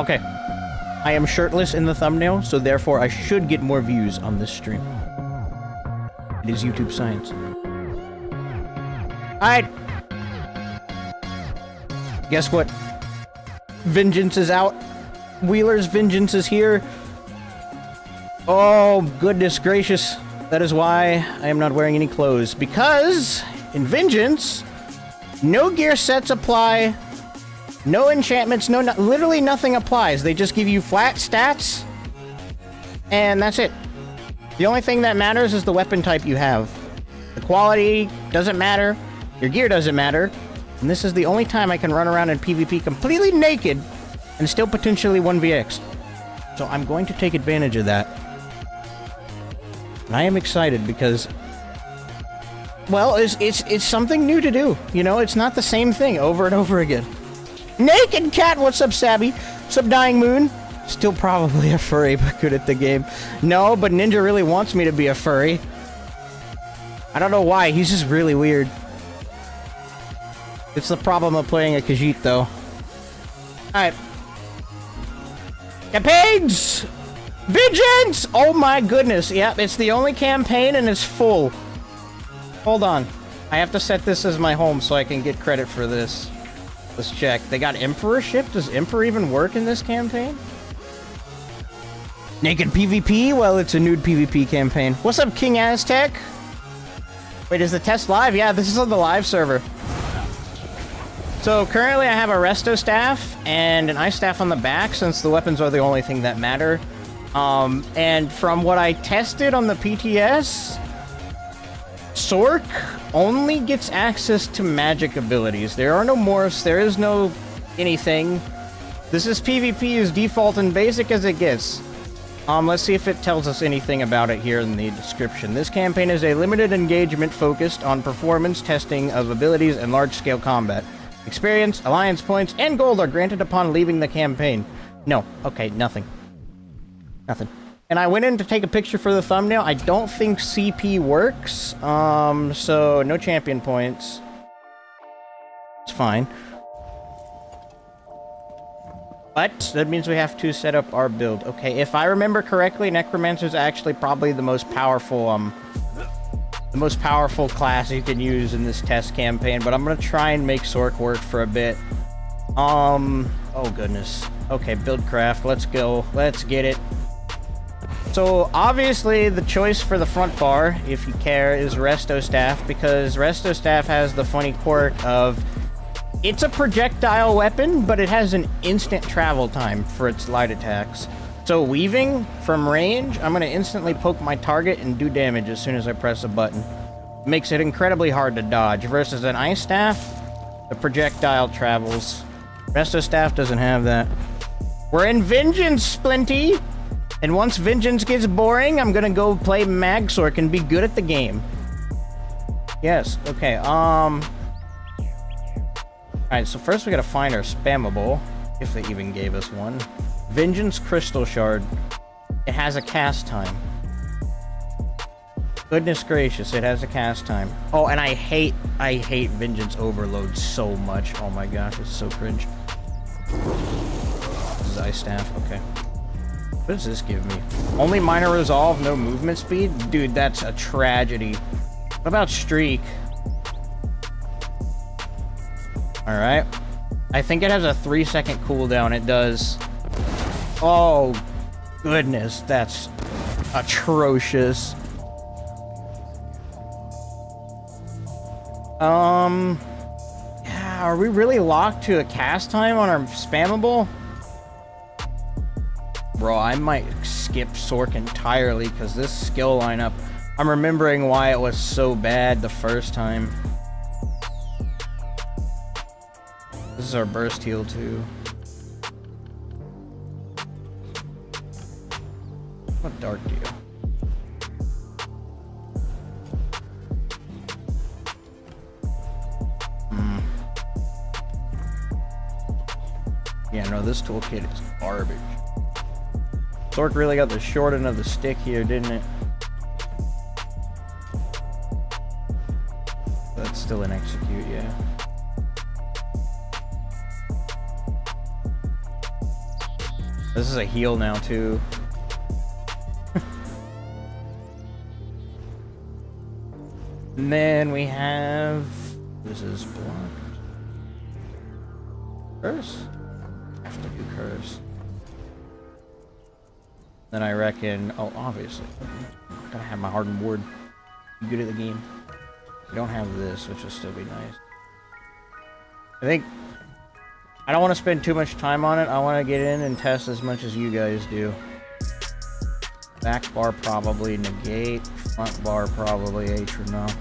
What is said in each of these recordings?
Okay. I am shirtless in the thumbnail, so therefore I should get more views on this stream. It is YouTube science. Alright. Guess what? Vengeance is out. Wheeler's vengeance is here. Oh, goodness gracious. That is why I am not wearing any clothes. Because in Vengeance, no gear sets apply. No enchantments, literally nothing applies. They just give you flat stats. And that's it. The only thing that matters is the weapon type you have. The quality doesn't matter. Your gear doesn't matter. And this is the only time I can run around in PvP completely naked and still potentially 1vx. So I'm going to take advantage of that. And I am excited because, well, it's something new to do. You know, it's not the same thing over and over again. Naked Cat, what's up, Sabby? What's up, Dying Moon? Still probably a furry, but good at the game. No, but Ninja really wants me to be a furry. I don't know why, he's just really weird. It's the problem of playing a Khajiit, though. Alright. Campaigns! Vengeance! Oh my goodness, yep, it's the only campaign and it's full. Hold on. I have to set this as my home so I can get credit for this. Let's check. They got Emperorship? Does Emperor even work in this campaign? Naked PvP? Well, it's a nude PvP campaign. What's up, King Aztec? Wait, is the test live? Yeah, this is on the live server. So, currently I have a Resto Staff and an Ice Staff on the back, since the weapons are the only thing that matter. And from what I tested on the PTS, Sorc only gets access to magic abilities. There are no morphs, there is no anything. This is PvP as default and basic as it gets. Let's see if it tells us anything about it here in the description. This campaign is a limited engagement focused on performance testing of abilities and large-scale combat. Experience, alliance points, and gold are granted upon leaving the campaign. No. Okay, nothing. Nothing. And I went in to take a picture for the thumbnail. I don't think CP works. So no champion points. It's fine. But that means we have to set up our build. Okay, if I remember correctly, Necromancer is actually probably the most powerful class you can use in this test campaign, but I'm gonna try and make Sorc work for a bit. Oh goodness. Okay, Buildcraft, let's go. Let's get it. So, obviously, the choice for the front bar, if you care, is Resto Staff, because Resto Staff has the funny quirk of, it's a projectile weapon, but it has an instant travel time for its light attacks. So, weaving from range, I'm going to instantly poke my target and do damage as soon as I press a button. Makes it incredibly hard to dodge, versus an Ice Staff, the projectile travels. Resto Staff doesn't have that. We're in Vengeance, Splinty! And once Vengeance gets boring, I'm gonna go play MAGSORC and be good at the game. Yes, okay, alright, so first we gotta find our spammable, if they even gave us one. Vengeance Crystal Shard. It has a cast time. Goodness gracious, it has a cast time. Oh, and I hate Vengeance Overload so much. Oh my gosh, it's so cringe. This is Ice Staff, okay. What does this give me? Only minor resolve, no movement speed? Dude, that's a tragedy. What about Streak? Alright. I think it has a 3-second cooldown. It does. Oh, goodness. That's atrocious. Yeah, are we really locked to a cast time on our spammable? Bro, I might skip Sorc entirely because this skill lineup, I'm remembering why it was so bad the first time. This is our burst heal too. What dark do you? Yeah, no, this toolkit is garbage. Sorc really got the short end of the stick here, didn't it? That's still an execute, yeah. This is a heal now, too. And then we have... This is blocked. Curse? I have to do curse. Then I reckon... Oh, obviously. I gotta have my hardened ward. I'm good at the game. We don't have this, which will still be nice. I think... I don't want to spend too much time on it. I want to get in and test as much as you guys do. Back bar probably negate. Front bar probably H or knock.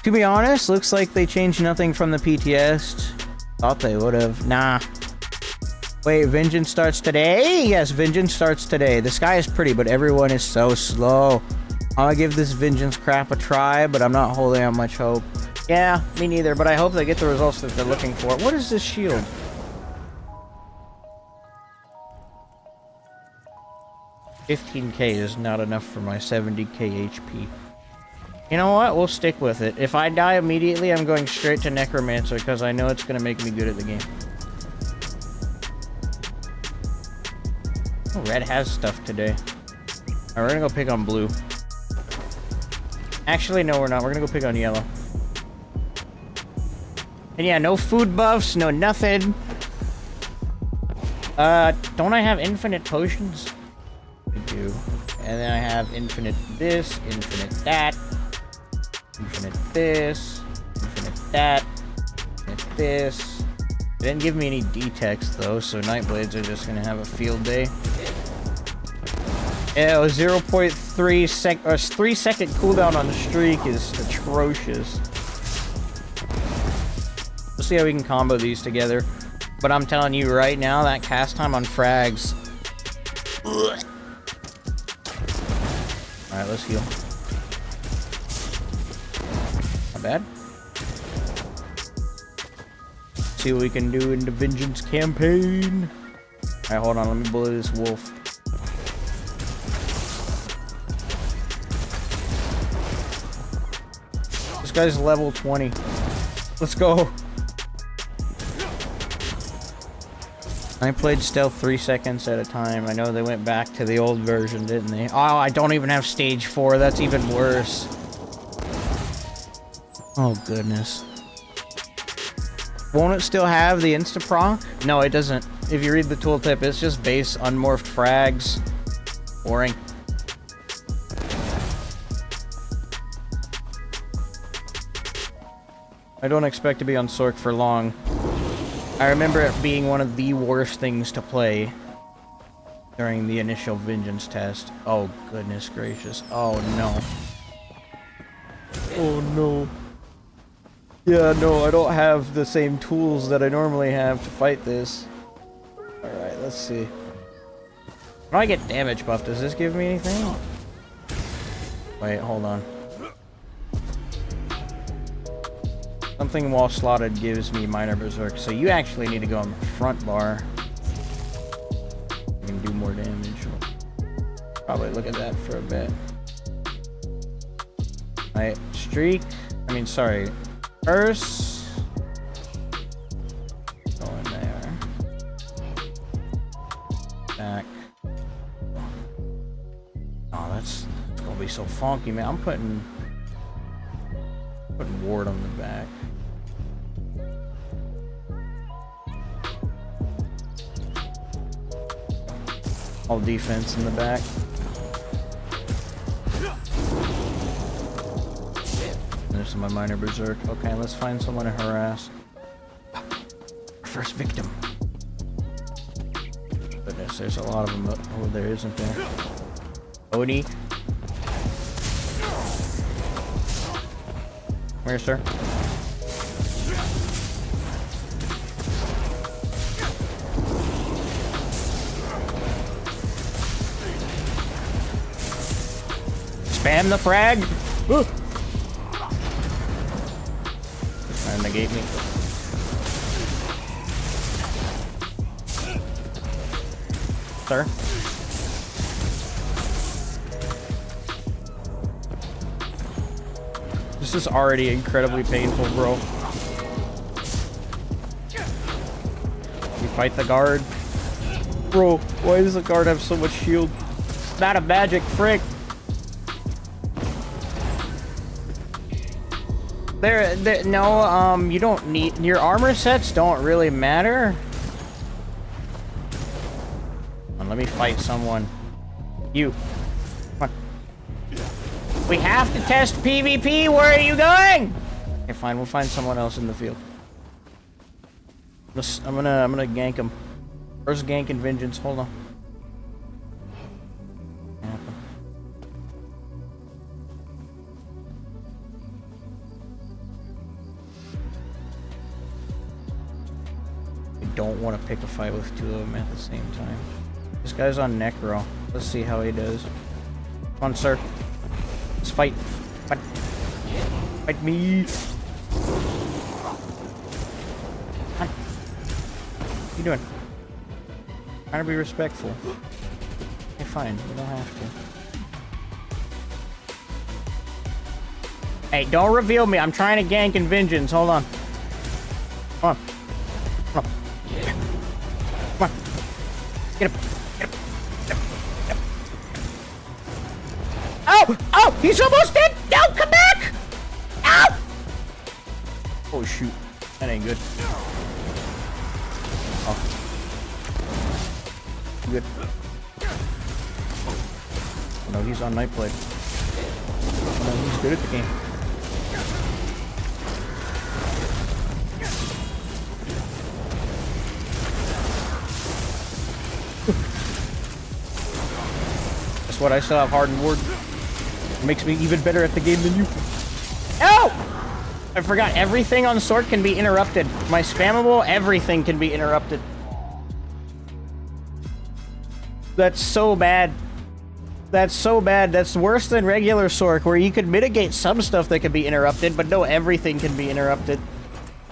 To be honest, looks like they changed nothing from the PTS. Thought they would have. Nah. Wait, Vengeance starts today? Yes, Vengeance starts today. The sky is pretty, but everyone is so slow. I'm gonna give this Vengeance crap a try, but I'm not holding out much hope. Yeah, me neither, but I hope they get the results that they're looking for. What is this shield? $15k is not enough for my 70k HP. You know what? We'll stick with it. If I die immediately, I'm going straight to Necromancer because I know it's going to make me good at the game. Oh, red has stuff today. Alright, we're going to go pick on blue. Actually, no, we're not. We're going to go pick on yellow. And yeah, no food buffs, no nothing. Don't I have infinite potions? I do. And then I have infinite this, infinite that. Infinite this, infinite that, infinite this. They didn't give me any D-text though, so Nightblades are just gonna have a field day. Yeah, 0.3 3-second cooldown on the streak is atrocious. We'll see how we can combo these together. But I'm telling you right now, that cast time on frags. Alright, let's heal. Not bad. See what we can do in the Vengeance campaign. Alright, hold on, let me bully this wolf. This guy's level 20. Let's go. I played stealth 3 seconds at a time. I know they went back to the old version, didn't they? Oh, I don't even have stage 4. That's even worse. Oh, goodness. Won't it still have the insta-proc? No, it doesn't. If you read the tooltip, it's just base unmorphed frags. Boring. I don't expect to be on Sorc for long. I remember it being one of the worst things to play during the initial Vengeance test. Oh, goodness gracious. Oh, no. Oh, no. Yeah, no, I don't have the same tools that I normally have to fight this. Alright, let's see. When I get damage buff, does this give me anything? Wait, hold on. Something while slotted gives me minor berserk, so you actually need to go on the front bar. You can do more damage. Probably look at that for a bit. Alright, streak. I mean, sorry. Curse. Go in there. Back. Oh, that's gonna be so funky, man. I'm putting ward on the back. All defense in the back. There's my minor berserk. Okay, let's find someone to harass. First victim. Goodness, there's a lot of them over there, isn't there? Odie. Where, sir? Spam the frag! Ooh. Trying to negate me. Sir? This is already incredibly painful, bro. You fight the guard. Bro, why does the guard have so much shield? It's not a magic, frick. No, you don't need, your armor sets don't really matter. Come on, let me fight someone. You. Come on. We have to test PvP, where are you going? Okay, fine, we'll find someone else in the field. I'm gonna gank him. First gank and vengeance, hold on. Don't want to pick a fight with two of them at the same time. This guy's on Necro. Let's see how he does. Come on, sir. Let's fight. Fight. Fight me. What are you doing? Trying to be respectful. Okay, fine. You don't have to. Hey, don't reveal me. I'm trying to gank and vengeance. Hold on. Come on. Come on. Come on. Get him. Get him. Get him. Get him. Oh! Oh! He's almost dead! No! Come back! Ow! Oh, shoot. That ain't good. Oh. Good. Oh, no, he's on Nightblade. Oh, no, he's good at the game. That's what I still have Hardened Ward. It makes me even better at the game than you. Oh! I forgot, everything on Sword can be interrupted. My spammable, everything can be interrupted. That's so bad. That's so bad. That's worse than regular Sork, where you could mitigate some stuff that could be interrupted, but no, everything can be interrupted.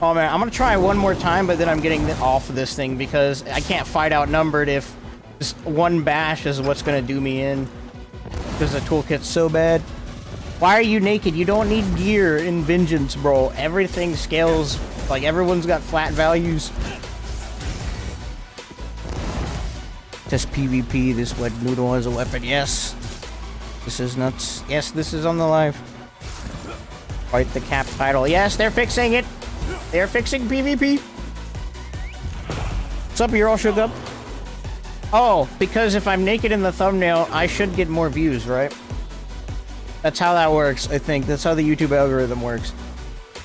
Oh man, I'm gonna try one more time, but then I'm getting off of this thing because I can't fight outnumbered if just one bash is what's gonna do me in. Because the toolkit's so bad. Why are you naked? You don't need gear in Vengeance, bro. Everything scales. Like, everyone's got flat values. Test PvP, this wet noodle as a weapon. Yes. This is nuts. Yes, this is on the live. Fight the cap title. Yes, they're fixing it. They're fixing PvP. What's up? You're all shook up? Oh, because if I'm naked in the thumbnail, I should get more views, right? That's how that works, I think. That's how the YouTube algorithm works.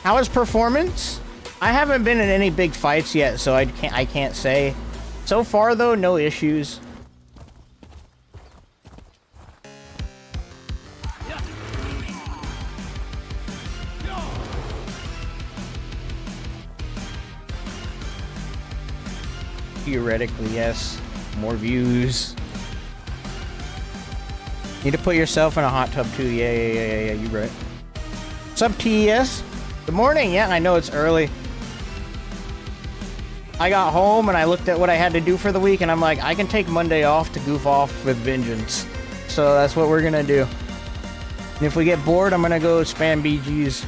How is performance? I haven't been in any big fights yet, so I can't say. So far, though, no issues. Theoretically, yes. More views. Need to put yourself in a hot tub, too. Yeah, you right. What's up, TES? Good morning. Yeah, I know it's early. I got home and I looked at what I had to do for the week and I'm like, I can take Monday off to goof off with vengeance. So that's what we're gonna do. And if we get bored, I'm gonna go spam BGs.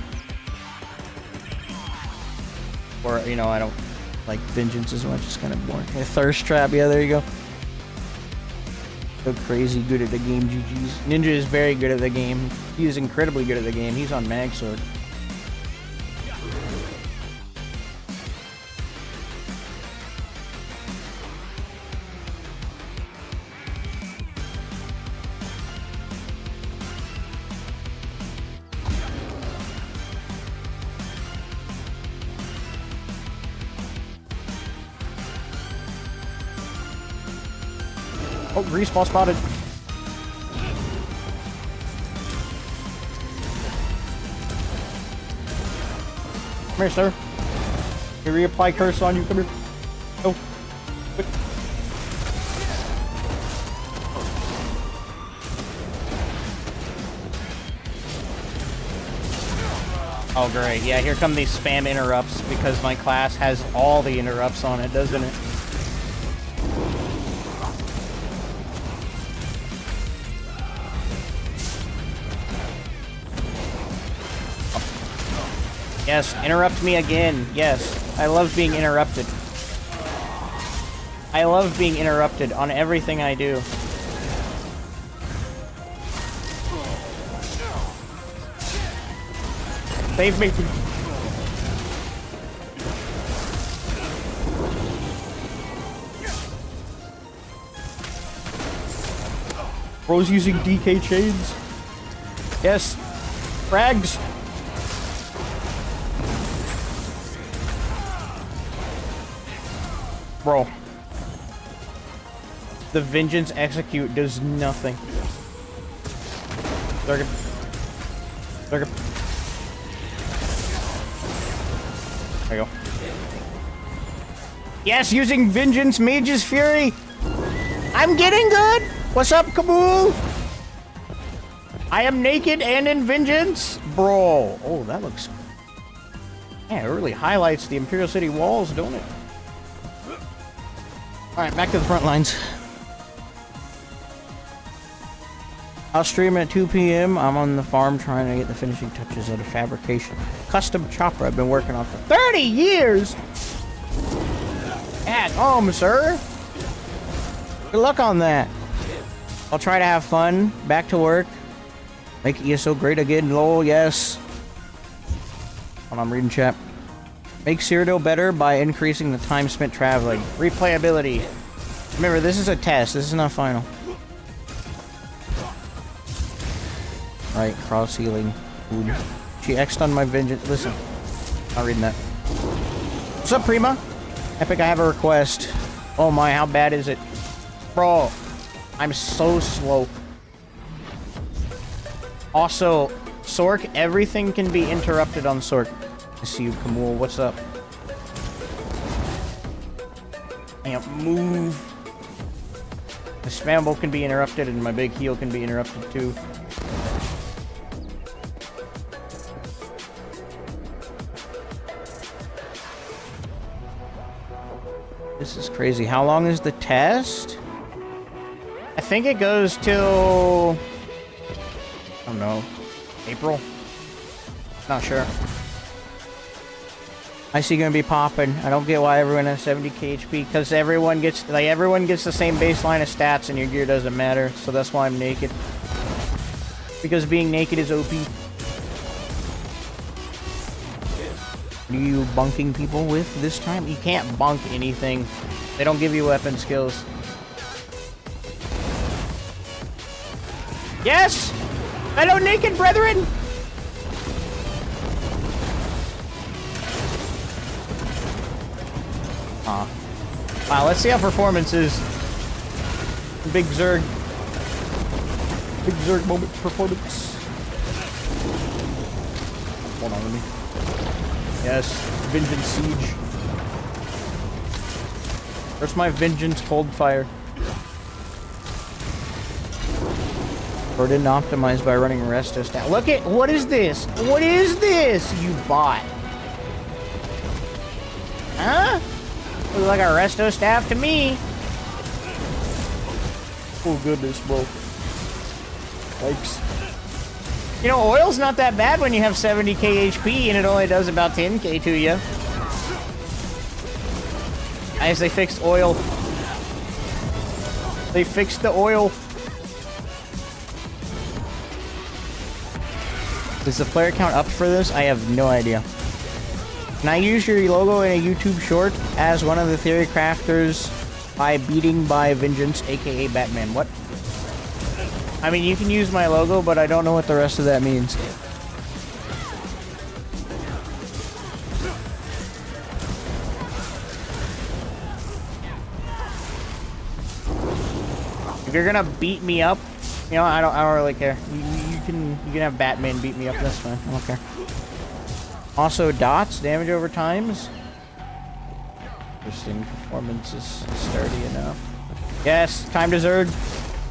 Or, you know, I don't like vengeance as much. It's kind of boring. A thirst trap. Yeah, there you go. So crazy good at the game, GG's. Ninja is very good at the game. He is incredibly good at the game. He's on MAGSORC. Oh, grease ball spotted. Come here, sir. Let me reapply curse on you. Come here. Oh. Quick. Oh, great. Yeah, here come these spam interrupts because my class has all the interrupts on it, doesn't it? Yes, interrupt me again. Yes, I love being interrupted. I love being interrupted on everything I do. Save me. Bro's using DK chains. Yes. Frags. Bro. The Vengeance Execute does nothing. Zerg. Zerg. There you go. Yes, using Vengeance Mage's Fury. I'm getting good. What's up, Kabul? I am naked and in Vengeance. Bro. Oh, that looks... Man, it really highlights the Imperial City walls, don't it? Alright, back to the front lines. I'll stream at 2 p.m. I'm on the farm trying to get the finishing touches of the fabrication. Custom chopper I've been working on for 30 years! At home, sir! Good luck on that. I'll try to have fun. Back to work. Make ESO great again, lol, yes. Hold on, I'm reading chat. Make Cyrodiil better by increasing the time spent traveling. Replayability. Remember, this is a test. This is not final. Right, cross healing. Food. She X'd on my vengeance. Listen. Not reading that. What's up, Prima? Epic, I have a request. Oh my, how bad is it? Bro, I'm so slow. Also, Sork, everything can be interrupted on Sork. I see you, Kamul. What's up? Can't move. The spammable can be interrupted, and my big heal can be interrupted too. This is crazy. How long is the test? I think it goes till... I don't know. April? Not sure. I see gonna be popping. I don't get why everyone has 70k HP, because everyone gets the same baseline of stats and your gear doesn't matter. So that's why I'm naked. Because being naked is OP. What are you bunking people with this time? You can't bunk anything. They don't give you weapon skills. Yes! Hello, naked brethren! Wow, let's see how performance is. Big Zerg. Big Zerg moment performance. Hold on, let me... Yes, Vengeance Siege. Where's my Vengeance Cold Fire? Or didn't optimize by running Resto stat. Look at, what is this? What is this, you bot? Huh? Looks like a Resto staff to me. Oh goodness, bro. Yikes. You know, oil's not that bad when you have 70k HP and it only does about 10k to you. As they fixed oil. They fixed the oil. Is the player count up for this? I have no idea. Can I use your logo in a YouTube short as one of the theory crafters by beating by Vengeance, aka Batman? What? I mean, you can use my logo, but I don't know what the rest of that means. If you're gonna beat me up, you know, I don't really care. You can have Batman beat me up. That's fine. I don't care. Also, dots damage over times. Interesting. Performance is sturdy enough. Yes, time to Zerg.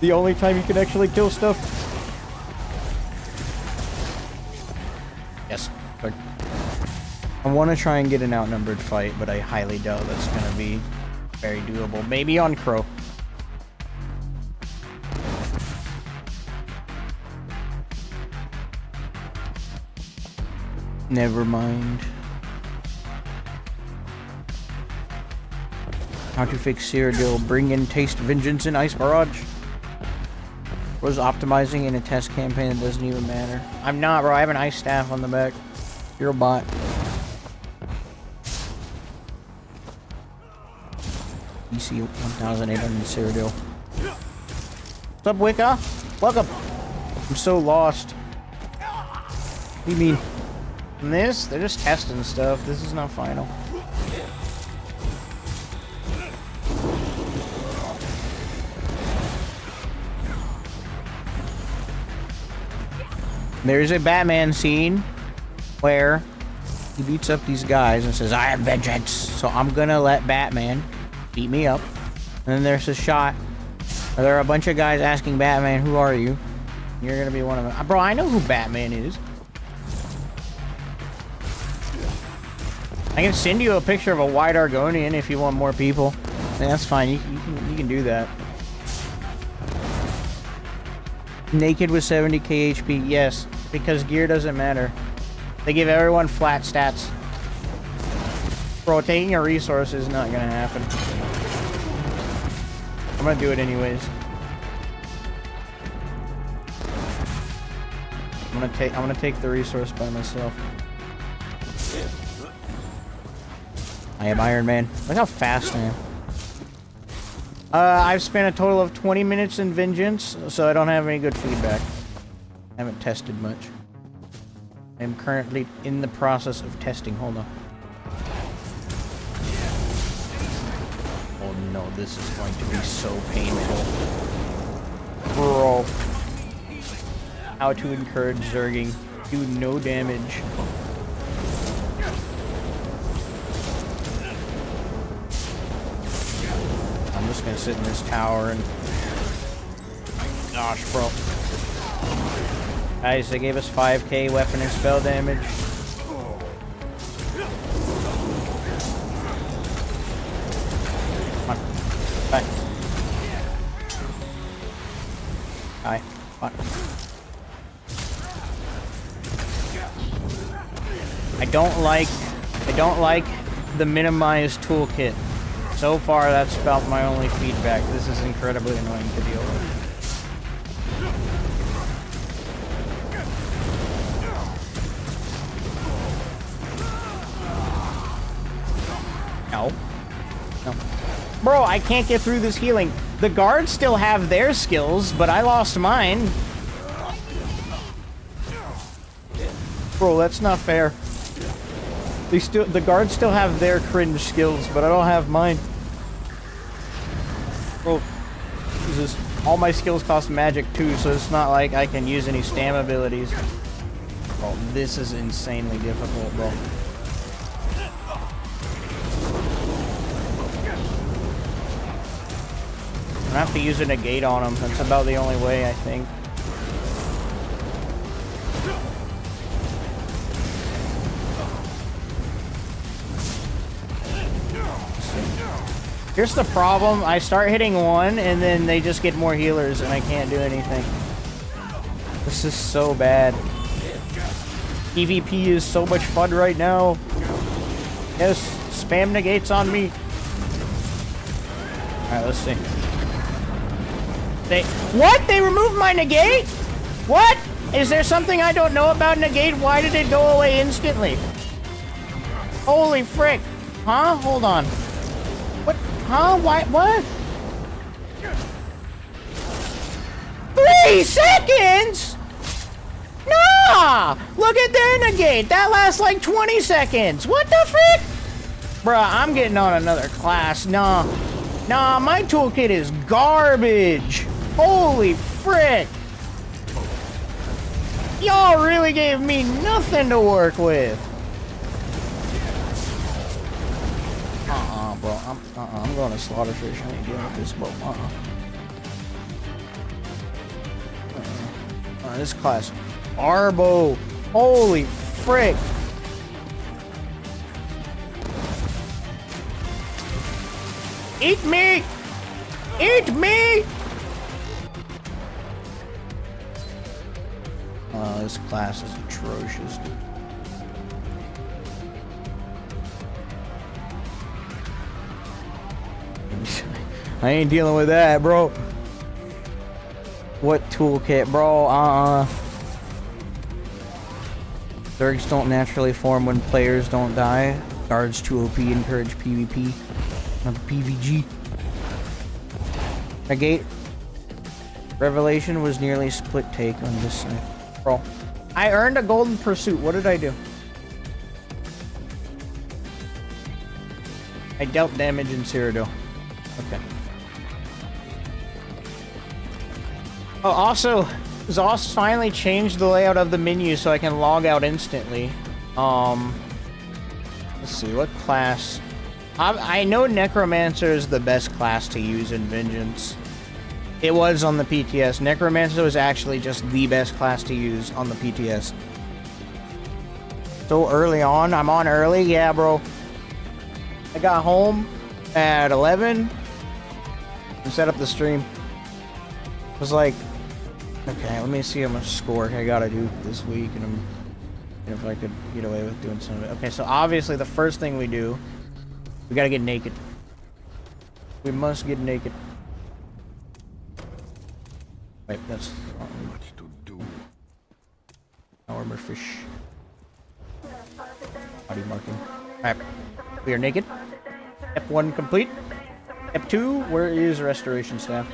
The only time you can actually kill stuff. Yes. Zerg. I want to try and get an outnumbered fight, but I highly doubt that's going to be very doable. Maybe on Crow. Never mind. How to fix Cyrodiil. Bring in taste, vengeance, and ice barrage. Was optimizing in a test campaign that doesn't even matter. I'm not, bro. I have an ice staff on the back. You're a bot. EC 1800 Cyrodiil. What's up, Wicca? Welcome. I'm so lost. What do you mean? And this? They're just testing stuff. This is not final. There's a Batman scene where he beats up these guys and says, I have vengeance. So I'm gonna let Batman beat me up. And then there's a shot where there are a bunch of guys asking Batman, who are you? You're gonna be one of them. Bro, I know who Batman is. I can send you a picture of a white Argonian if you want more people. And that's fine, you can do that. Naked with 70k HP, yes, because gear doesn't matter. They give everyone flat stats. Bro, taking a resource is not gonna happen. I'm gonna do it anyways. I'm gonna take the resource by myself. I am Iron Man. Look how fast I am. I've spent a total of 20 minutes in Vengeance, so I don't have any good feedback. I haven't tested much. I am currently in the process of testing. Hold on. Oh no, this is going to be so painful. Bro. How to encourage Zerging. Do no damage. I'm just gonna sit in this tower and... Gosh, bro. Guys, they gave us 5k weapon and spell damage. Come on. Bye. Hi. Come on. I don't like the minimized toolkit. So far, that's about my only feedback. This is incredibly annoying to deal with. No. No. Bro, I can't get through this healing. The guards still have their skills, but I lost mine. Bro, that's not fair. The guards still have their cringe skills, but I don't have mine. Bro, Jesus. All my skills cost magic too, so it's not like I can use any stam abilities. Bro, this is insanely difficult, bro. I'm gonna have to use a negate on him. That's about the only way, I think. Here's the problem. I start hitting one, and then they just get more healers, and I can't do anything. This is so bad. PvP is so much fun right now. Yes, spam negates on me. Alright, let's see. What? They removed my negate? What? Is there something I don't know about negate? Why did it go away instantly? Holy frick. Huh? Hold on. What? Huh? Why? What? 3 seconds? Nah! Look at their negate. That lasts like 20 seconds. What the frick? Bruh, I'm getting on another class. Nah. Nah, my toolkit is garbage. Holy frick. Y'all really gave me nothing to work with. Bro, I'm going to Slaughterfish. I ain't dealing with this, bro. This class. Arbo. Holy frick. Eat me! Eat me! This class is atrocious, dude. I ain't dealing with that, bro. What toolkit, bro? Zergs don't naturally form when players don't die. Guards too OP encourage PvP, not PvG. Negate. Revelation was nearly split take on this side. Bro, I earned a golden pursuit. What did I do? I dealt damage in Cyrodiil. Okay. Oh, also, ZOS finally changed the layout of the menu so I can log out instantly. Let's see, what class? I know Necromancer is the best class to use in Vengeance. It was on the PTS. Necromancer was actually just the best class to use on the PTS. So early on, I'm on early, yeah, bro. I got home at 11 and set up the stream. It was like, okay, let me see how much score I gotta do this week, and if I could get away with doing some of it. Okay, so obviously the first thing we do, we gotta get naked. We must get naked. Wait, that's what to do. Armor fish. Body marking. Alright, we are naked. Step 1 complete. Step 2, where is restoration staff?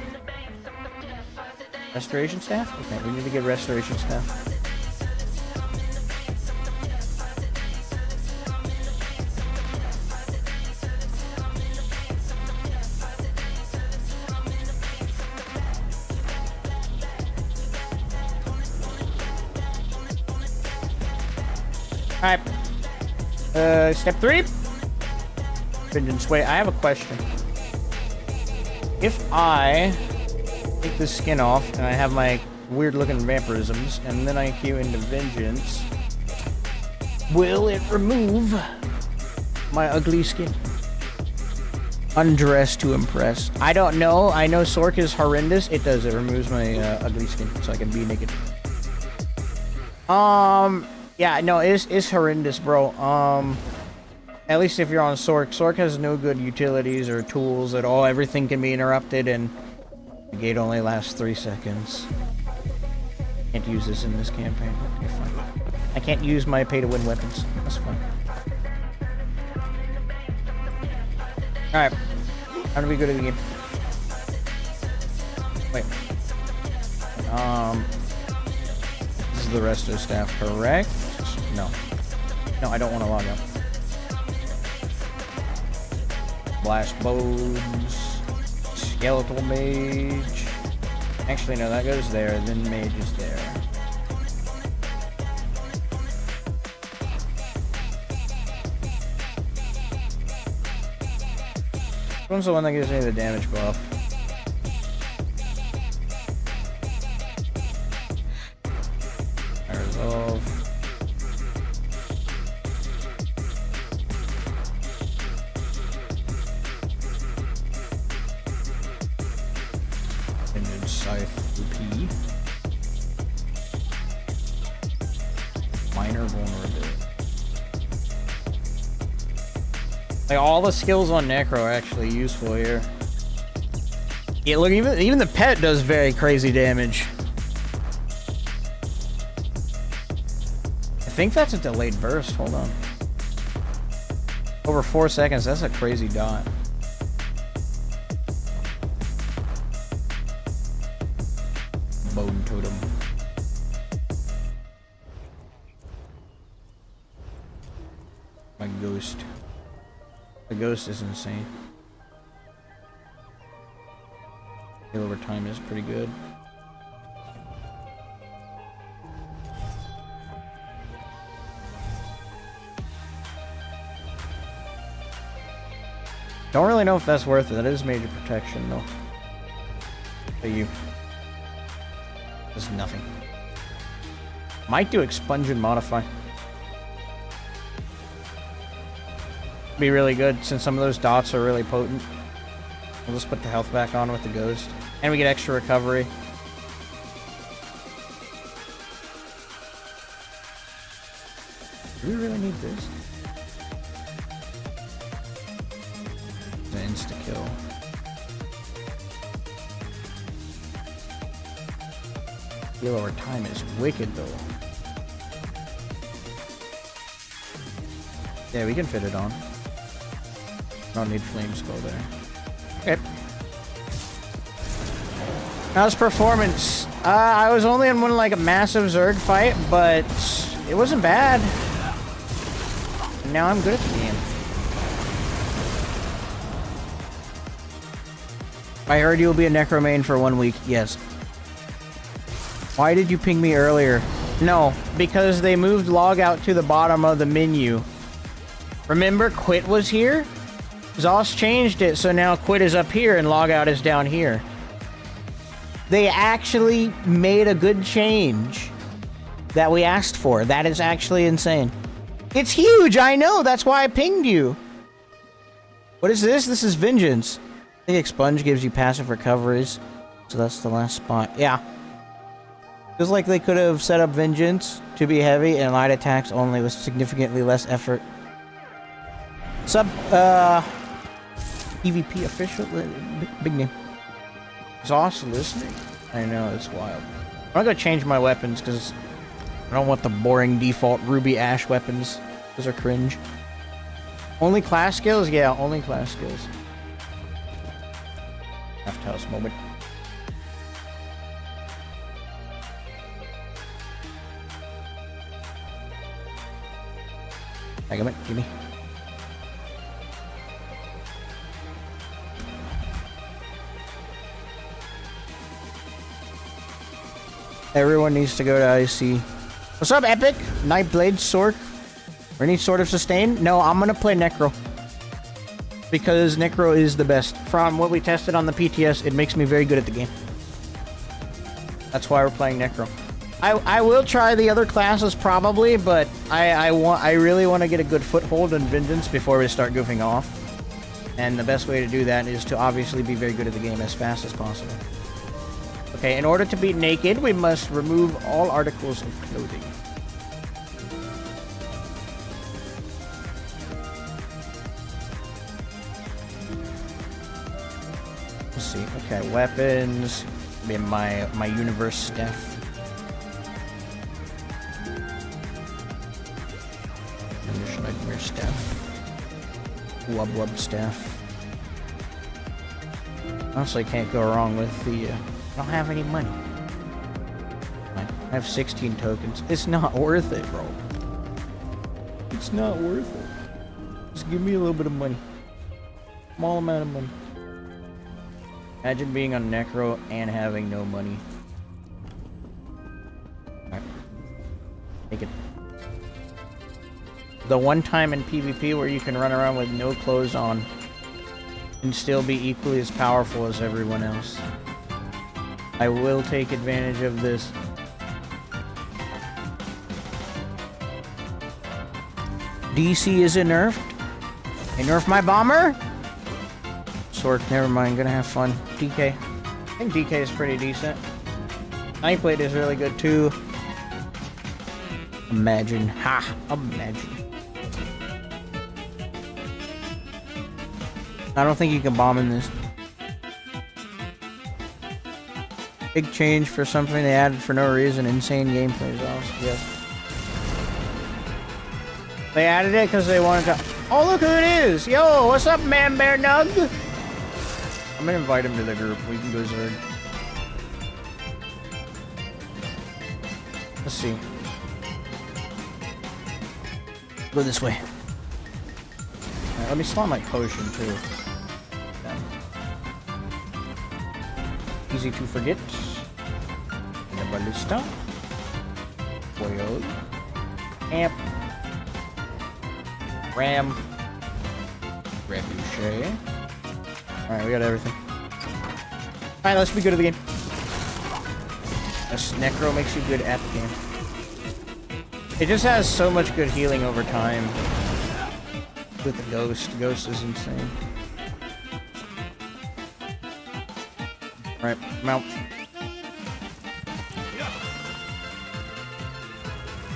Restoration staff? Okay, we need to get restoration staff. Alright. Step 3. Vengeance. Wait, I have a question. If I take this skin off and I have my weird looking vampirisms and then I queue into Vengeance, will it remove my ugly skin? Undress to impress. I don't know. I know Sork is horrendous. It does. It removes my ugly skin so I can be naked. Yeah, no, it's horrendous, bro. At least if you're on Sork. Sork has no good utilities or tools at all. Everything can be interrupted, and the gate only lasts 3 seconds. Can't use this in this campaign. Okay, fine. I can't use my pay-to-win weapons. That's fine. Alright. How do we go to the game? Wait. This is the resto staff, correct? No. No, I don't want to log out. Blast bones. Skeletal mage. Actually, no, that goes there. Then mage is there. Which one's the one that gives me the damage buff? I resolve. Minor vulnerability. Like, all the skills on Necro are actually useful here. Yeah, look, even the pet does very crazy damage. I think that's a delayed burst. Hold on. Over 4 seconds. That's a crazy dot. Bone totem. My ghost. The ghost is insane. Heal over time is pretty good. Don't really know if that's worth it. That is major protection though. But you. Does nothing. Might do expunge and modify. Be really good since some of those dots are really potent. We'll just put the health back on with the ghost. And we get extra recovery. Do we really need this? The insta-kill. Heal over time is wicked, though. Yeah, we can fit it on. Don't need flame skull there. Okay. How's performance? I was only in one, like, a massive Zerg fight, but it wasn't bad. And now I'm good at the game. I heard you'll be a Necro main for 1 week. Yes. Why did you ping me earlier? No, because they moved logout to the bottom of the menu. Remember, quit was here? ZOS changed it, so now quit is up here and logout is down here. They actually made a good change that we asked for. That is actually insane. It's huge, I know. That's why I pinged you. What is this? This is Vengeance. I think Expunge gives you passive recoveries. So that's the last spot. Yeah. Feels like they could have set up Vengeance to be heavy and light attacks only with significantly less effort. PvP official? Big name. ZOS listening? I know, it's wild. I'm gonna go change my weapons because I don't want the boring default Ruby Ash weapons. Those are cringe. Only class skills? Yeah, only class skills. Half house moment. Give me. Everyone needs to go to IC. What's up, Epic? Nightblade, Sork? Or any sort of sustain? No, I'm gonna play Necro. Because Necro is the best. From what we tested on the PTS, it makes me very good at the game. That's why we're playing Necro. I will try the other classes probably, but I really want to get a good foothold in Vengeance before we start goofing off. And the best way to do that is to obviously be very good at the game as fast as possible. Okay, in order to be naked, we must remove all articles of clothing. Let's see. Okay, weapons. Be my universe staff. Nightmare staff. Wub staff. Honestly, can't go wrong with the. I don't have any money. I have 16 tokens. It's not worth it, bro. It's not worth it. Just give me a little bit of money. Small amount of money. Imagine being on Necro and having no money. Alright. Take it. The one time in PvP where you can run around with no clothes on and still be equally as powerful as everyone else. I will take advantage of this. DC isn't nerfed. They nerfed my bomber? Sword, never mind, gonna have fun. DK. I think DK is pretty decent. Nightblade is really good too. Imagine. Ha! Imagine. I don't think you can bomb in this. Big change for something they added for no reason. Insane gameplay results. Yes. They added it because they wanted to. Oh, look who it is! Yo, what's up, man, bear nug? I'm gonna invite him to the group. We can go Zerg. Let's see. Go this way. Right, let me slot my potion too. Easy to forget. The ballista. Foil. Amp. Ram. Trebuchet. Alright, we got everything. Alright, let's be good at the game. This Necro makes you good at the game. It just has so much good healing over time. With the Ghost. Ghost is insane. Alright, mount.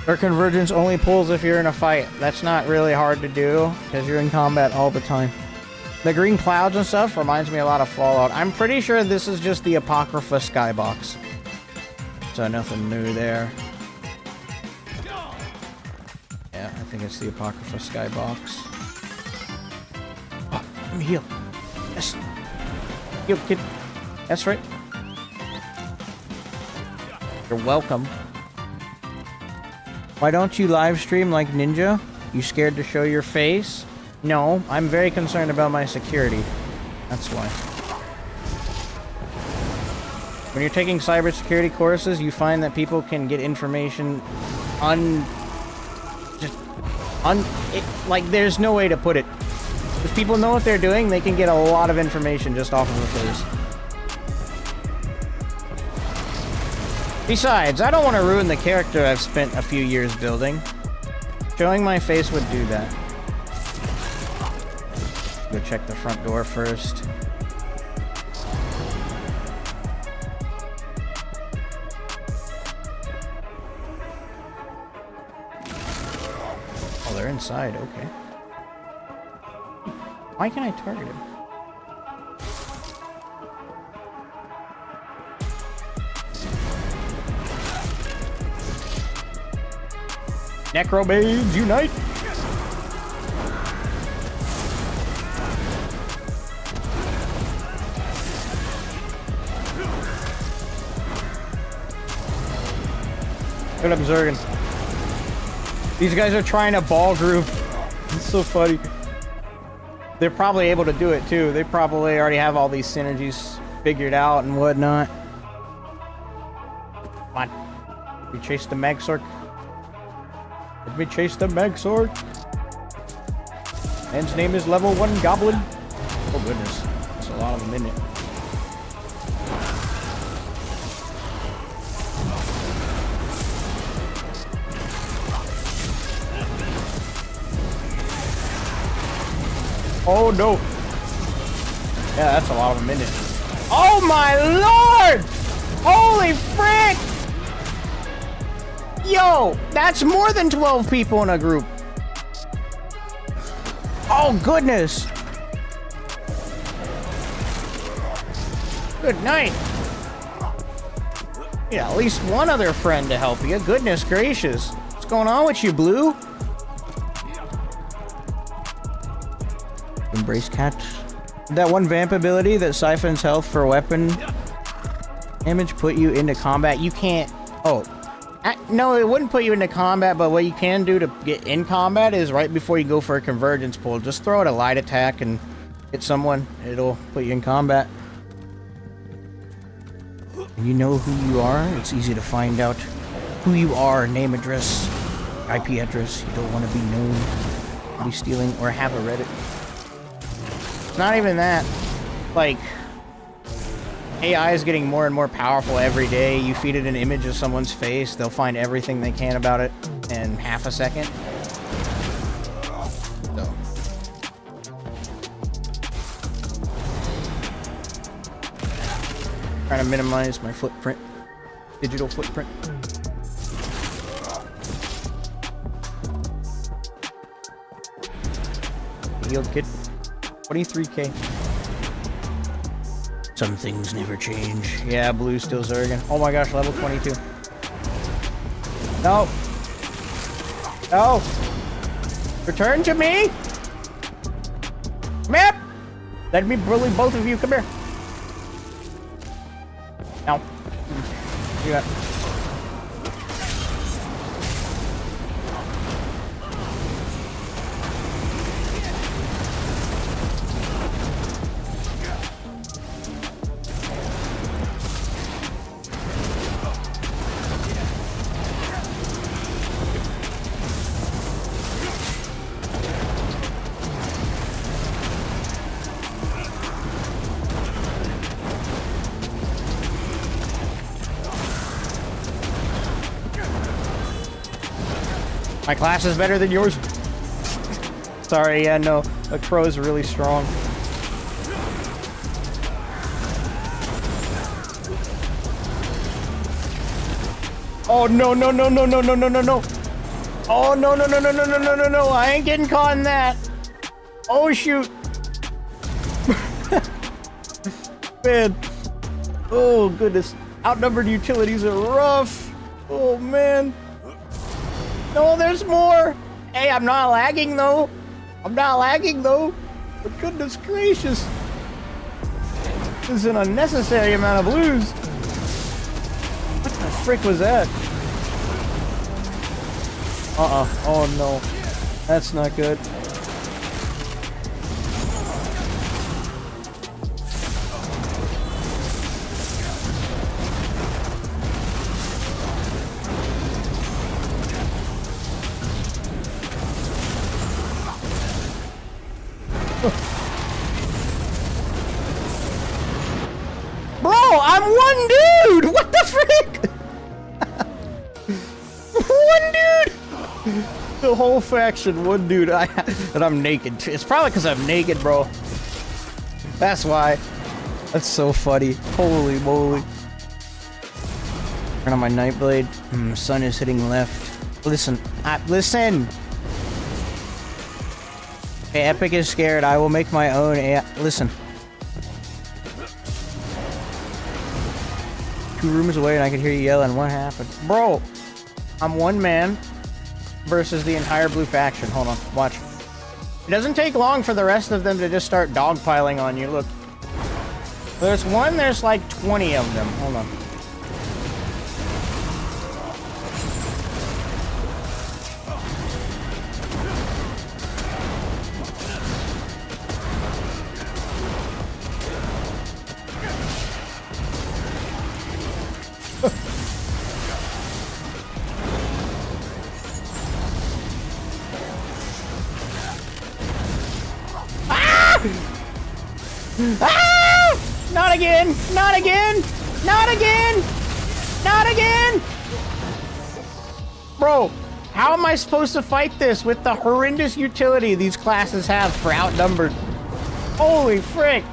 Or convergence only pulls if you're in a fight. That's not really hard to do, because you're in combat all the time. The green clouds and stuff reminds me a lot of Fallout. I'm pretty sure this is just the Apocrypha skybox. So nothing new there. Yeah, I think it's the Apocrypha Skybox. Oh, let me heal. Yes. Heal, kid. That's right. You're welcome. Why don't you live stream like Ninja? You scared to show your face? No, I'm very concerned about my security. That's why. When you're taking cybersecurity courses, you find that people can get information like there's no way to put it. If people know what they're doing, they can get a lot of information just off of a face. Besides, I don't want to ruin the character I've spent a few years building. Showing my face would do that. Go check the front door first. Oh, they're inside, okay. Why can't I target him? Necromancer, unite! Good up, Zerg. These guys are trying to ball group. It's so funny. They're probably able to do it too. They probably already have all these synergies figured out and whatnot. Come on. We chase the MAGSORC. Let me chase the MAGSORC. Man's name is level 1 Goblin. Oh goodness. That's a lot of them, isn't it? Oh no! Yeah, that's a lot of them, isn't it? Oh my lord! Holy frick! Yo, that's more than 12 people in a group. Oh goodness! Good night. Yeah, at least one other friend to help you. Goodness gracious. What's going on with you, Blue? Embrace cat. That one vamp ability that siphons health for weapon damage put you into combat. You can't... Oh. No, it wouldn't put you into combat, but what you can do to get in combat is right before you go for a convergence pull, just throw out a light attack and hit someone. It'll put you in combat. And you know who you are? It's easy to find out who you are. Name, address, IP address. You don't want to be known to be stealing or have a Reddit. It's not even that. Like... AI is getting more and more powerful every day. You feed it an image of someone's face, they'll find everything they can about it in half a second. So. Trying to minimize my footprint. Digital footprint. Healed kid. 23k. Some things never change. Yeah, Blue's still Zerging. Oh my gosh, level 22. No. No. Return to me. Map. Let me bully both of you. Come here. No. You got. My class is better than yours. Sorry, yeah, no. A crow's really strong. Oh no no no no no no no no no. Oh no no no no no no no no no. I ain't getting caught in that. Oh shoot. Man. Oh goodness. Outnumbered utilities are rough. Oh, man. No, there's more. Hey, I'm not lagging, though. I'm not lagging, though. But goodness gracious. This is an unnecessary amount of blues. What the frick was that? Oh, no. That's not good. Bro, I'm one dude! What the frick? One dude! The whole faction, one dude. And I'm naked. It's probably because I'm naked, bro. That's why. That's so funny. Holy moly. Turn on my Nightblade. Sun is hitting left. Listen. Listen! Okay, Epic is scared. I will make my own listen. 2 rooms away and I can hear you yelling. What happened? Bro! I'm one man versus the entire blue faction. Hold on. Watch. It doesn't take long for the rest of them to just start dogpiling on you. Look. There's like 20 of them. Hold on. Ah! Not again! Not again! Not again! Not again! Bro, how am I supposed to fight this with the horrendous utility these classes have for outnumbered? Holy frick!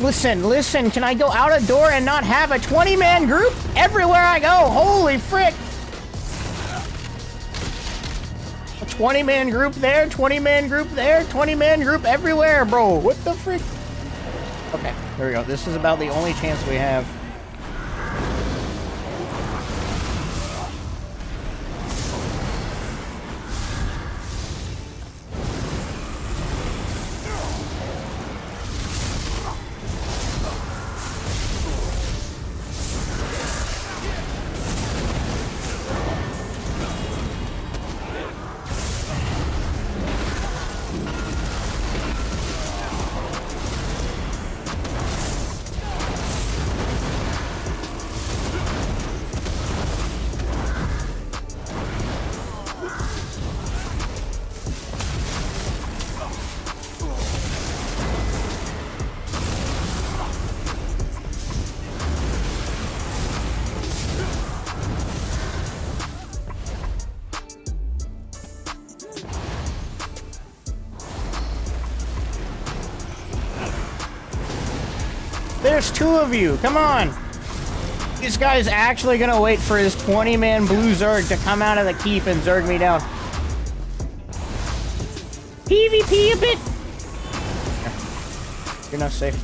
Listen, can I go out a door and not have a 20-man group everywhere I go? Holy frick! A 20-man group there, 20-man group there, 20-man group everywhere, bro. What the frick? Okay, there we go. This is about the only chance we have. There's 2 of you. Come on. This guy's actually gonna wait for his 20-man blue Zerg to come out of the keep and Zerg me down. PvP a bit. You're not safe.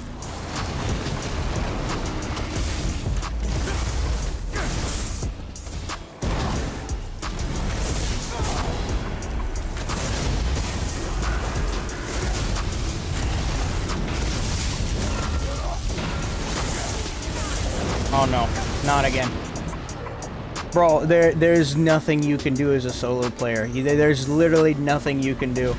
Oh no, not again. Bro, there's nothing you can do as a solo player. There's literally nothing you can do.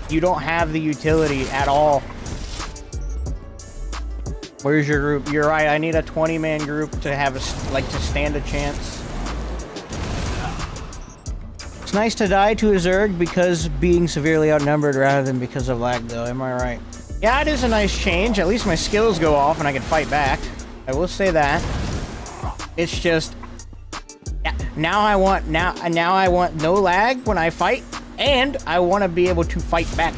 You don't have the utility at all. Where's your group? You're right, I need a 20-man group to have to stand a chance. It's nice to die to a Zerg because being severely outnumbered rather than because of lag though, am I right? Yeah, it is a nice change. At least my skills go off and I can fight back. I will say that. It's just now I want no lag when I fight, and I want to be able to fight back.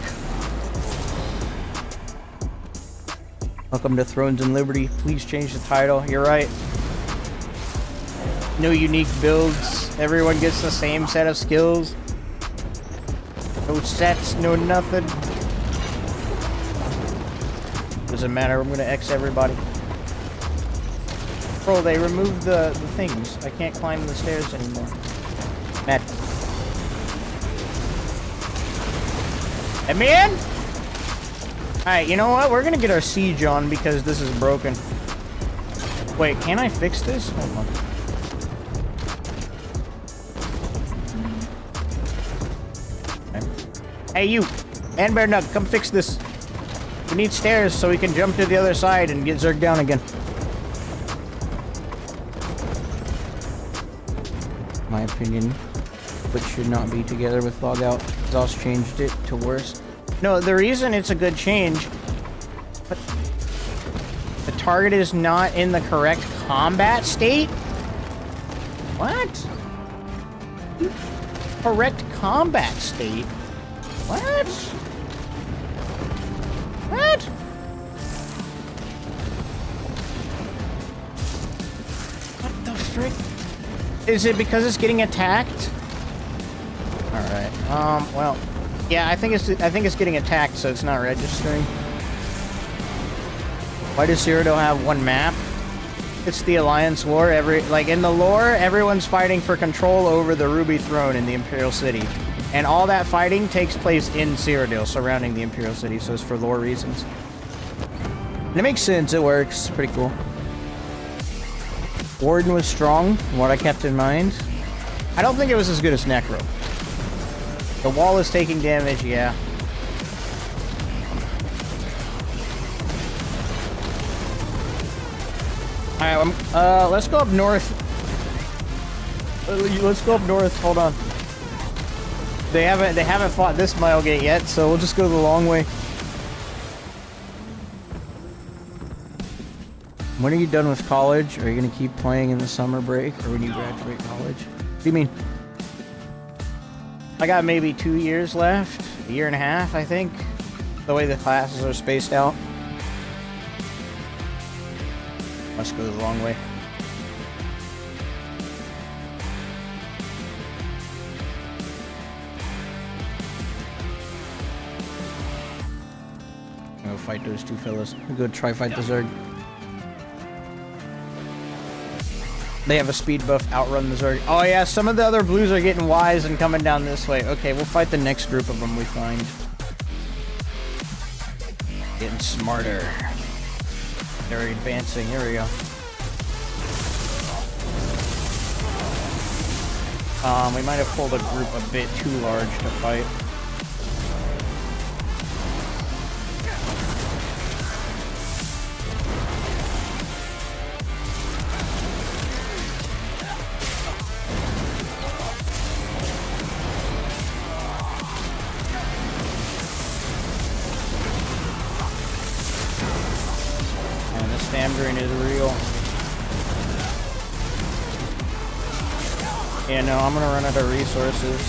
Welcome to Thrones and Liberty. Please change the title. You're right. No unique builds. Everyone gets the same set of skills. No sets, no nothing. Doesn't matter. I'm gonna X everybody. Bro, they removed the things. I can't climb the stairs anymore. Mad. Let me in! Alright, you know what? We're gonna get our siege on because this is broken. Wait, can I fix this? Hold on. Okay. Hey, you! Man Bear Nug, come fix this. We need stairs so we can jump to the other side and get Zerg down again. My opinion, which should not be together with logout. Zoss changed it to worse. No, the reason it's a good change, but the target is not in the correct combat state? What? Correct combat state? What? What? What the frick? Is it because it's getting attacked? Alright, well, yeah, I think it's getting attacked, so it's not registering. Why does Cyrodiil have one map? It's the Alliance War. Like, in the lore, everyone's fighting for control over the Ruby Throne in the Imperial City. And all that fighting takes place in Cyrodiil, surrounding the Imperial City, so it's for lore reasons. And it makes sense, it works, pretty cool. Warden was strong, from what I kept in mind. I don't think it was as good as Necro. The wall is taking damage, yeah. Alright, let's go up north. Let's go up north, hold on. They haven't fought this mile gate yet, so we'll just go the long way. When are you done with college? Are you gonna keep playing in the summer break, or when you graduate college? What do you mean? I got maybe 2 years left, a year and a half, I think. The way the classes are spaced out. Must go the long way. I'm gonna fight those two fellas. I'm gonna try fight the Zerg. They have a speed buff, outrun the Zerg. Oh yeah, some of the other blues are getting wise and coming down this way. Okay, we'll fight the next group of them we find. Getting smarter. They're advancing, here we go. We might have pulled a group a bit too large to fight. Drain is real. Yeah, no, I'm gonna run out of resources.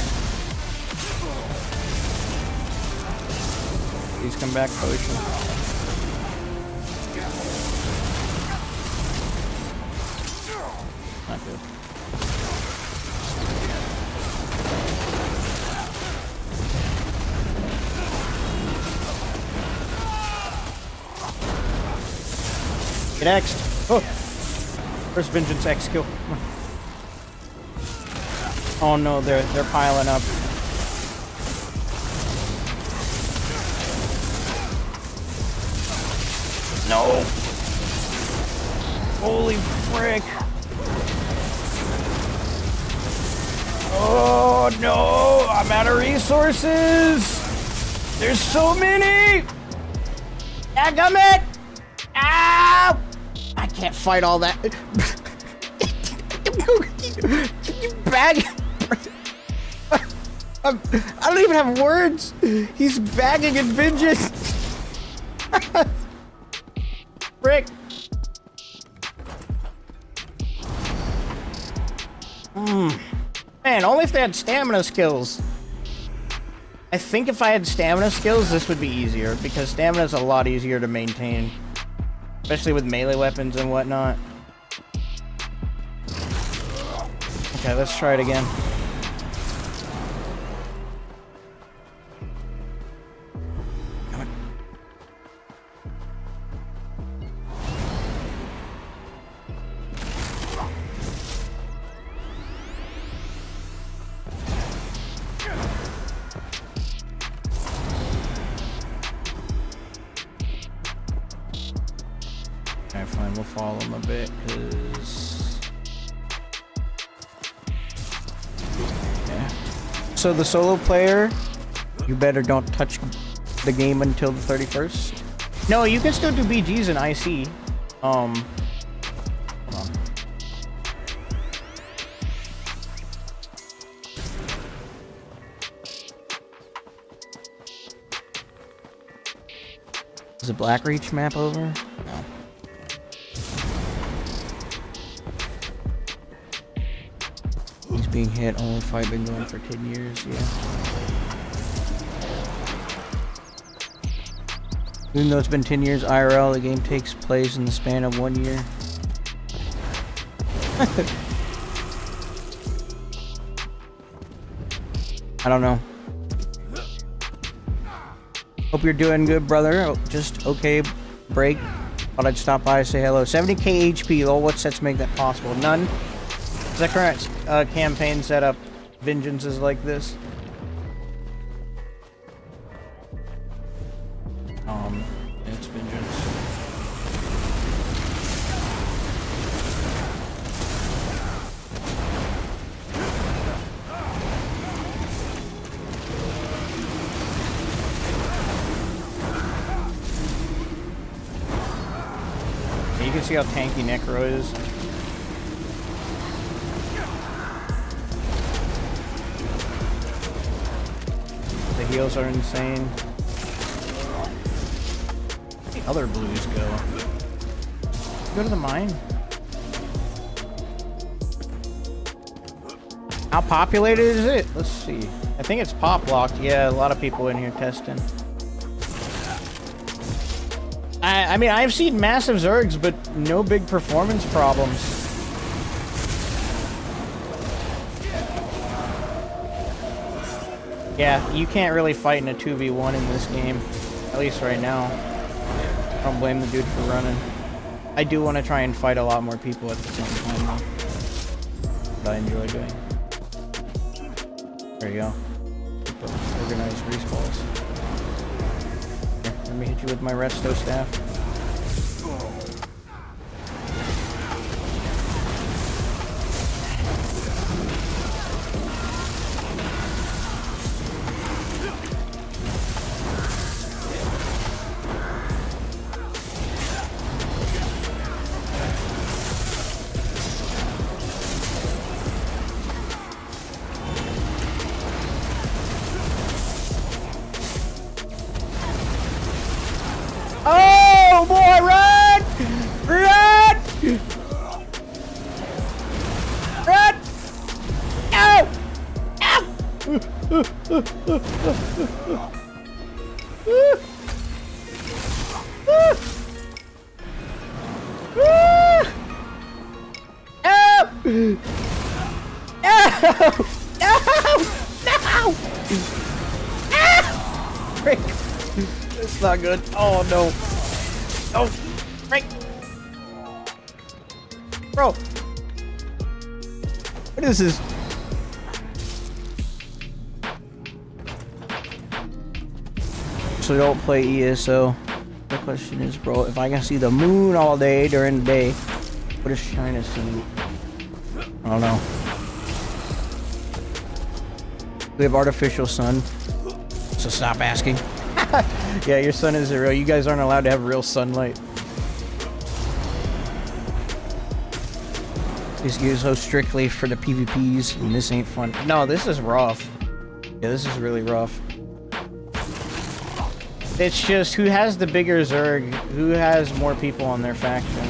Please come back, potion. Not good. Get X'd. Oh! First Vengeance X kill. Oh no, they're piling up. No! Holy frick! Oh no! I'm out of resources! There's so many! Daggum it! Ow! I can't fight all that. Can you bag? I don't even have words. He's bagging in vengeance. Frick. Man, only if they had stamina skills. I think if I had stamina skills, this would be easier, because stamina is a lot easier to maintain. Especially with melee weapons and whatnot. Okay, let's try it again. Okay, fine, we'll follow him a bit, because... Yeah. So the solo player, you better don't touch the game until the 31st. No, you can still do BGs in IC. Hold on. Is the Blackreach map over? No. He's being hit. Only fight been going for 10 years. Yeah. Even though it's been 10 years IRL, the game takes place in the span of 1 year. I don't know. Hope you're doing good, brother. Oh, just okay. Break. Thought I'd stop by and say hello. 70k HP. Lol, what sets make that possible? None. Is that current campaign setup? Vengeance is like this. It's vengeance. You can see how tanky Necro is. The heals are insane. The other blues go. Go to the mine. How populated is it? Let's see. I think it's pop locked. Yeah, a lot of people in here testing. I mean, I've seen massive Zergs, but no big performance problems. Yeah, you can't really fight in a 2v1 in this game. At least right now. I don't blame the dude for running. I do want to try and fight a lot more people at the same time, though. What I enjoy doing. There you go. Organized respawns. Here, let me hit you with my redstone staff. Oh boy, run! Run! Run! Ow! Ow! Ow! No! Frick! It's not good. Oh no! Oh, frick! Bro, what is this? So don't play ESO. The question is, bro, if I can see the moon all day during the day, what is China seeing? I don't know. We have artificial sun, so stop asking. Yeah, your sun isn't real. You guys aren't allowed to have real sunlight. These games so strictly for the PvPs, and this ain't fun. No, this is rough. Yeah, this is really rough. It's just who has the bigger Zerg, who has more people on their faction.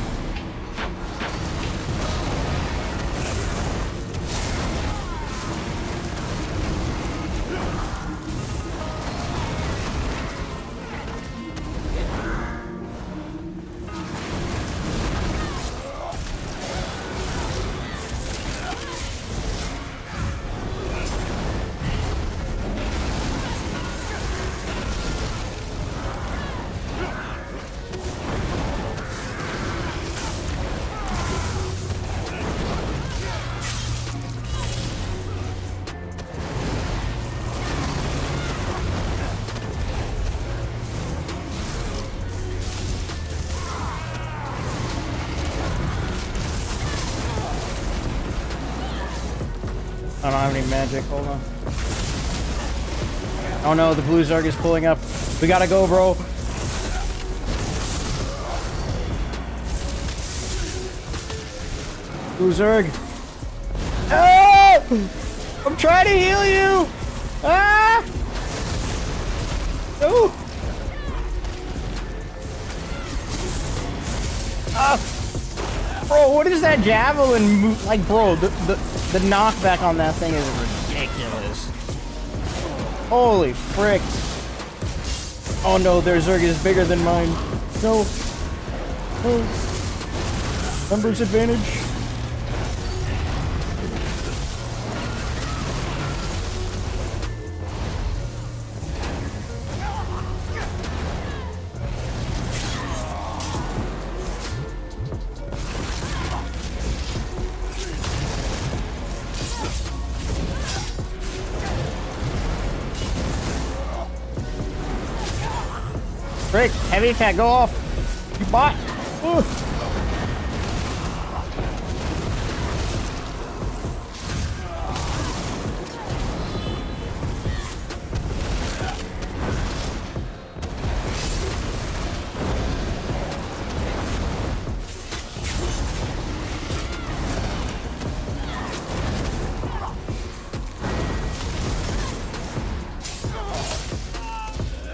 I don't have any magic. Hold on. Oh no, the blue Zerg is pulling up. We gotta go, bro. Blue Zerg. Oh! I'm trying to heal you! Ah! Oh! Bro, what is that javelin move? Like, bro, the knockback on that thing is ridiculous. Holy frick. Oh no, their Zerg is bigger than mine. No. No. Numbers advantage. Frick, heavy attack, go off. You bot. Ooh.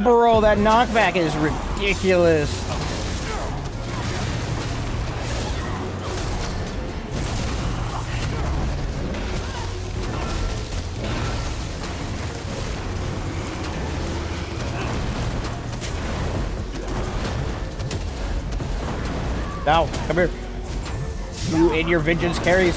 Bro, that knockback is ridiculous. Now, come here. You and your vengeance carries.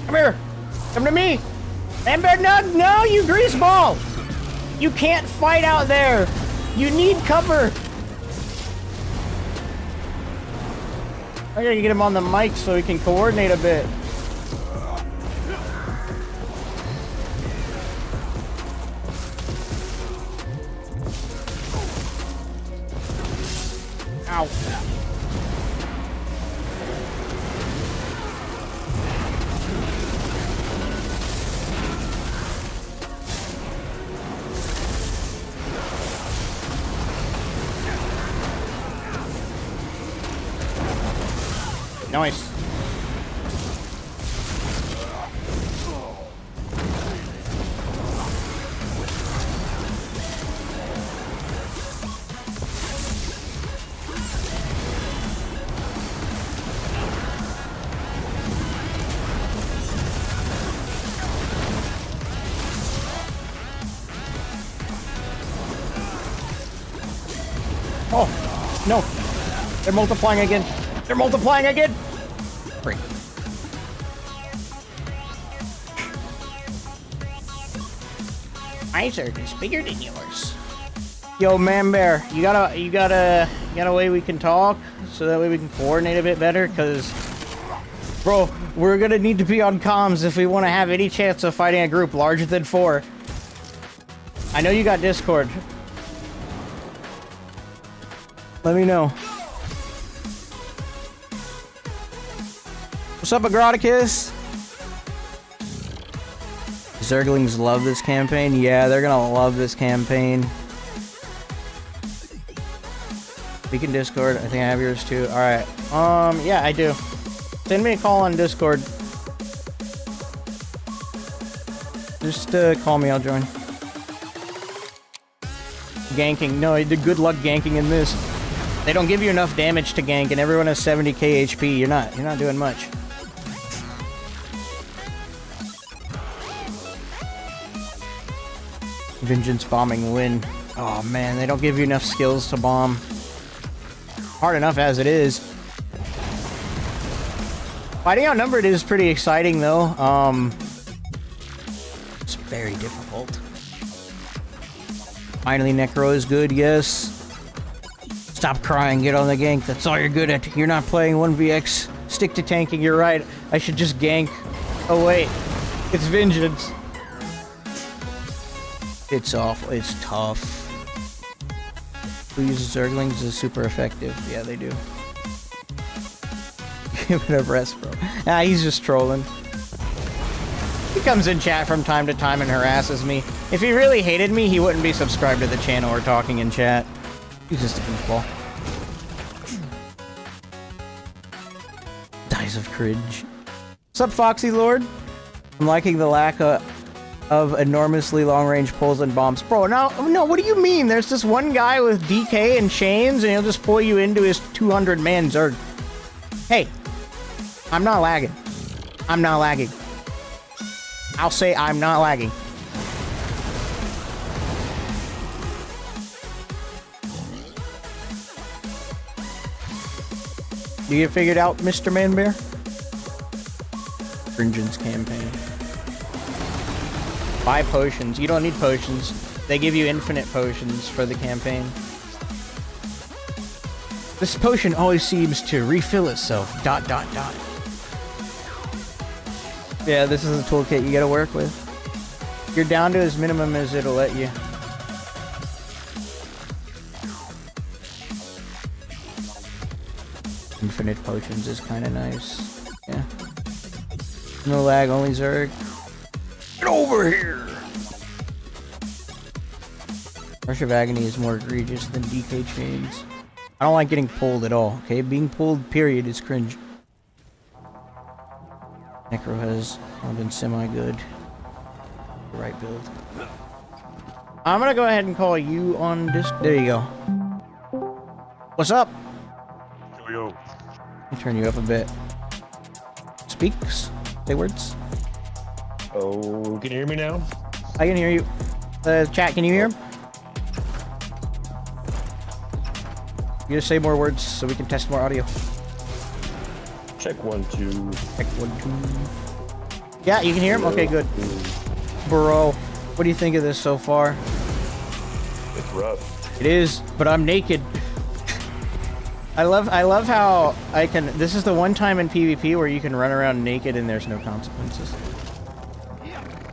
Come here! Come to me! Amber, no, you greaseball! You can't fight out there! You need cover! I gotta get him on the mic so he can coordinate a bit. Ow. Nice. Oh, no. They're multiplying again. They're multiplying again. Freak. My Zerg is bigger than yours. Yo, man bear, you got a way we can talk so that way we can coordinate a bit better? Cause, bro, we're gonna need to be on comms if we want to have any chance of fighting a group larger than 4. I know you got Discord. Let me know. What's up, 𝙁𝙧𝙚𝙚? Zerglings love this campaign. Yeah, they're gonna love this campaign. We can Discord. I think I have yours too. Alright. Yeah, I do. Send me a call on Discord. Just call me, I'll join. Ganking. No, I did good luck ganking in this. They don't give you enough damage to gank, and everyone has 70k HP. You're not doing much. Vengeance bombing win. Oh man, they don't give you enough skills to bomb. Hard enough as it is. Fighting outnumbered is pretty exciting though. It's very difficult. Finally, Necro is good, yes. Stop crying, get on the gank. That's all you're good at. You're not playing 1vx. Stick to tanking, you're right. I should just gank. Oh wait, it's vengeance. It's awful, it's tough. Who uses Zerglings is super effective. Yeah, they do. Give it a rest, bro. Nah, he's just trolling. He comes in chat from time to time and harasses me. If he really hated me, he wouldn't be subscribed to the channel or talking in chat. He's just a goofball. Dies of cringe. What's up, Foxy Lord? I'm liking the lack of enormously long-range pulls and bombs. Bro, no, what do you mean? There's this one guy with DK and chains, and he'll just pull you into his 200-man Zerg. Hey, I'm not lagging. I'm not lagging. I'll say I'm not lagging. Do you figured out, Mr. Manbear? Vengeance campaign. Buy potions. You don't need potions. They give you infinite potions for the campaign. This potion always seems to refill itself. ... Yeah, this is a toolkit you gotta work with. You're down to as minimum as it'll let you. Infinite potions is kind of nice. Yeah. No lag, only Zerg. Get over here! Rush of Agony is more egregious than DK chains. I don't like getting pulled at all, okay? Being pulled, period, is cringe. Necro has been semi-good. The right build. I'm gonna go ahead and call you on this. There you go. What's up? Yo. Let me turn you up a bit. Speaks? Say words? Oh, can you hear me now? I can hear you. Chat, can you hear him? You just say more words so we can test more audio. Check 1, 2. Check 1, 2. Yeah, you can hear him? Okay, good. Bro, what do you think of this so far? It's rough. It is, but I'm naked. I love how I can. This is the one time in PvP where you can run around naked and there's no consequences.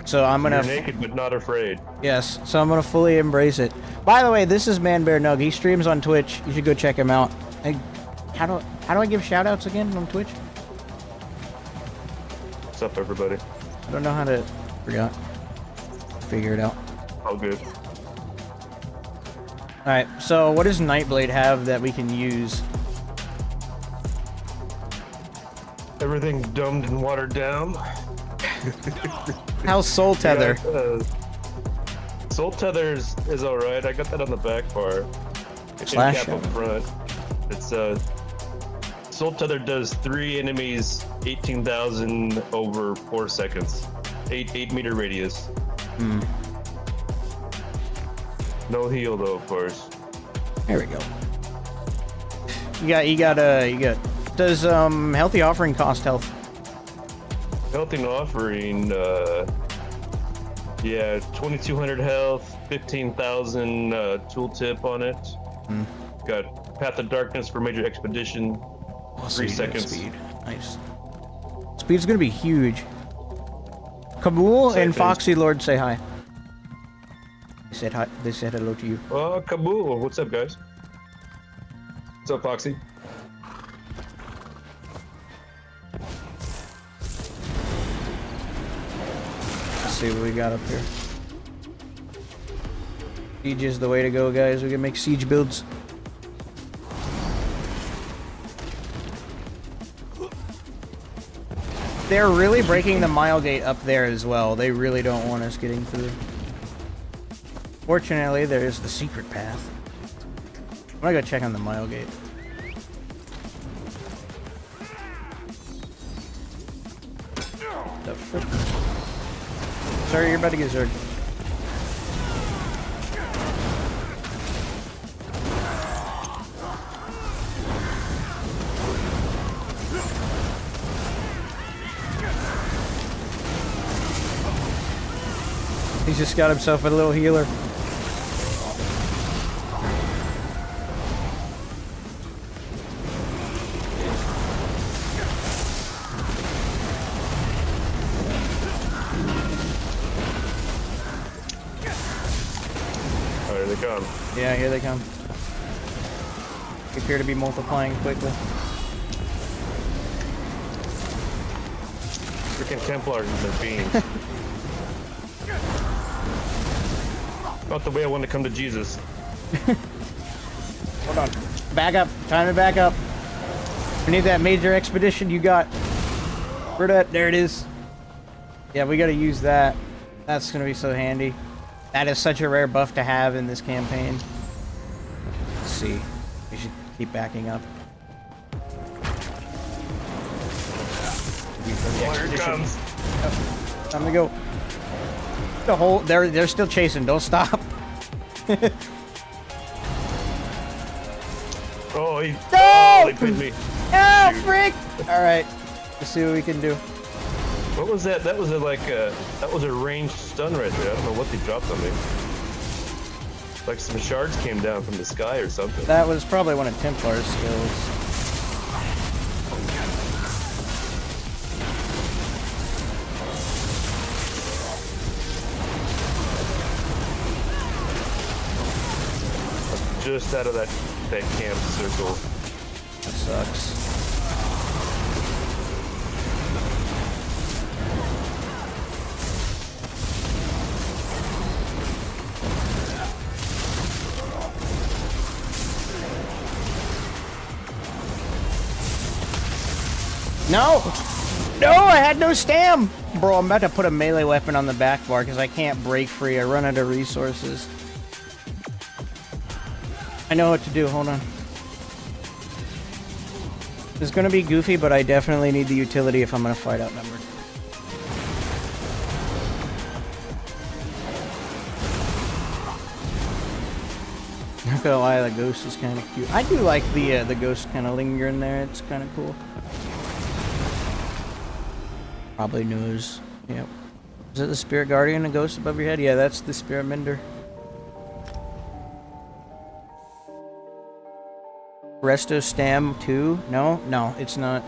So I'm gonna. You're naked but not afraid. Yes, so I'm gonna fully embrace it. By the way, this is ManBearNug. He streams on Twitch. You should go check him out. How do I give shoutouts again on Twitch? What's up, everybody? I don't know how to. Forgot. Figure it out. All good. Alright, so what does Nightblade have that we can use? Everything dumbed and watered down. How's Soul Tether? Yeah, Soul Tether is alright. I got that on the back bar. Slash cap up front. It's Soul Tether does 3 enemies, 18,000 over 4 seconds. 8 meter radius. Hmm. No heal though, of course. There we go. You got. Does Healthy Offering cost health? Healthy Offering, yeah, 2,200 health, 15,000 tooltip on it. Hmm. Got Path of Darkness for major expedition. 3 seconds. Speed. Nice. Speed's gonna be huge. Kabul and Foxy Lord say hi. They said hi. They said hello to you. Oh, Kabul. What's up, guys? What's up, Foxy? Let's see what we got up here. Siege is the way to go, guys. We can make siege builds. They're really breaking the mile gate up there as well. They really don't want us getting through. Fortunately, there is the secret path. gonna go check on the mile gate. The frick? Sorry, you're about to get Zerg. He's just got himself a little healer. Oh, here they come. Yeah, here they come. They appear to be multiplying quickly. Freaking Templars and their beams. Not the way I want to come to Jesus. Hold on. Back up. Time to back up. We need that major expedition you got. Where that? There it is. Yeah, we gotta use that. That's gonna be so handy. That is such a rare buff to have in this campaign. Let's see. We should keep backing up. Here it comes. Oh, time to go. The whole they're still chasing. Don't stop. Oh, he pinned me. Oh, frick! All right, let's see what we can do. What was that? That was a ranged stun right there. I don't know what they dropped on me. Like some shards came down from the sky or something. That was probably one of Templar's skills. Just out of that camp circle. That sucks. No! No, I had no stam! Bro, I'm about to put a melee weapon on the back bar because I can't break free. I run out of resources. I know what to do, hold on. It's gonna be goofy, but I definitely need the utility if I'm gonna fight outnumbered. Not gonna lie, the ghost is kind of cute. I do like the ghost kind of lingering there. It's kind of cool. Probably knows. Yep. Is it the Spirit Guardian, a ghost above your head? Yeah, that's the Spirit Mender. Resto Stam 2? No? No, it's not.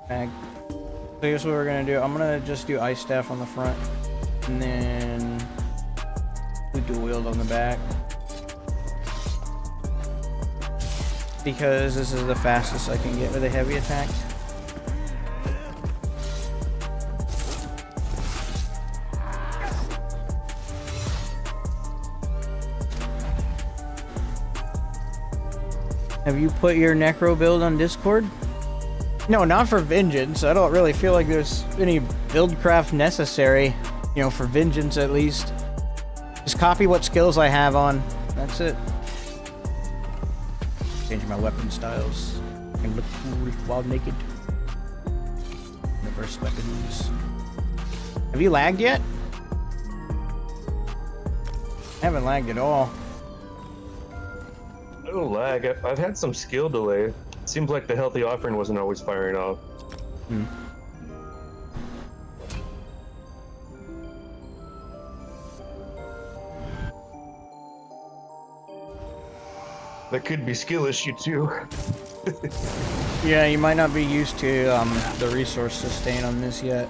Mag. So here's what we're gonna do. I'm gonna just do Ice Staff on the front. And then we dual wield on the back. Because this is the fastest I can get with a heavy attack. Have you put your Necro build on Discord? No, not for Vengeance. I don't really feel like there's any buildcraft necessary, you know, for Vengeance at least. Just copy what skills I have on. That's it. Change my weapon styles. I can look cool while naked. Reverse weapons. Have you lagged yet? I haven't lagged at all. No lag. I've had some skill delay. It seems like the healthy offering wasn't always firing off. Hmm. That could be skill issue too. Yeah, you might not be used to the resource sustain on this yet.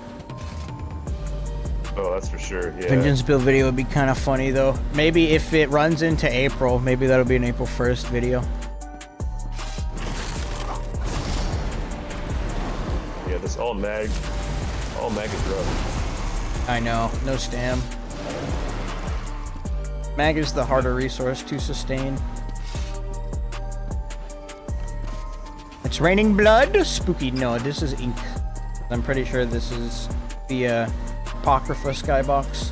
Oh, that's for sure, yeah. Vengeance build video would be kind of funny though. Maybe if it runs into April, maybe that'll be an April 1st video. Yeah, this all mag is rough. I know, no stam. Mag is the harder resource to sustain. It's raining blood? Spooky. No, this is ink. I'm pretty sure this is the Apocrypha skybox.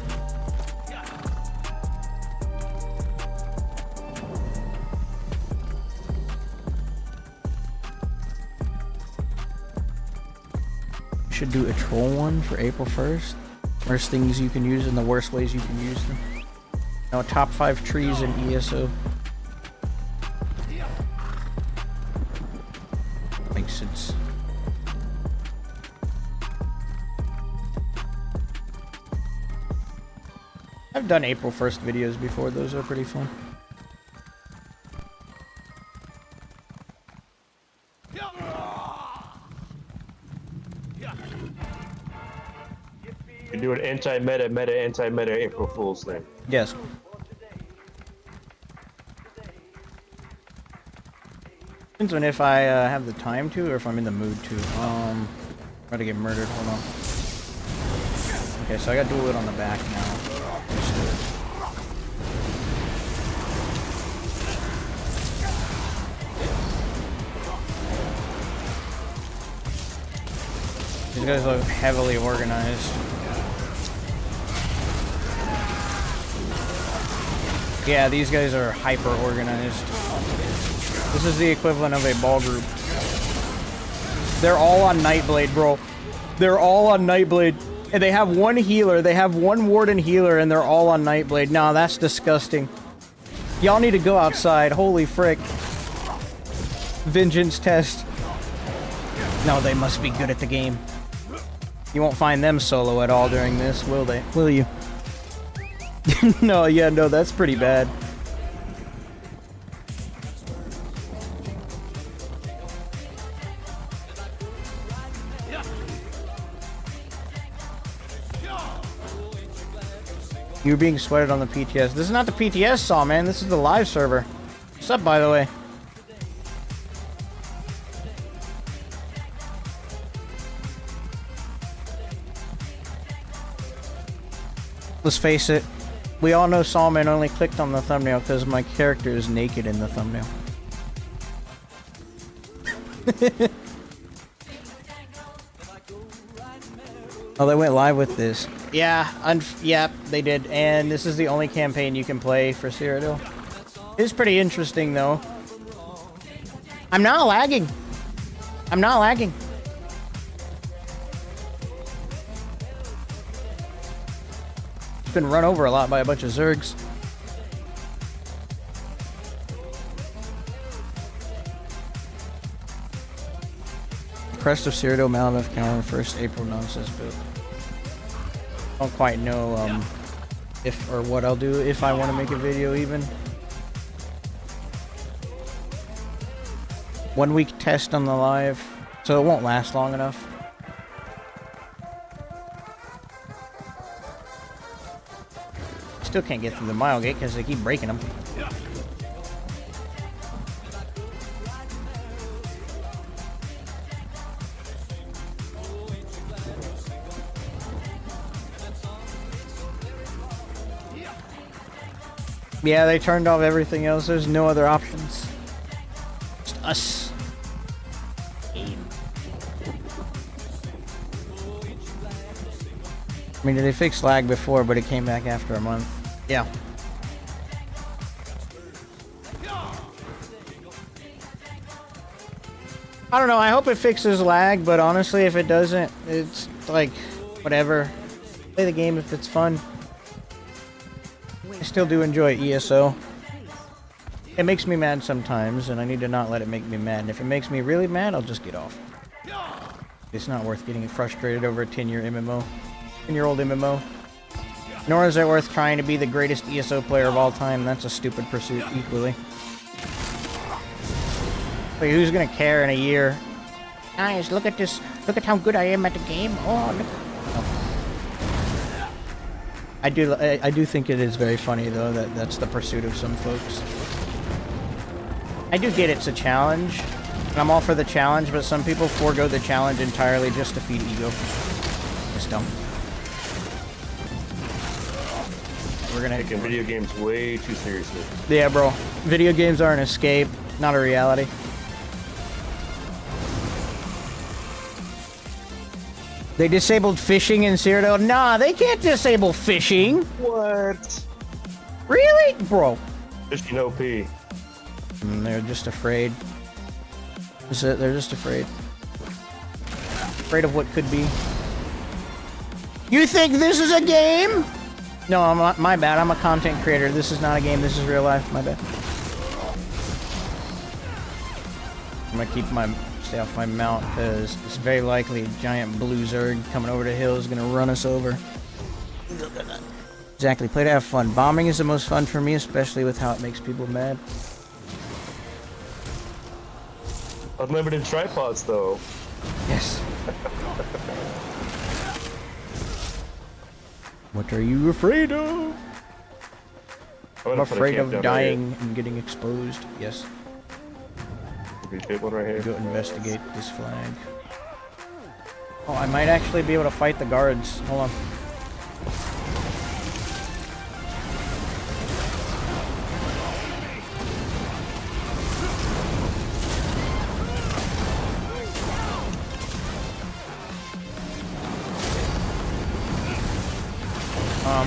could do a troll one for April 1st. Worst things you can use and the worst ways you can use them. No, top 5 trees in ESO. Makes sense. I've done April 1st videos before, those are pretty fun. You do an anti-meta, anti-meta April Fool's thing. Yes. Depends on if I have the time to, or if I'm in the mood to. I'm about to get murdered. Hold on. Okay, so I got dual it on the back now. These guys look heavily organized. Yeah, these guys are hyper organized. This is the equivalent of a ball group. They're all on Nightblade, bro. They're all on Nightblade. And they have one healer, they have one warden healer, and they're all on Nightblade. Nah, that's disgusting. Y'all need to go outside. Holy frick. Vengeance test. No, they must be good at the game. You won't find them solo at all during this, will they? Will you? No, yeah, no, that's pretty bad. You're being sweated on the PTS. This is not the PTS saw, man. This is the live server. What's up, by the way? Let's face it. We all know Sawman only clicked on the thumbnail because my character is naked in the thumbnail. Oh, they went live with this. Yeah, yeah, they did. And this is the only campaign you can play for Cyrodiil. It's pretty interesting, though. I'm not lagging. I'm not lagging. Been run over a lot by a bunch of Zergs. Crest of Cyrodiil Malinoth calendar 1st April nonsense build. Don't quite know if or what I'll do if I want to make a video even. 1 week test on the live, so it won't last long enough. Still can't get through the mile gate because they keep breaking them. Yeah, they turned off everything else. There's no other options. Just us. Game. I mean, they fixed lag before, but it came back after a month. Yeah. I don't know, I hope it fixes lag, but honestly, if it doesn't, it's like, whatever. Play the game if it's fun. I still do enjoy ESO. It makes me mad sometimes, and I need to not let it make me mad. And if it makes me really mad, I'll just get off. It's not worth getting frustrated over a 10-year MMO. 10-year-old MMO. Nor is it worth trying to be the greatest ESO player of all time. That's a stupid pursuit equally. Wait, who's gonna care in a year? Guys, look at this. Look at how good I am at the game. Oh, look. Oh. I do think it is very funny though that that's the pursuit of some folks. I do get it's a challenge, and I'm all for the challenge, but some people forego the challenge entirely just to feed ego. It's dumb. We're gonna taking video games way too seriously. Yeah, bro. Video games are an escape, not a reality. They disabled fishing in Cyrodiil? Nah, they can't disable fishing. What? Really? Bro. Fishing OP. They're just afraid. They're just afraid. Afraid of what could be. You think this is a game? No, I'm not, my bad. I'm a content creator. This is not a game. This is real life. My bad. I'm gonna keep my stay off my mount because it's very likely a giant blue Zerg coming over the hill is gonna run us over. Exactly. Play to have fun. Bombing is the most fun for me, especially with how it makes people mad. Unlimited tripods, though. Yes. What are you afraid of? I'm afraid of dying and getting exposed. Yes. One right here. Go investigate this flag. Oh, I might actually be able to fight the guards. Hold on.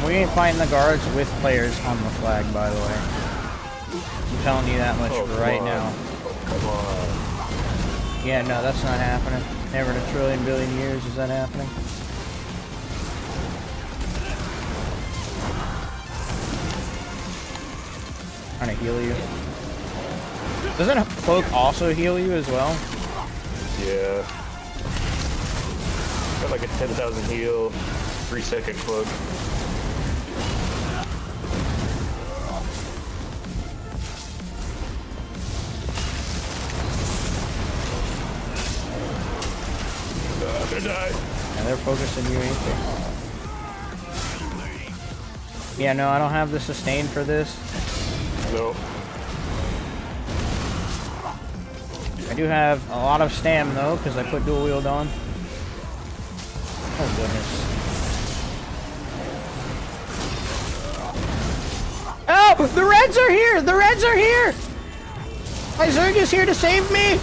We ain't fighting the guards with players on the flag, by the way. I'm telling you that much right now. Come on. Yeah, no, that's not happening. Never in a trillion billion years is that happening. Trying to heal you. Doesn't a cloak also heal you as well? Yeah. Got like a 10,000 heal, 3-second cloak. I'm gonna die. Yeah, they're focusing you, ain't they? Yeah, no, I don't have the sustain for this. No. I do have a lot of stam though, because I put dual wield on. Oh goodness. Oh! The Reds are here! The Reds are here! My Zerg is here to save me!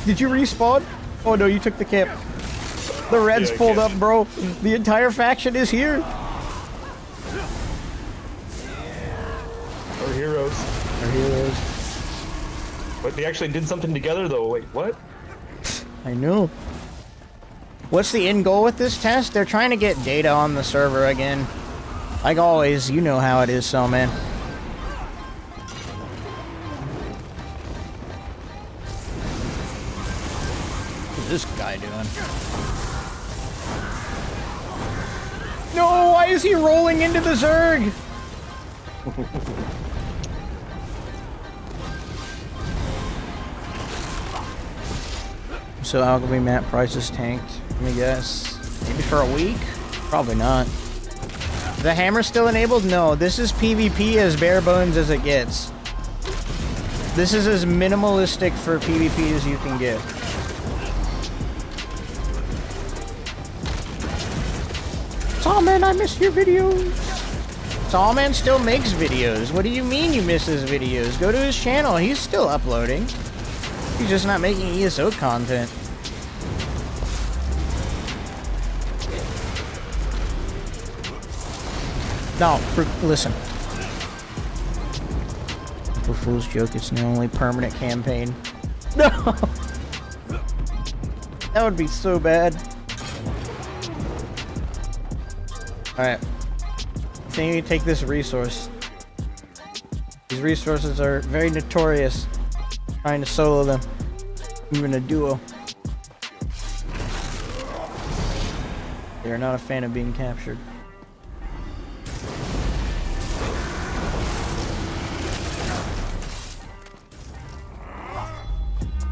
Did you respawn? Oh no, you took the camp. The Reds pulled up, bro. The entire faction is here. Our heroes. Our heroes. But they actually did something together though. Wait, what? I know. What's the end goal with this test? They're trying to get data on the server again. Like always, you know how it is, so man. What's this guy doing? No, why is he rolling into the Zerg? So alchemy map prices tanked. Let me guess. Maybe for a week? Probably not. The hammer's still enabled? No, this is PvP as bare bones as it gets. This is as minimalistic for PvP as you can get. Sawman, I miss your videos. Sawman still makes videos. What do you mean you miss his videos? Go to his channel. He's still uploading. He's just not making ESO content. No, listen. For Fool's joke, it's the only permanent campaign. No! That would be so bad. Alright. I think you take this resource. These resources are very notorious. Trying to solo them. Even a duo. They are not a fan of being captured.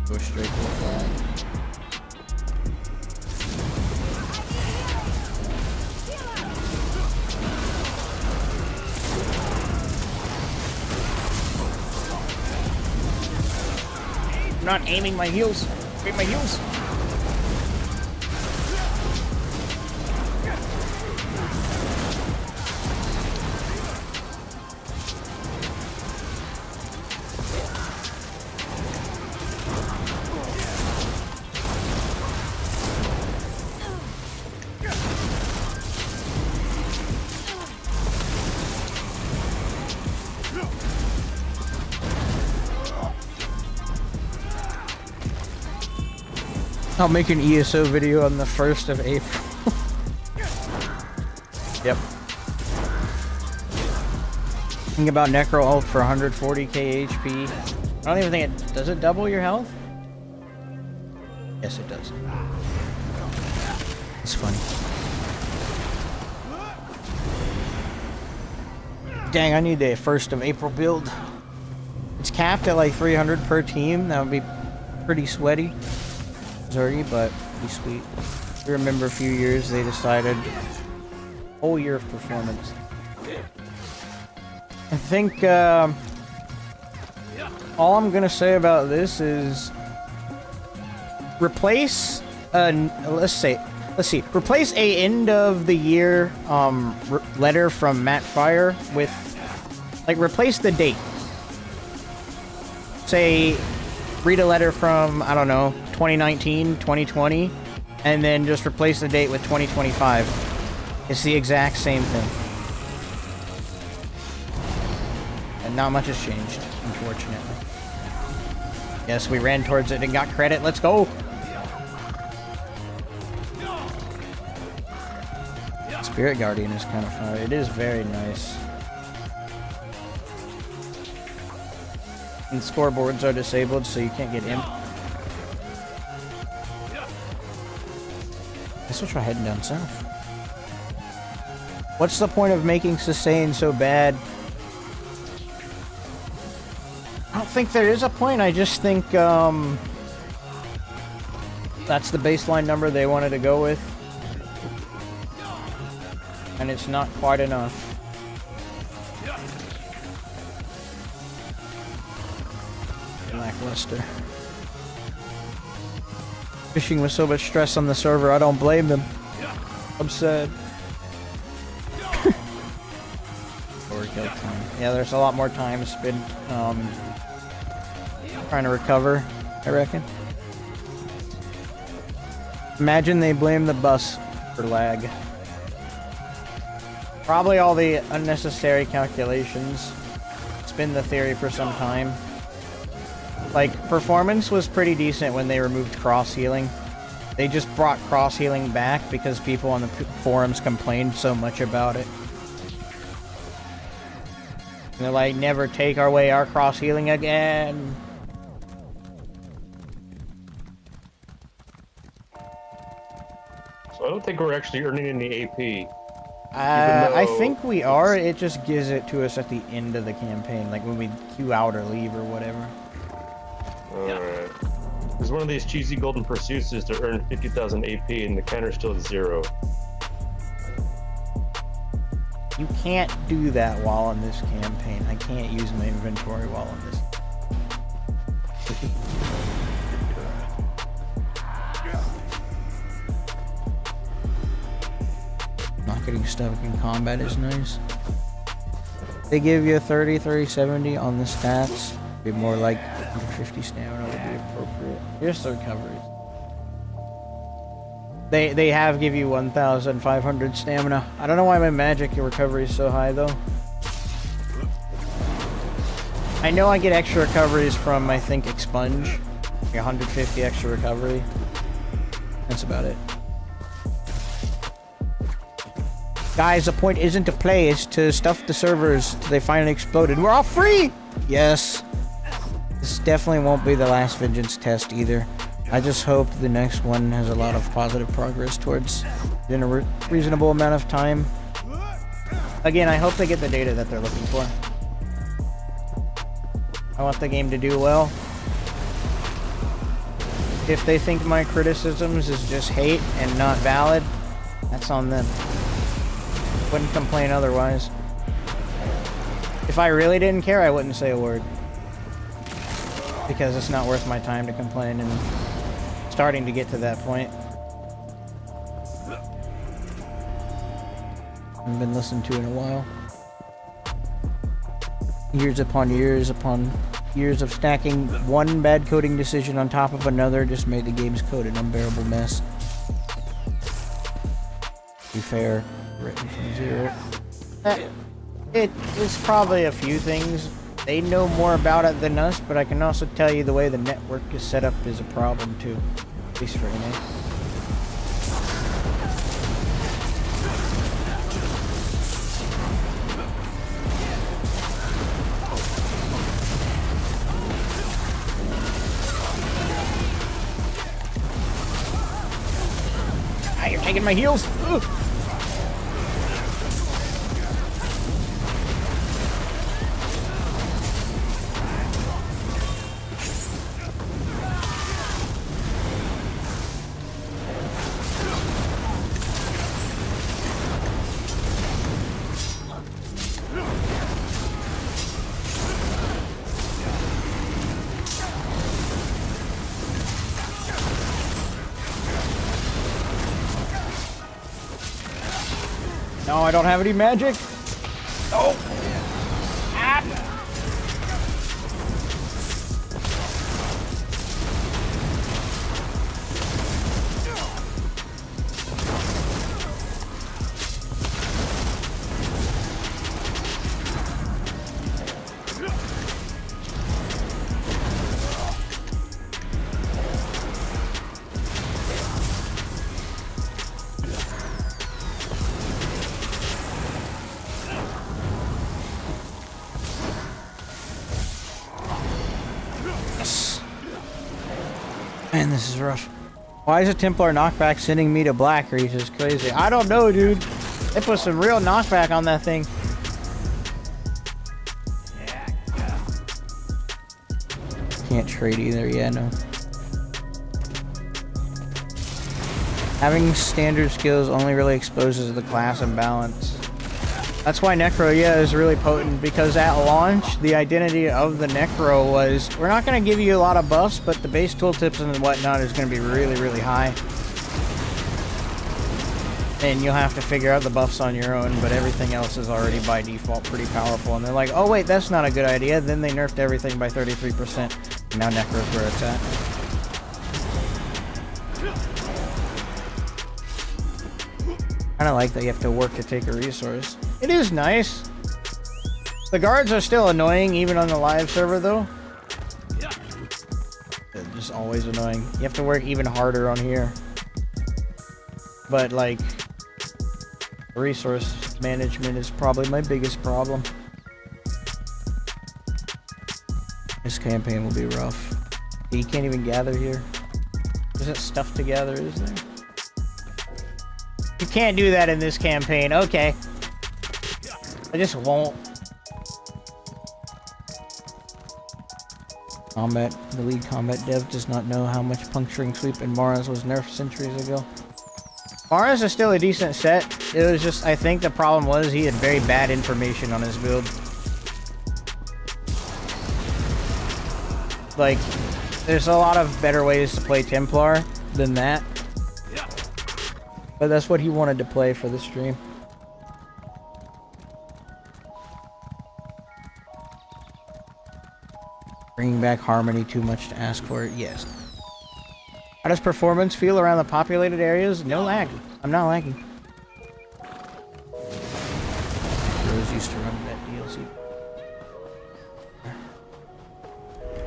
Go straight to the flag. I'm not aiming my heels. Wait, my heels. I'll make an ESO video on the 1st of April. Yep. Think about Necro ult for 140k HP. I don't even think it... Does it double your health? Yes, it does. It's funny. Dang, I need the 1st of April build. It's capped at like 300 per team. That would be pretty sweaty. Zergy, but be sweet. I remember a few years they decided whole year of performance. I think all I'm gonna say about this is replace let's see, replace a end of the year letter from Matt Fire with, like, replace the date. Say, read a letter from, I don't know, 2019, 2020, and then just replace the date with 2025. It's the exact same thing. And not much has changed, unfortunately. Yes, we ran towards it and got credit. Let's go! Spirit Guardian is kind of fun. It is very nice. And scoreboards are disabled, so you can't get imp. Guess we'll try heading down south. What's the point of making sustain so bad? I don't think there is a point. I just think that's the baseline number they wanted to go with. And it's not quite enough. Lackluster. Fishing with so much stress on the server, I don't blame them. I'm sad. Overkill time. Yeah, there's a lot more time spent trying to recover, I reckon. Imagine they blame the bus for lag. Probably all the unnecessary calculations. It's been the theory for some time. Like, performance was pretty decent when they removed cross healing. They just brought cross healing back because people on the forums complained so much about it. And they're like, never take away our cross healing again. So I don't think we're actually earning any AP. I think we are. It just gives it to us at the end of the campaign, like when we queue out or leave or whatever. Alright. Because one of these cheesy golden pursuits is to earn 50,000 AP and the counter's still at 0. You can't do that while on this campaign. I can't use my inventory while on this. Not getting stuck in combat is nice. They give you a 30, 30, 70 on the stats. Be more like 150 stamina would be appropriate. Here's the recoveries. They have give you 1,500 stamina. I don't know why my magic recovery is so high though. I know I get extra recoveries from, I think, expunge. Like 150 extra recovery. That's about it. Guys, the point isn't to play, it's to stuff the servers till they finally exploded. We're all free! Yes. This definitely won't be the last Vengeance test either. I just hope the next one has a lot of positive progress towards in a reasonable amount of time. Again, I hope they get the data that they're looking for. I want the game to do well. If they think my criticisms is just hate and not valid, that's on them. Wouldn't complain otherwise. If I really didn't care, I wouldn't say a word. Because it's not worth my time to complain, and starting to get to that point. I've been listened to in a while. Years upon years of stacking one bad coding decision on top of another just made the game's code an unbearable mess. To be fair, written from zero. It is probably a few things. They know more about it than us, but I can also tell you the way the network is set up is a problem too. At least for NA. Ah, you're taking my heals. Ugh. No, I don't have any magic. Oh. Ah. Man, this is rough. Why is a Templar knockback sending me to Black Reach? Is crazy. I don't know, dude. They put some real knockback on that thing. Can't trade either. Yeah, no. Having standard skills only really exposes the class imbalance. That's why Necro, yeah, is really potent, because at launch, the identity of the Necro was, we're not going to give you a lot of buffs, but the base tooltips and whatnot is going to be really, really high. And you'll have to figure out the buffs on your own, but everything else is already by default pretty powerful. And they're like, oh wait, that's not a good idea. Then they nerfed everything by 33%. And now Necro's where it's at. Kinda like that you have to work to take a resource. It is nice. The guards are still annoying, even on the live server, though. They're just always annoying. You have to work even harder on here. But, like, resource management is probably my biggest problem. This campaign will be rough. You can't even gather here. Isn't stuff to gather, is there? You can't do that in this campaign. Okay. I just won't. Combat. The lead combat dev does not know how much puncturing sweep in Mars was nerfed centuries ago. Mars is still a decent set. It was just, I think the problem was he had very bad information on his build. Like, there's a lot of better ways to play Templar than that. But that's what he wanted to play for the stream. Bringing back Harmony, too much to ask for it? Yes. How does performance feel around the populated areas? No lag. I'm not lagging. Rose used to run that DLC.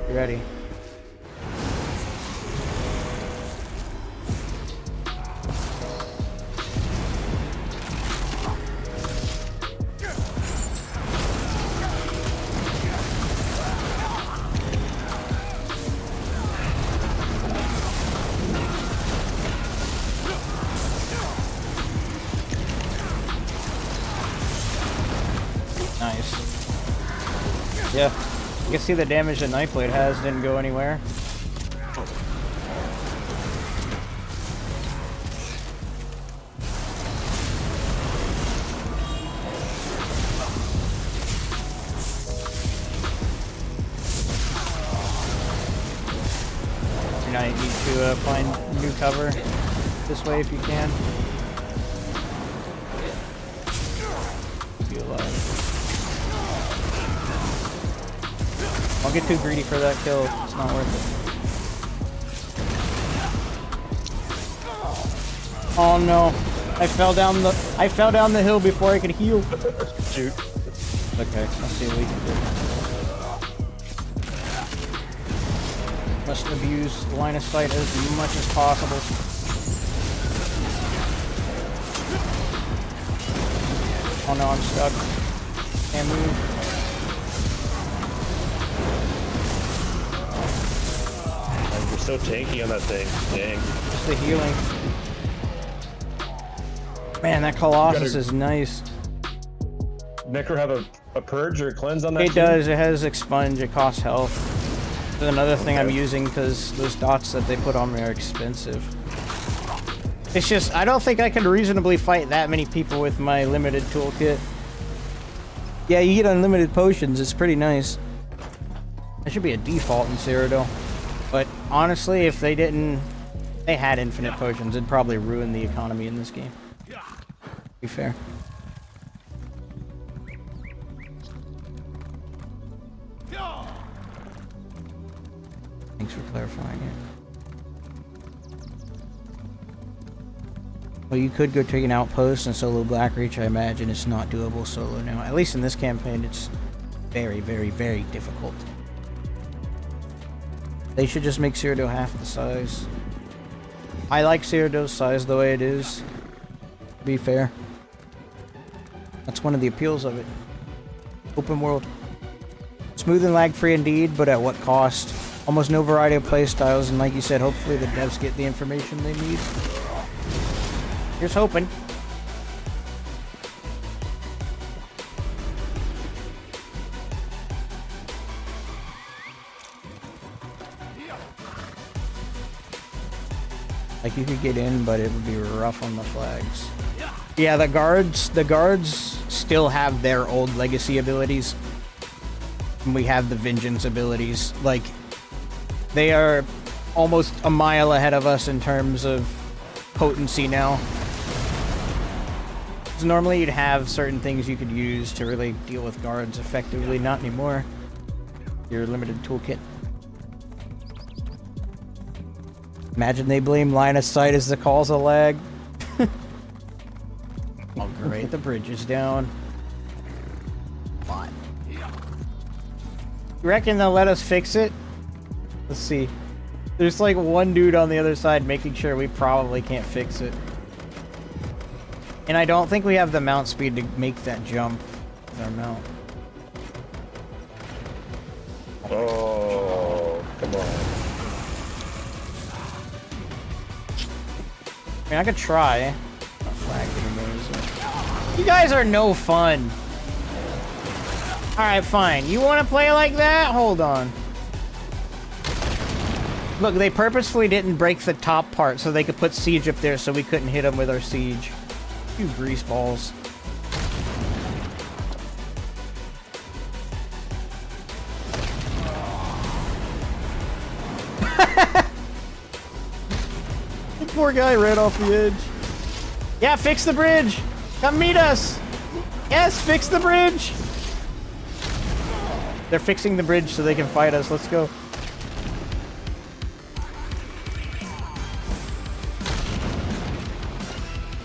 You ready? Yeah, you can see the damage that Nightblade has didn't go anywhere. You now need to find new cover this way if you can. Be alive. Don't get too greedy for that kill. It's not worth it. Oh no! I fell down the hill before I could heal. Shoot. Okay, let's see what we can do. Must abuse line of sight as much as possible. Oh no, I'm stuck. Can't move. Oh, you're so tanky on that thing. Dang. Just the healing. Man, that Colossus is nice. Necro have a purge or a cleanse on that? It does. It has expunge. It costs health. There's another thing I'm using because those dots that they put on me are expensive. It's just, I don't think I can reasonably fight that many people with my limited toolkit. Yeah, you get unlimited potions. It's pretty nice. That should be a default in Cyrodiil. But honestly, if they had infinite potions, it'd probably ruin the economy in this game. To be fair. Thanks for clarifying it. Well, you could go take an outpost and solo Blackreach. I imagine it's not doable solo now. At least in this campaign, it's very, very, very difficult. They should just make Cyrodiil half the size. I like Cyrodiil's size the way it is, to be fair. That's one of the appeals of it. Open world. Smooth and lag-free indeed, but at what cost? Almost no variety of playstyles, and like you said, hopefully the devs get the information they need. Here's hoping. Like you could get in, but it would be rough on the flags. Yeah, the guards still have their old legacy abilities. And we have the vengeance abilities. Like, they are almost a mile ahead of us in terms of potency now. So normally you'd have certain things you could use to really deal with guards effectively. Not anymore. Your limited toolkit. Imagine they blame line of sight as the cause of lag. Oh great, the bridge is down. What? You reckon they'll let us fix it? Let's see. There's like one dude on the other side making sure we probably can't fix it. And I don't think we have the mount speed to make that jump with our mount. Oh, come on. I mean, I could try. Not flagged anymore, is it? You guys are no fun. Alright, fine. You want to play like that? Hold on. Look, they purposefully didn't break the top part so they could put siege up there so we couldn't hit them with our siege. You grease balls. The poor guy ran off the edge. Yeah, fix the bridge. Come meet us. Yes, fix the bridge. They're fixing the bridge so they can fight us. Let's go.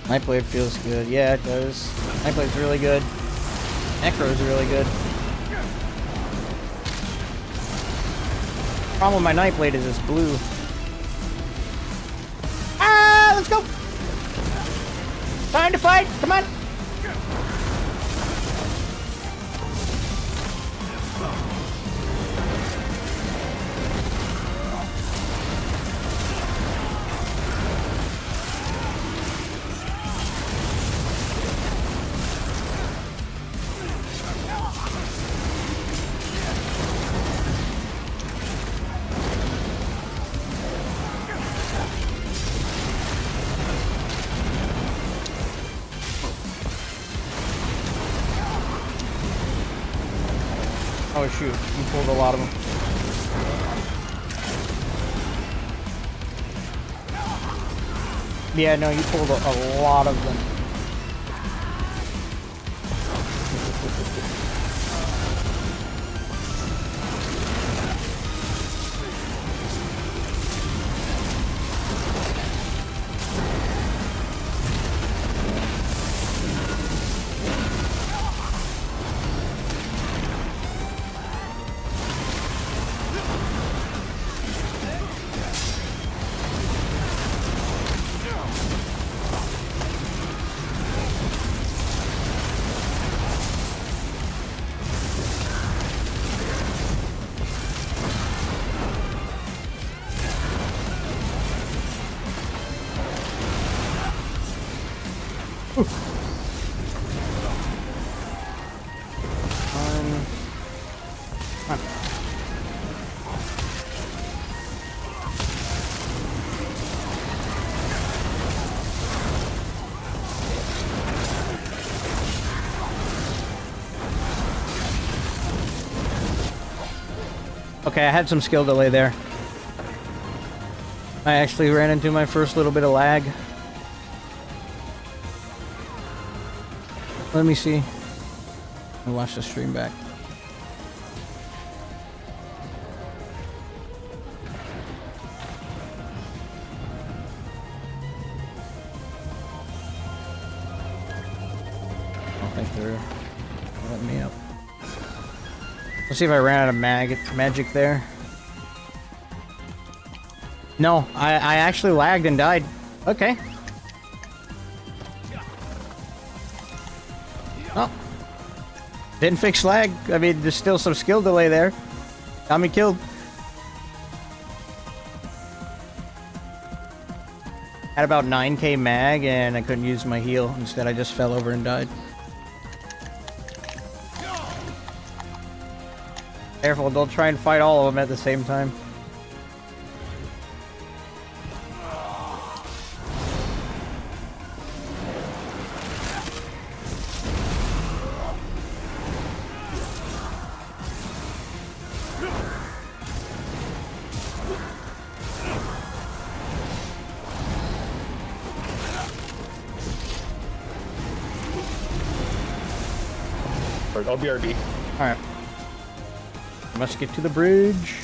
Nightblade feels good. Yeah, it does. Nightblade's really good. Necro's really good. Problem with my Nightblade is it's blue. Ah, let's go! Time to fight! Come on! Oh shoot, you pulled a lot of them. Yeah, no, you pulled a lot of them. Come on. Okay, I had some skill delay there. I actually ran into my first little bit of lag. Let me see. I'll watch the stream back. I don't think they're letting me up. Let's see if I ran out of magic there. No, I actually lagged and died. Okay. Oh. Didn't fix lag. I mean, there's still some skill delay there. Got me killed. Had about 9k mag and I couldn't use my heal. Instead, I just fell over and died. Careful, don't try and fight all of them at the same time. I'll BRB. Alright. Must get to the bridge.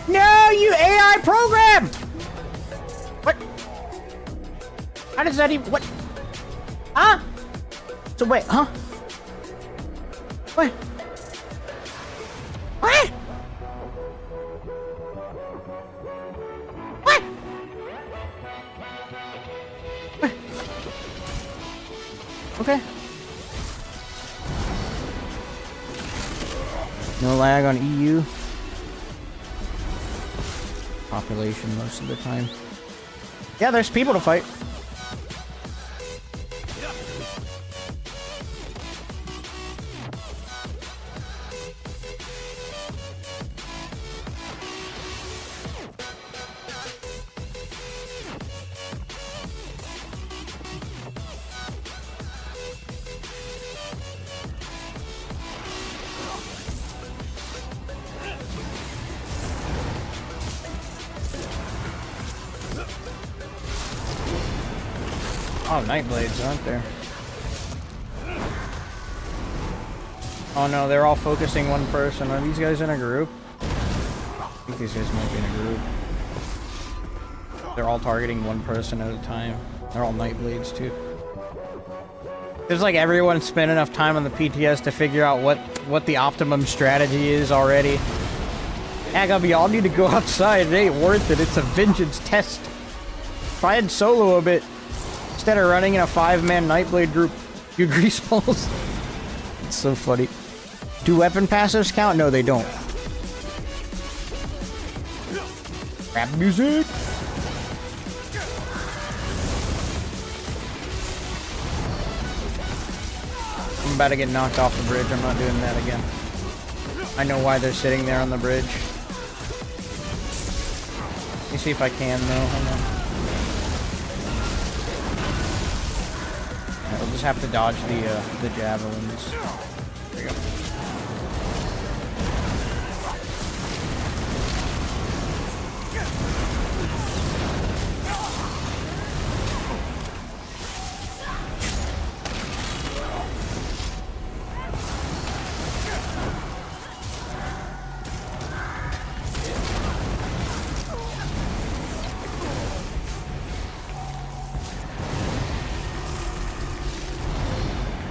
No, you AI program! What? How does that even... What? Huh? So wait, huh? What? What? What? What? Okay. No lag on EU. Population most of the time. Yeah, there's people to fight. Oh, Nightblades, aren't there? Oh no, they're all focusing one person. Are these guys in a group? I think these guys might be in a group. They're all targeting one person at a time. They're all Nightblades too. There's like everyone spent enough time on the PTS to figure out what the optimum strategy is already. Agab, y'all need to go outside. It ain't worth it. It's a vengeance test. Try and solo a bit. Instead of running in a 5-man Nightblade group, you grease balls. It's so funny. Do weapon passives count? No, they don't. Rap music! I'm about to get knocked off the bridge. I'm not doing that again. I know why they're sitting there on the bridge. Let me see if I can, though. Hang on. We'll just have to dodge the javelins. There you go.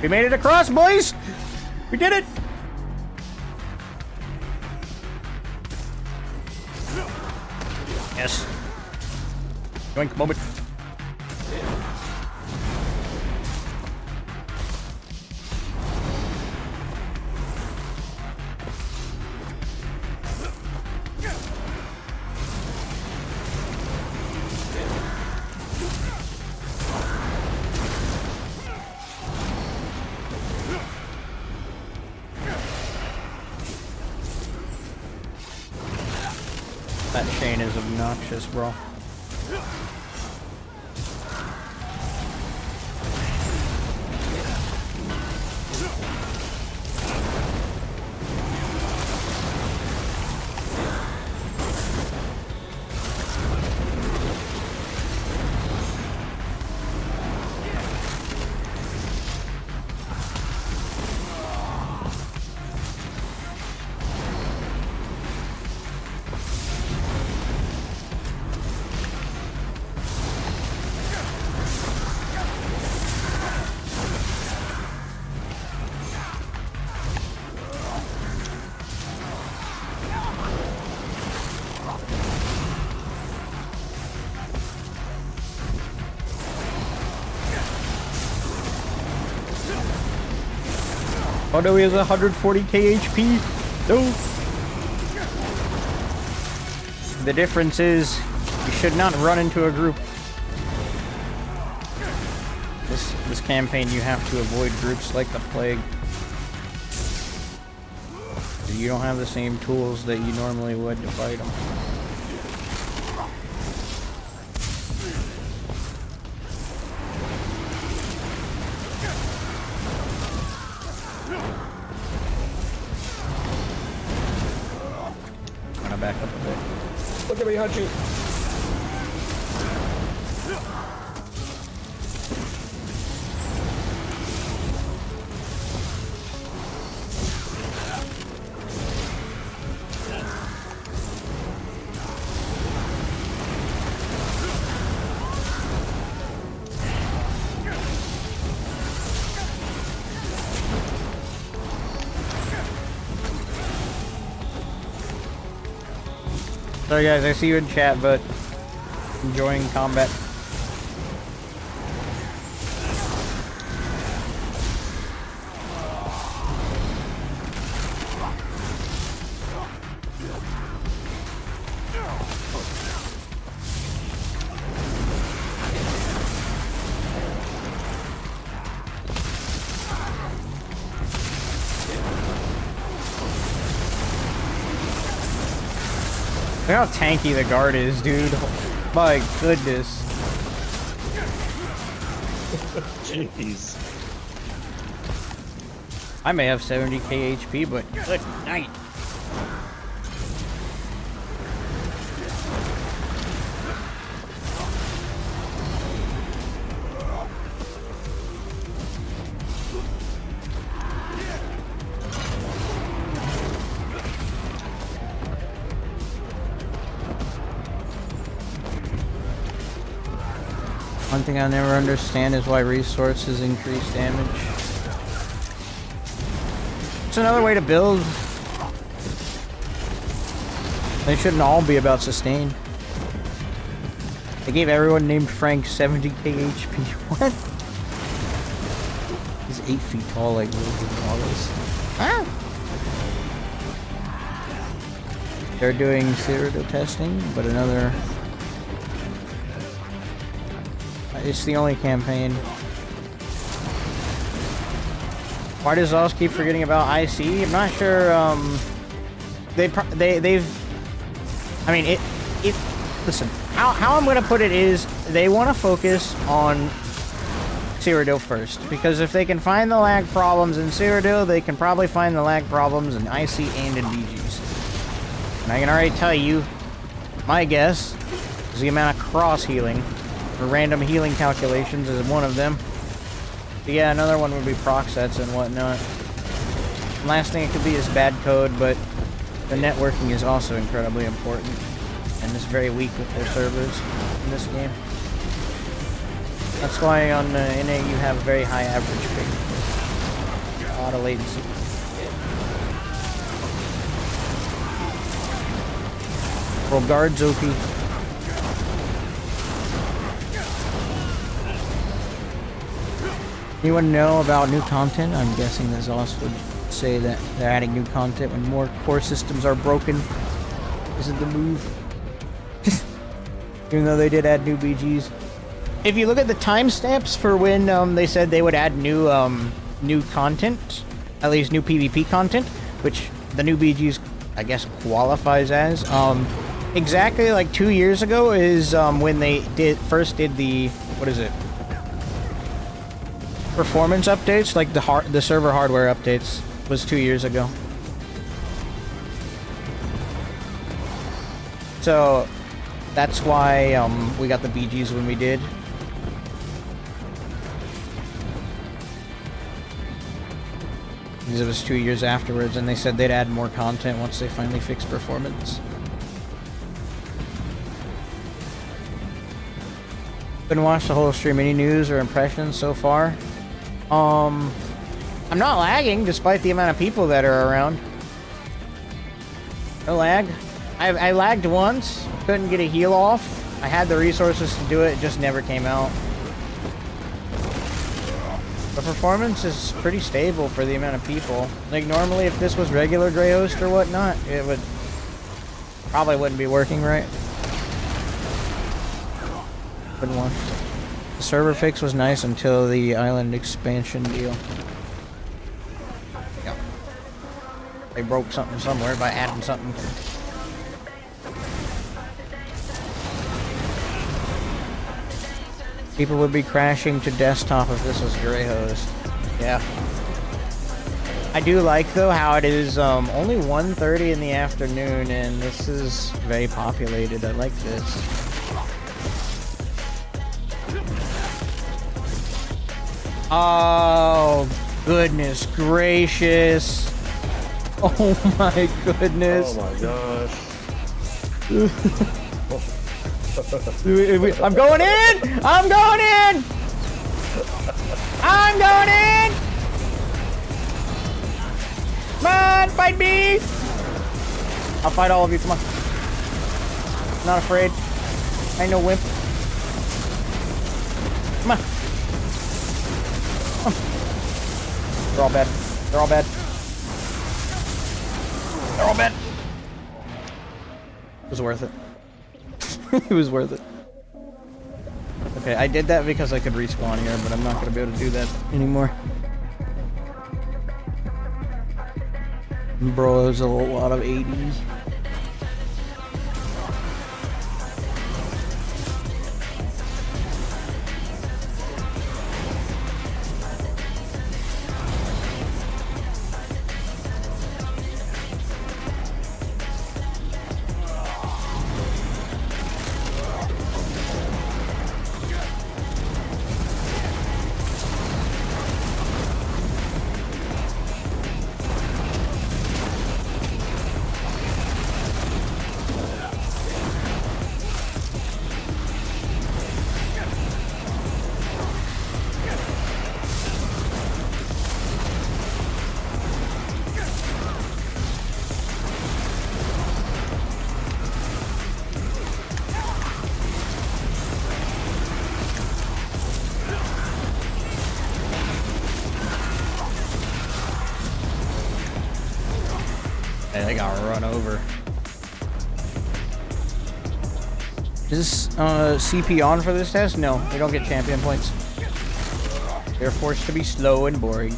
We made it across, boys! We did it! Yes. Yoink moment. That chain is obnoxious, bro. Oh no, he has 140k HP. No. The difference is, you should not run into a group. This campaign, you have to avoid groups like the plague. You don't have the same tools that you normally would to fight them. Back up a bit. Look at me, Hachi. Sorry guys, I see you in chat, but enjoying combat. Look how tanky the guard is, dude. My goodness. Jeez. I may have 70k HP, but good night. One thing I never understand is why resources increase damage. It's another way to build. They shouldn't all be about sustain. They gave everyone named Frank 70k HP. What? He's 8 feet tall like Wilson Wallace. Ah! They're doing Cyrodiil testing, but another... It's the only campaign. Why does Oz keep forgetting about IC? I'm not sure. They've. I mean, it. Listen, how I'm gonna put it is they want to focus on Cyrodiil first, because if they can find the lag problems in Cyrodiil, they can probably find the lag problems in IC and in BGs. And I can already tell you, my guess is the amount of cross healing. Or random healing calculations is one of them. But yeah, another one would be proc sets and whatnot. And last thing it could be is bad code, but the networking is also incredibly important. And it's very weak with their servers in this game. That's why on NA you have a very high average ping. A lot of latency. Well, guards OP. Anyone know about new content? I'm guessing this also would say that they're adding new content when more core systems are broken. Isn't the move? Even though they did add new BGs. If you look at the timestamps for when they said they would add new content, at least new PvP content, which the new BGs I guess qualifies as, exactly like 2 years ago is when they first did the, what is it? Performance updates, like the server hardware updates was 2 years ago. So that's why we got the BGs when we did. Because it was 2 years afterwards, and they said they'd add more content once they finally fixed performance. Couldn't watch the whole stream. Any news or impressions so far? I'm not lagging despite the amount of people that are around. No lag. I lagged once, couldn't get a heal off. I had the resources to do it, it just never came out. The performance is pretty stable for the amount of people. Like normally if this was regular Grey Host or whatnot, it would probably wouldn't be working right. Couldn't watch. The server fix was nice until the island expansion deal. Yeah. They broke something somewhere by adding something. People would be crashing to desktop if this was Grey Host. Yeah. I do like though how it is only 1:30 in the afternoon and this is very populated. I like this. Oh, goodness gracious. Oh my goodness. Oh my gosh. I'm going in! I'm going in! I'm going in! Come on, fight me! I'll fight all of you, come on. I'm not afraid. I ain't no wimp. Come on. They're all bad. They're all bad. They're all bad. It was worth it. It was worth it. Okay, I did that because I could respawn here, but I'm not going to be able to do that anymore. Bro, there's a lot of 80. And they got run over. Is this CP on for this test? No, we don't get champion points. They're forced to be slow and boring.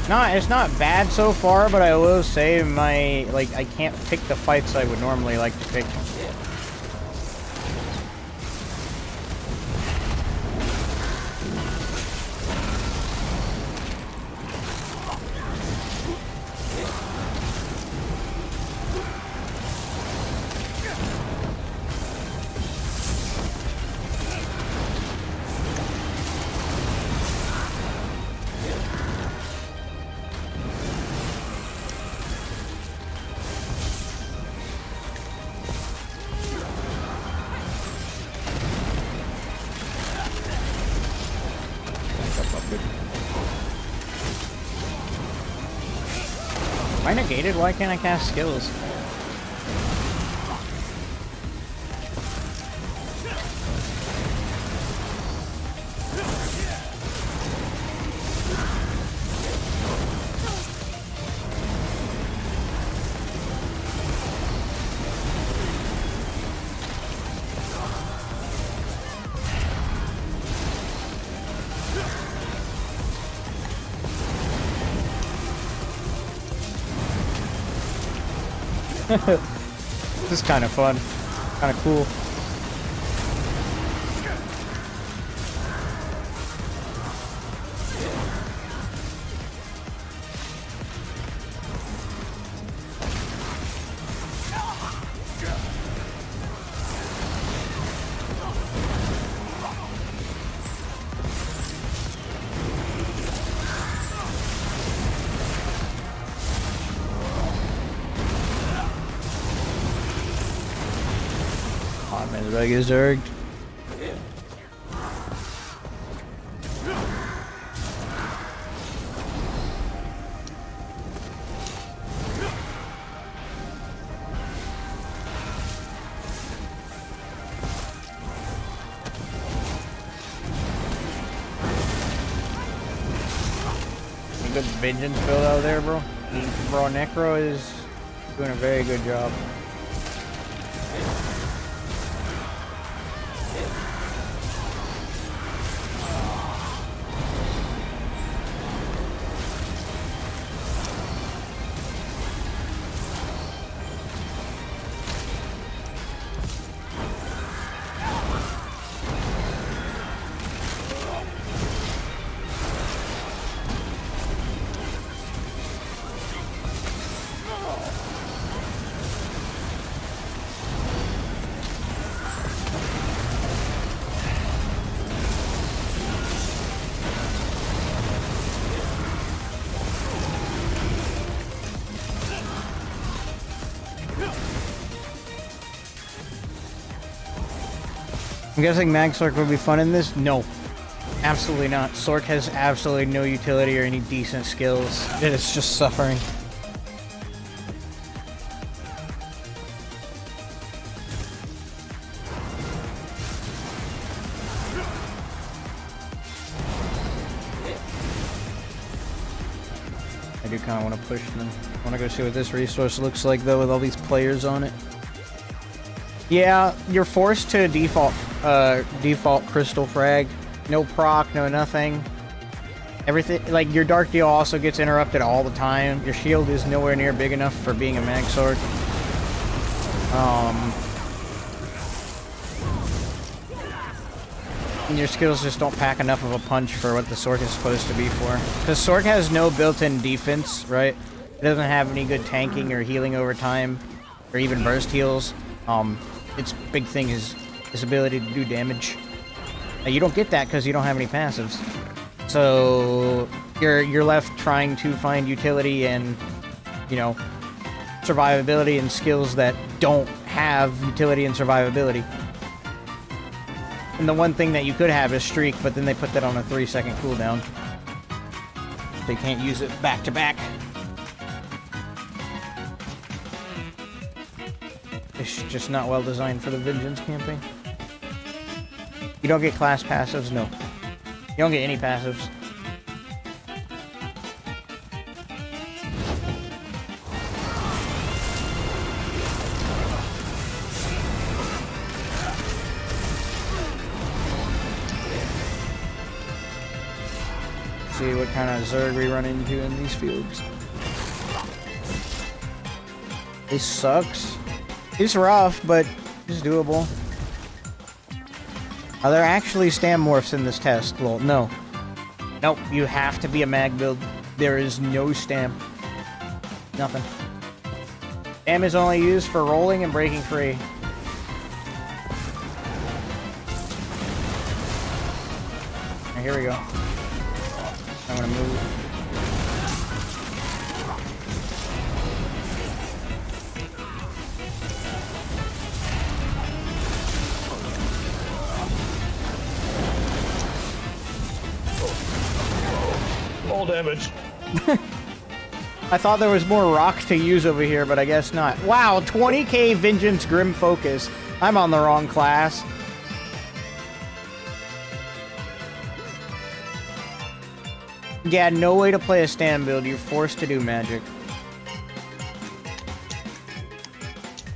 It's not bad so far, but I will say I can't pick the fights I would normally like to pick. Am I negated? Why can't I cast skills? This is kind of fun. Kind of cool. Oh man, did I get zerged? A good vengeance build out there, bro. Bro, Necro is doing a very good job. I'm guessing MAGSORC would be fun in this? No. Absolutely not. Sorc has absolutely no utility or any decent skills. It's just suffering. I do kind of want to push them. I want to go see what this resource looks like though with all these players on it. Yeah, you're forced to default crystal frag. No proc, no nothing. Everything, like your dark deal also gets interrupted all the time. Your shield is nowhere near big enough for being a MAGSORC. And your skills just don't pack enough of a punch for what the Sorc is supposed to be for. Because Sorc has no built-in defense, right? It doesn't have any good tanking or healing over time, or even burst heals. Its big thing is his ability to do damage. Now, you don't get that because you don't have any passives. So you're left trying to find utility and, you know, survivability and skills that don't have utility and survivability. And the one thing that you could have is streak, but then they put that on a 3-second cooldown. They can't use it back to back. It's just not well designed for the Vengeance campaign. You don't get class passives? No. You don't get any passives. See what kind of Zerg we run into in these fields. This sucks. It's rough, but it's doable. Are there actually stam morphs in this test? Well, no. Nope, you have to be a mag build. There is no stam. Nothing. Stam is only used for rolling and breaking free. Right, here we go. I'm gonna move. All damage. I thought there was more rock to use over here, but I guess not. Wow, 20k Vengeance Grim Focus. I'm on the wrong class. Yeah, no way to play a stand build. You're forced to do magic.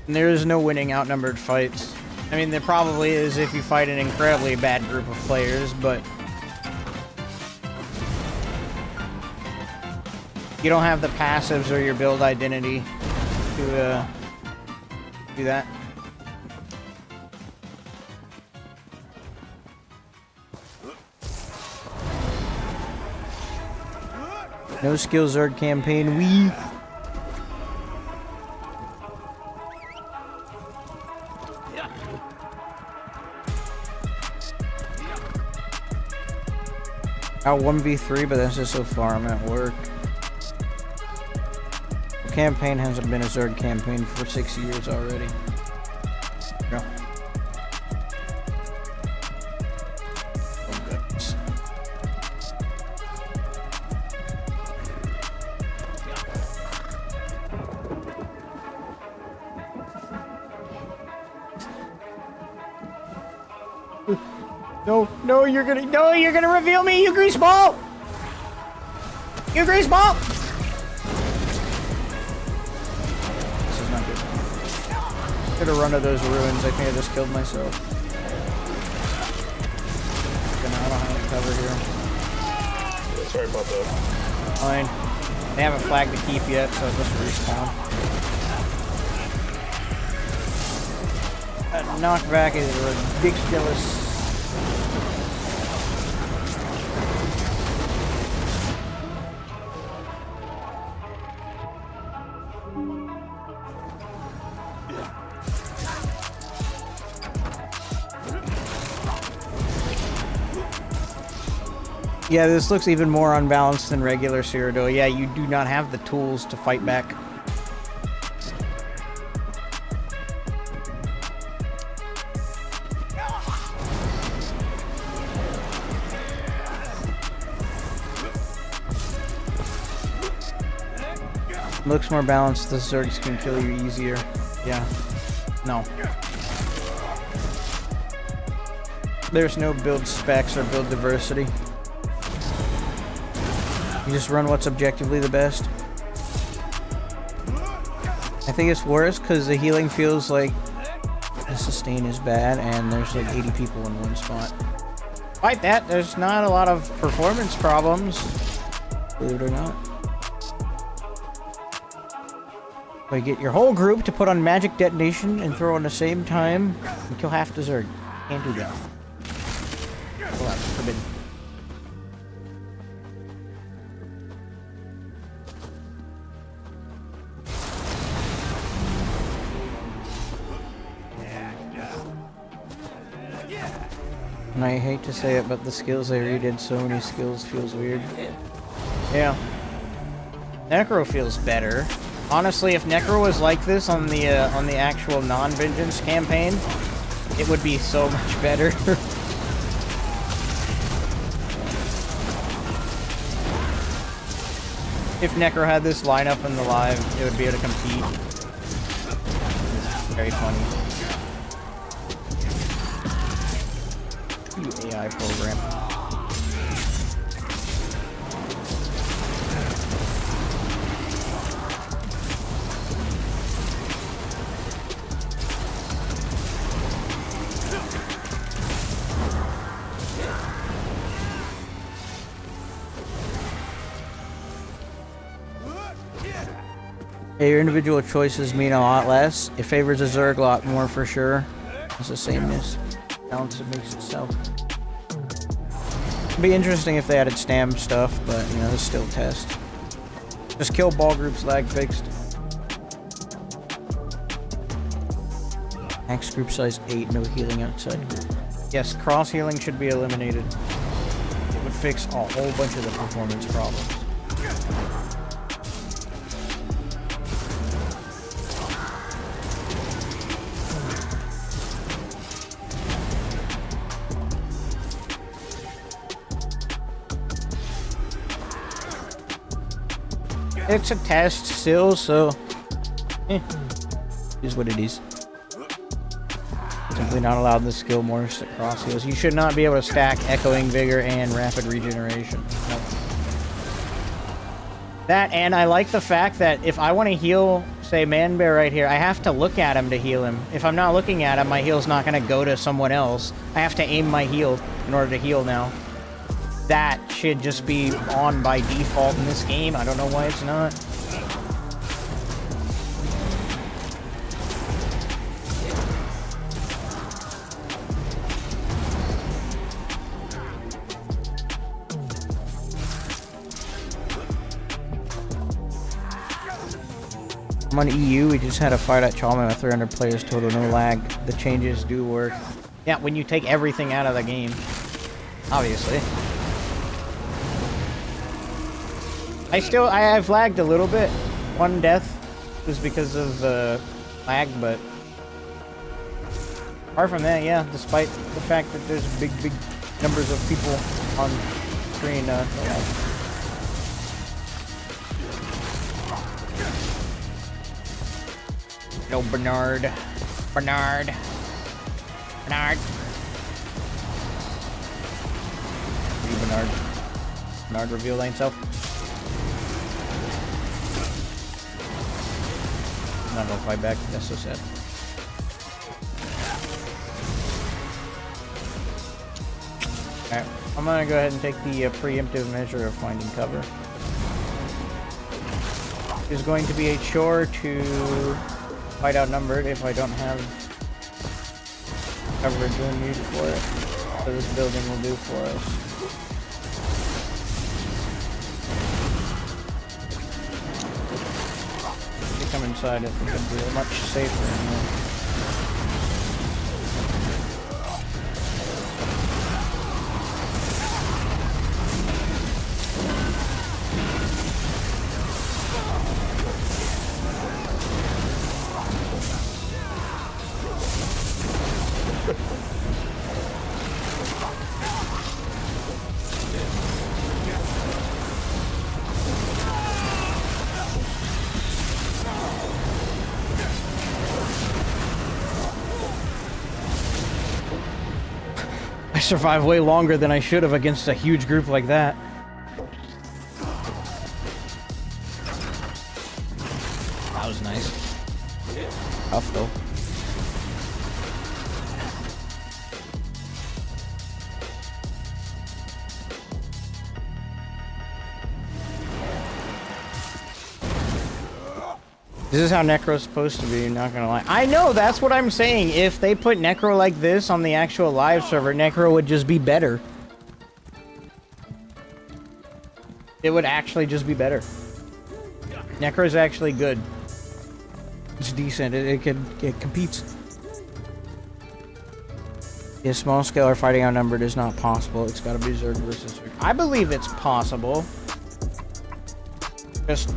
And there is no winning outnumbered fights. I mean, there probably is if you fight an incredibly bad group of players, but you don't have the passives or your build identity to Do that. No skill Zerg campaign, we. Out 1v3, but that's just so far. I'm at work. The campaign hasn't been a Zerg campaign for 6 years already. Yeah. Oh goodness. No, you're gonna reveal me, you greaseball! You greaseball! This is not good. Should have run to those ruins. I think I just killed myself. Okay, now I don't have any cover here. Sorry about that. Fine. They haven't flagged the keep yet, so just respawn. That knockback is ridiculous. Yeah, this looks even more unbalanced than regular Cyrodiil. Yeah, you do not have the tools to fight back. Looks more balanced. The Zergs can kill you easier. Yeah. No. There's no build specs or build diversity. You just run what's objectively the best. I think it's worse because the healing feels like the sustain is bad and there's like 80 people in one spot. Despite that, there's not a lot of performance problems, believe it or not. But you get your whole group to put on magic detonation and throw in the same time and kill half the Zerg. Can't do that. Well, that's forbidden. And I hate to say it, but the skills I redid so many skills feels weird. Yeah. Necro feels better. Honestly, if Necro was like this on the actual non-vengeance campaign, it would be so much better. If Necro had this lineup in the live, it would be able to compete. It's very funny. You AI program. Yeah, your individual choices mean a lot less. It favors a Zerg a lot more for sure. It's the sameness. Balance it makes itself. It'd be interesting if they added stam stuff, but you know, it's still a test. Just kill ball groups, lag fixed. Max group size 8, no healing outside group. Yes, cross healing should be eliminated. It would fix a whole bunch of the performance problems. It's a test still, so is what it is. Simply not allowed the skill more cross heals. You should not be able to stack Echoing Vigor and Rapid Regeneration. No. That, and I like the fact that if I want to heal, say, Manbear right here, I have to look at him to heal him. If I'm not looking at him, my heal's not going to go to someone else. I have to aim my heal in order to heal now. That should just be on by default in this game. I don't know why it's not. I'm on EU. We just had a fight at Chalmers with 300 players total, no lag. The changes do work. Yeah, when you take everything out of the game, obviously. I've lagged a little bit. One death was because of lag, but apart from that, yeah, despite the fact that there's big numbers of people on screen, no lag. No, Bernard. Bernard revealed himself. I'm not gonna fight back. That's so sad. Alright, I'm gonna go ahead and take the preemptive measure of finding cover. It's going to be a chore to fight outnumbered if I don't have coverage we need for it. So this building will do for us. If you come inside, I think it'll be much safer in here. I survived way longer than I should have against a huge group like that. That was nice. Tough though. This is how Necro's supposed to be, not gonna lie. I know, that's what I'm saying. If they put Necro like this on the actual live server, Necro would just be better. It would actually just be better. Necro's actually good. It's decent. It competes. Yeah, small scale or fighting outnumbered is not possible. It's gotta be Zerg versus Zerg. I believe it's possible. Just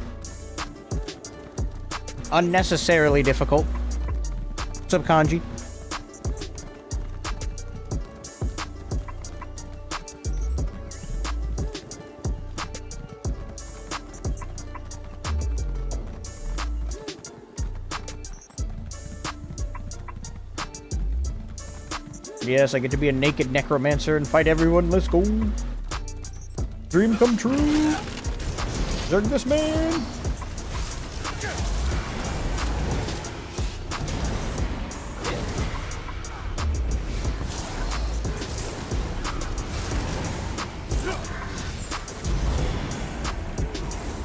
unnecessarily difficult. What's up, Kanji? Yes, I get to be a naked necromancer and fight everyone. Let's go. Dream come true. Zerg this man.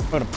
Put him.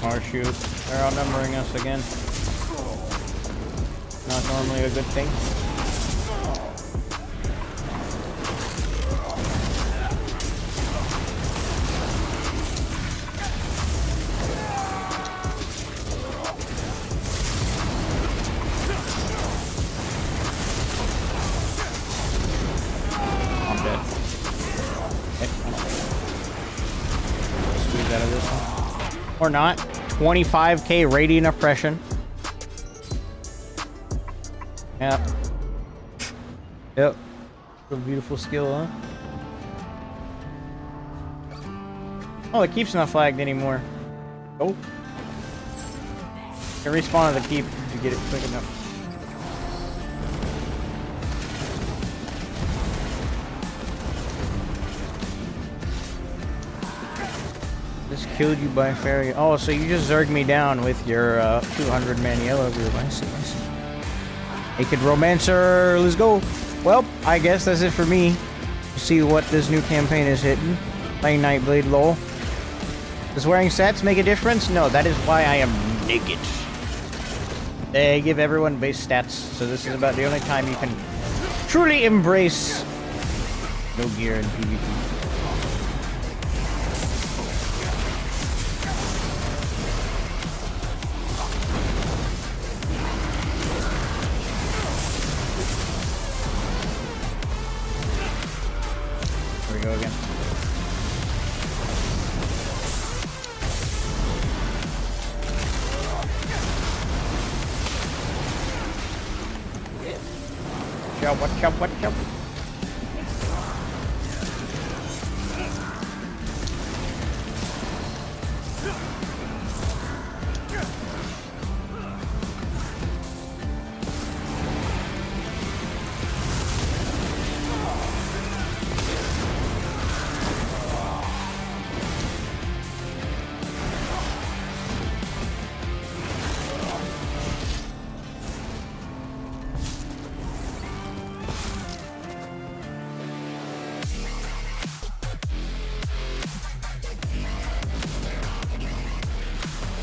Oh shoot, they're outnumbering us again. Not normally a good thing. this one. Or not. 25k radiant oppression. Yep. Yep. A beautiful skill, huh? Oh, the keep's not flagged anymore. Oh. Can respawn to the keep if you get it quick enough. Just killed you by fairy. Oh, so you just zerged me down with your 200-man yellow group. I see, I see. Naked Romancer, let's go. Well, I guess that's it for me. See what this new campaign is hitting. Playing Nightblade, lol. Does wearing stats make a difference? No, that is why I am naked. They give everyone base stats, so this is about the only time you can truly embrace no gear in PvP. Here we go again. Watch out, watch out.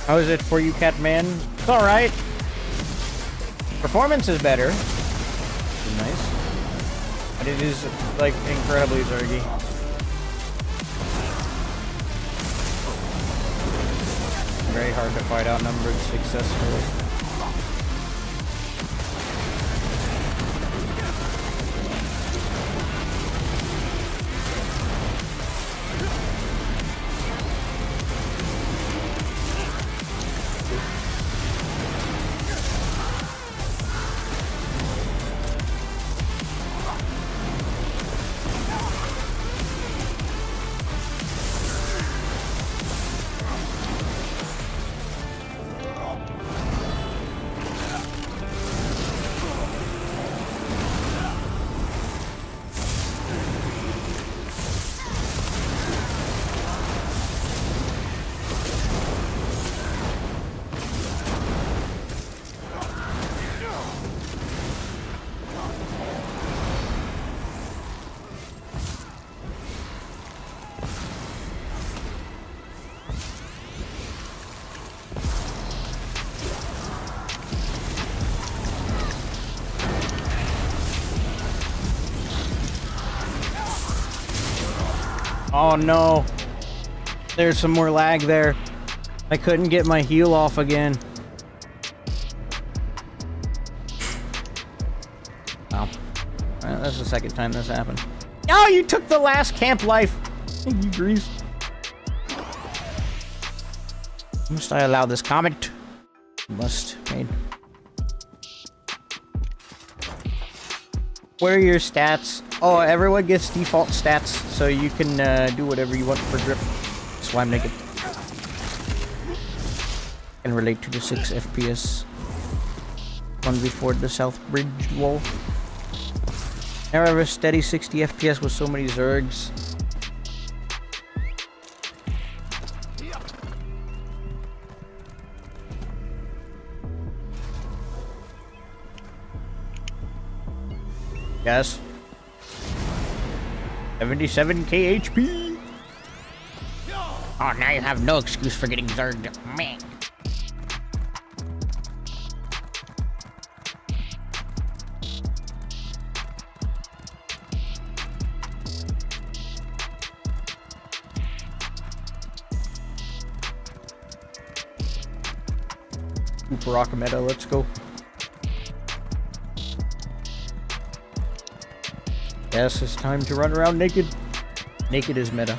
How is it for you, Catman? It's alright. Performance is better. Nice. But it is, like, incredibly zergy. Very hard to fight outnumbered successfully. Oh no. There's some more lag there. I couldn't get my heal off again. Wow. Well, that's the second time this happened. Oh, you took the last camp life. Thank you, Grease. Must I allow this comment? Must made. What are your stats? Oh, everyone gets default stats, so you can do whatever you want for grip. That's why I'm naked. Can relate to the 6 FPS. One before the South Bridge wall. Never ever steady 60 FPS with so many Zergs. Yes. 77k HP. Oh, now you have no excuse for getting zerged. Meh. Super rock meta, let's go. Yes, it's time to run around naked. Naked is meta.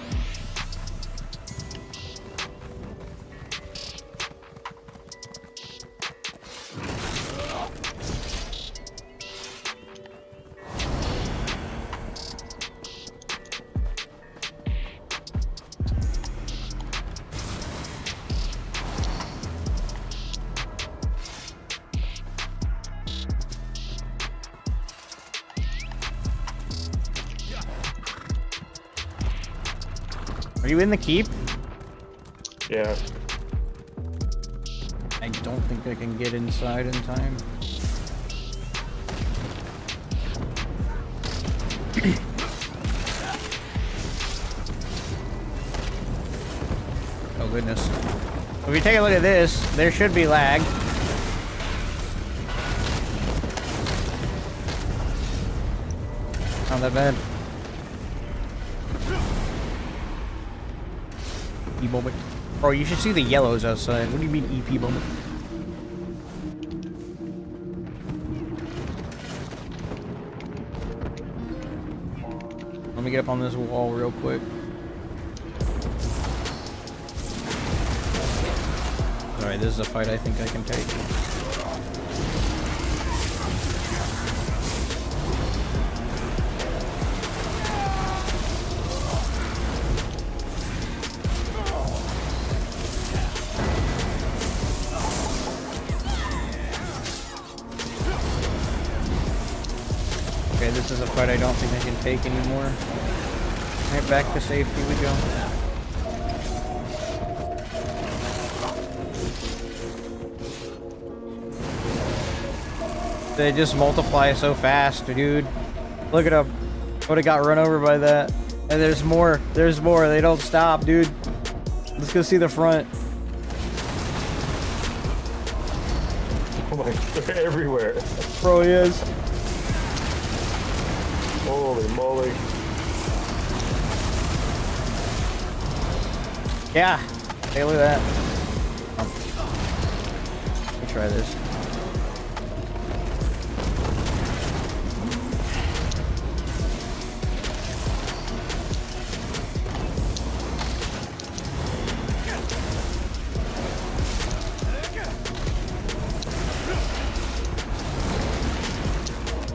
Are you in the keep? Yeah. I don't think I can get inside in time. Oh goodness. If you take a look at this, there should be lag. Not that bad. EP moment. Bro, you should see the yellows outside. What do you mean EP moment? Let me get up on this wall real quick. Alright, this is a fight I think I can take. Okay, this is a fight I don't think I can take anymore. Alright, back to safety we go. They just multiply so fast, dude. Look at them. Would have got run over by that. And there's more. There's more. They don't stop, dude. Let's go see the front. Oh my, they're everywhere. Bro, he is. Holy moly. Yeah. Hey, look at that. Let me try this.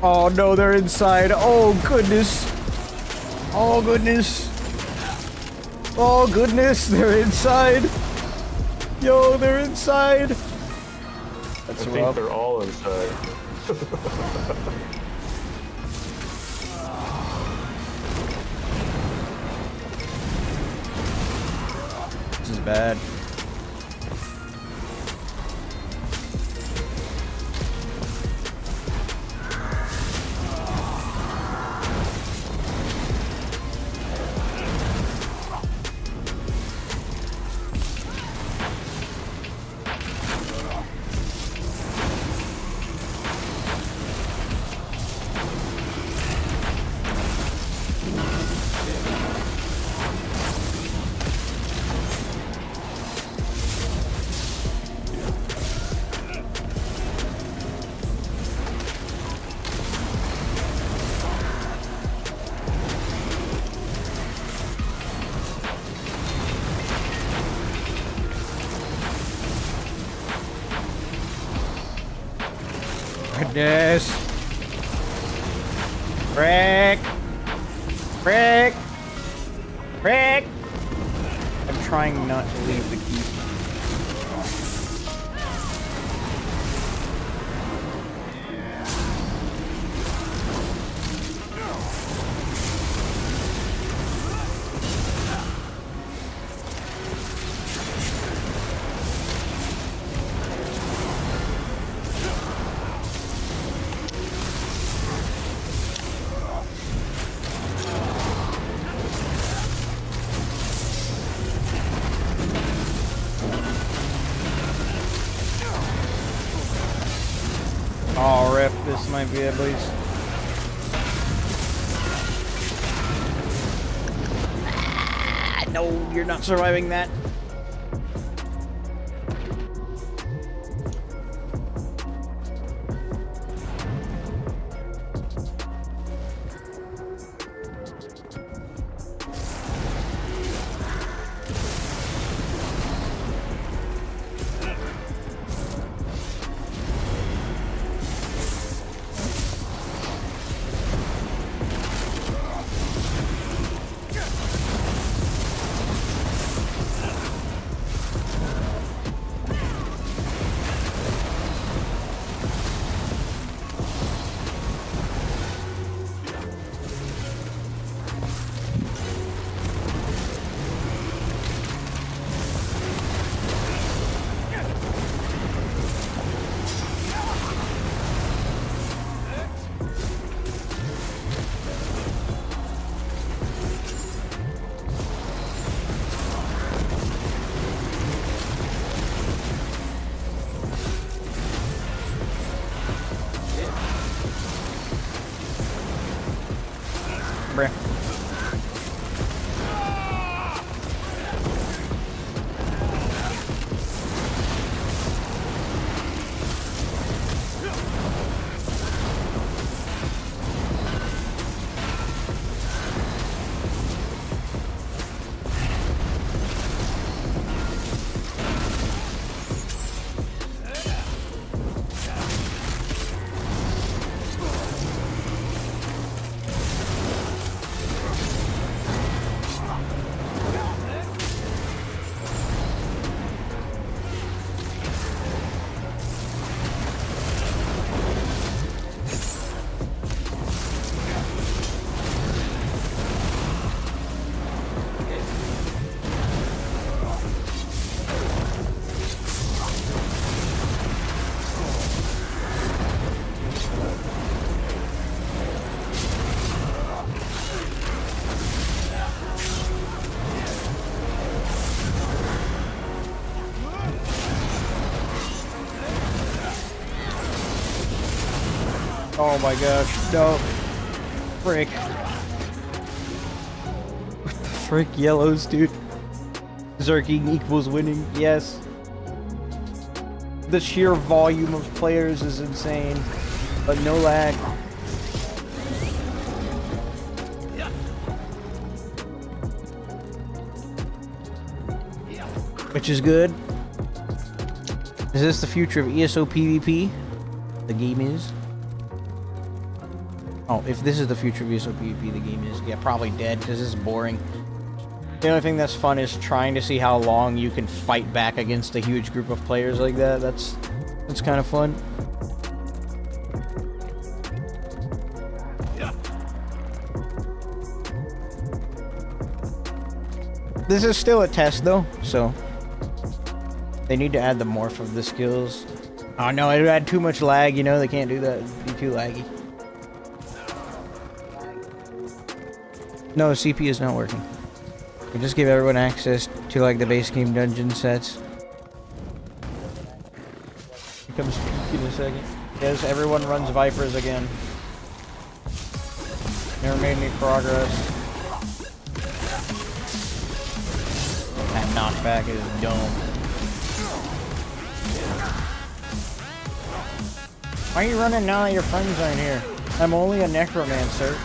Oh no, they're inside. Oh goodness. Oh goodness. Oh goodness, they're inside. Yo, they're inside. That's I think rough. they're all inside. This is bad. Goodness. Frick. Frick. Frick. I'm trying not to leave the keep. Oh, rip. This might be at least. Ah, no, you're not surviving that. Oh my gosh, no. Frick. What the frick, yellows, dude? Zerking equals winning, yes. The sheer volume of players is insane, but no lag. Which is good. Is this the future of ESO PvP? The game is. Oh, if this is the future of ESO PvP, the game is. Yeah, probably dead, because this is boring. The only thing that's fun is trying to see how long you can fight back against a huge group of players like that. That's kind of fun. This is still a test though, so they need to add the morph of the skills. Oh no, it would add too much lag, you know, they can't do that. It'd be too laggy. No, CP is not working. We just give everyone access to like the base game dungeon sets. It comes peak in a second. Yes, everyone runs Vipers again. Never made any progress. That knockback is dumb. Why are you running now that your friends aren't here? I'm only a Necromancer.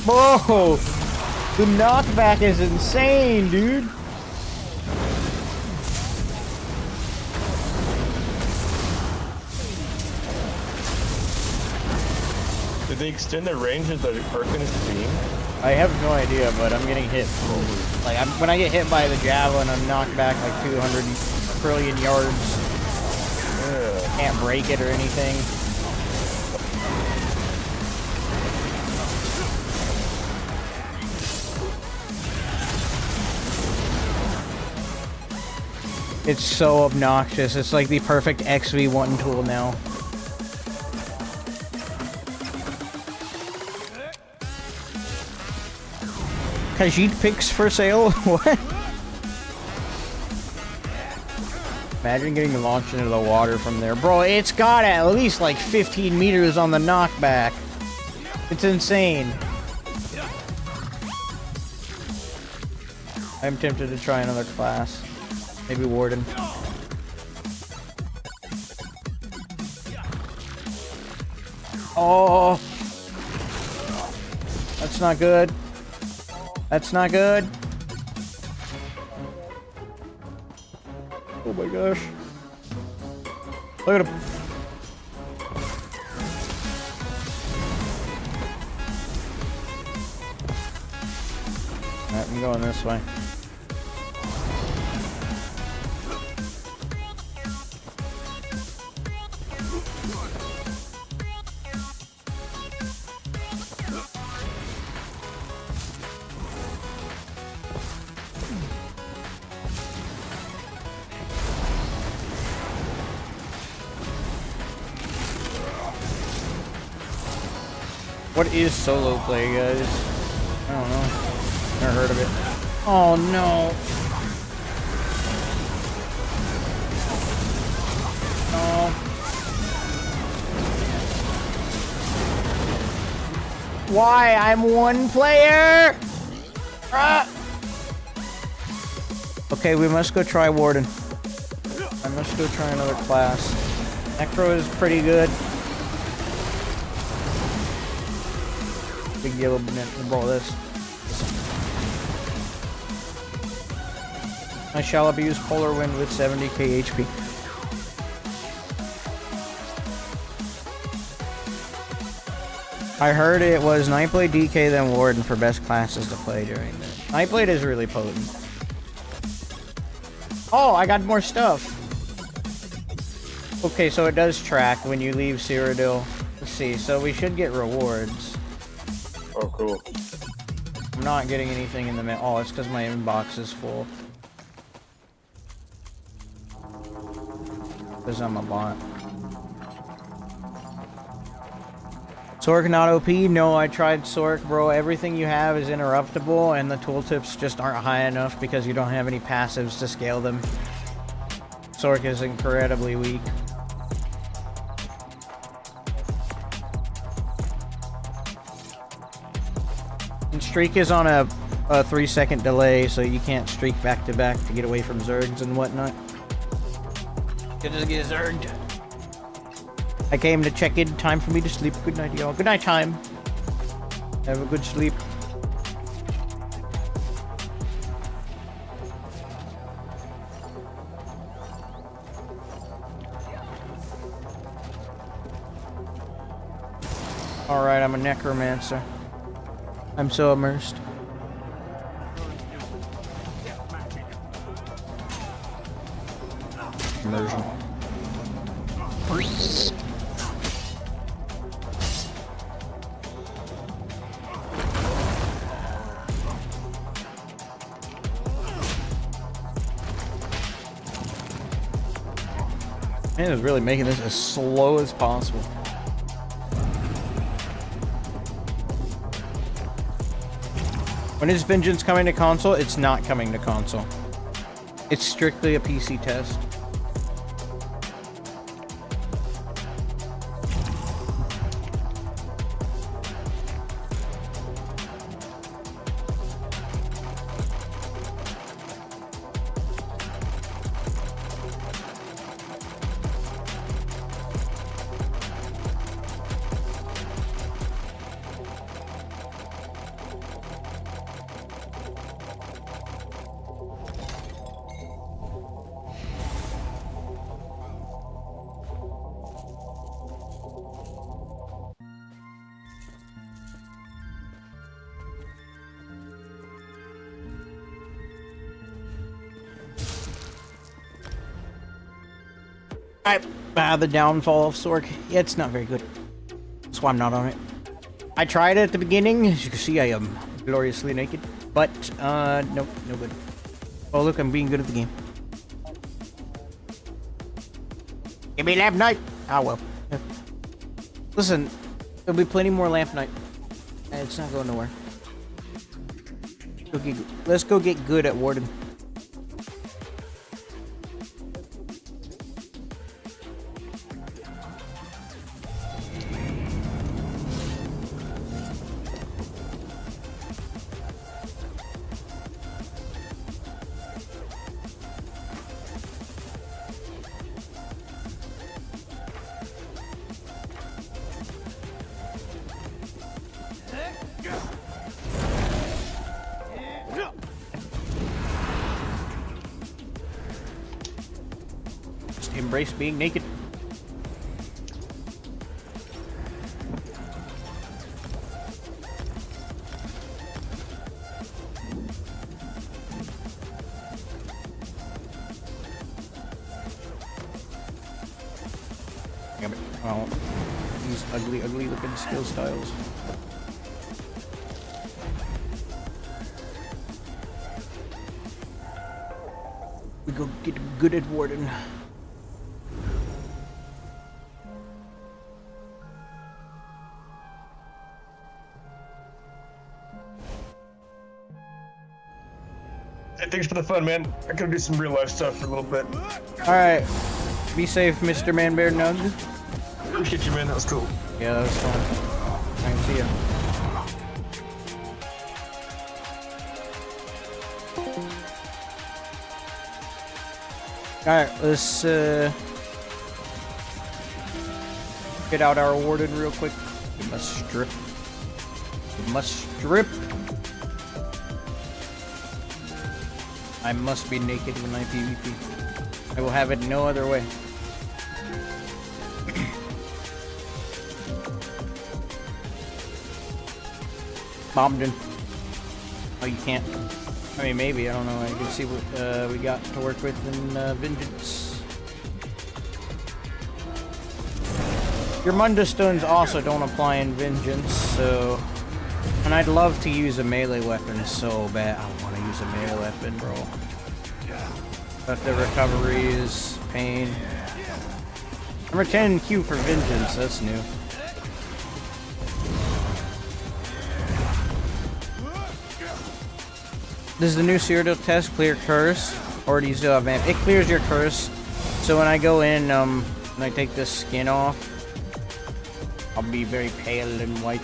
Whoa! The knockback is insane, dude! Did they extend the range of the Arcanist beam? I have no idea, but I'm getting hit. Like, when I get hit by the javelin, I'm knocked back like 200 trillion yards. Yeah. Can't break it or anything. It's so obnoxious. It's like the perfect XV1 tool now. Khajiit picks for sale? What? Imagine getting launched into the water from there. Bro, it's got at least like 15 meters on the knockback. It's insane. I'm tempted to try another class. Maybe Warden. Oh! That's not good. That's not good. Oh my gosh. Look at him. Alright, I'm going this way. What is solo play, guys? I don't know. Never heard of it. Oh no. No. Why? I'm one player! Ah! Okay, we must go try Warden. I must go try another class. Necro is pretty good. Big yellow banana. Bro, this. I shall abuse Polar Wind with 70k HP. I heard it was Nightblade, DK, then Warden for best classes to play during this. Nightblade is really potent. Oh, I got more stuff. Okay, so it does track when you leave Cyrodiil. Let's see, so we should get rewards. Oh, cool. I'm not getting anything in the mail. Oh, it's because my inbox is full. Because I'm a bot. Sork not OP? No, I tried Sork, bro. Everything you have is interruptible, and the tooltips just aren't high enough because you don't have any passives to scale them. Sork is incredibly weak. And Streak is on a 3-second delay, so you can't streak back to back to get away from Zergs and whatnot. You just get Zerged. I came to check in. Time for me to sleep. Good night, y'all. Good night time. Have a good sleep. Alright, I'm a Necromancer. I'm so immersed. Immersion. Man, is really making this as slow as possible. When is Vengeance coming to console? It's not coming to console. It's strictly a PC test. The downfall of Sork. Yeah, it's not very good. That's why I'm not on it. I tried it at the beginning. As you can see, I am gloriously naked. But, nope, no good. Oh, look, I'm being good at the game. Give me lamp night! Ah, well. Listen, there'll be plenty more lamp night. It's not going nowhere. Let's go get good at Warden. Embrace being naked. Damn it. Oh, these ugly looking skill styles. We go get good at Warden. Thanks for the fun, man. I gotta do some real life stuff for a little bit. Alright. Be safe, Mr. Man Bear Nug. Appreciate you, man. That was cool. Yeah, that was fun. I can see you. Alright, let's get out our Warden real quick. We must strip. We must strip. I must be naked when I PvP. I will have it no other way. Bombed. Oh, you can't. I mean, maybe. I don't know. I can see what we got to work with in Vengeance. Your Munda Stones also don't apply in Vengeance, so... And I'd love to use a melee weapon so bad. I want to use a melee weapon, bro. But the recovery is pain. Number 10 Q for Vengeance, that's new. This is the new Cyrodiil test, clear curse. Already still have vamp. It clears your curse. So when I go in, and I take this skin off, I'll be very pale and white.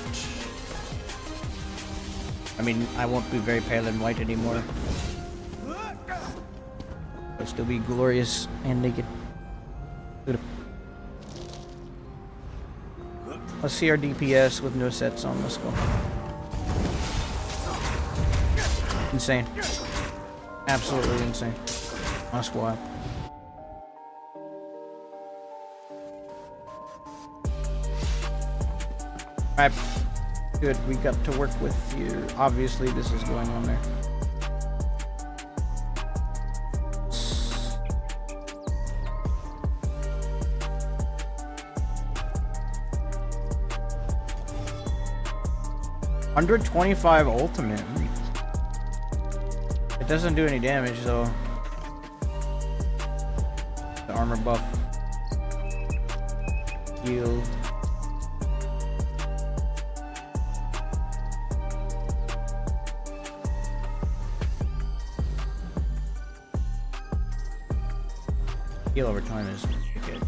I mean, I won't be very pale and white anymore. I'll still be glorious and naked. Let's see our DPS with no sets on. Let's go. Insane. Absolutely insane. My squad. Alright. Good, we got to work with you. Obviously, this is going on there. $125 ultimate. It doesn't do any damage though. The armor buff. Heal. Heal over time is good.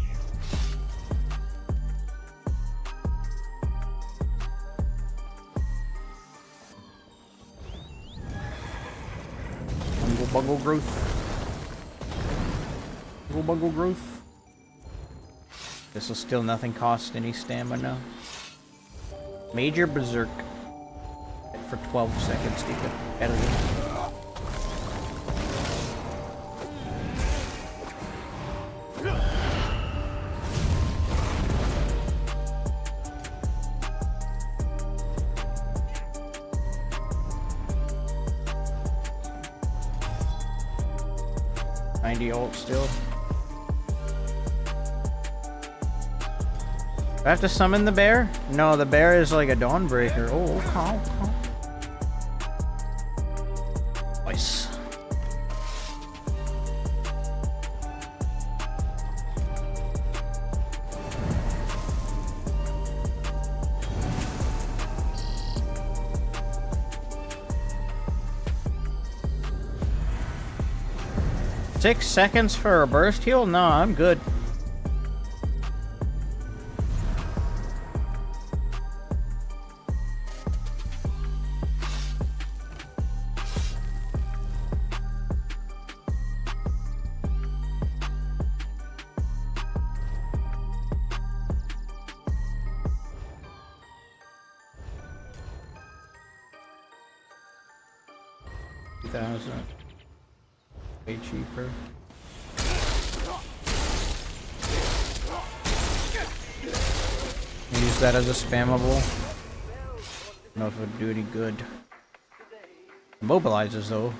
Bungle growth. Bungle growth. This will still nothing cost any stamina. Major berserk for 12 seconds. Keep it edited. Ult still. Do I have to summon the bear? No, the bear is like a Dawnbreaker. Oh, okay. Nice. Six seconds for a burst heal? No, I'm good. Way cheaper. Use that as a spammable. Don't know if it would do any good. Mobilizes though.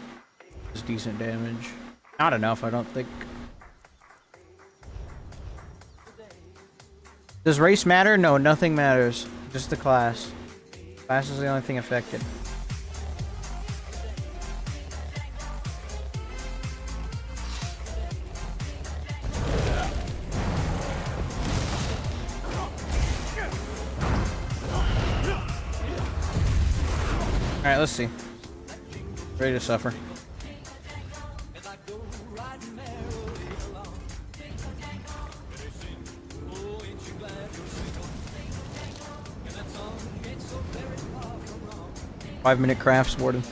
It's decent damage. Not enough, I don't think. Does race matter? No, nothing matters. Just the class. Class is the only thing affected. Alright, let's see. Ready to suffer. Five-minute crafts, Warden.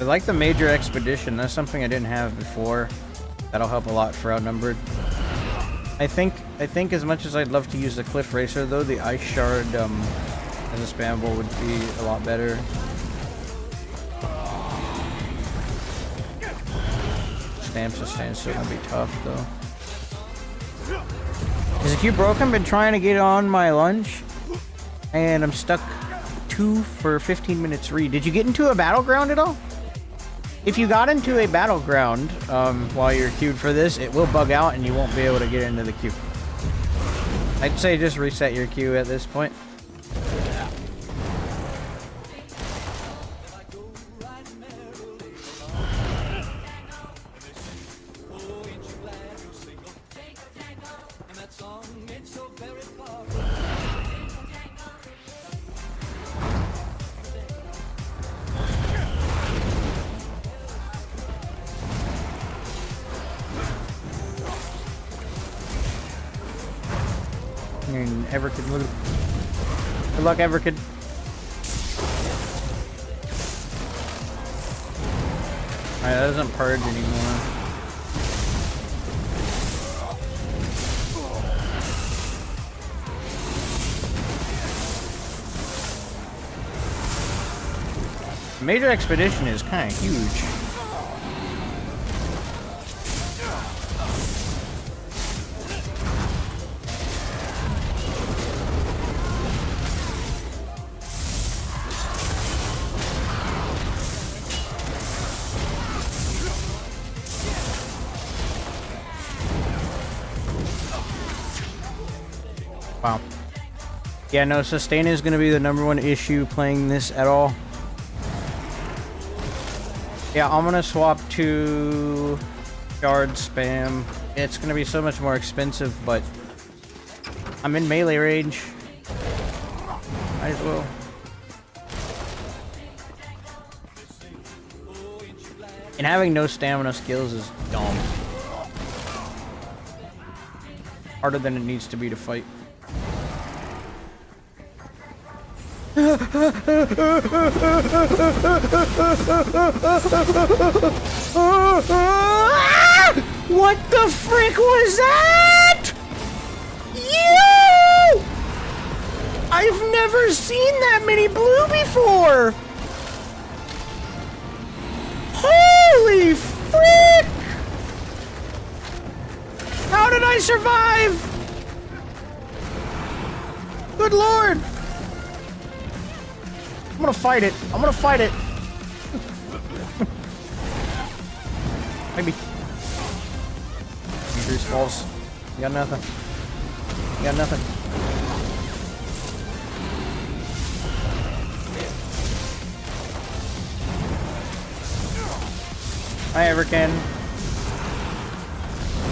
I like the major expedition. That's something I didn't have before. That'll help a lot for outnumbered. I think as much as I'd love to use the Cliff Racer though, the Ice Shard as a spammable would be a lot better. Stamps to stand still gonna be tough though. Is the queue broken? Been trying to get on my lunch and I'm stuck 2 for 15 minutes read. Did you get into a battleground at all? If you got into a battleground while you're queued for this, it will bug out and you won't be able to get into the queue. I'd say just reset your queue at this point. Everkid. Good luck, Everkid. Alright, that doesn't purge anymore. Major Expedition is kind of huge. Wow. Yeah, no, sustain is going to be the #1 issue playing this at all. Yeah, I'm going to swap to shard spam. It's going to be so much more expensive, but I'm in melee range. Might as well. And having no stamina skills is dumb. Harder than it needs to be to fight. What the frick was that? Yo! I've never seen that many blue before! Holy frick! How did I survive? Good lord! I'm gonna fight it. I'm gonna fight it. Maybe. Grease balls. You got nothing. You got nothing. Hi, Everkin.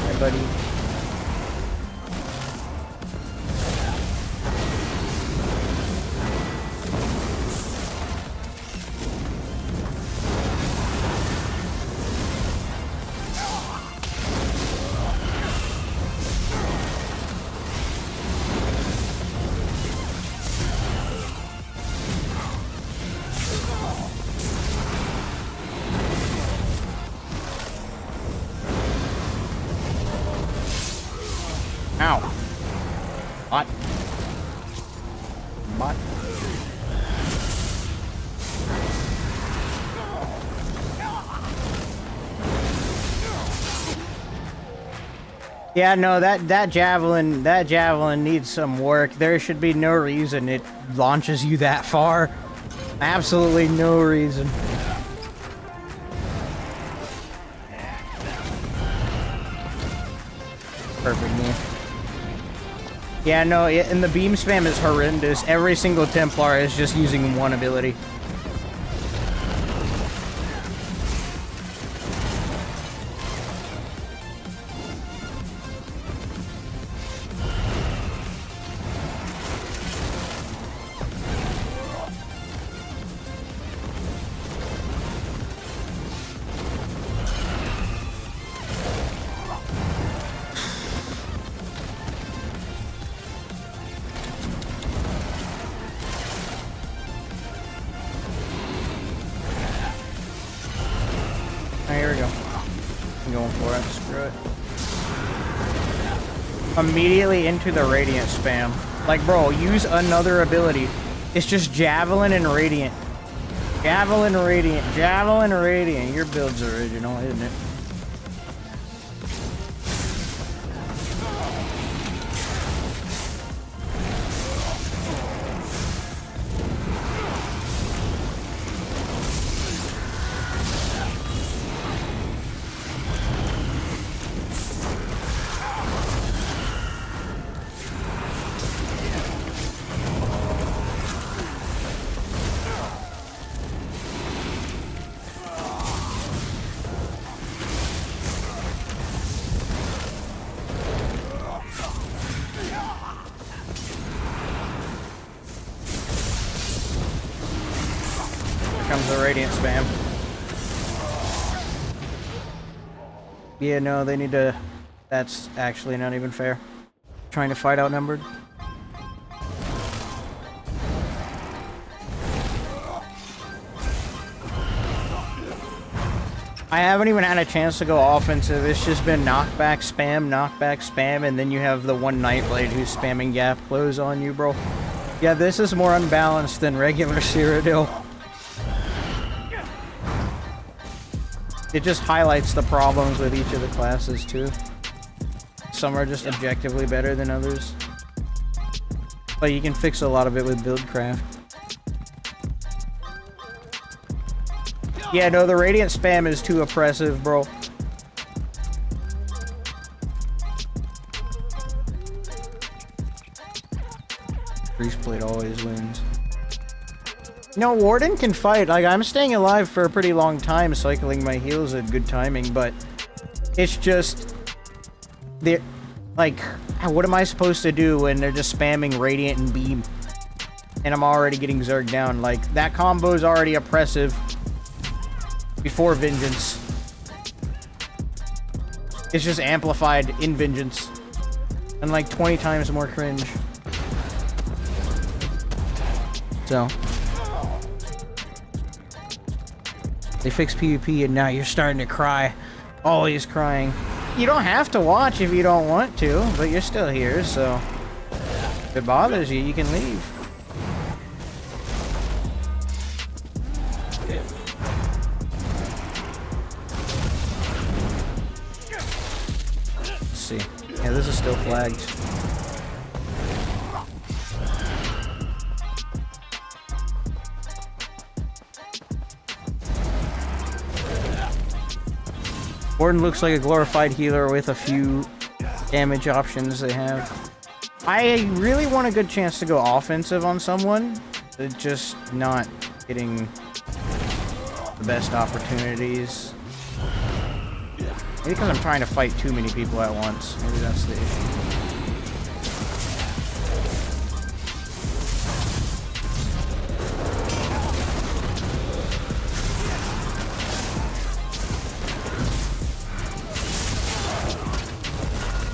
Hi, buddy. Ow. Bot. Bot. Yeah, no, that javelin needs some work. There should be no reason it launches you that far. Absolutely no reason. Perfect, man. Yeah, no, and the beam spam is horrendous. Every single Templar is just using one ability. Here we go. I'm going for it. Screw it. Immediately into the Radiant spam. Like, bro, use another ability. It's just Javelin and Radiant. Javelin, Radiant. Javelin, Radiant. Your build's original, isn't it? Comes the Radiant spam. Yeah, no, they need to... That's actually not even fair. Trying to fight outnumbered. I haven't even had a chance to go offensive. It's just been knockback spam, and then you have the one Nightblade who's spamming gap close on you, bro. Yeah, this is more unbalanced than regular Cyrodiil. It just highlights the problems with each of the classes, too. Some are just objectively better than others. But you can fix a lot of it with Buildcraft. Yeah, no, the Radiant spam is too oppressive, bro. Priestblade always wins. No, Warden can fight. Like, I'm staying alive for a pretty long time, cycling my heals at good timing, but it's just... they're... like, what am I supposed to do when they're just spamming Radiant and Beam? And I'm already getting Zerg down. Like, that combo is already oppressive before Vengeance. It's just amplified in Vengeance. And like 20 times more cringe. So. They fixed PvP and now you're starting to cry. Always crying. You don't have to watch if you don't want to, but you're still here, so if it bothers you, you can leave. Let's see. Yeah, this is still flagged. Warden looks like a glorified healer with a few damage options they have. I really want a good chance to go offensive on someone, but just not getting the best opportunities. Maybe because I'm trying to fight too many people at once. Maybe that's the issue.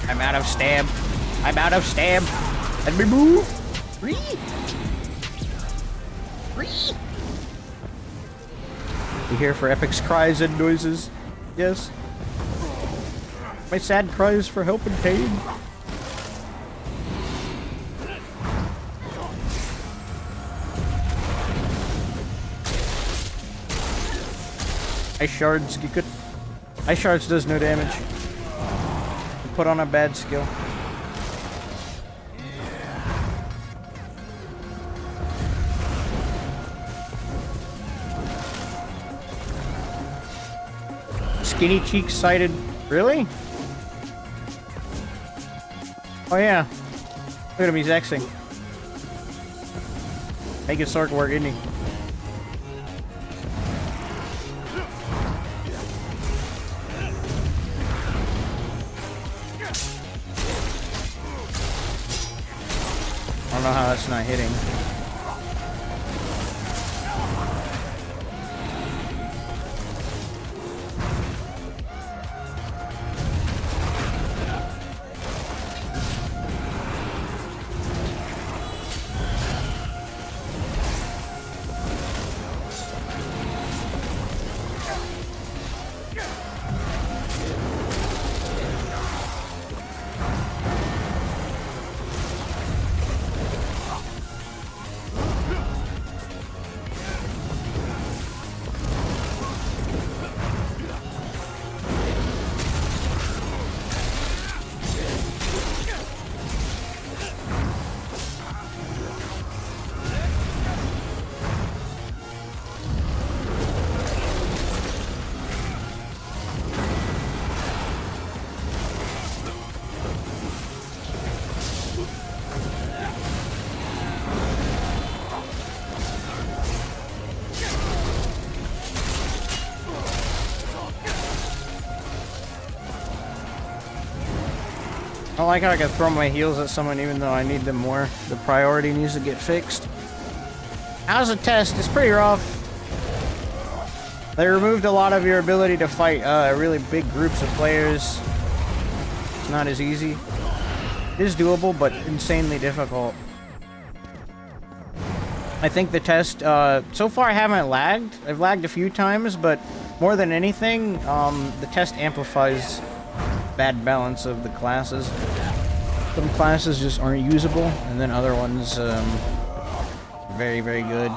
I'm out of stab. I'm out of stab. Let me move. Free. You here for Epic's cries and noises? Yes. My sad cries for help and pain. Ice shards does no damage. Put on a bad skill. Skinny cheeks sighted. Really? Oh yeah. Look at him, he's Xing. Making Sork work, isn't he? I don't know how that's not hitting. I don't like how I can throw my heals at someone even though I need them more. The priority needs to get fixed. How's the test? It's pretty rough. They removed a lot of your ability to fight really big groups of players. It's not as easy. It is doable, but insanely difficult. I think the test, so far I haven't lagged. I've lagged a few times, but more than anything, the test amplifies bad balance of the classes. Some classes just aren't usable, and then other ones, very, very good.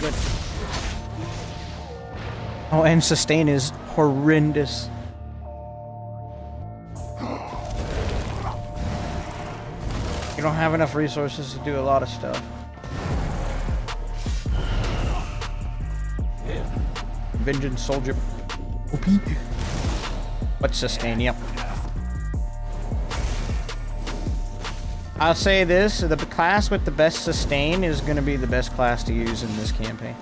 Good. Oh, and sustain is horrendous. You don't have enough resources to do a lot of stuff. Vengeance soldier. OP. But sustain, yep. I'll say this, the class with the best sustain is going to be the best class to use in this campaign.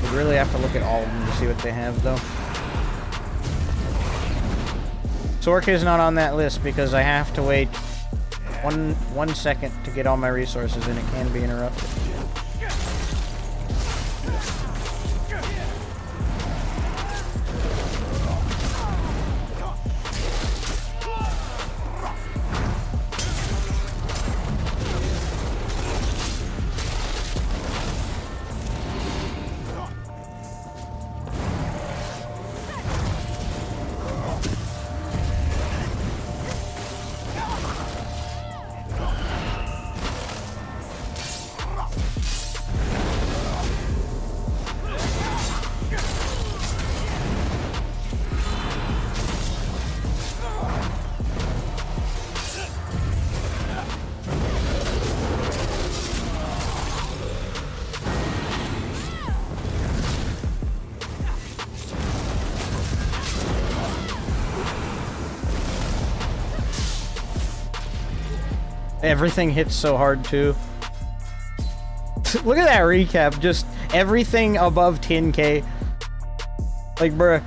We really have to look at all of them to see what they have, though. 𝙁𝙗 is not on that list because I have to wait one second to get all my resources and it can be interrupted. Everything hits so hard, too. Look at that recap. Just everything above 10k. Like, bruh.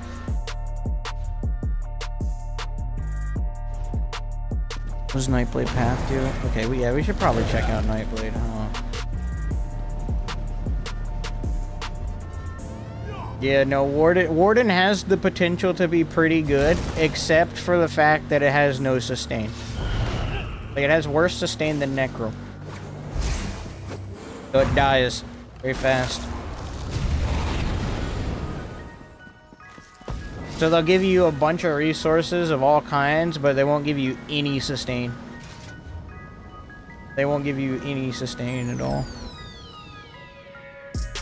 What does Nightblade Path do? Okay, we should probably check out Nightblade, huh? Yeah, no, Warden has the potential to be pretty good, except for the fact that it has no sustain. Like, it has worse sustain than Necro. So it dies very fast. So they'll give you a bunch of resources of all kinds, but they won't give you any sustain. They won't give you any sustain at all.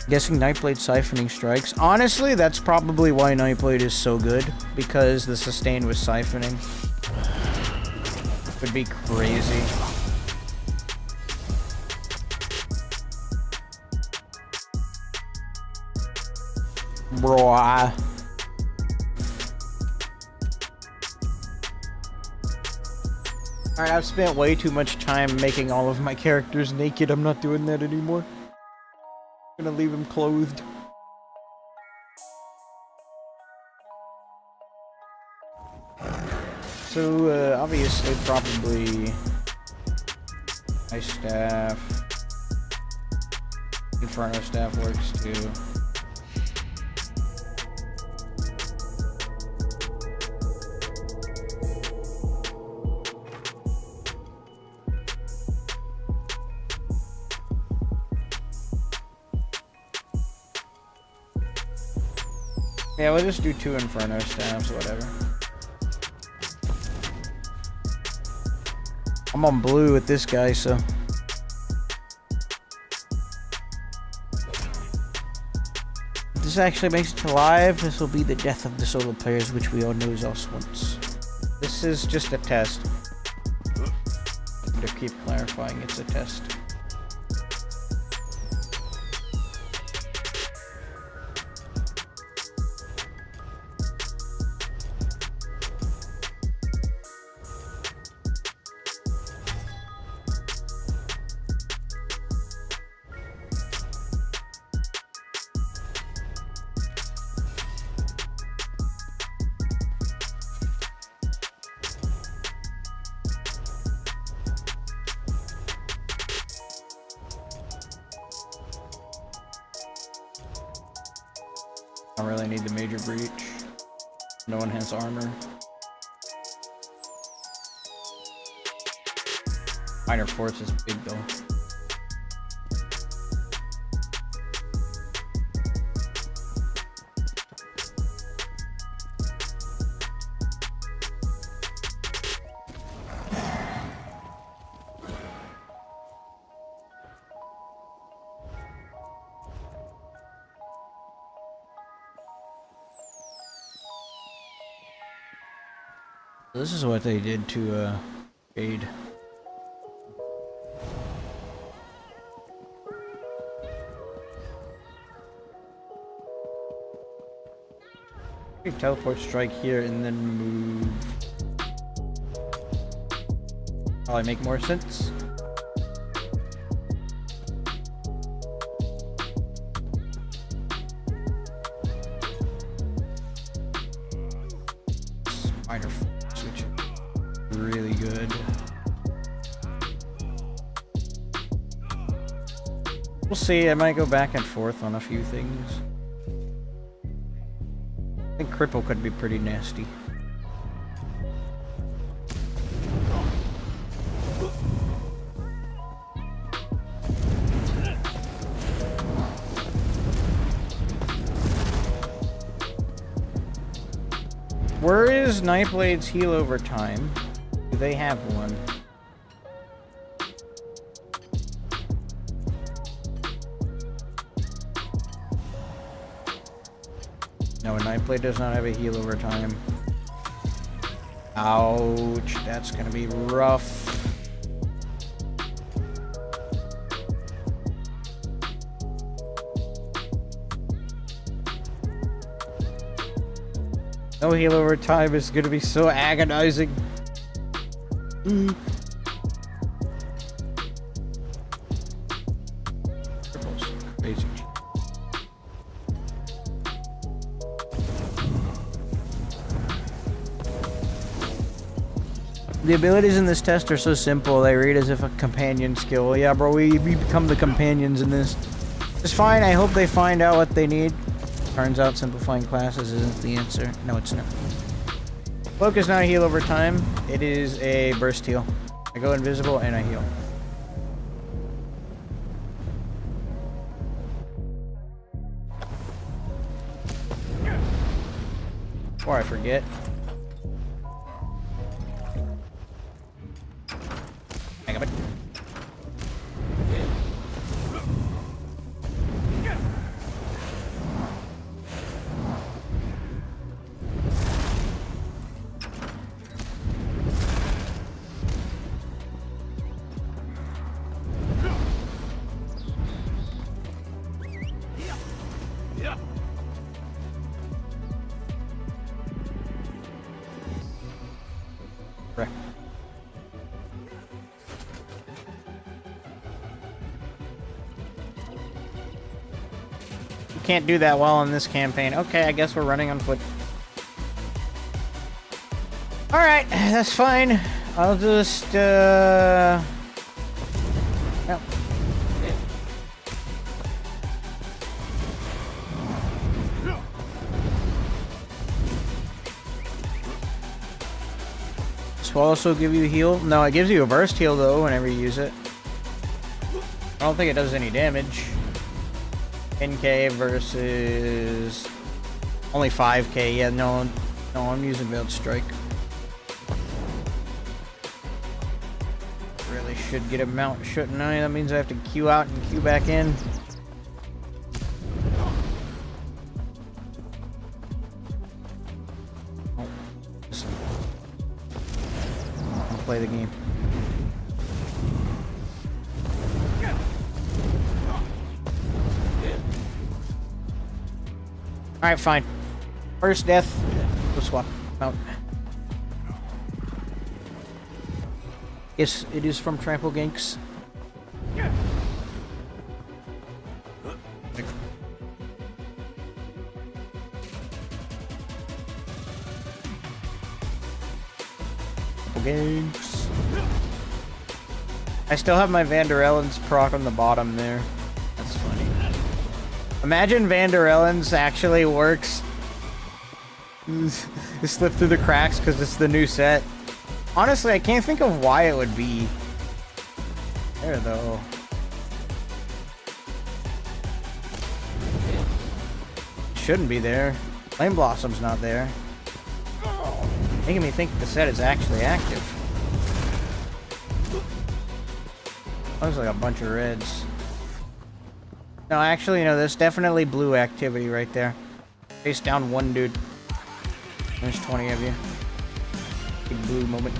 Guessing Nightblade siphoning strikes. Honestly, that's probably why Nightblade is so good, because the sustain was siphoning. Would be crazy. Bro. Alright, I've spent way too much time making all of my characters naked. I'm not doing that anymore. I'm gonna leave them clothed. So, obviously, probably Ice Staff. Inferno Staff works too. Yeah, we'll just do 2 Inferno Staffs, whatever. I'm on blue with this guy, so... If this actually makes it to live, this will be the death of the solo players, which we all know is us once. This is just a test. To keep clarifying, it's a test. I don't really need the major breach. No one has armor. Minor force is big though. This is what they did to Jade. Teleport strike here and then move. Probably make more sense. Spider switch. Really good. We'll see. I might go back and forth on a few things. I think cripple could be pretty nasty. Where is Nightblade's heal over time? Do they have one? No, Nightblade does not have a heal over time. Ouch, that's gonna be rough. No heal over time is gonna be so agonizing. Crazy. The abilities in this test are so simple, they read as if a companion skill. Yeah, bro, we become the companions in this. It's fine, I hope they find out what they need. Turns out simplifying classes isn't the answer. No, it's not. Cloak is not a heal over time. It is a burst heal. I go invisible and I heal. Before I forget. Can't do that well in this campaign. Okay, I guess we're running on foot. Alright, that's fine. I'll just, Well. This will also give you a heal? No, it gives you a burst heal though whenever you use it. I don't think it does any damage. 10k versus only 5k. Yeah, no, I'm using Veiled Strike. Really should get a mount, shouldn't I? That means I have to queue out and queue back in. Oh, listen. I'll play the game. Alright, fine. First death. We'll swap out. Yes, it is from Trample Ganks. Trample Ganks. I still have my Vanderellen's proc on the bottom there. That's funny. Imagine Vanderellen's actually works. You slip through the cracks because it's the new set. Honestly, I can't think of why it would be there, though. Shouldn't be there. Flame Blossom's not there. Making me think the set is actually active. Looks like a bunch of reds. No, actually, no, there's definitely blue activity right there. Face down one dude. There's 20 of you. Big blue moment.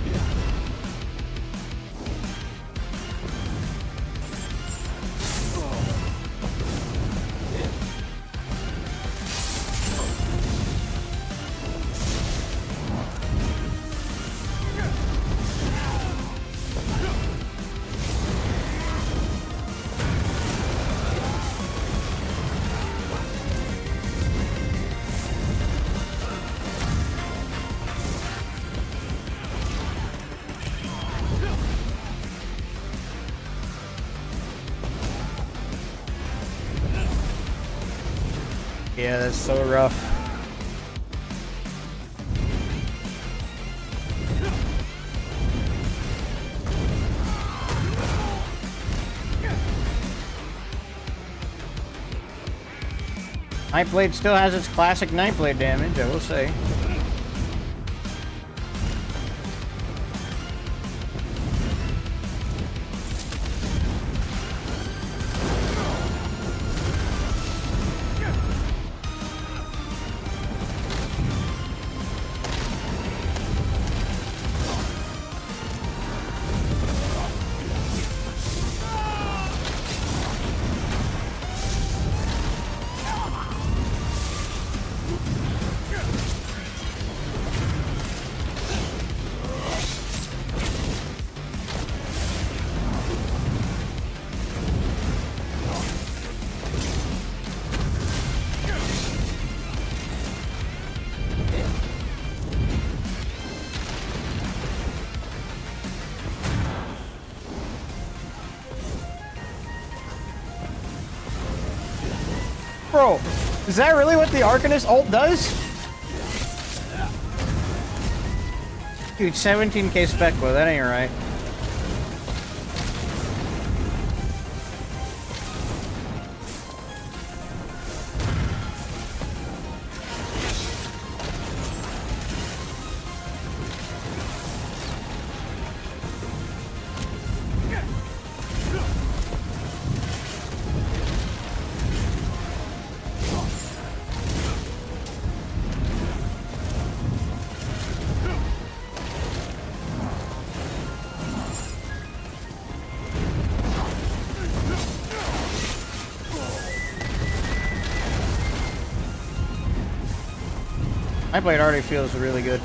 Yeah, that's so rough. Nightblade still has its classic Nightblade damage, I will say. Bro, is that really what the Arcanist ult does? Dude, 17k spec bow, that ain't right. My blade already feels really good.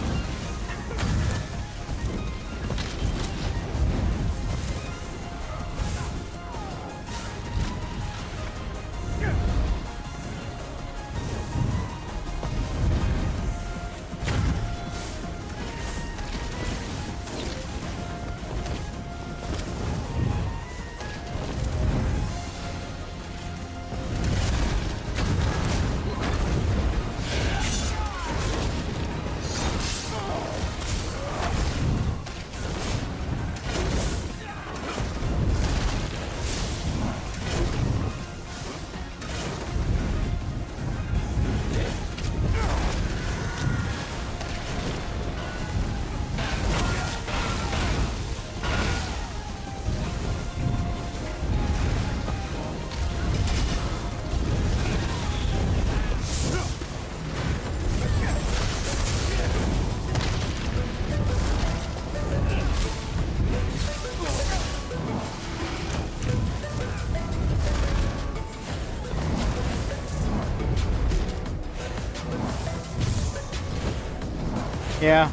Yeah.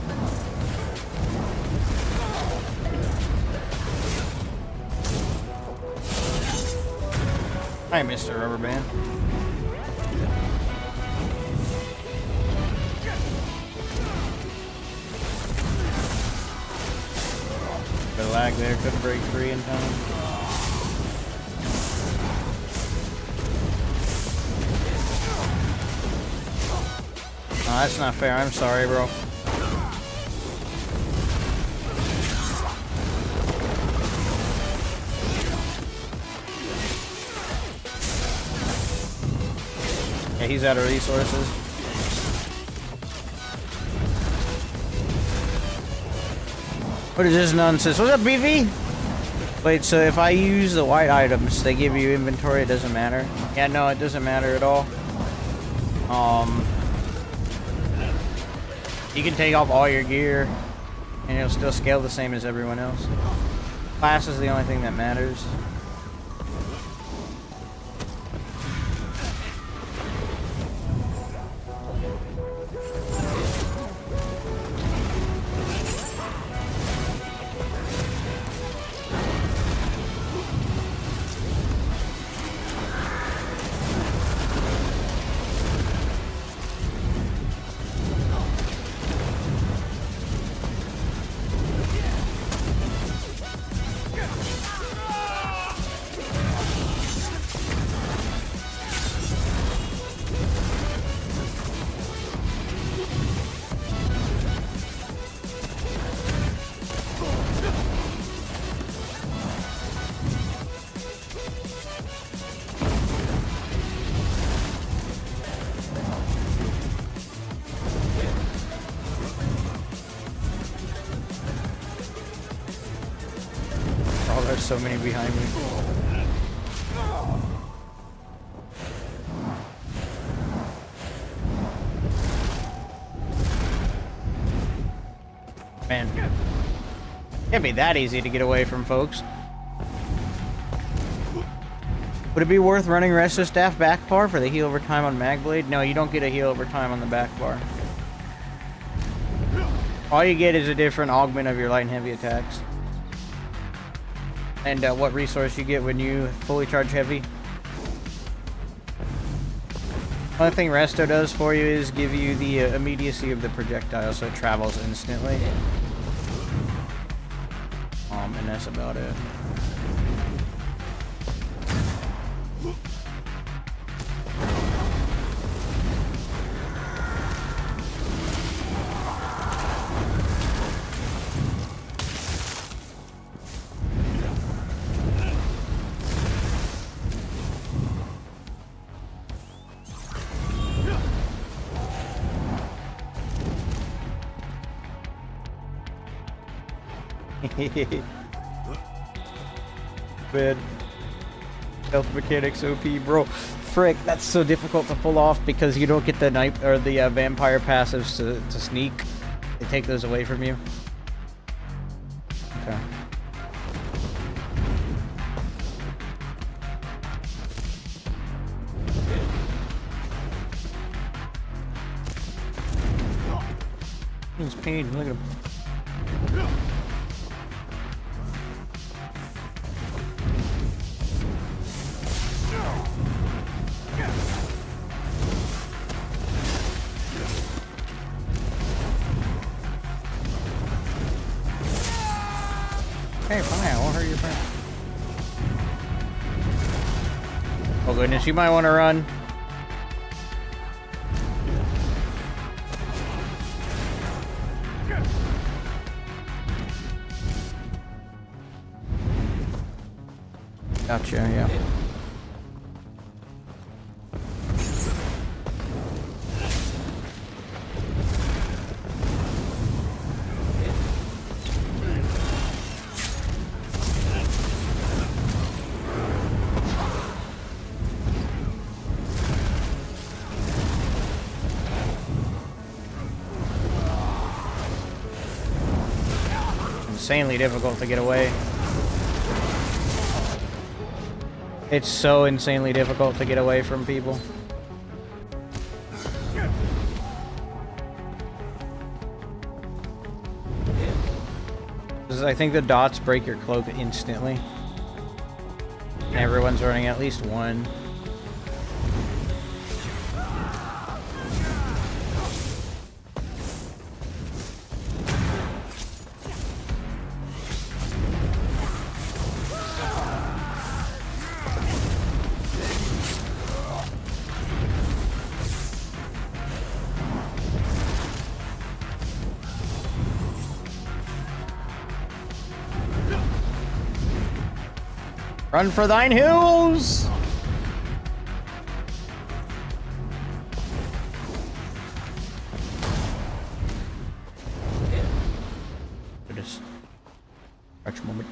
Hi, Mr. Rubber Band. The lag there, couldn't break free in time. that's not fair. I'm sorry, bro. Yeah, he's out of resources. What is this nonsense? What's up, BV? Wait, so if I use the white items, they give you inventory, it doesn't matter? Yeah, no, it doesn't matter at all. You can take off all your gear, and it'll still scale the same as everyone else. Class is the only thing that matters. There's so many behind me. Man, can't be that easy to get away from folks. Would it be worth running Resto Staff back bar for the heal over time on Magblade? No, you don't get a heal over time on the back bar. All you get is a different augment of your light and heavy attacks. And what resource you get when you fully charge heavy. Only thing Resto does for you is give you the immediacy of the projectile, so it travels instantly. And that's about it. Bad health mechanics OP, bro. Frick, that's so difficult to pull off because you don't get the night or the vampire passives to sneak. They take those away from you. Okay. He's pain. Look at him. Hey, fine, I won't hurt your friend. Oh goodness, you might want to run. Gotcha, yeah. Insanely difficult to get away. It's so insanely difficult to get away from people. I think the dots break your cloak instantly. And everyone's running at least one. Run for thine hills! Goodness. Watch moment.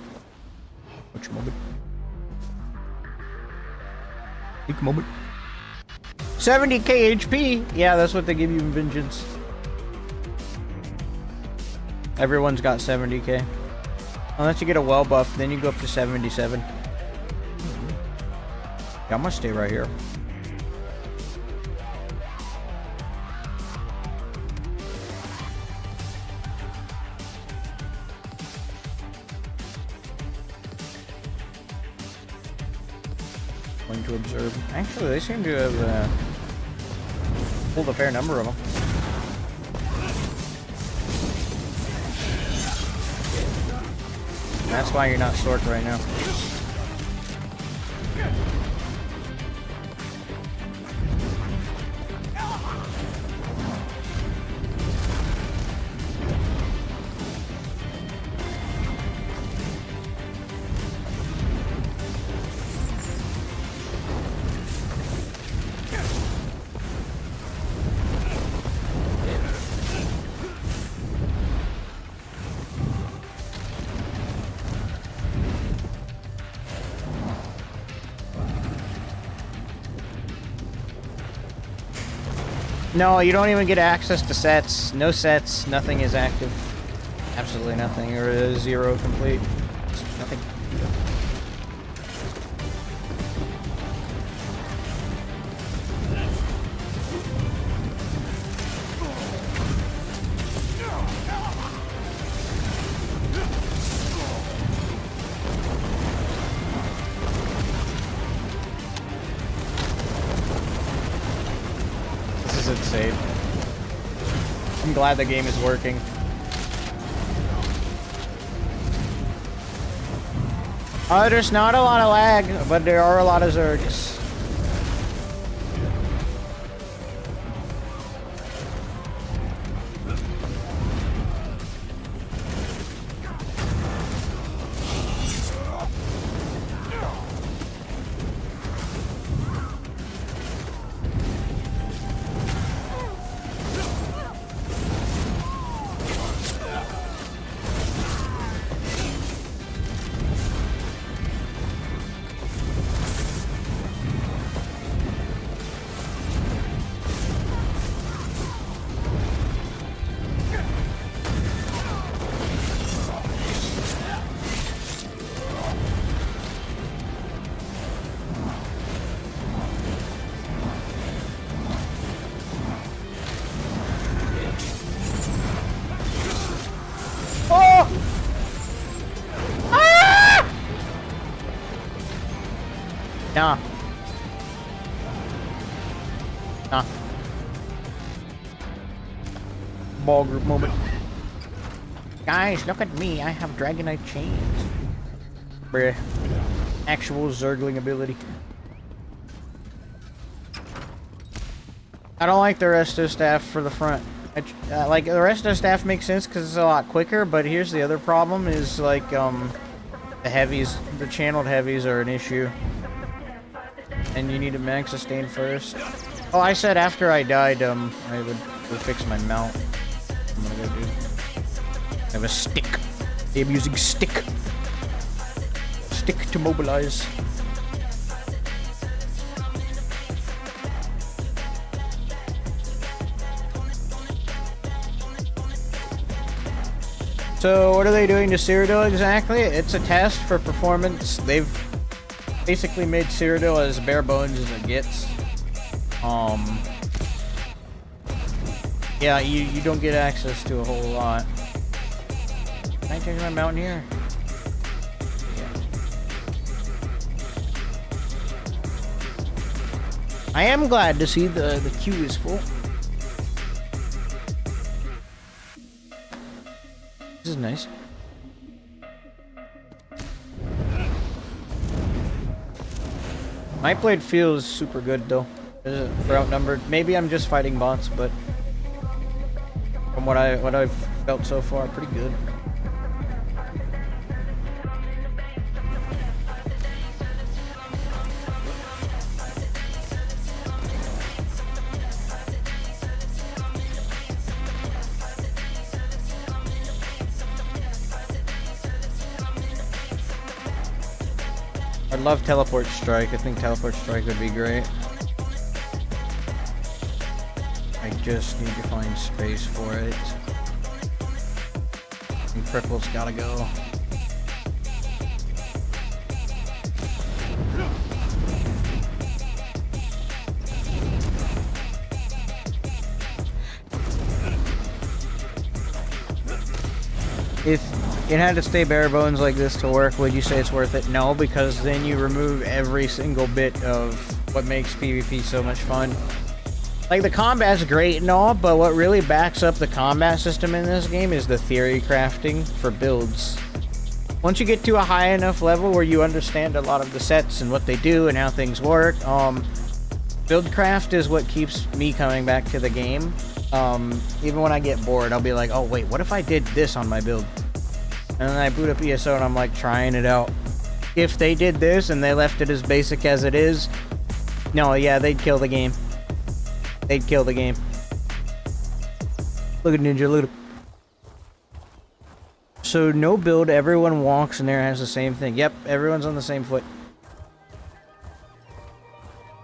Watch moment. Take a moment. 70k HP! Yeah, that's what they give you in Vengeance. Everyone's got 70k. Unless you get a well buff, then you go up to 77. Yeah, I'm gonna stay right here. Going to observe. Actually, they seem to have pulled a fair number of them. That's why you're not sorked right now. No, you don't even get access to sets. No sets. Nothing is active. Absolutely nothing. Or 0 complete. Nothing. Insane. I'm glad the game is working. There's not a lot of lag, but there are a lot of Zergs. Nah. Nah. Ball group moment. Guys, look at me. I have Dragonite chains. Bruh. Actual Zergling ability. I don't like the rest of the staff for the front. Like, the rest of the staff makes sense because it's a lot quicker, but here's the other problem is, like, the heavies, the channeled heavies are an issue. And you need to max sustain first. Oh, I said after I died, I would fix my mount. I'm gonna go do. I have a stick. I'm using stick. Stick to mobilize. So, what are they doing to Cyrodiil exactly? It's a test for performance. They've basically made Cyrodiil as bare bones as it gets. Yeah, you don't get access to a whole lot. Can I change my mount here? Yeah. I am glad to see the queue is full. This is nice. My blade feels super good though, for outnumbered. Maybe I'm just fighting bots, but from what I've felt so far, pretty good. I'd love teleport strike. I think teleport strike would be great. I just need to find space for it. And cripple's gotta go. If it had to stay bare bones like this to work, would you say it's worth it? No, because then you remove every single bit of what makes PvP so much fun. Like, the combat's great and all, but what really backs up the combat system in this game is the theory crafting for builds. Once you get to a high enough level where you understand a lot of the sets and what they do and how things work, buildcraft is what keeps me coming back to the game. Even when I get bored, I'll be like, oh wait, what if I did this on my build? And then I boot up ESO and I'm like trying it out. If they did this and they left it as basic as it is, no, yeah, they'd kill the game. They'd kill the game. Look at Ninja, look at him. So no build, everyone walks in there has the same thing. Yep, everyone's on the same foot.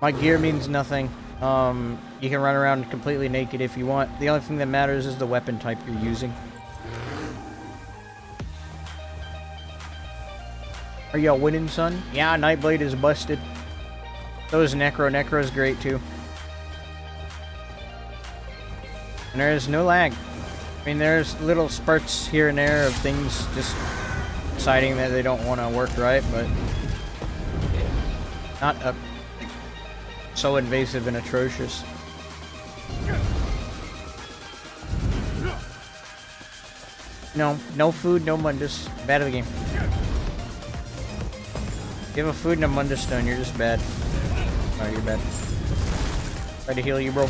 My gear means nothing. You can run around completely naked if you want. The only thing that matters is the weapon type you're using. Are y'all winning, son? Yeah, Nightblade is busted. So is Necro. Necro's great too. And there's no lag. I mean, there's little spurts here and there of things just deciding that they don't want to work right, but not so invasive and atrocious. No food, no Mundus. Bad of the game. If you have a food and a Mundus stone, you're just bad. Alright, you're bad. Try to heal you, bro.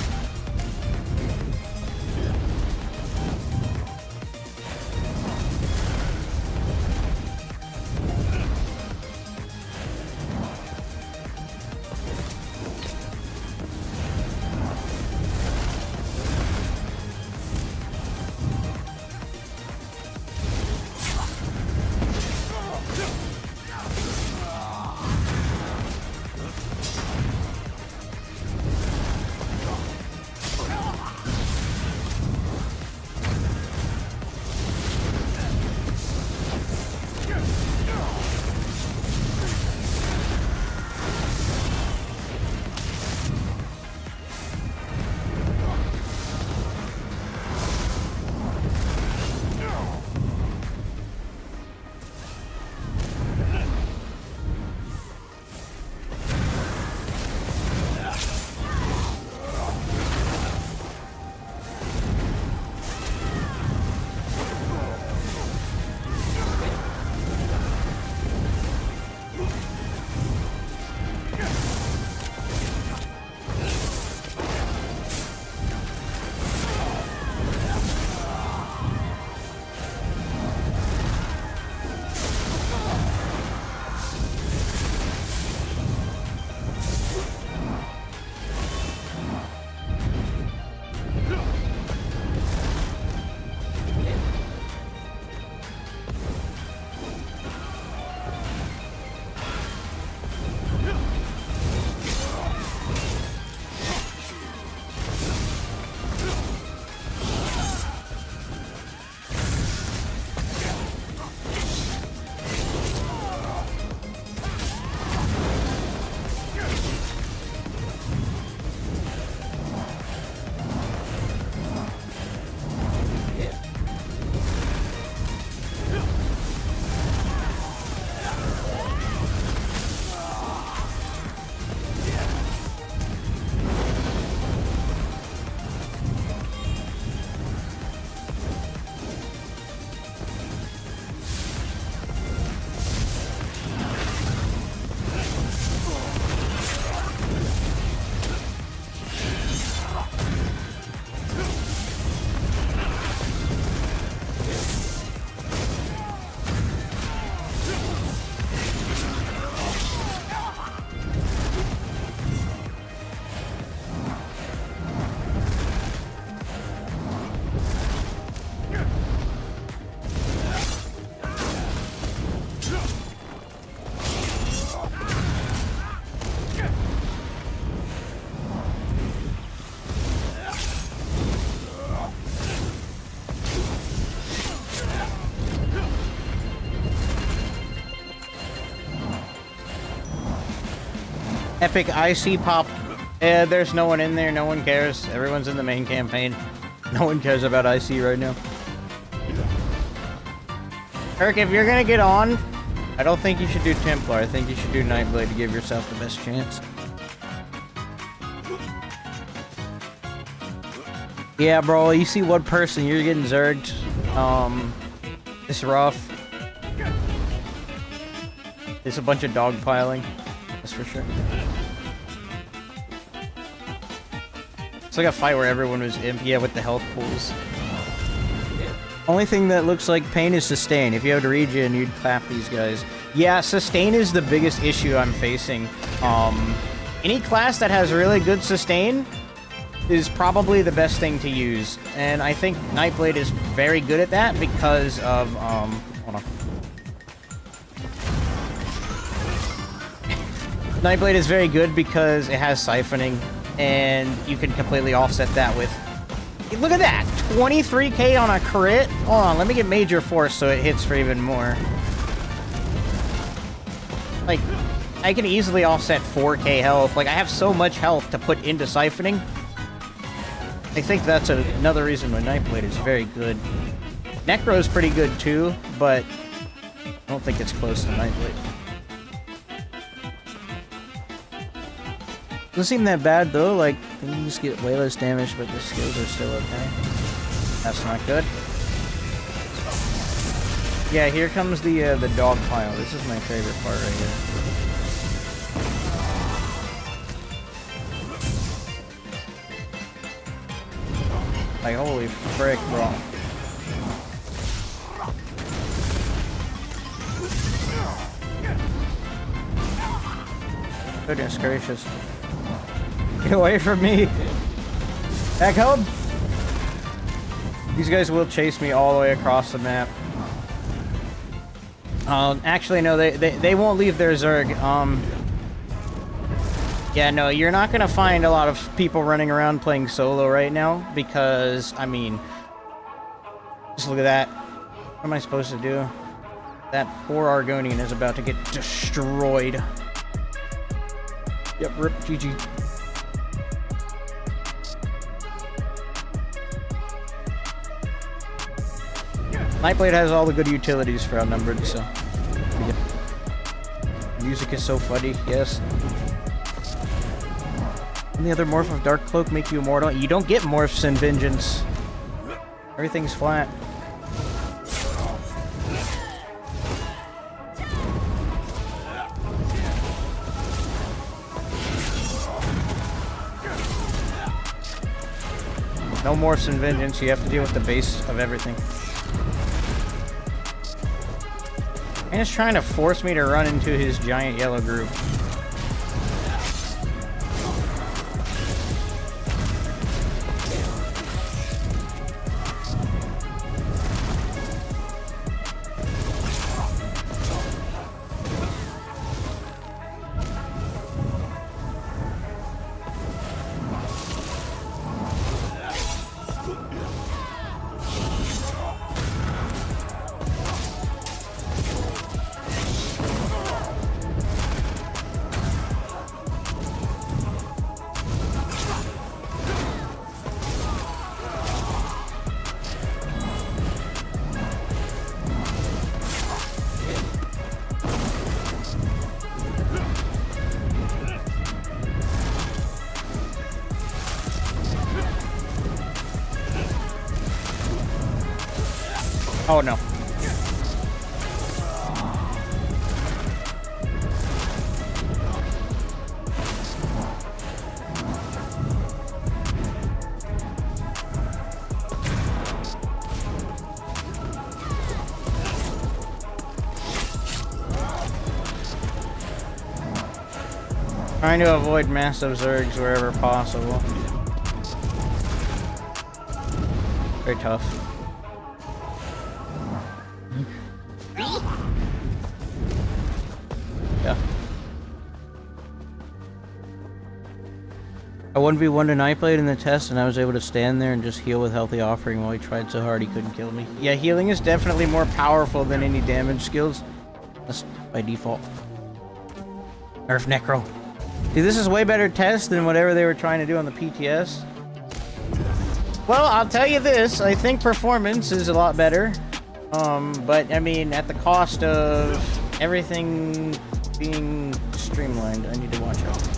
Epic IC pop. There's no one in there. No one cares. Everyone's in the main campaign. No one cares about IC right now. Kirk, if you're gonna get on, I don't think you should do Templar. I think you should do Nightblade to give yourself the best chance. Yeah, bro, you see one person, you're getting zerged. It's rough. It's a bunch of dogpiling. That's for sure. It's like a fight where everyone was imp, yeah, with the health pools. Only thing that looks like pain is sustain. If you had regen, you'd clap these guys. Yeah, sustain is the biggest issue I'm facing. Any class that has really good sustain is probably the best thing to use. And I think Nightblade is very good at that because of, hold on. Nightblade is very good because it has siphoning, and you can completely offset that with... Look at that! 23k on a crit? Hold on, let me get Major Force so it hits for even more. Like, I can easily offset 4k health. Like, I have so much health to put into siphoning. I think that's another reason why Nightblade is very good. Necro's pretty good too, but I don't think it's close to Nightblade. Doesn't seem that bad though, like, you just get way less damage, but the skills are still okay. That's not good. Yeah, here comes the dog pile. This is my favorite part right here. Like, holy frick, bro. Goodness gracious. Get away from me! Back home! These guys will chase me all the way across the map. Actually, no, they won't leave their Zerg. Yeah, no, you're not gonna find a lot of people running around playing solo right now, because, I mean... Just look at that. What am I supposed to do? That poor Argonian is about to get destroyed. Yep, rip, GG. Nightblade has all the good utilities for outnumbered, so... Yeah. Music is so funny, yes. And the other morph of Dark Cloak make you immortal? You don't get morphs in Vengeance. Everything's flat. No morphs in Vengeance, you have to deal with the base of everything. And it's trying to force me to run into his giant yellow group. Oh no. Trying to avoid massive Zergs wherever possible. Very tough. Yeah. I 1v1 to Nightblade in the test, and I was able to stand there and just heal with Healthy Offering while he tried so hard he couldn't kill me. Yeah, healing is definitely more powerful than any damage skills. That's by default. Nerf Necro. See, this is way better test than whatever they were trying to do on the PTS. Well, I'll tell you this. I think performance is a lot better. But, I mean, at the cost of everything being streamlined, I need to watch out.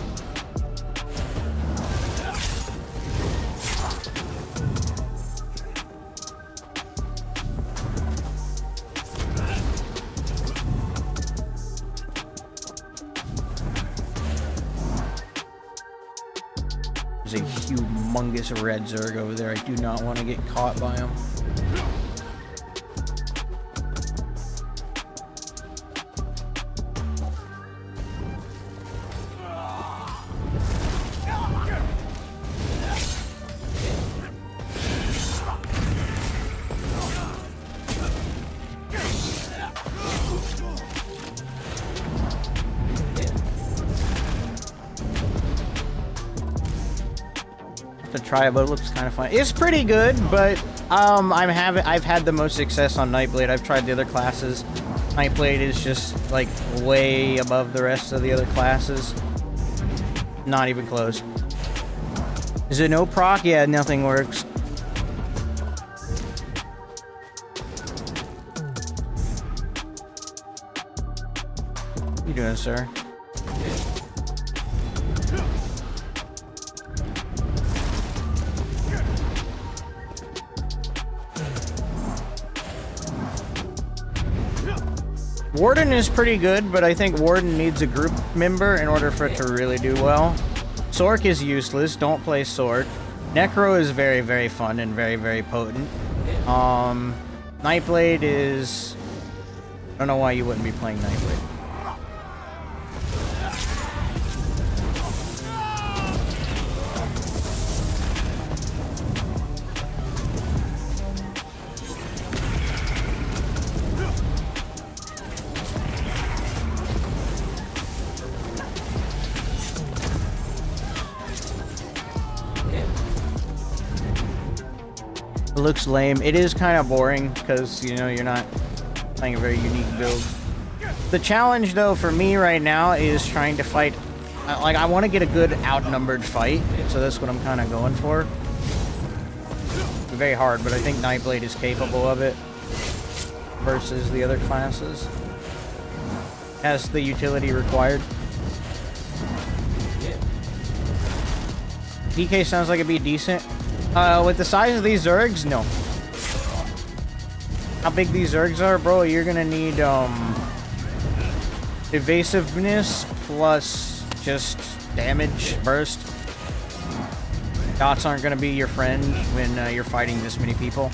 There's a humongous red Zerg over there. I do not want to get caught by him. To try it, but it looks kind of fun. It's pretty good, but I've had the most success on Nightblade. I've tried the other classes. Nightblade is just like way above the rest of the other classes. Not even close. Is it no proc? Yeah, nothing works. What you doing, sir? Warden is pretty good, but I think Warden needs a group member in order for it to really do well. Sorc is useless. Don't play Sorc. Necro is very, very fun and very, very potent. Nightblade is... I don't know why you wouldn't be playing Nightblade. It looks lame. It is kind of boring because, you know, you're not playing a very unique build. The challenge, though, for me right now is trying to fight... Like, I want to get a good outnumbered fight, so that's what I'm kind of going for. Very hard, but I think Nightblade is capable of it versus the other classes. Has the utility required. DK sounds like it'd be decent. With the size of these Zergs, no. How big these Zergs are, bro, you're gonna need, evasiveness plus just damage burst. Dots aren't gonna be your friend when you're fighting this many people.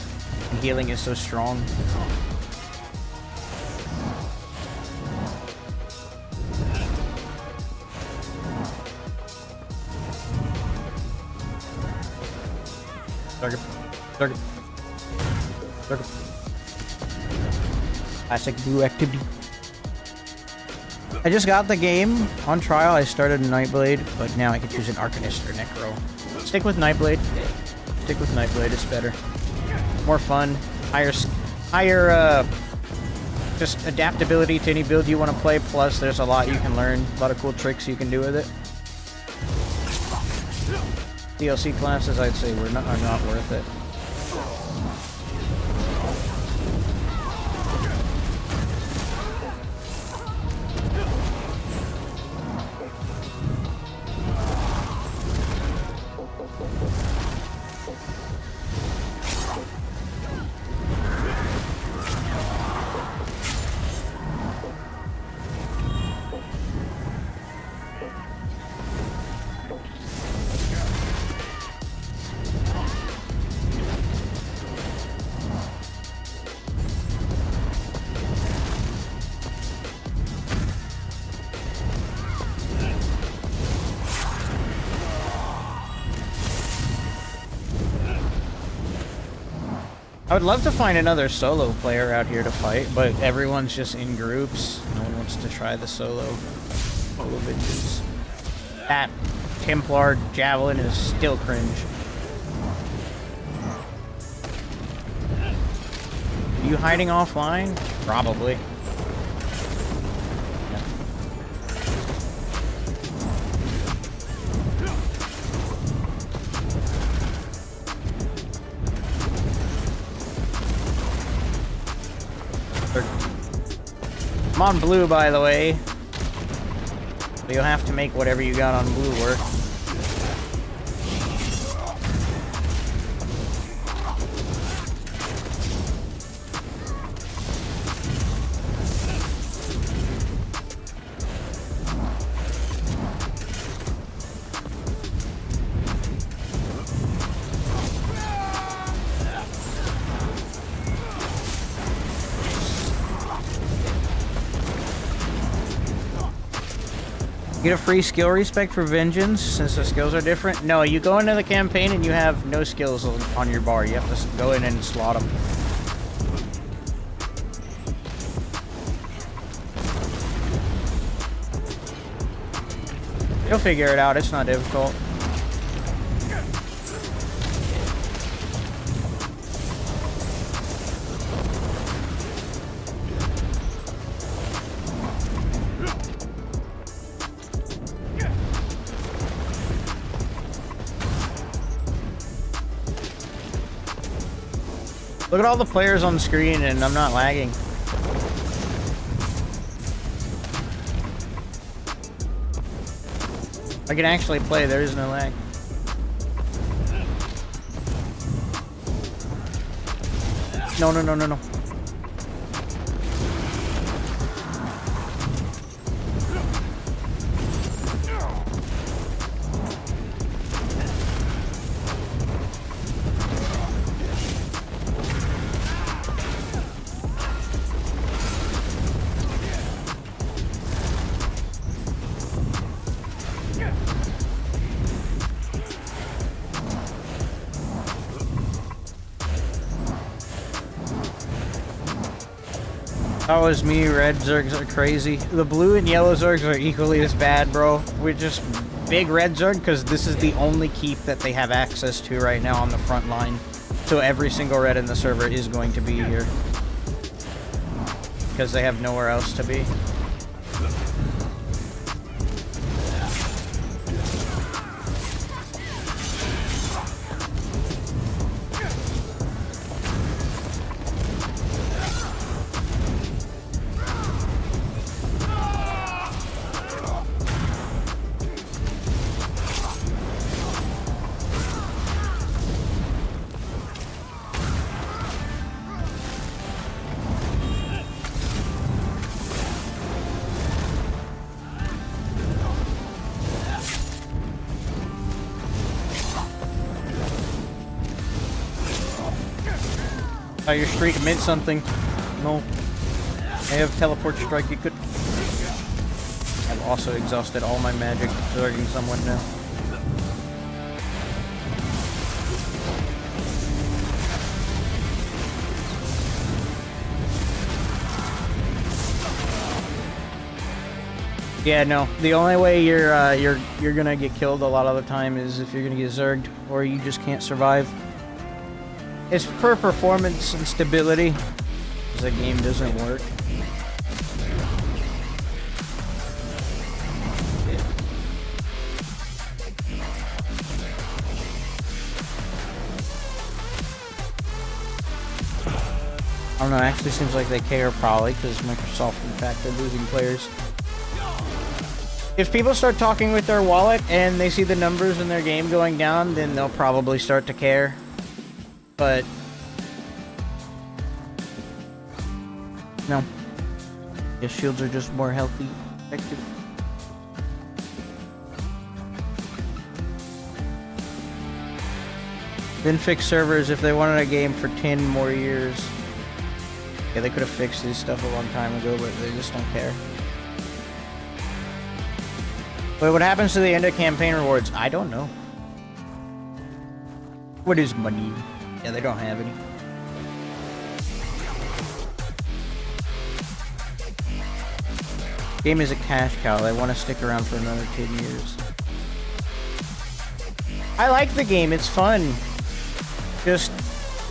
And healing is so strong. Target. Classic blue activity. I just got the game on trial. I started Nightblade, but now I can choose an Arcanist or Necro. Stick with Nightblade. Stick with Nightblade. It's better, more fun, higher, just adaptability to any build you want to play. Plus, there's a lot you can learn. A lot of cool tricks you can do with it. DLC classes, I'd say, are not worth it. I would love to find another solo player out here to fight, but everyone's just in groups. No one wants to try the solo vengeance. That Templar Javelin is still cringe. Are you hiding offline? Probably. I'm on blue, by the way. So you'll have to make whatever you got on blue work. Get a free skill respect for vengeance since the skills are different. No, you go into the campaign and you have no skills on your bar. You have to go in and slot them. You'll figure it out. It's not difficult. Look at all the players on the screen and I'm not lagging. I can actually play, there is no lag. No, no, no, no, no. That was me. Red Zergs are crazy. The blue and yellow Zergs are equally as bad, bro. We're just big red Zerg because this is the only keep that they have access to right now on the front line. So every single red in the server is going to be here. Because they have nowhere else to be. Oh, your streak meant something. No. I have teleport strike, you could... I've also exhausted all my magic, zerging someone now. Yeah, no. The only way you're gonna get killed a lot of the time is if you're gonna get zerged, or you just can't survive. It's per performance and stability, because the game doesn't work. I don't know, it actually seems like they care probably, because Microsoft, in fact, are losing players. If people start talking with their wallet and they see the numbers in their game going down, then they'll probably start to care. But no. Yes, shields are just more healthy, effective. Then fix servers if they wanted a game for 10 more years. Yeah, they could have fixed this stuff a long time ago, but they just don't care. But what happens to the end of campaign rewards? I don't know. What is money? Yeah, they don't have any. Game is a cash cow. They want to stick around for another 10 years. I like the game. It's fun. Just,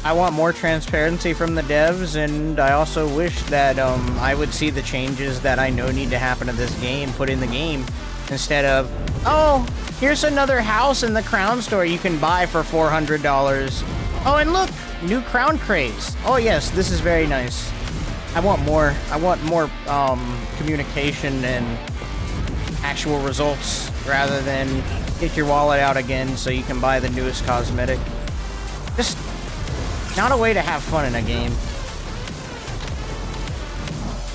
I want more transparency from the devs, and I also wish that I would see the changes that I know need to happen to this game put in the game, instead of, oh, here's another house in the crown store you can buy for $400. Oh, and look, new crown crates. Oh yes, this is very nice. I want more communication and actual results rather than get your wallet out again so you can buy the newest cosmetic. Just not a way to have fun in a game.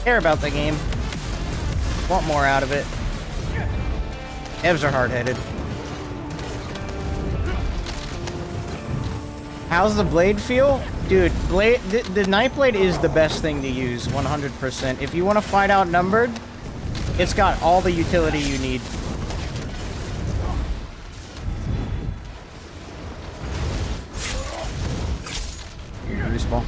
Care about the game. Want more out of it. Devs are hard-headed. How's the blade feel? Dude, the knife blade is the best thing to use, 100%. If you want to fight outnumbered, it's got all the utility you need. Respawn.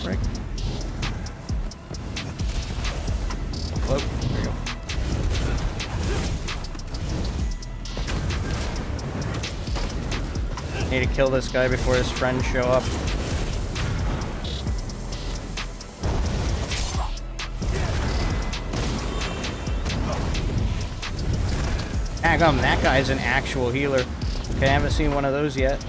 Break. Hello. There you go. Need to kill this guy before his friends show up. Daggum, that guy's an actual healer. Okay, I haven't seen one of those yet.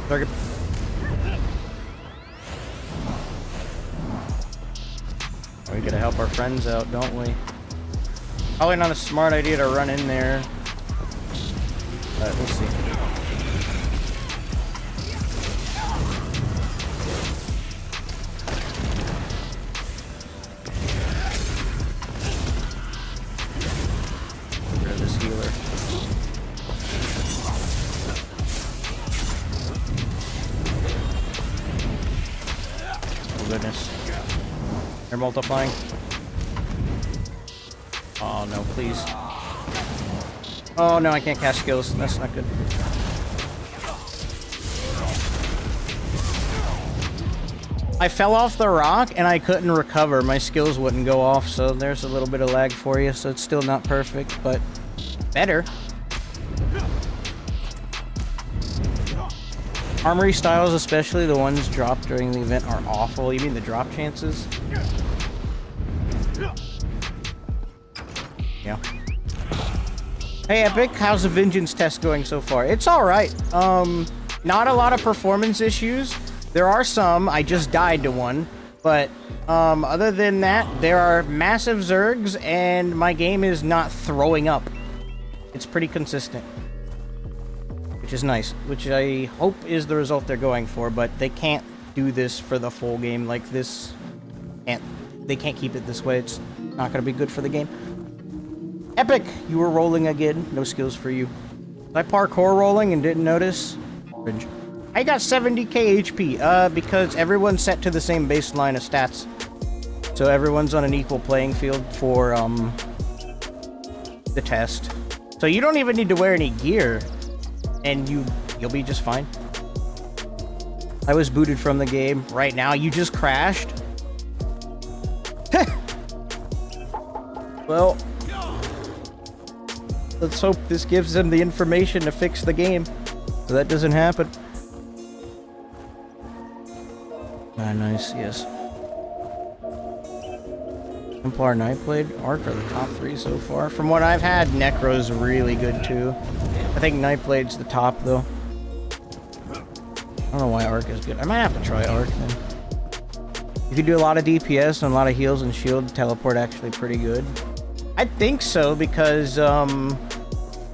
Target. We gotta help our friends out, don't we? Probably not a smart idea to run in there. But we'll see. Get rid of this healer. Goodness. They're multiplying. Oh no, please. Oh no, I can't cast skills. That's not good. I fell off the rock and I couldn't recover. My skills wouldn't go off, so there's a little bit of lag for you, so it's still not perfect, but better. Armory styles, especially the ones dropped during the event, are awful. You mean the drop chances? Yeah. Hey Epic, how's the Vengeance test going so far? It's alright. Not a lot of performance issues. There are some. I just died to one. But other than that, there are massive Zergs, and my game is not throwing up. It's pretty consistent. Which is nice, which I hope is the result they're going for, but they can't do this for the full game like this. They can't keep it this way. It's not going to be good for the game. Epic, you were rolling again. No skills for you. I parkour rolling and didn't notice. Cringe. I got 70k HP, because everyone's set to the same baseline of stats. So everyone's on an equal playing field for, the test. So you don't even need to wear any gear. And you'll be just fine. I was booted from the game. Right now, you just crashed. Well, let's hope this gives them the information to fix the game, so that doesn't happen. Ah, nice, yes. Templar Nightblade, Arc are the top 3 so far. From what I've had, Necro's really good too. I think Nightblade's the top though. I don't know why Arc is good. I might have to try Arc then. If you do a lot of DPS and a lot of heals and shield, teleport actually pretty good. I think so because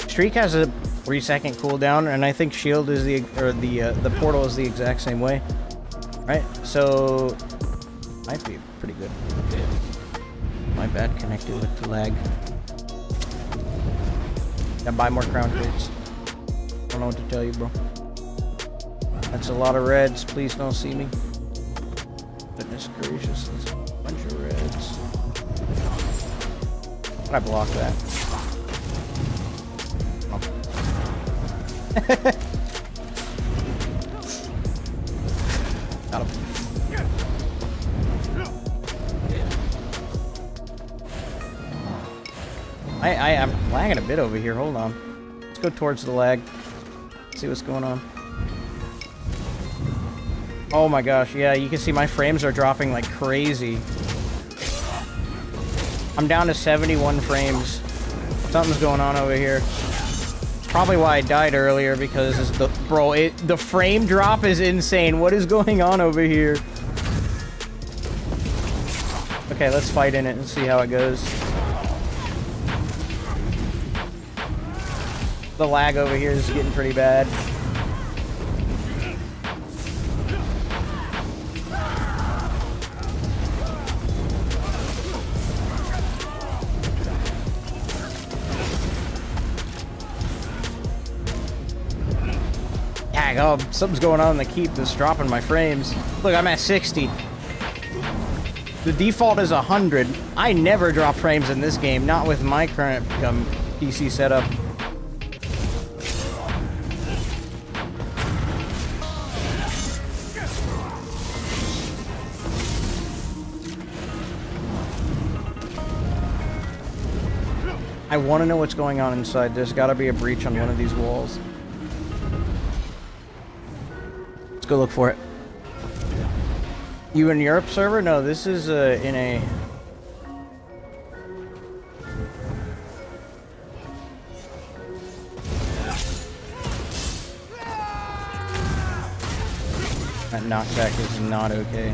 Streak has a 3-second cooldown, and I think shield is the portal is the exact same way. Right? So might be pretty good. My bad, connected with the lag. Gotta buy more crown crates. Don't know what to tell you, bro. That's a lot of reds. Please don't see me. Goodness gracious, there's a bunch of reds. I blocked that. Oh. Got him. I'm lagging a bit over here. Hold on. Let's go towards the lag. See what's going on. Oh my gosh, yeah, you can see my frames are dropping like crazy. I'm down to 71 frames. Something's going on over here. Probably why I died earlier, because the the frame drop is insane. What is going on over here? Okay, let's fight in it and see how it goes. The lag over here is getting pretty bad. Oh, something's going on in the keep that's dropping my frames. Look, I'm at 60. The default is 100. I never drop frames in this game, not with my current PC setup. I want to know what's going on inside. There's got to be a breach on one of these walls. Let's go look for it. You in Europe server? No, this is in a... That knockback is not okay.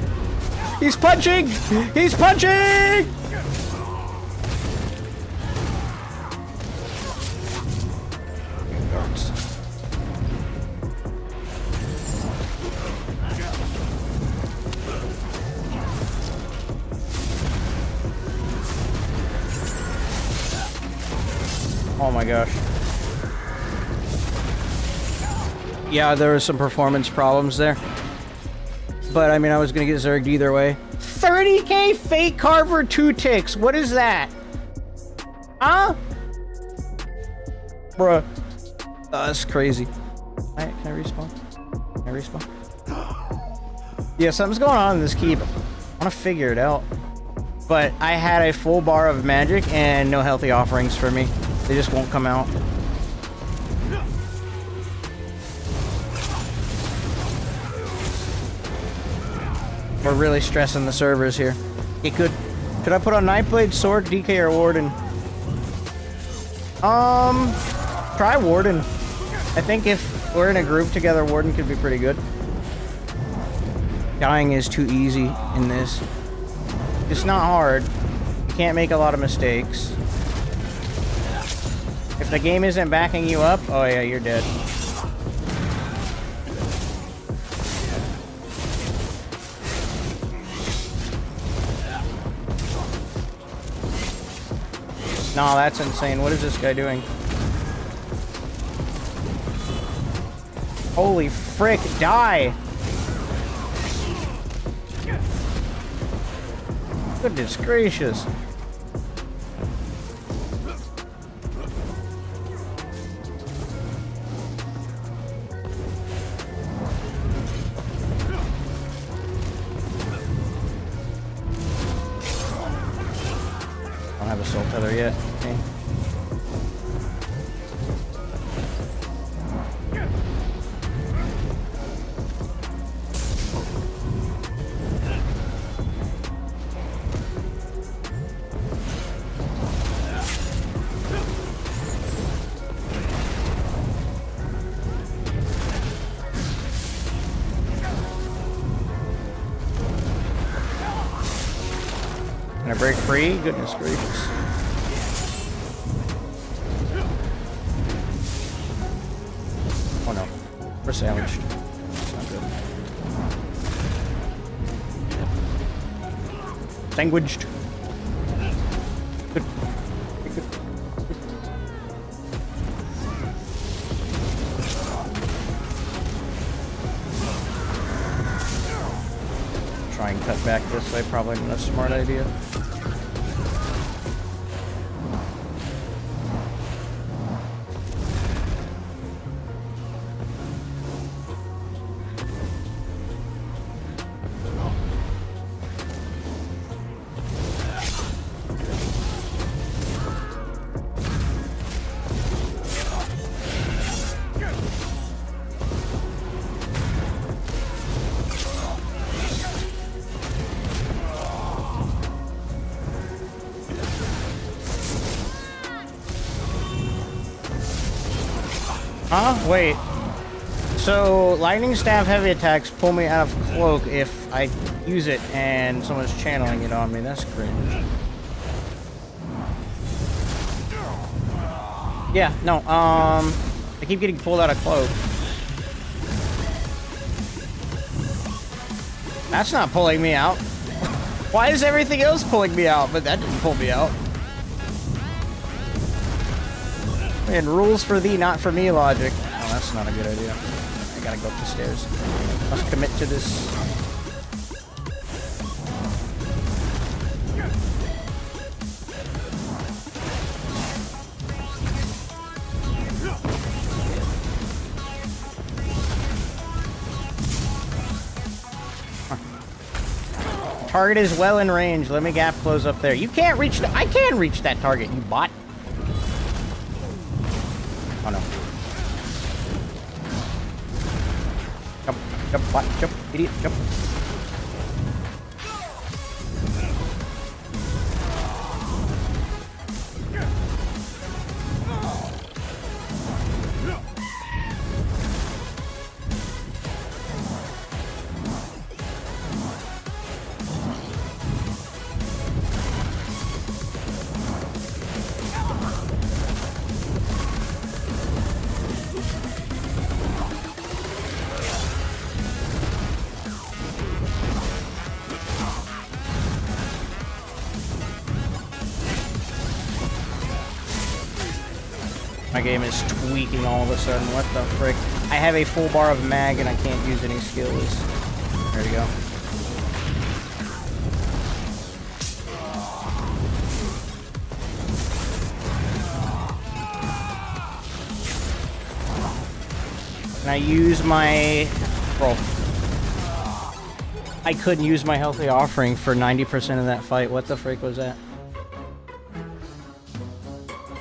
He's punching! He's punching! Oh my gosh. Yeah, there were some performance problems there. But, I mean, I was gonna get Zerged either way. 30k Fate Carver 2 ticks! What is that? Huh? Bruh. That's crazy. Can I respawn? Can I respawn? Yeah, something's going on in this keep. I wanna figure it out. But I had a full bar of magic and no healthy offerings for me. They just won't come out. We're really stressing the servers here. It could I put on Nightblade, Sword, DK, or Warden? Try Warden. I think if we're in a group together, Warden could be pretty good. Dying is too easy in this. It's not hard. You can't make a lot of mistakes. If the game isn't backing you up, oh yeah, you're dead. Nah, that's insane. What is this guy doing? Holy frick, die! Goodness gracious. I don't have a soul tether yet. Okay. Can I break free? Goodness gracious. Oh no. We're sandwiched. That's not good. Sandwiched. Good. Good. try and cut back this way. Probably not a smart idea. Huh? Wait. So, lightning staff heavy attacks pull me out of cloak if I use it and someone's channeling it on me. That's cringe. Yeah, no, I keep getting pulled out of cloak. That's not pulling me out. Why is everything else pulling me out? But that didn't pull me out. And rules for thee, not for me logic. Oh, that's not a good idea. I gotta go up the stairs. Must commit to this. Target is well in range. Let me gap close up there. You can't reach the— I can reach that target, you bot. Oh no. Jump, jump, bot, jump, idiot, jump. My game is tweaking all of a sudden. What the frick? I have a full bar of mag and I can't use any skills. There we go. Can I use my— Bro. I couldn't use my healthy offering for 90% of that fight. What the frick was that?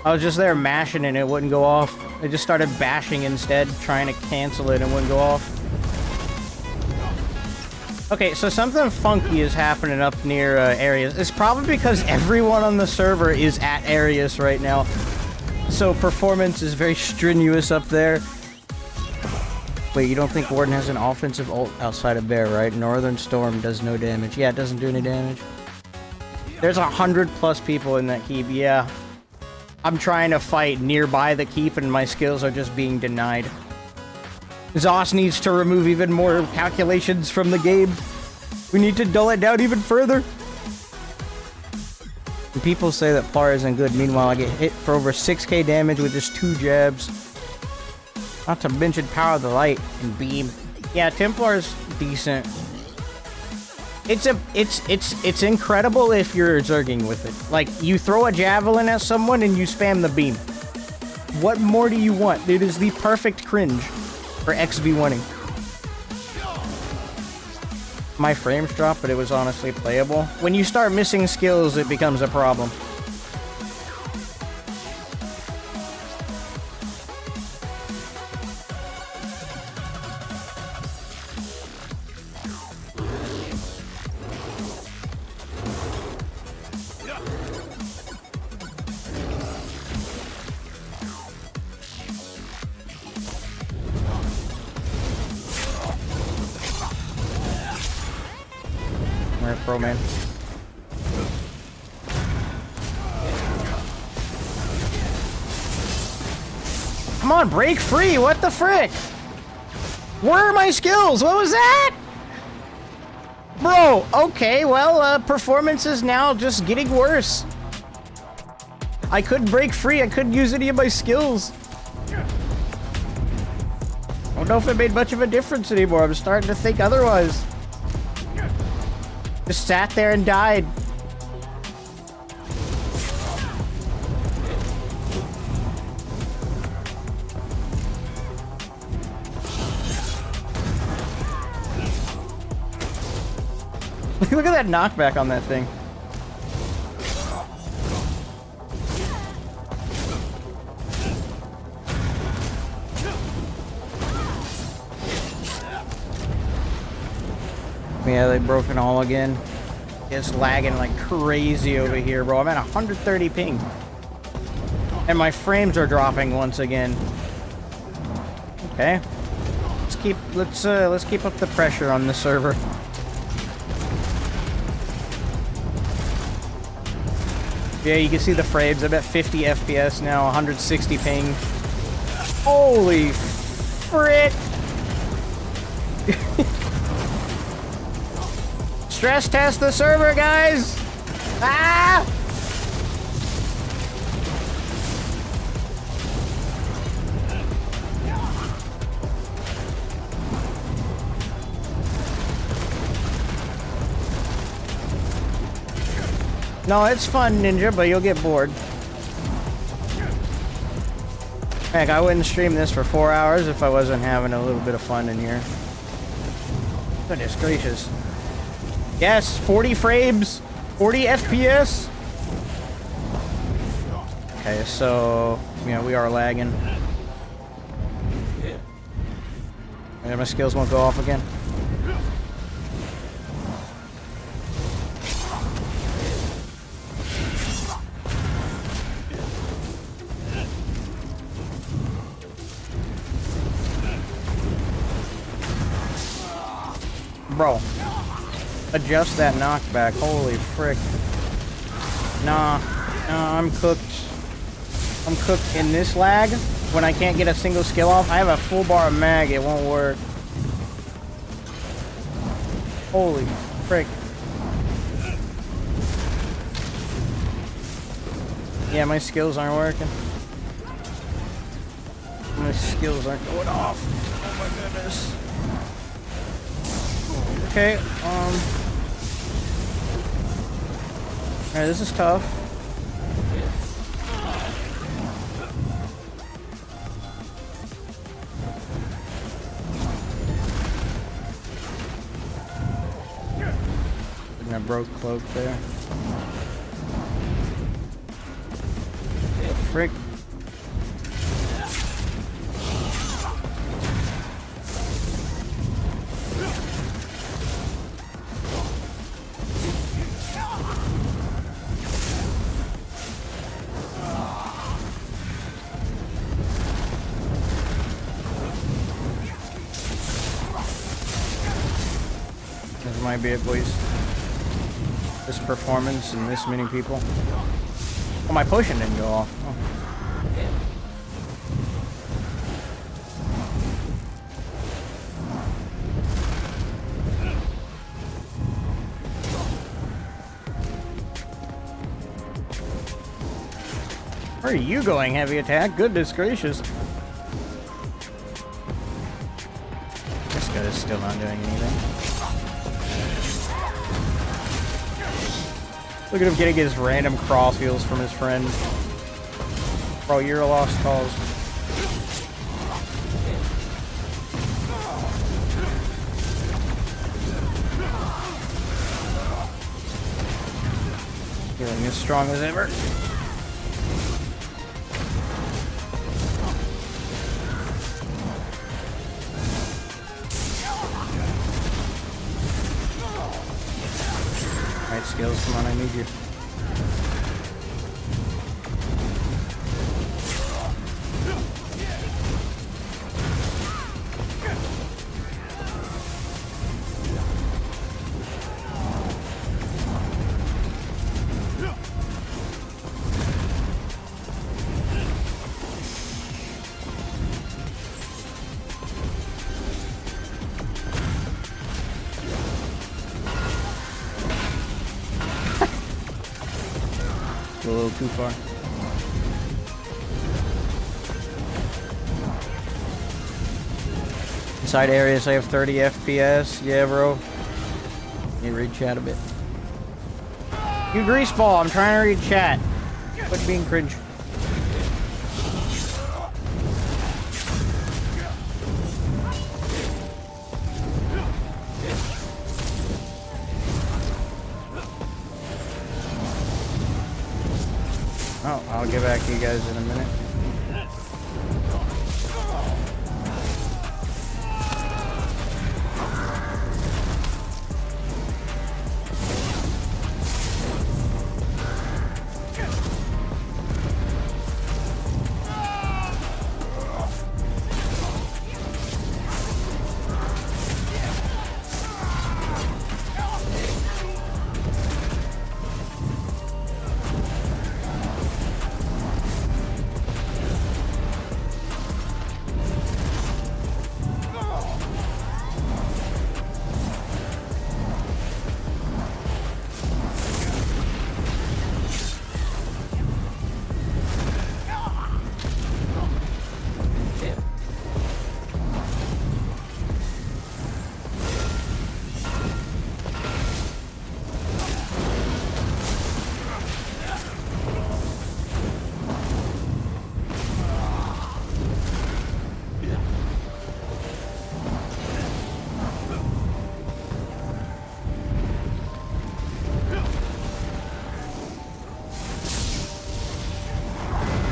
I was just there mashing and it wouldn't go off. I just started bashing instead, trying to cancel it and it wouldn't go off. Okay, so something funky is happening up near Arius. It's probably because everyone on the server is at Arius right now. So performance is very strenuous up there. Wait, you don't think Warden has an offensive ult outside of Bear, right? Northern Storm does no damage. Yeah, it doesn't do any damage. There's 100+ people in that keep, yeah. I'm trying to fight nearby the keep and my skills are just being denied. ZOS needs to remove even more calculations from the game. We need to dull it down even further. And people say that Plar isn't good, meanwhile I get hit for over 6k damage with just 2 jabs. Not to mention Power of the Light and Beam. Yeah, Templar's decent. It's incredible if you're zerging with it. Like, you throw a javelin at someone and you spam the beam. What more do you want? It is the perfect cringe for XV1ing. My frames dropped, but it was honestly playable. When you start missing skills, it becomes a problem. Pro man. Come on, break free! What the frick? Where are my skills? What was that? Bro, okay, well, performance is now just getting worse. I couldn't break free, I couldn't use any of my skills. I don't know if it made much of a difference anymore, I'm starting to think otherwise. Just sat there and died. Look at that knockback on that thing. Yeah, they broke it all again. It's lagging like crazy over here, bro. I'm at 130 ping. And my frames are dropping once again. Okay. Let's keep up the pressure on the server. Yeah, you can see the frames. I'm at 50 FPS now, 160 ping. Holy frick! Stress test the server, guys! Ah! No, it's fun, Ninja, but you'll get bored. Heck, I wouldn't stream this for 4 hours if I wasn't having a little bit of fun in here. Goodness gracious. Yes, 40 frames, 40 FPS. Okay, so, yeah, we are lagging. And my skills won't go off again. Bro, adjust that knockback. Holy frick. Nah, I'm cooked. I'm cooked in this lag. When I can't get a single skill off, I have a full bar of mag. It won't work. Holy frick. Yeah, my skills aren't working. My skills aren't going off. Oh my goodness. Okay, alright, this is tough. And I broke cloak there. Frick. This might be it, boys. This performance and this many people. Oh, my potion didn't go off. Oh. Where are you going, heavy attack? Goodness gracious. This guy is still not doing anything. Look at him getting his random cross heals from his friend. Bro, you're a lost cause. Feeling as strong as ever. Alright, skills, come on, I need you. A little too far. Inside areas I have 30 FPS. Yeah, bro. Let me read chat a bit. You greaseball, I'm trying to read chat. Quit being cringe. Oh, I'll get back to you guys in a minute.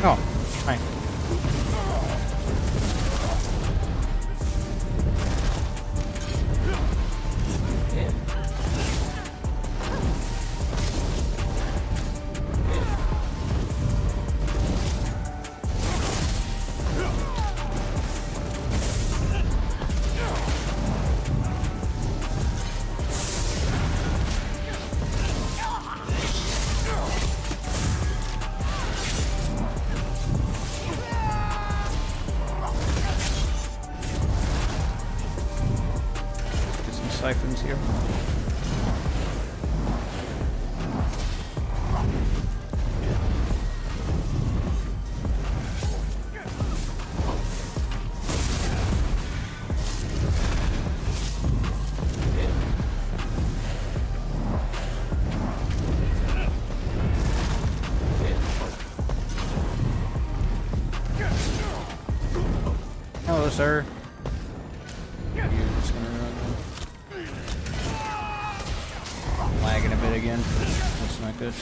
Oh, hi. Siphons here. Hello, sir. Lagging a bit again. That's not good.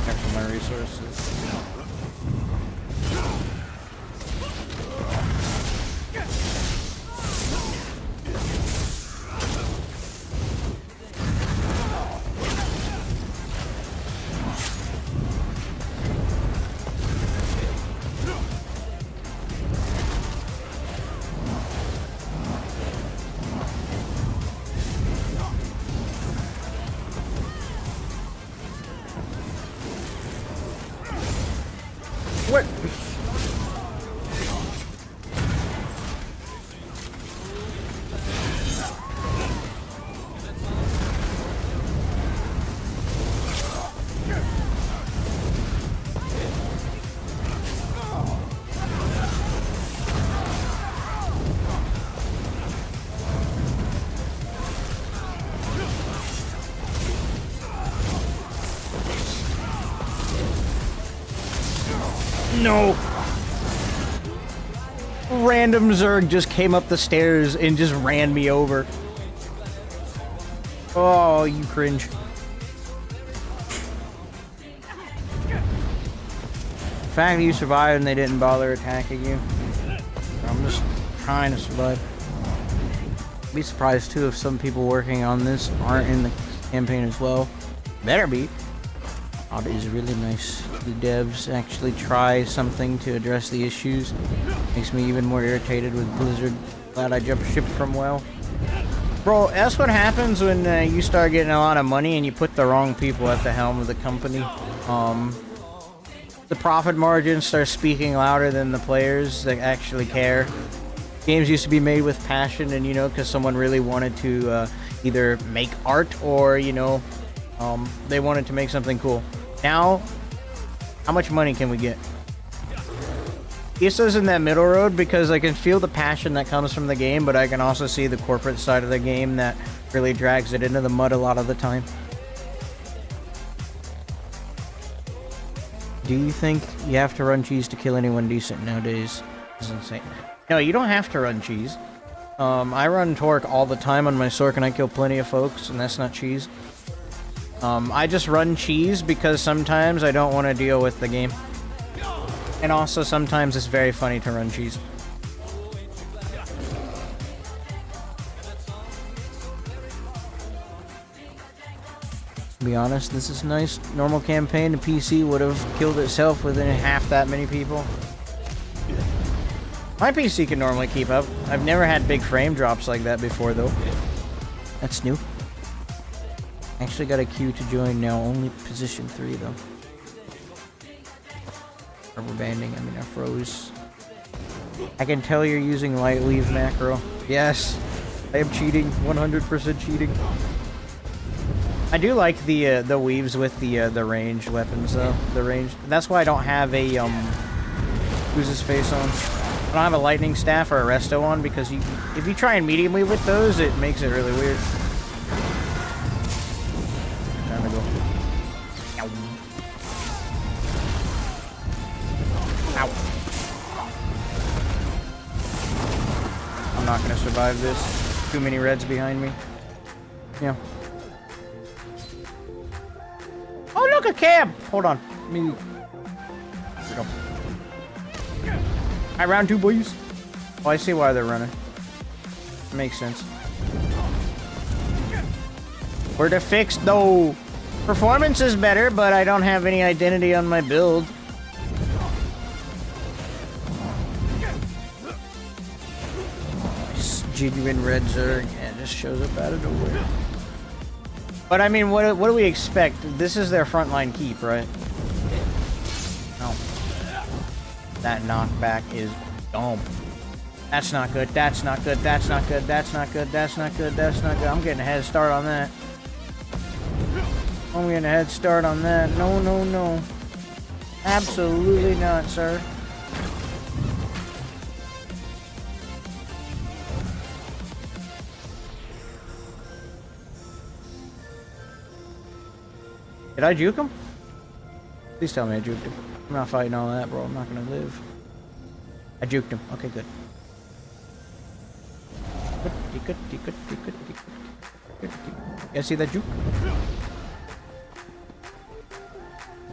Careful my resources. What? No! Random Zerg just came up the stairs and just ran me over. Oh, you cringe. The fact that you survived and they didn't bother attacking you. I'm just trying to survive. I'd be surprised too if some people working on this aren't in the campaign as well. Better be. Oh, it is really nice. The devs actually try something to address the issues. Makes me even more irritated with Blizzard. Glad I jumped ship from WoW. Bro, that's what happens when you start getting a lot of money and you put the wrong people at the helm of the company. The profit margins start speaking louder than the players that actually care. Games used to be made with passion and, you know, because someone really wanted to either make art or, you know, they wanted to make something cool. Now, how much money can we get? ESO's in that middle road because I can feel the passion that comes from the game, but I can also see the corporate side of the game that really drags it into the mud a lot of the time. Do you think you have to run cheese to kill anyone decent nowadays? This is insane. No, you don't have to run cheese. I run torque all the time on my Sorc and I kill plenty of folks, and that's not cheese. I just run cheese because sometimes I don't want to deal with the game. And also sometimes it's very funny to run cheese. To be honest, this is nice. Normal campaign, the PC would have killed itself within half that many people. My PC can normally keep up. I've never had big frame drops like that before, though. That's new. Actually got a queue to join now, only position 3, though. Rubber banding, I mean, I froze. I can tell you're using light weave macro. Yes, I am cheating, 100% cheating. I do like the weaves with the ranged weapons, though. The range. That's why I don't have a who's his face on. I don't have a lightning staff or a resto on because if you try and medium weave with those, it makes it really weird. There we go. Ow. Ow. I'm not gonna survive this. Too many reds behind me. Yeah. Oh, look, a cab! Hold on. Let me... There we go. Alright, round 2, boys. Oh, I see why they're running. Makes sense. Where to fix, though? Performance is better, but I don't have any identity on my build. Genuine red Zerg, and it just shows up out of nowhere. But I mean, what do we expect? This is their frontline keep, right? No. That knockback is dumb. That's not good. That's not good. That's not good. That's not good. That's not good. That's not good. I'm getting a head start on that. I'm getting a head start on that. No, no, no. Absolutely not, sir. Did I juke him? Please tell me I juked him. I'm not fighting all that, bro. I'm not gonna live. I juked him. Okay, good. Yeah, see that juke?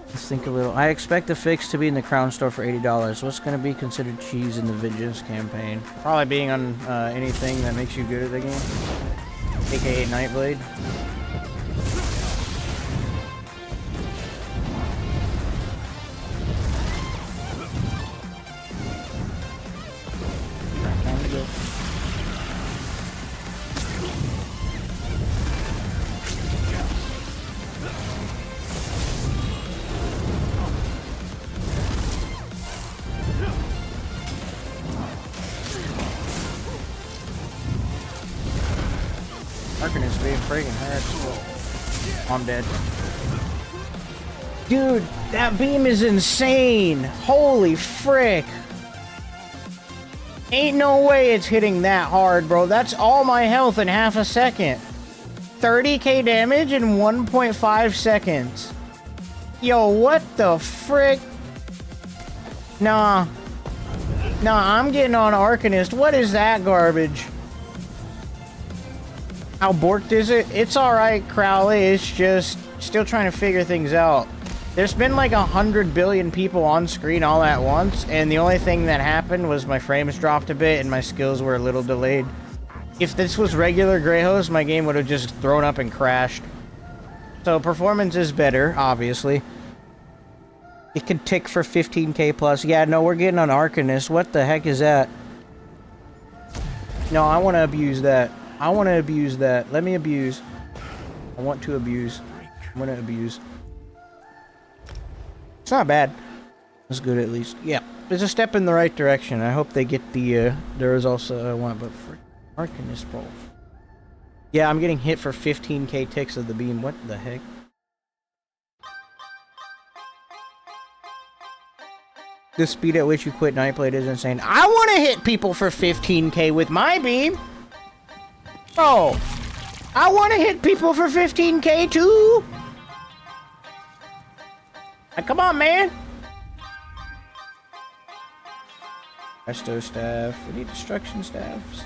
Let's think a little. I expect the fix to be in the Crown store for $80. What's gonna be considered cheese in the Vengeance campaign? Probably being on anything that makes you good at the game. AKA Nightblade. Arcanist being friggin' hurt. I'm dead. Dude, that beam is insane! Holy frick! Ain't no way it's hitting that hard, bro. That's all my health in half a second. 30k damage in 1.5 seconds. Yo, what the frick? Nah. Nah, I'm getting on Arcanist. What is that garbage? How borked is it? It's alright, Crowley. It's just still trying to figure things out. There's been like 100 billion people on screen all at once, and the only thing that happened was my frames dropped a bit and my skills were a little delayed. If this was regular Greyhost, my game would have just thrown up and crashed. So performance is better, obviously. It can tick for 15k plus. Yeah, no, we're getting on Arcanist. What the heck is that? No, I want to abuse that. I want to abuse that. Let me abuse. I want to abuse. I'm going to abuse. It's not bad. It's good at least. Yeah, it's a step in the right direction. I hope they get the results that I want, but for Arcanist ball. Yeah, I'm getting hit for 15k ticks of the beam. What the heck? The speed at which you quit Nightblade is insane. I want to hit people for 15k with my beam. Oh, I want to hit people for 15k too. Come on, man. Resto staff. We need destruction staffs.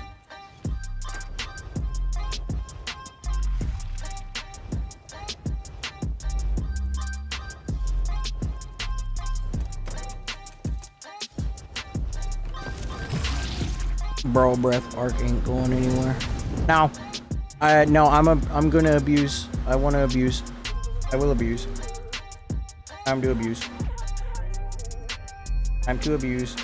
Bro, breath arc ain't going anywhere. Now, no, I'm gonna abuse. I want to abuse. I will abuse. Time to abuse. Time to abuse.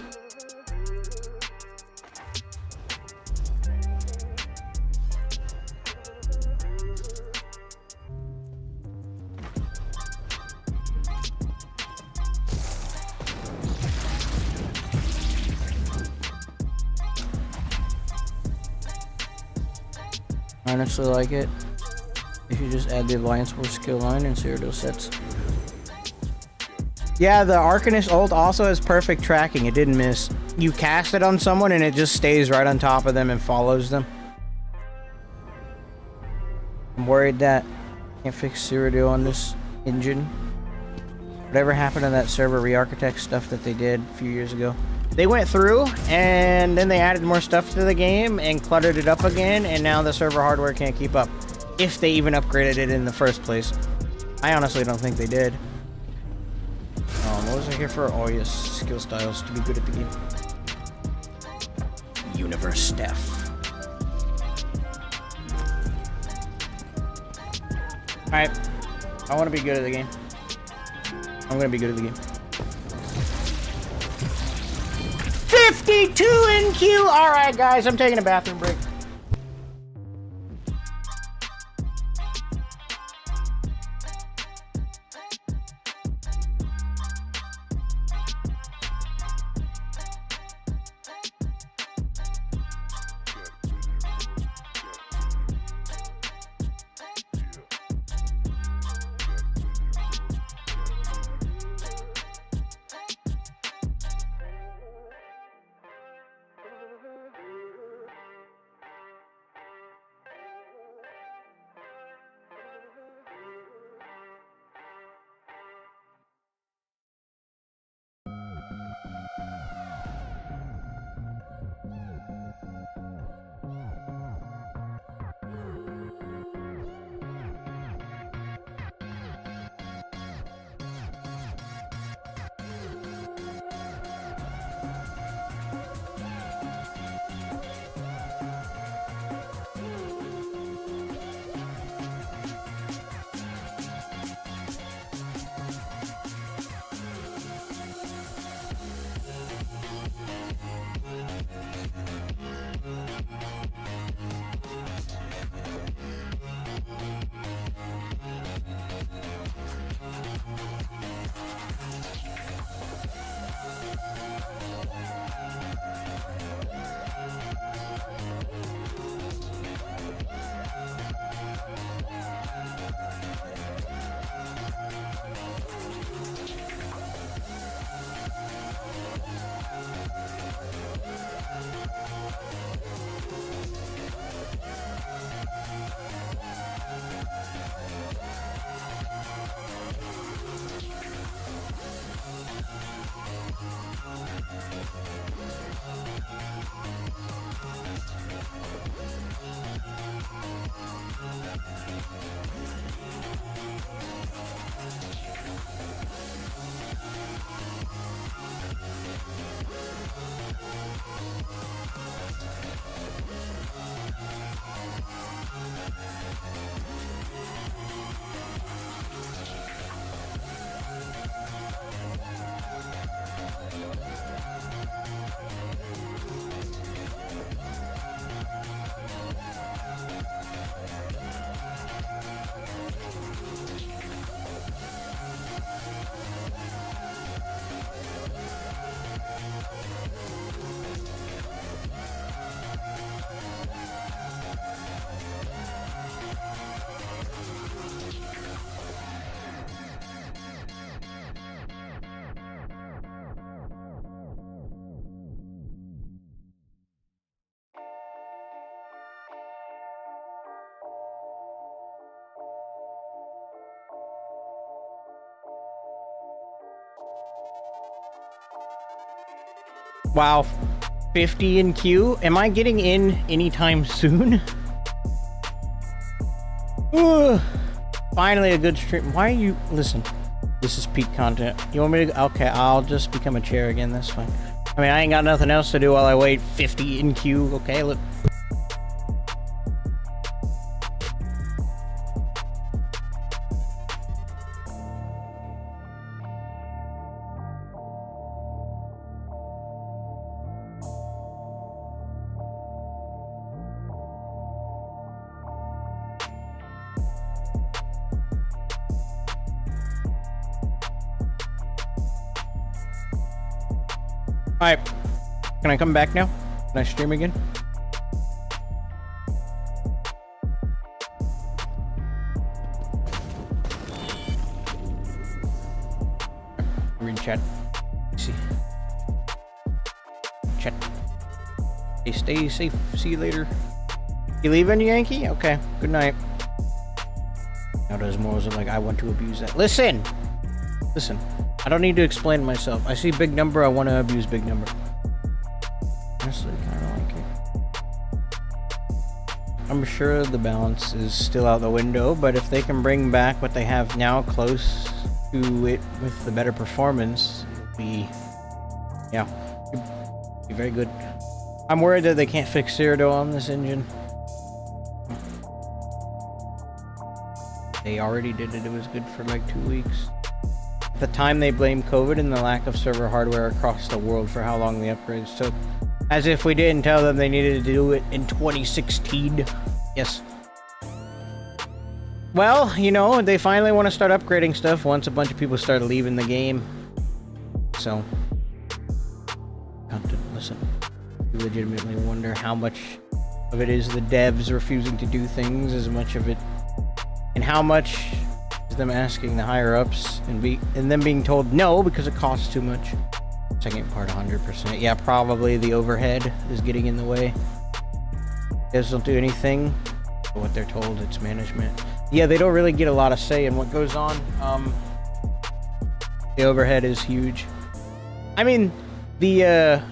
I honestly like it. If you just add the Alliance War skill line and Cyrodiil sets. Yeah, the Arcanist ult also has perfect tracking. It didn't miss. You cast it on someone and it just stays right on top of them and follows them. I'm worried that I can't fix Cyrodiil on this engine. Whatever happened to that server re-architect stuff that they did a few years ago? They went through and then they added more stuff to the game and cluttered it up again, and now the server hardware can't keep up. If they even upgraded it in the first place. I honestly don't think they did. What was I here for? Oh yes, skill styles to be good at the game. Universe Steph. Alright. I want to be good at the game. I'm gonna be good at the game. 52 in queue! Alright guys, I'm taking a bathroom break. Wow. 50 in queue? Am I getting in anytime soon? Ugh. Finally a good stream. Why are you... Listen. This is peak content. You want me to... Okay, I'll just become a chair again. That's fine. I mean, I ain't got nothing else to do while I wait 50 in queue. Okay, look. Alright, can I come back now? Can I stream again? Read chat. Let's see. Chat. Hey, stay safe. See you later. You leaving, Yankee? Okay, good night. Now does more like I want to abuse that. Listen! Listen. I don't need to explain myself. I see big number, I want to abuse big number. Honestly, kind of like it. I'm sure the balance is still out the window, but if they can bring back what they have now close to it with the better performance, it'd be... yeah, it'd be very good. I'm worried that they can't fix Cyrodiil on this engine. They already did it, it was good for like 2 weeks. At the time, they blamed COVID and the lack of server hardware across the world for how long the upgrades took. As if we didn't tell them they needed to do it in 2016. Yes. Well, you know, they finally want to start upgrading stuff once a bunch of people start leaving the game. So, have to listen. You legitimately wonder how much of it is the devs refusing to do things, as much of it, and how much them asking the higher ups and them being told no because it costs too much. Second part 100%. Yeah, probably the overhead is getting in the way. Guys don't do anything but what they're told. It's management. Yeah, they don't really get a lot of say in what goes on. The overhead is huge. I mean, the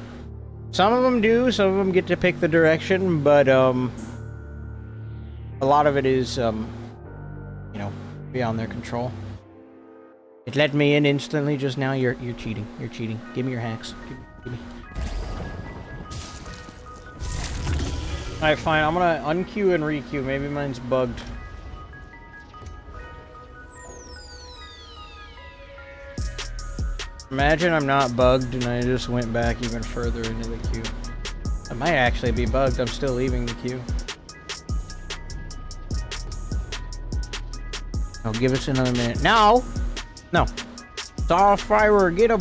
some of them do, some of them get to pick the direction, but a lot of it is you know, beyond their control. It let me in instantly just now. You're cheating. You're cheating. Give me your hacks. Give me. Alright, fine. I'm gonna unqueue and requeue. Maybe mine's bugged. Imagine I'm not bugged and I just went back even further into the queue. I might actually be bugged. I'm still leaving the queue. Oh, give us another minute. No! No. Starfire, get him!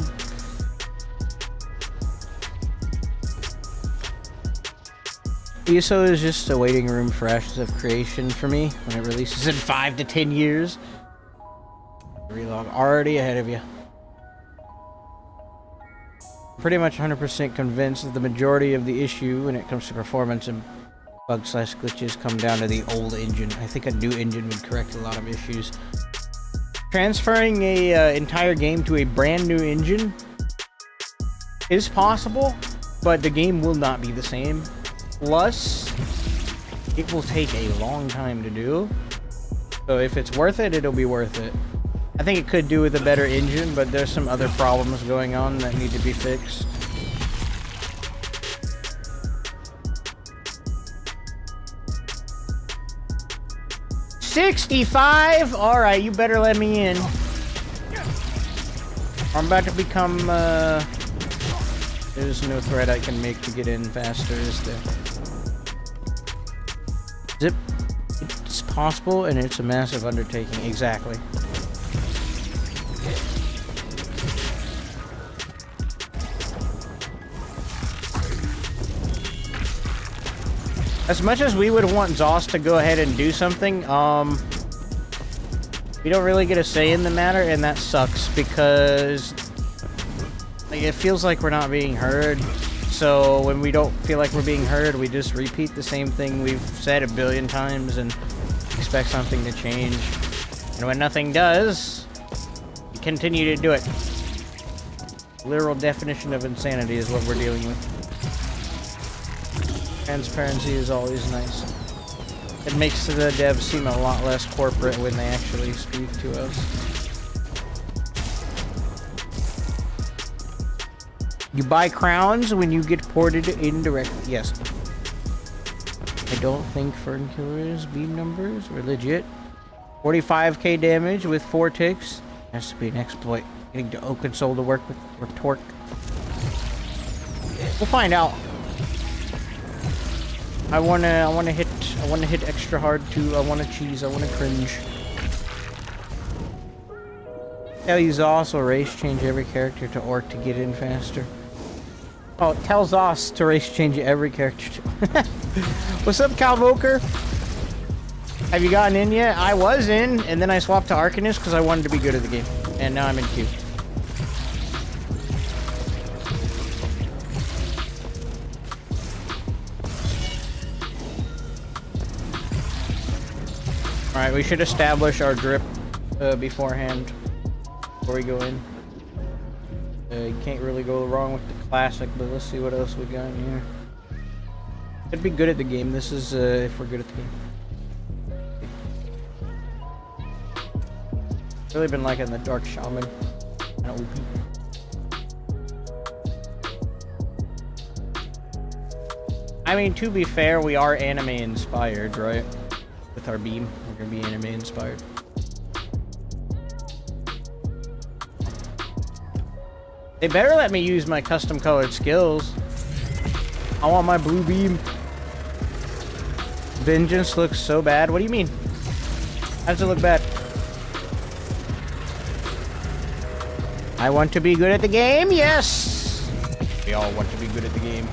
ESO is just a waiting room for Ashes of Creation for me when it releases in 5 to 10 years. Relog already ahead of you. Pretty much 100% convinced that the majority of the issue when it comes to performance and bugs/glitches come down to the old engine. I think a new engine would correct a lot of issues. Transferring a entire game to a brand new engine is possible, but the game will not be the same. Plus, it will take a long time to do. So if it's worth it, it'll be worth it. I think it could do with a better engine, but there's some other problems going on that need to be fixed. $65? Alright, you better let me in. I'm about to become, there's no thread I can make to get in faster, is there? Zip. It's possible, and it's a massive undertaking. Exactly. As much as we would want ZOS to go ahead and do something, we don't really get a say in the matter, and that sucks because like, it feels like we're not being heard. So when we don't feel like we're being heard, we just repeat the same thing we've said a billion times and expect something to change. And when nothing does, you continue to do it. Literal definition of insanity is what we're dealing with. Transparency is always nice. It makes the devs seem a lot less corporate when they actually speak to us. You buy crowns when you get ported indirectly. Yes. I don't think Fern Killer's beam numbers were legit. 45k damage with 4 ticks. Has to be an exploit. Getting to Oaken Soul to work with or Torque. We'll find out. I wanna hit extra hard too. I wanna cheese. I wanna cringe. Tells also race change every character to Orc to get in faster. Oh, it tells us to race change every character to. What's up, 𝙁𝙧𝙚𝙚? Have you gotten in yet? I was in, and then I swapped to Arcanist because I wanted to be good at the game. And now I'm in queue. Alright, we should establish our drip beforehand, before we go in. You can't really go wrong with the classic, but let's see what else we got in here. Could be good at the game. This is if we're good at the game. Really been liking the Dark Shaman. I mean, to be fair, we are anime inspired, right? With our beam, we're gonna be anime inspired. They better let me use my custom colored skills. I want my blue beam. Vengeance looks so bad. What do you mean? How does it look bad? I want to be good at the game, yes! We all want to be good at the game.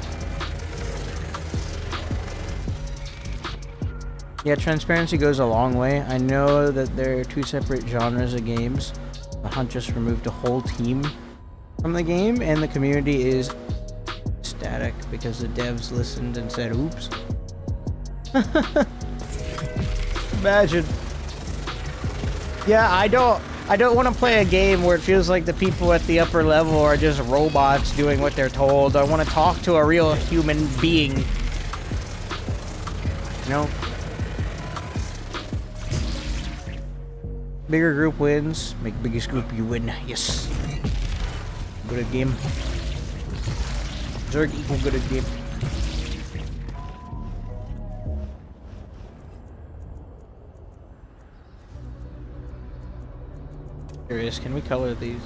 Yeah, transparency goes a long way. I know that there are 2 separate genres of games. The Hunt just removed a whole team from the game, and the community is static because the devs listened and said, oops. Imagine. Yeah, I don't want to play a game where it feels like the people at the upper level are just robots doing what they're told. I want to talk to a real human being. You know? Bigger group wins. Make biggest group you win. Yes. Good at game. Zerg equal good at game. Curious, can we color these?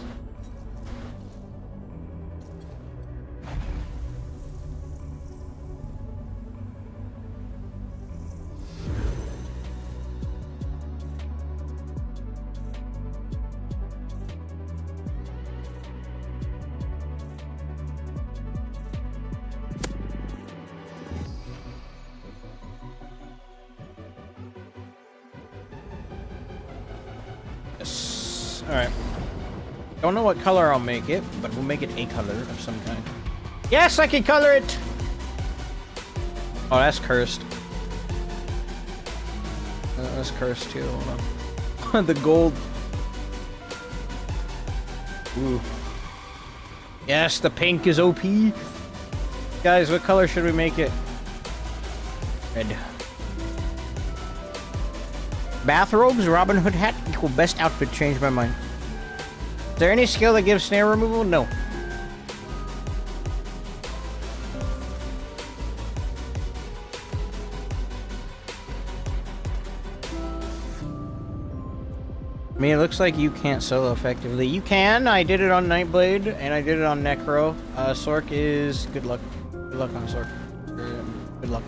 Alright. Don't know what color I'll make it, but we'll make it a color of some kind. Yes, I can color it! Oh, that's cursed. That's cursed too. Hold on. The gold. Ooh. Yes, the pink is OP. Guys, what color should we make it? Red. Bathrobes, Robin Hood hat equal best outfit. Changed my mind. Is there any skill that gives snare removal? No. I mean, it looks like you can't solo effectively. You can. I did it on Nightblade, and I did it on Necro. Sorc is... Good luck. Good luck on Sorc. Good luck.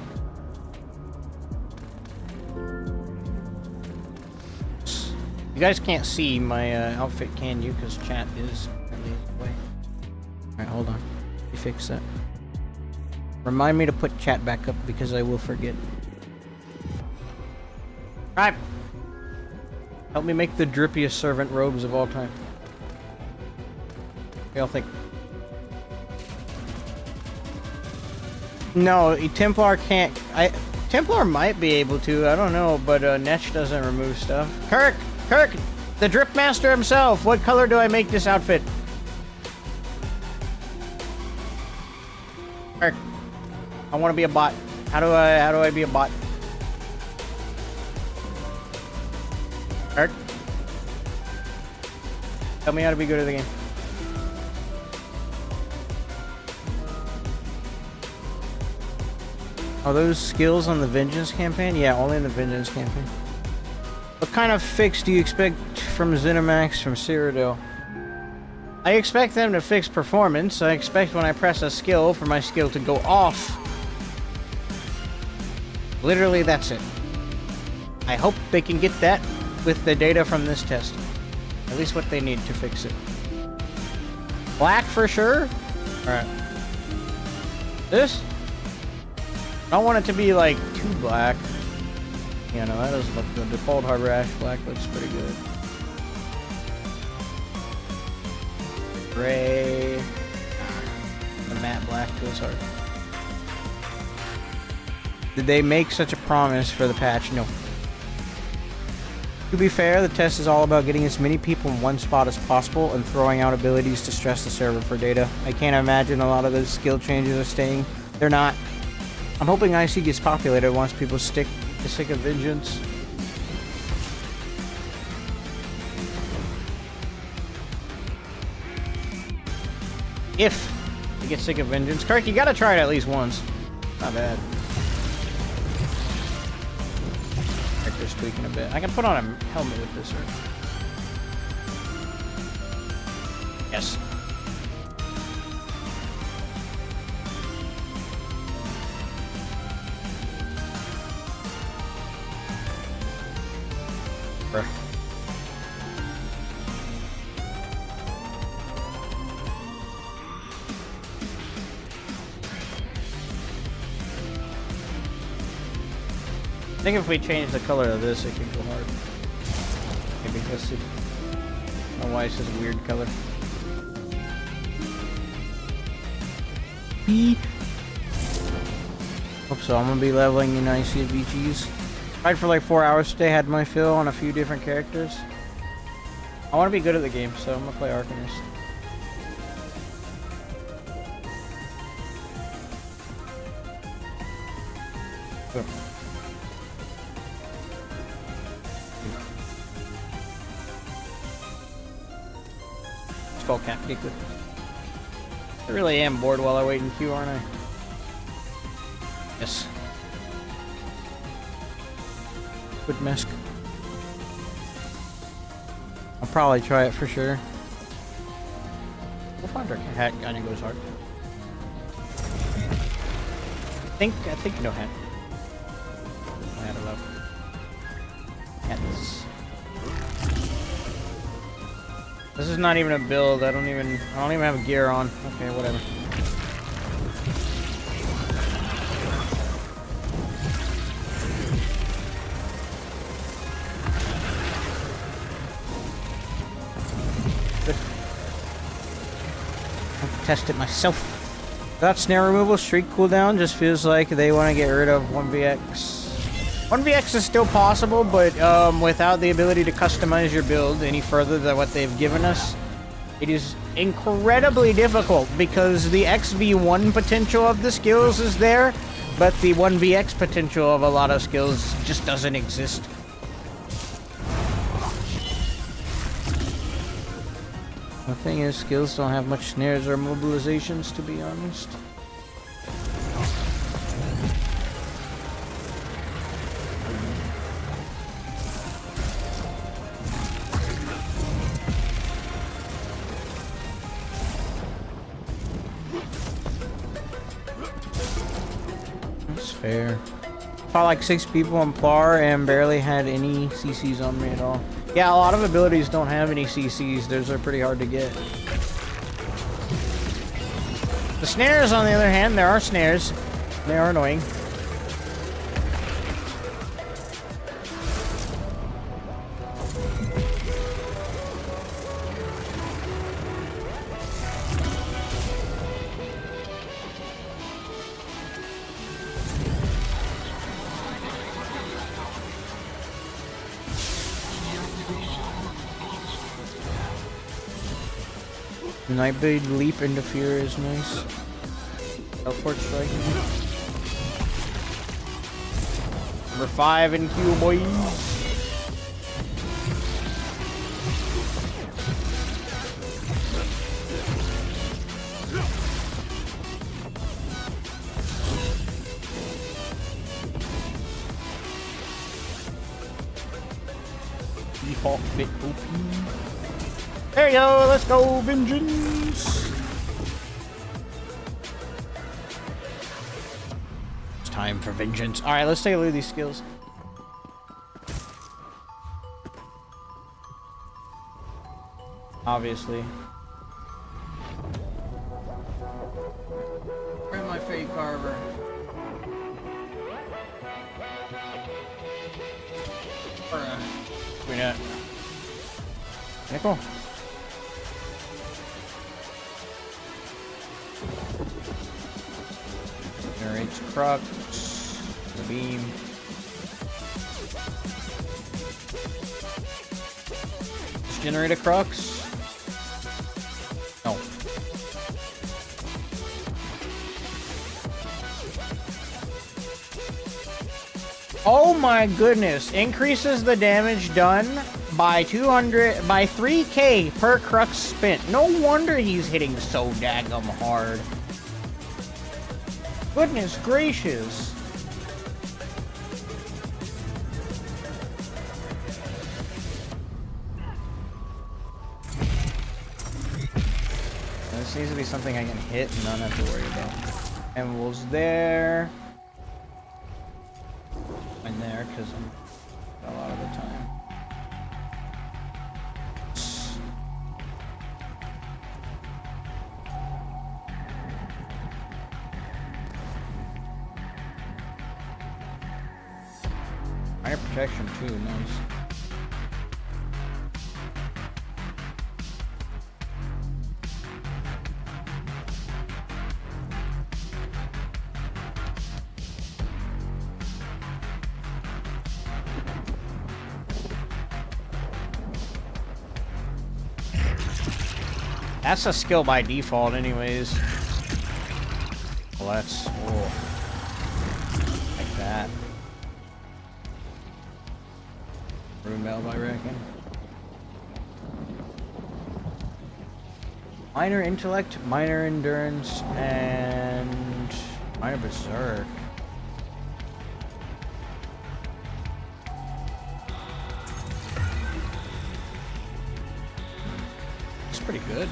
You guys can't see my outfit, can you? Because chat is apparently away. Alright, hold on. Let me fix that. Remind me to put chat back up because I will forget. Alright. Help me make the drippiest servant robes of all time. What y'all think? No, Templar can't... Templar might be able to, I don't know, but Netch doesn't remove stuff. Kirk, the Drip Master himself! What color do I make this outfit? Ark, I want to be a bot. How do I be a bot? Ark, tell me how to be good at the game. Are those skills on the Vengeance campaign? Yeah, only in the Vengeance campaign. What kind of fix do you expect from ZeniMax from Cyrodiil? I expect them to fix performance. I expect when I press a skill for my skill to go off. Literally, that's it. I hope they can get that with the data from this test. At least what they need to fix it. Black for sure? Alright. This? I don't want it to be like too black. Yeah, no, that doesn't look good. Default Harbor Ash Black looks pretty good. Gray. The matte black goes hard. Did they make such a promise for the patch? No. To be fair, the test is all about getting as many people in one spot as possible and throwing out abilities to stress the server for data. I can't imagine a lot of those skill changes are staying. They're not. I'm hoping IC gets populated once people stick to sick of Vengeance. If you get sick of Vengeance. Kirk, you gotta try it at least once. Not bad. Character's tweaking a bit. I can put on a helmet with this, right? Yes. I think if we change the color of this, it can go hard. Maybe let's see. I don't know why it's just a weird color. Hope so. I'm gonna be leveling in IC VGs. Tried for like 4 hours today. Had my fill on a few different characters. I want to be good at the game, so I'm gonna play Arcanist. Oh. Skull cap, get good. I really am bored while I wait in queue, aren't I? Yes. Good mask. I'll probably try it for sure. We'll find our hat kinda goes hard. I think no hat. I had it up. Hats. This is not even a build. I don't even have gear on. Okay, whatever. Good. I'll test it myself. That snare removal streak cooldown just feels like they want to get rid of 1vx. 1vx is still possible, but without the ability to customize your build any further than what they've given us, it is incredibly difficult because the XV1 potential of the skills is there, but the 1vx potential of a lot of skills just doesn't exist. The thing is, skills don't have much snares or mobilizations, to be honest. That's fair. Fought like 6 people on PLAR and barely had any CCs on me at all. Yeah, a lot of abilities don't have any CCs. Those are pretty hard to get. The snares, on the other hand, there are snares. They are annoying. Nightblade leap into fear is nice. Teleport strike. Number 5 in queue, boys. Default fit OP. There you go, let's go, vengeance! It's time for vengeance. Alright, let's take a look at these skills. Obviously. Where's my fake carver? Wait a Nickel. Generates crux. The beam. Let's generate a crux. No. Oh my goodness. Increases the damage done by 3k per crux spent. No wonder he's hitting so daggum hard. Goodness gracious. This needs to be something I can hit and not have to worry about. Emeralds there. And there, because I'm a lot of the time. Fire protection too, nice. That's a skill by default anyways. Well, that's like that. Rune Bell, I reckon. Minor intellect, minor endurance, and minor berserk. It's pretty good.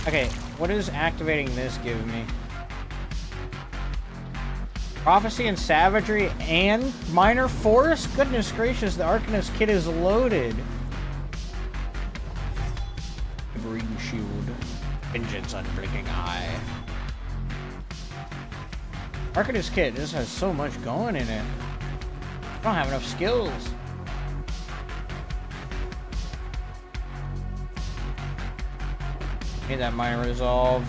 Okay, what does activating this give me? Prophecy and Savagery and Minor Force? Goodness gracious, the Arcanist kit is loaded. Green Shield. Vengeance Unblinking Eye. Arcanist kit, this has so much going in it. I don't have enough skills. Need that Minor Resolve.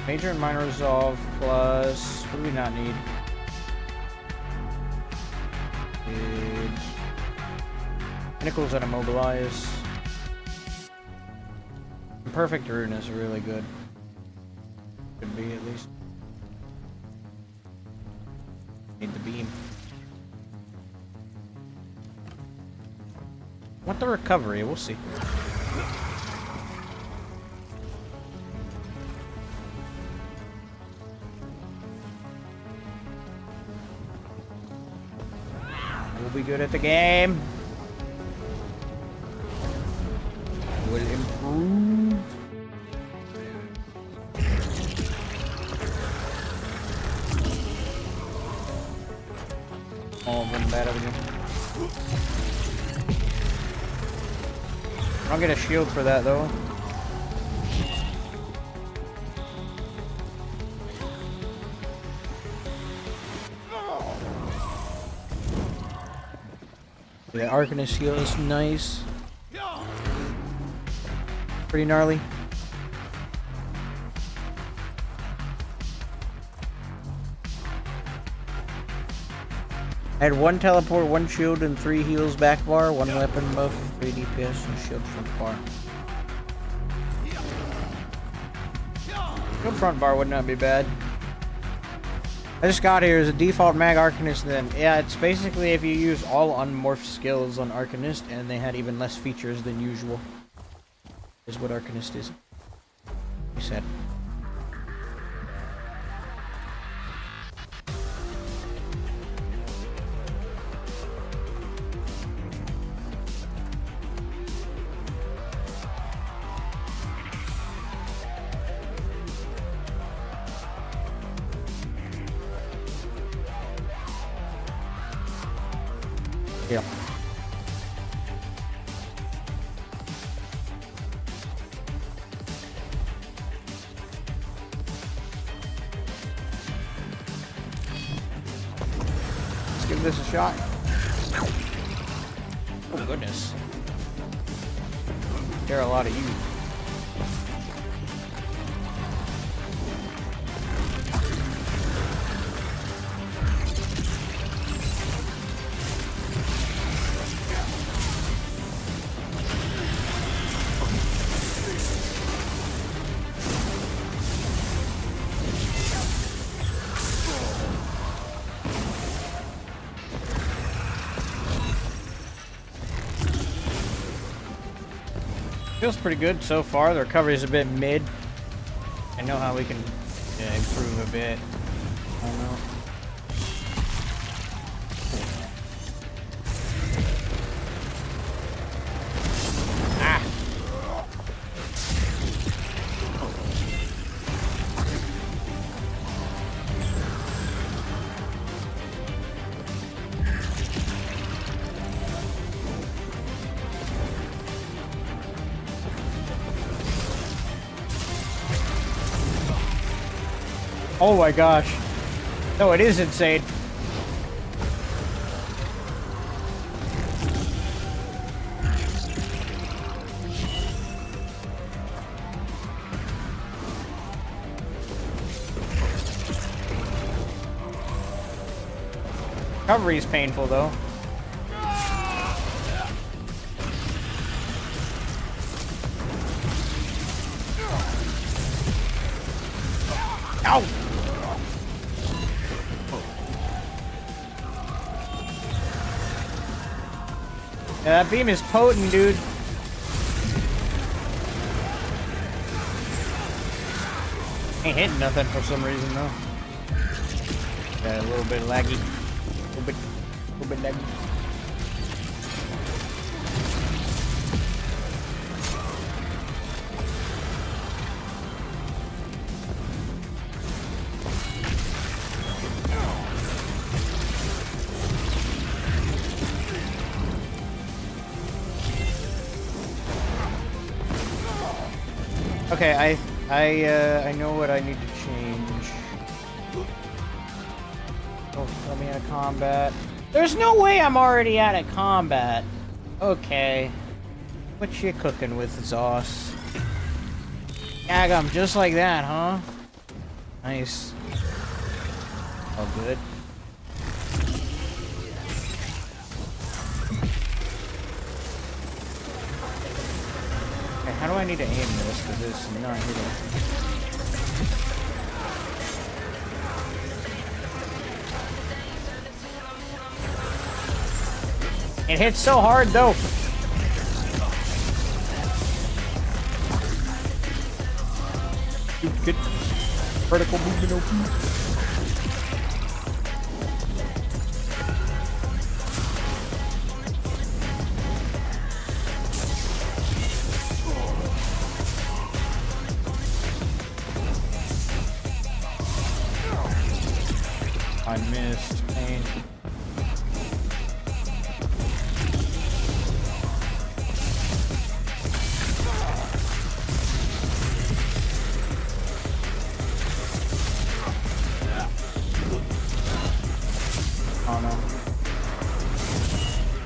Major and Minor Resolve plus... What do we not need? Pinnacles and Immobilize. Perfect Rune is really good. Could be at least. Need the beam. Want the recovery, we'll see. We'll be good at the game. Will improve. Oh, I'm running bad over here. I'll get a shield for that though. The Arcanist shield is nice. Pretty gnarly. I had 1 teleport, 1 shield, and 3 heals back bar, 1 weapon buff, 3 DPS, and shield front bar. Shield front bar would not be bad. I just got here as a default mag Arcanist then. Yeah, it's basically if you use all unmorphed skills on Arcanist and they had even less features than usual. Is what Arcanist is. You said. Yeah. Let's give this a shot. Oh goodness. There are a lot of you. Feels pretty good so far. The recovery is a bit mid. I know how we can improve a bit. I don't know. Ah! Oh my gosh. No, it is insane. Recovery is painful though. Ow! Yeah, that beam is potent, dude. Ain't hitting nothing for some reason, though. Yeah, a little bit laggy. A little bit laggy. Okay, I know what I need to change. Oh, let me out of combat. There's no way I'm already out of combat. Okay. What you cooking with, Zoss? Gag 'em just like that, huh? Nice. All good. How do I need to aim this? Because this is not hitting. It hits so hard though. Good. Vertical movement open. I missed pain. Oh no.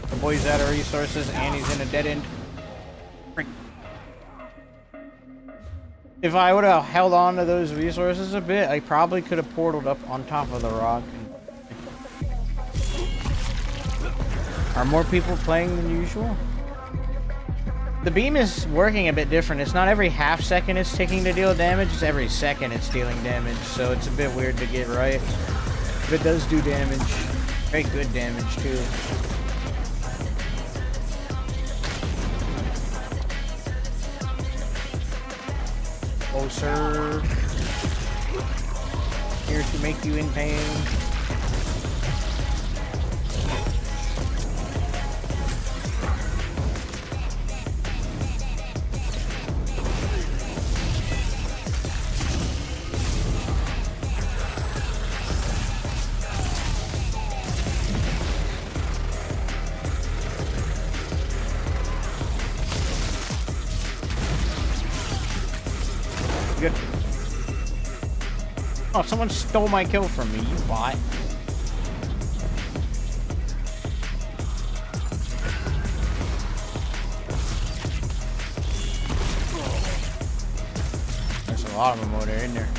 The boy's out of resources and he's in a dead end. Freak. If I would have held on to those resources a bit, I probably could have portaled up on top of the rock. Are more people playing than usual? The beam is working a bit different. It's not every half second it's ticking to deal damage, it's every second it's dealing damage, so it's a bit weird to get right. But it does do damage. Very good damage, too. Closer. Here to make you in pain. Good. Oh, someone stole my kill from me, you bot. There's a lot of them over there, in there.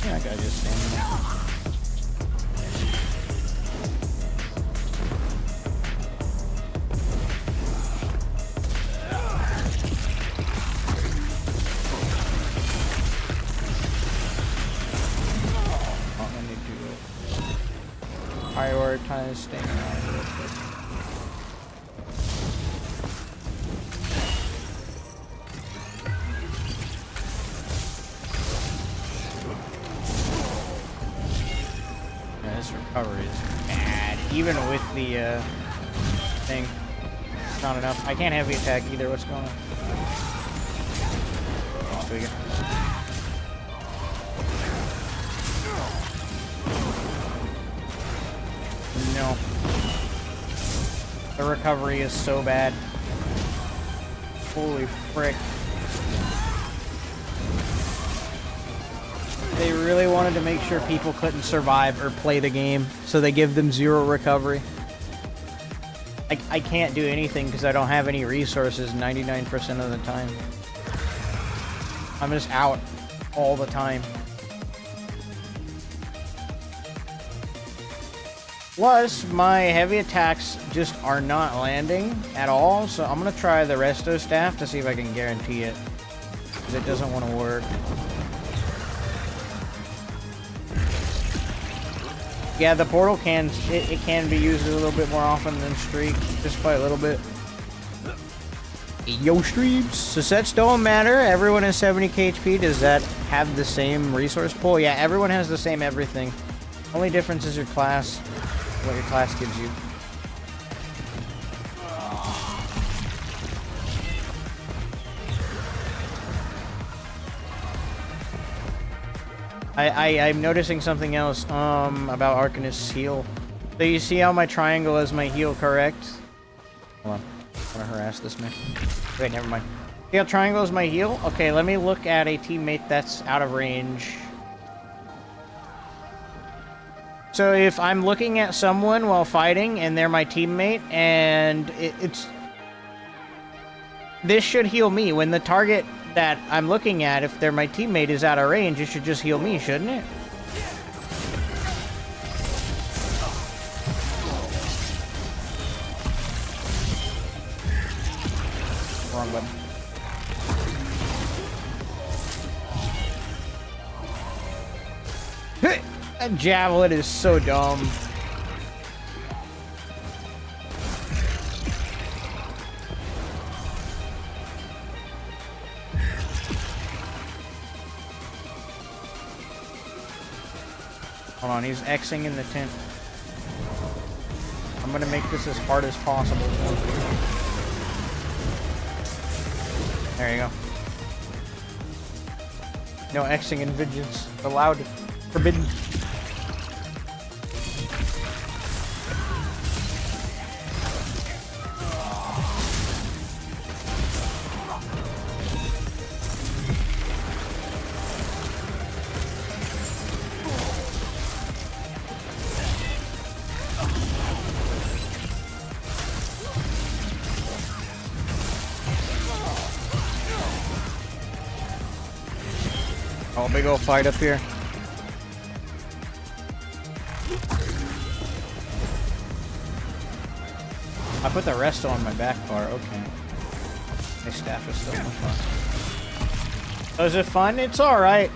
That guy just standing there. Prioritize staying alive real quick. Yeah, this recovery is bad, even with the thing. It's not enough. I can't heavy attack either. What's going on? Oh, there we go. No. The recovery is so bad. Holy frick. They really wanted to make sure people couldn't survive or play the game, so they give them 0 recovery. I can't do anything because I don't have any resources 99% of the time. I'm just out all the time. Plus, my heavy attacks just are not landing at all, so I'm gonna try the resto staff to see if I can guarantee it. Because it doesn't want to work. Yeah, the portal can be used a little bit more often than streak, just by a little bit. Yo streams! So sets don't matter, everyone is 70k HP, does that have the same resource pool? Yeah, everyone has the same everything. Only difference is your class. What your class gives you. I'm noticing something else about Arcanist's heal. So you see how my triangle is my heal, correct? Hold on. I'm gonna harass this man. Wait, never mind. See how triangle is my heal? Okay, let me look at a teammate that's out of range. So if I'm looking at someone while fighting and they're my teammate and this should heal me. When the target that I'm looking at, if they're my teammate, is out of range, it should just heal me, shouldn't it? Wrong button. That javelin is so dumb. Hold on, he's Xing in the tent. I'm gonna make this as hard as possible. There you go. No Xing in vengeance. Allowed. Forbidden. Oh, big old fight up here. I put the resto on my back bar. Okay. My staff is still in the front. So is it fun? It's alright.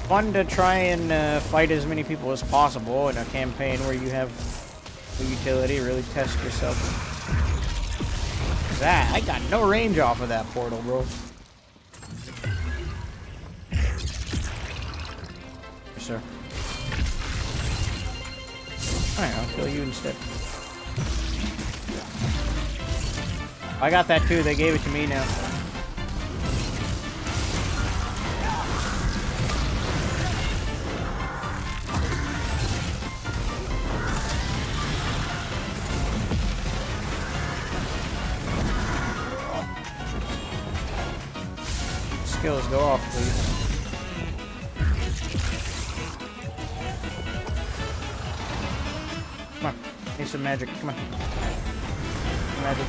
Fun to try and fight as many people as possible in a campaign where you have the utility. Really test yourself. That I got no range off of that portal, bro. Yes, sir. Alright, I'll kill you instead. I got that too. They gave it to me now. Skills go off, please. Come on, need some magic. Come on, magic,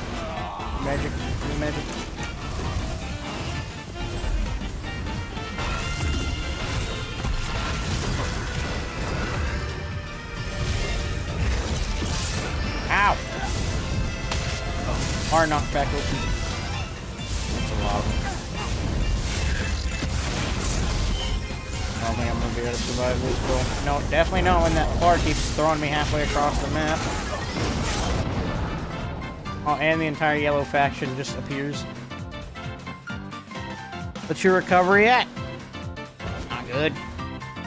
magic, magic. Ow! Are knocked back open. That's a lot of them. I don't think I'm gonna be able to survive this, bro. No, definitely not when that bar keeps throwing me halfway across the map. Oh, and the entire yellow faction just appears. What's your recovery at? Not good.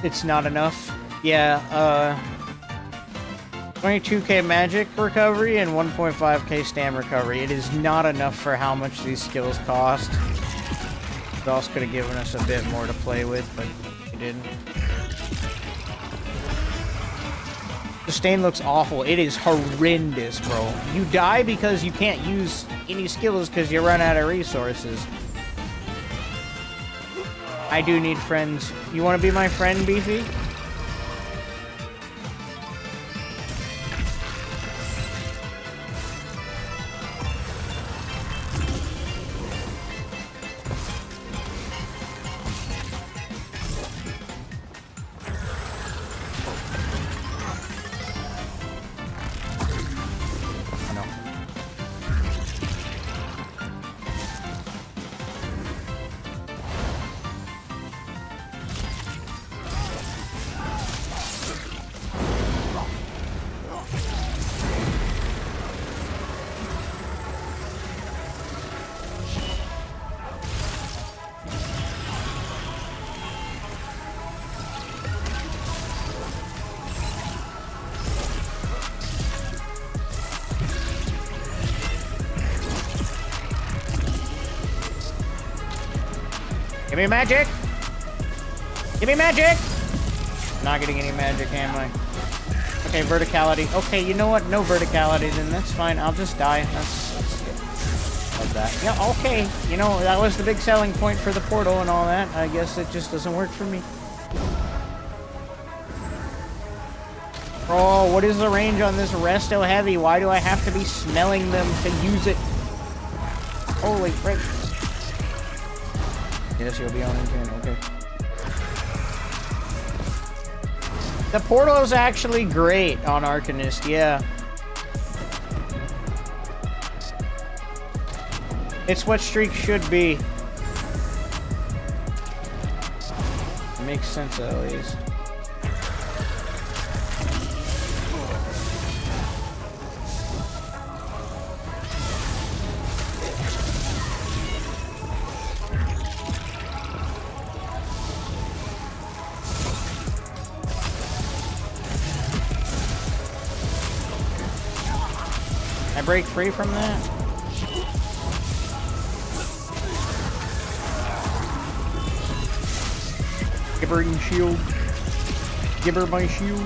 It's not enough. Yeah, 22k magic recovery and 1.5k stam recovery. It is not enough for how much these skills cost. It also could have given us a bit more to play with, but it didn't. The stain looks awful. It is horrendous, bro. You die because you can't use any skills because you run out of resources. I do need friends. You want to be my friend, Beefy? Give me magic! Give me magic! Not getting any magic, am I? Okay, verticality. Okay, you know what? No verticality, then that's fine. I'll just die. That's love that. Yeah, okay. You know, that was the big selling point for the portal and all that. I guess it just doesn't work for me. Oh, what is the range on this resto heavy? Why do I have to be smelling them to use it? Holy frick. Yes, you'll be on in 10, okay. The portal is actually great on Arcanist, yeah. It's what streak should be. It makes sense at least. Break free from that? Give her your shield. Give her my shield.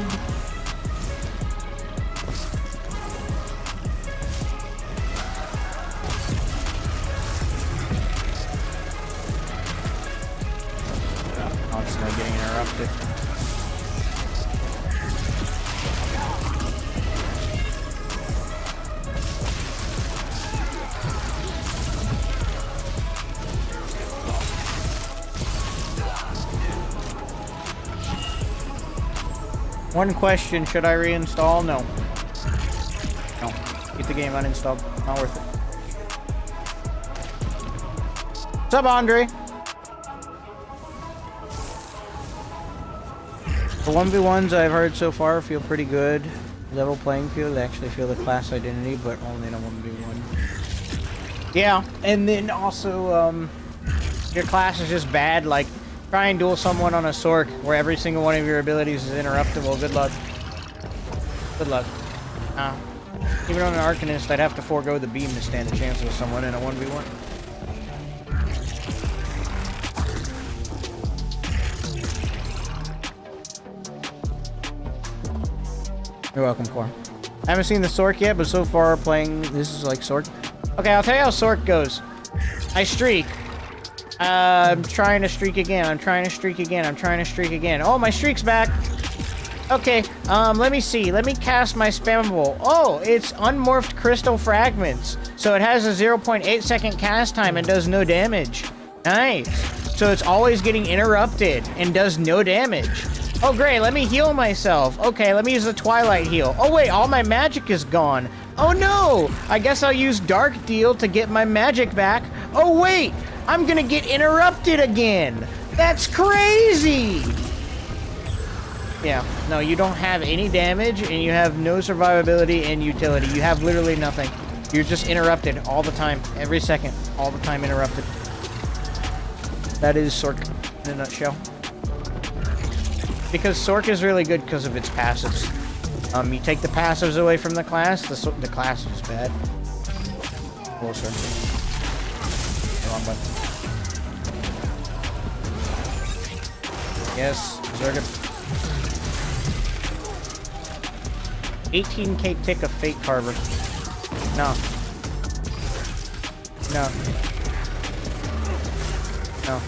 Constantly getting interrupted. One question, should I reinstall? No. No. Keep the game uninstalled. Not worth it. What's up, Andre? The 1v1s I've heard so far feel pretty good. Level playing field. I actually feel the class identity, but only in a 1v1. Yeah, and then also, your class is just bad. Like, try and duel someone on a Sorc where every single one of your abilities is interruptible. Good luck. Good luck. Even on an Arcanist, I'd have to forego the beam to stand a chance with someone in a 1v1. You're welcome, Core. I haven't seen the Sorc yet, but so far playing, this is like Sorc. Okay, I'll tell you how Sorc goes. I streak. I'm trying to streak again. I'm trying to streak again. I'm trying to streak again. Oh, my streak's back. Okay, let me see. Let me cast my spammable. Oh, it's unmorphed crystal fragments. So it has a 0.8 second cast time and does no damage. Nice. So it's always getting interrupted and does no damage. Oh, great. Let me heal myself. Okay, let me use the Twilight heal. Oh, wait. All my magic is gone. Oh, no. I guess I'll use Dark Deal to get my magic back. Oh, wait. I'm gonna get interrupted again. That's crazy. Yeah. No, you don't have any damage, and you have no survivability and utility. You have literally nothing. You're just interrupted all the time. Every second. All the time interrupted. That is Sorc in a nutshell. Because Sorc is really good because of its passives. You take the passives away from the class, the class is bad. Closer. Wrong button. Yes, Zerg. 18k tick of Fate Carver. No. No. No.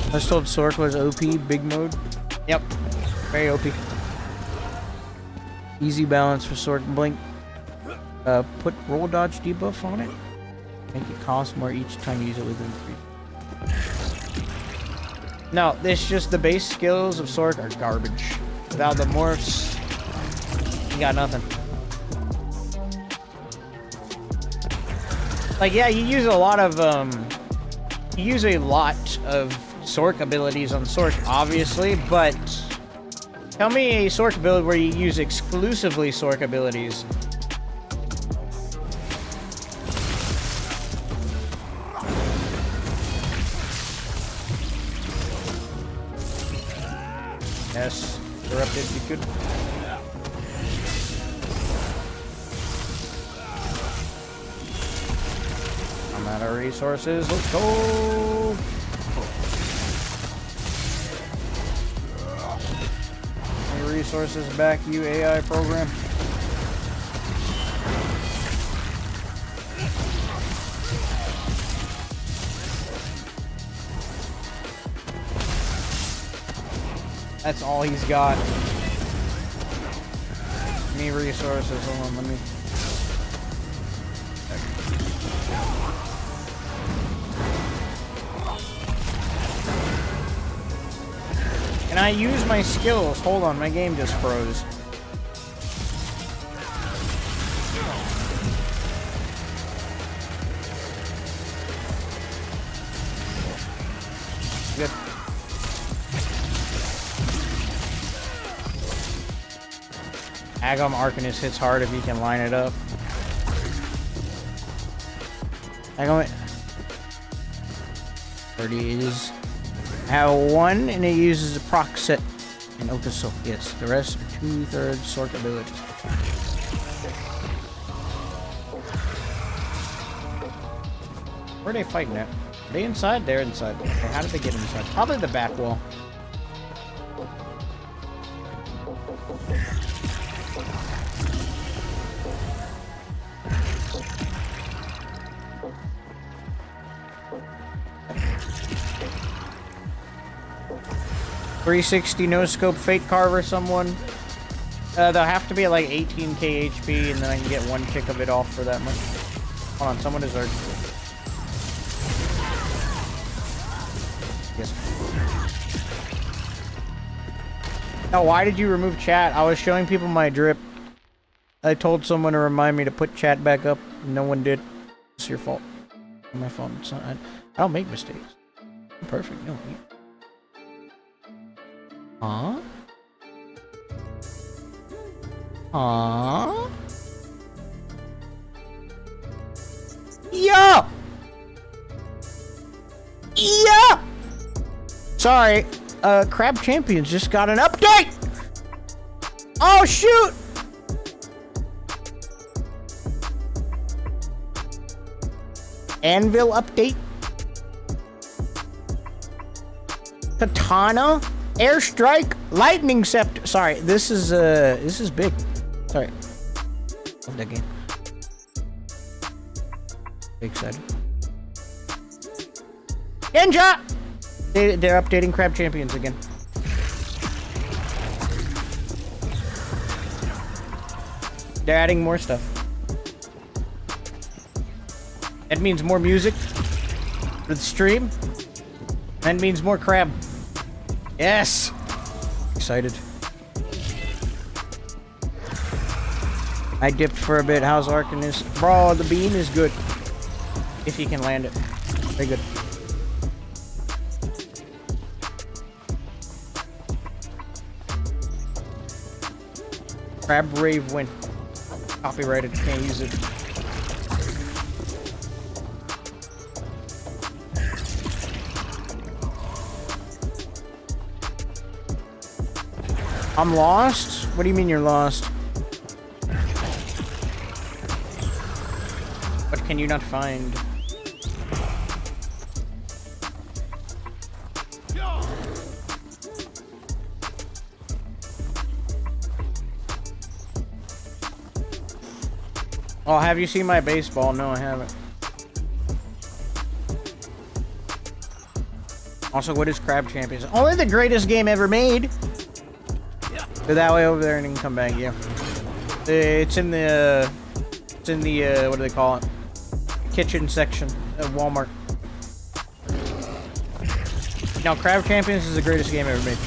I was told Sorc was OP, big mode. Yep, very OP. Easy balance for Sorc Blink. Put roll dodge debuff on it. Make it cost more each time you use it within 3. No, this just the base skills of Sorc are garbage. Without the morphs, you got nothing. Like, yeah, you use a lot of Sorc abilities on Sorc, obviously, but tell me a Sorc build where you use exclusively Sorc abilities. Yes, interrupted, you could. I'm out of resources, let's go! Resources back, you AI program. That's all he's got. Me resources. Hold on, let me. Can I use my skills? Hold on, my game just froze. Good. Agam Arcanist hits hard if you can line it up. Agam. 30 is. I have one, and it uses a proc set and Otoso. Yes, the rest are 2/3 Sorc abilities. Where are they fighting at? Are they inside? They're inside. Okay, how did they get inside? Probably the back wall. .360 no scope Fate Carver someone. They'll have to be at like 18k HP, and then I can get one kick of it off for that much. Hold on, someone deserves. Yes. Oh, why did you remove chat? I was showing people my drip. I told someone to remind me to put chat back up. No one did. It's your fault. My fault. It's not, I don't make mistakes. I'm perfect. No. Huh? Huh? Yeah! Yeah! Sorry. Crab Champions just got an update! Oh, shoot! Anvil update? Katana? Airstrike? Lightning Scepter? Sorry, this is big. Sorry. Love that game. Big excited. Ninja! They're updating Crab Champions again. They're adding more stuff. That means more music for the stream. That means more crab. Yes! Excited. I dipped for a bit. How's Arcanist? Bro, the beam is good. If you can land it. Very good. Crab Rave win. Copyrighted. Can't use it. I'm lost? What do you mean you're lost? What can you not find? Oh, have you seen my baseball? No, I haven't. Also, what is Crab Champions? Only the greatest game ever made. Go that way over there and then come back, yeah. It's in the, what do they call it? Kitchen section of Walmart. Now, Crab Champions is the greatest game ever made.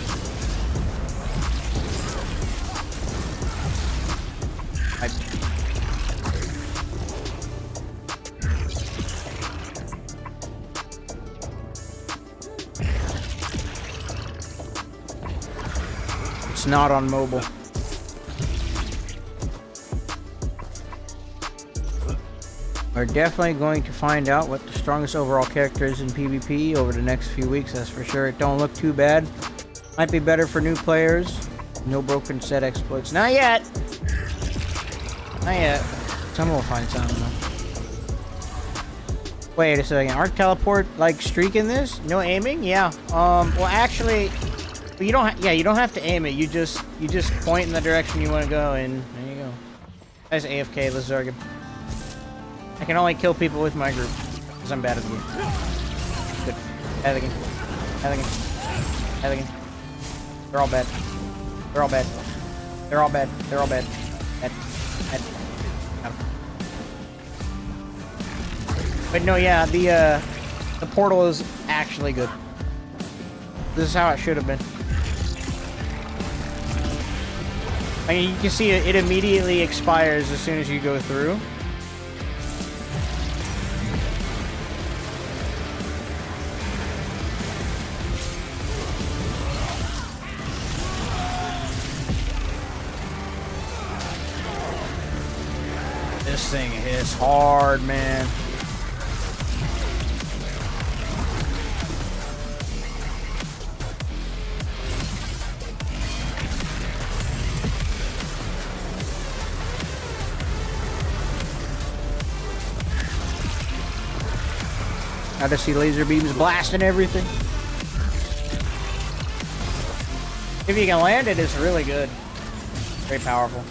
It's not on mobile. We're definitely going to find out what the strongest overall character is in PvP over the next few weeks, that's for sure. It don't look too bad. Might be better for new players. No broken set exploits. Not yet! Not yet. Someone will find something though. Wait a second. Arc teleport, like, streak in this? No aiming? Yeah. Well, actually... You don't you don't have to aim it. You just point in the direction you want to go, and there you go. That's AFK. Let's Zerg him. I can only kill people with my group because I'm bad at the game. Good. Add it again. Add it again. Add it again. They're all bad. They're all bad. They're all bad. They're all bad. Bad. Bad. Got him. But no, yeah, the portal is actually good. This is how it should have been. I mean, you can see it immediately expires as soon as you go through. This thing hits hard, man. I just see laser beams blasting everything. If you can land it, it's really good. Very powerful.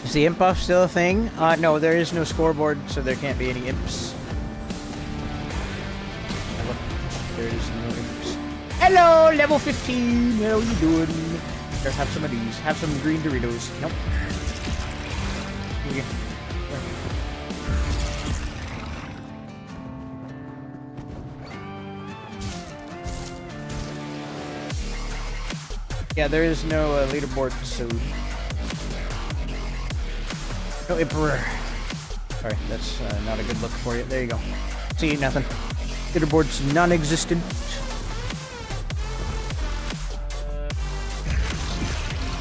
Is the imp buff still a thing? No, there is no scoreboard, so there can't be any imps. There is no imps. Hello, level 15. How you doing? Let's have some of these. Have some green Doritos. Nope. Yeah, there is no leaderboard, so no emperor. Sorry, that's not a good look for you. There you go. See, nothing. Leaderboard's non-existent.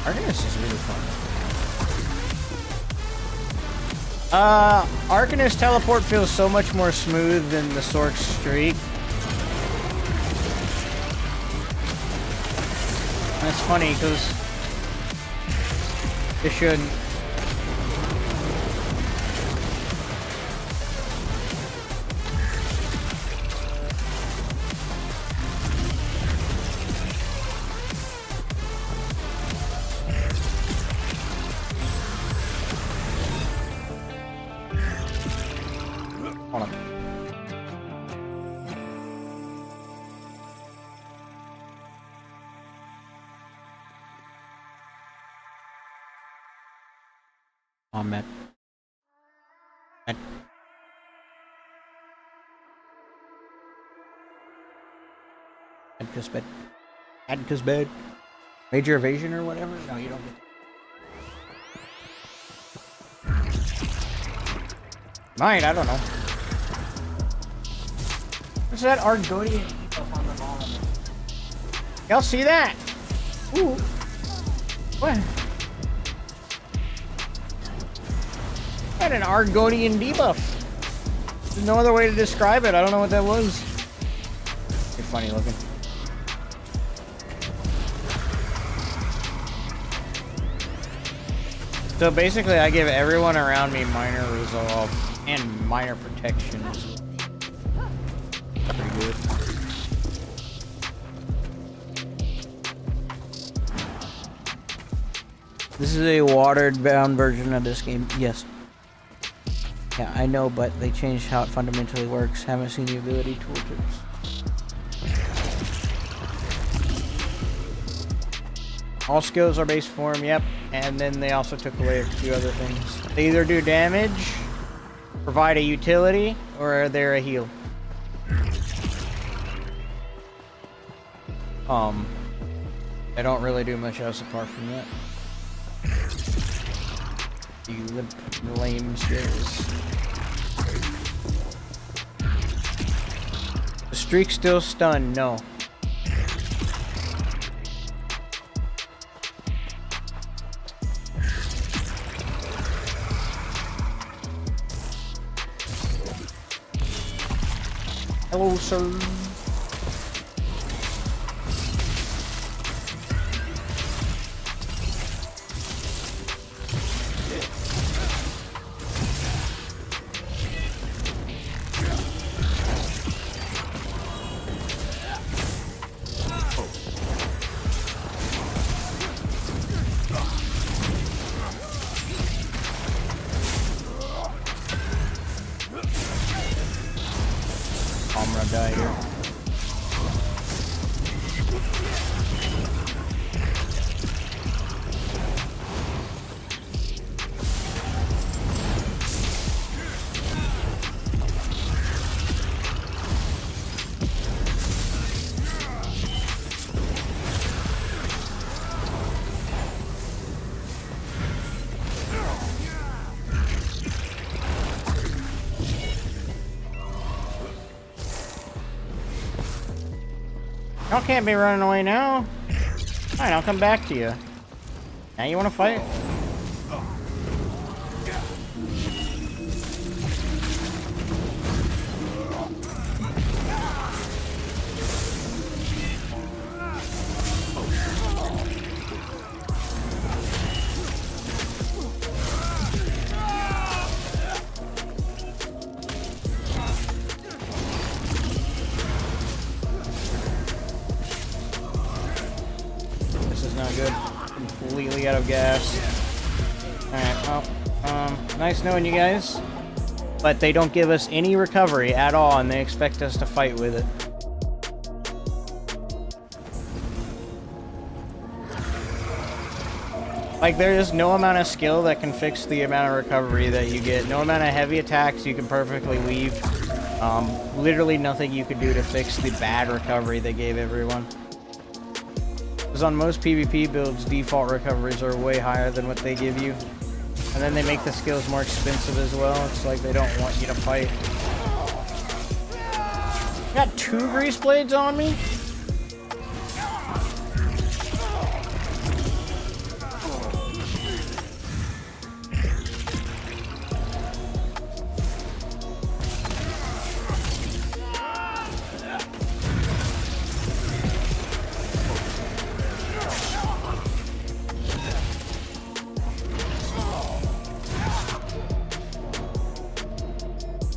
Arcanist is really fun. Arcanist teleport feels so much more smooth than the Sorc streak. That's funny because it shouldn't. Hold on. Oh, Matt. Adka's bed. Major evasion or whatever? No, you don't get Might, I don't know. What's that Argonian on the bottom? Y'all see that? Ooh. What? Got an Argonian debuff. There's no other way to describe it. I don't know what that was. You're funny looking. So basically, I give everyone around me minor resolve and minor protections. Pretty good. This is a watered-down version of this game. Yes. Yeah, I know, but they changed how it fundamentally works. Haven't seen the ability toolkits. All skills are base form, yep. And then they also took away a few other things. They either do damage, provide a utility, or they're a heal. They don't really do much else apart from that. You lame skills. The streak's still stunned, no. Hello, sir. I'm gonna die here. Y'all can't be running away now. Fine, I'll come back to you. Now you want to fight? Not good. Completely out of gas. Alright, well, nice knowing you guys. But they don't give us any recovery at all, and they expect us to fight with it. Like, there is no amount of skill that can fix the amount of recovery that you get. No amount of heavy attacks you can perfectly weave. Literally nothing you could do to fix the bad recovery they gave everyone. Because on most PvP builds, default recoveries are way higher than what they give you. And then they make the skills more expensive as well. It's like they don't want you to fight. Got 2 grease blades on me?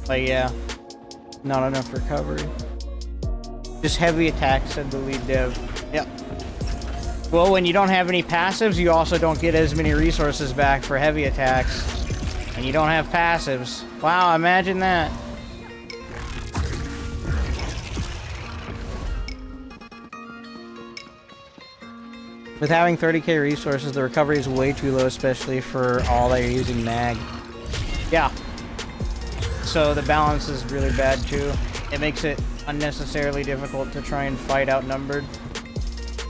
But yeah, not enough recovery. Just heavy attacks, said the lead dev. Yep. Well, when you don't have any passives, you also don't get as many resources back for heavy attacks. And you don't have passives. Wow, imagine that. With having 30k resources, the recovery is way too low, especially for all that you're using mag. Yeah. So the balance is really bad too. It makes it unnecessarily difficult to try and fight outnumbered.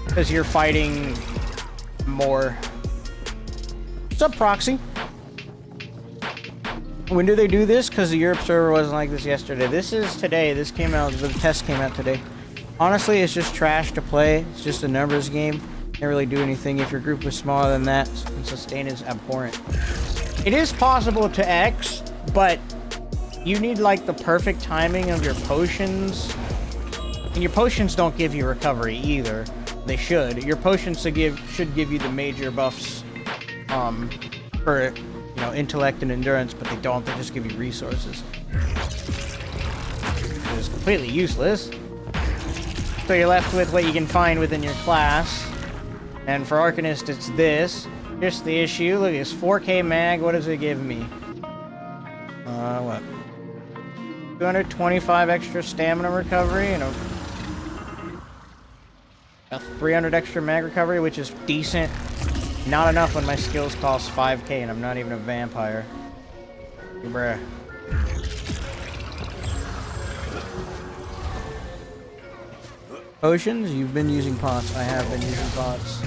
Because you're fighting more. What's up, Proxy? When do they do this? Because the Europe server wasn't like this yesterday. This is today. This came out, the test came out today. Honestly, it's just trash to play. It's just a numbers game. Can't really do anything. If your group is smaller than that, and sustain is abhorrent. It is possible to X, but you need like the perfect timing of your potions. And your potions don't give you recovery either. They should. Your potions should give you the major buffs for, you know, intellect and endurance, but they don't. They just give you resources. It's completely useless. So you're left with what you can find within your class. And for Arcanist, it's this. Here's the issue. Look, it's 4k mag. What does it give me? What? 225 extra stamina recovery and a 300 extra mag recovery, which is decent. Not enough when my skills cost 5k and I'm not even a vampire. Bruh. Potions? You've been using pots. I have been using pots.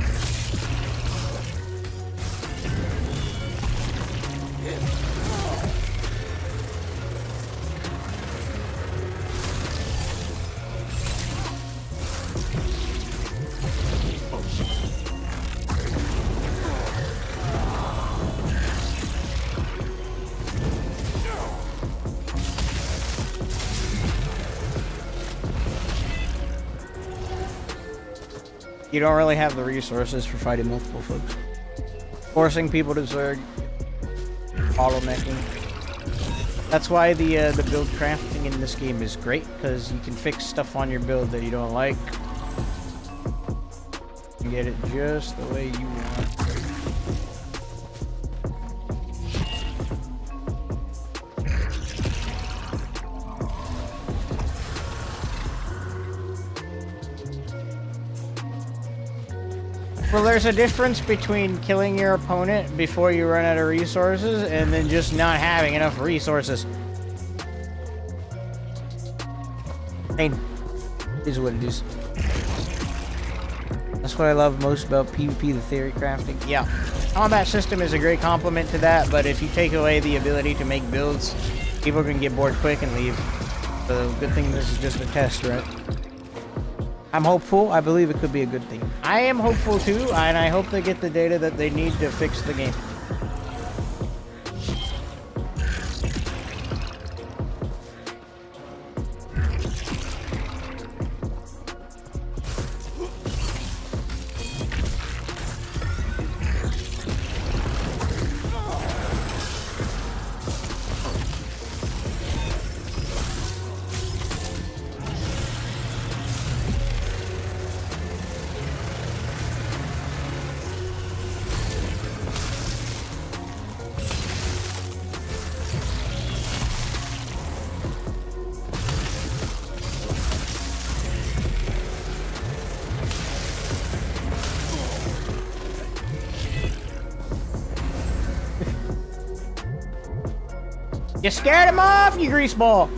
You don't really have the resources for fighting multiple folks. Forcing people to Zerg. Bottlenecking. That's why the build crafting in this game is great, because you can fix stuff on your build that you don't like. And get it just the way you want. Well, there's a difference between killing your opponent before you run out of resources and then just not having enough resources. Pain is what it is. That's what I love most about PvP, the theory crafting. Yeah, combat system is a great complement to that, but if you take away the ability to make builds, people can get bored quick and leave. So good thing this is just a test, right? I'm hopeful. I believe it could be a good thing. I am hopeful too, and I hope they get the data that they need to fix the game. You scared him off, you greaseball!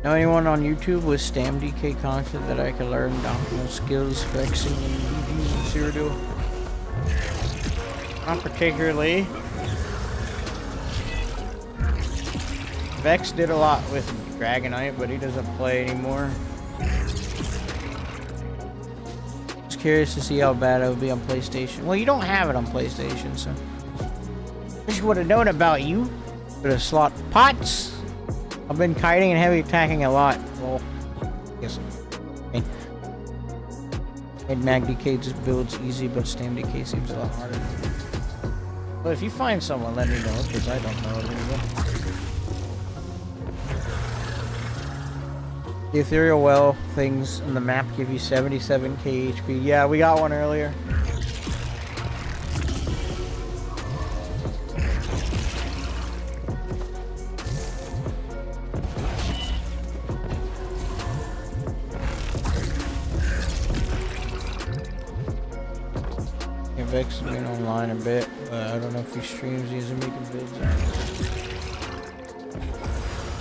Know anyone on YouTube with 𝙬𝙬𝙀 content that I can learn optimal skills for Xing and Cyrodiil? Not particularly. Vex did a lot with Dragonite, but he doesn't play anymore. Just curious to see how bad it would be on PlayStation. Well, you don't have it on PlayStation, so. Wish I would have known about you. Could have slot pots. I've been kiting and heavy attacking a lot. Well, I guess. I mean, MAGDK just builds easy, but 𝙬𝙬𝙀 seems a lot harder. But if you find someone, let me know, because I don't know of anyone. The ethereal well things in the map give you 77k HP. Yeah, we got one earlier. Vex has been online a bit, but I don't know if he streams these and making vids.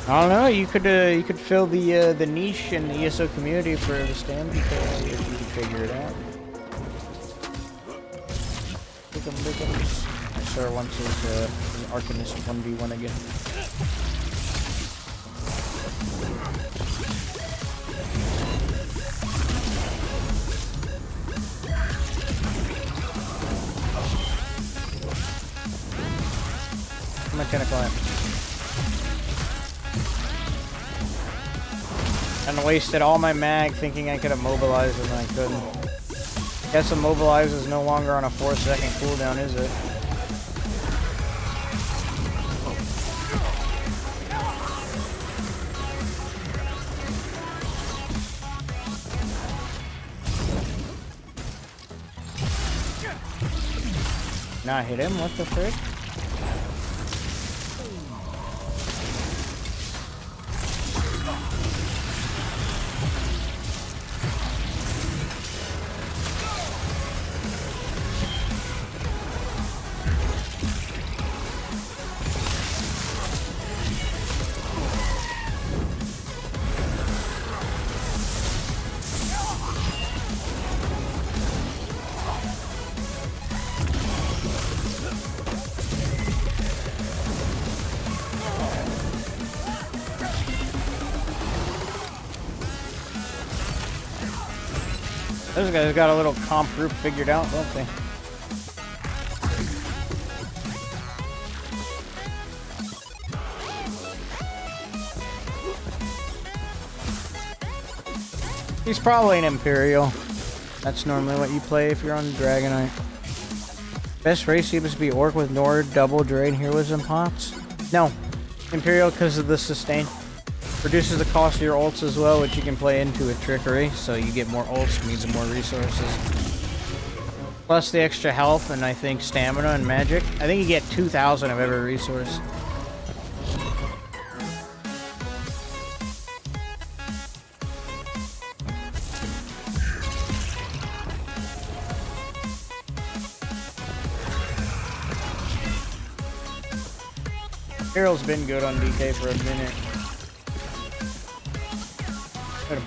I don't know. You could fill the niche in the ESO community for the 𝙬𝙬𝙀 if you could figure it out. I sure wants his Arcanist 1v1 again. Mechanical amp. And wasted all my mag thinking I could immobilize and I couldn't. Guess immobilize is no longer on a 4-second cooldown, is it? Not hit him? What the frick? Those guys got a little comp group figured out, don't they? He's probably an Imperial. That's normally what you play if you're on Dragonite. Best race seems to be Orc with Nord, double drain heroism pots. No, Imperial because of the sustain. Reduces the cost of your ults as well, which you can play into a trickery, so you get more ults, means more resources. Plus the extra health and I think stamina and magic. I think you get 2,000 of every resource. Carol's been good on DK for a minute. Hit him.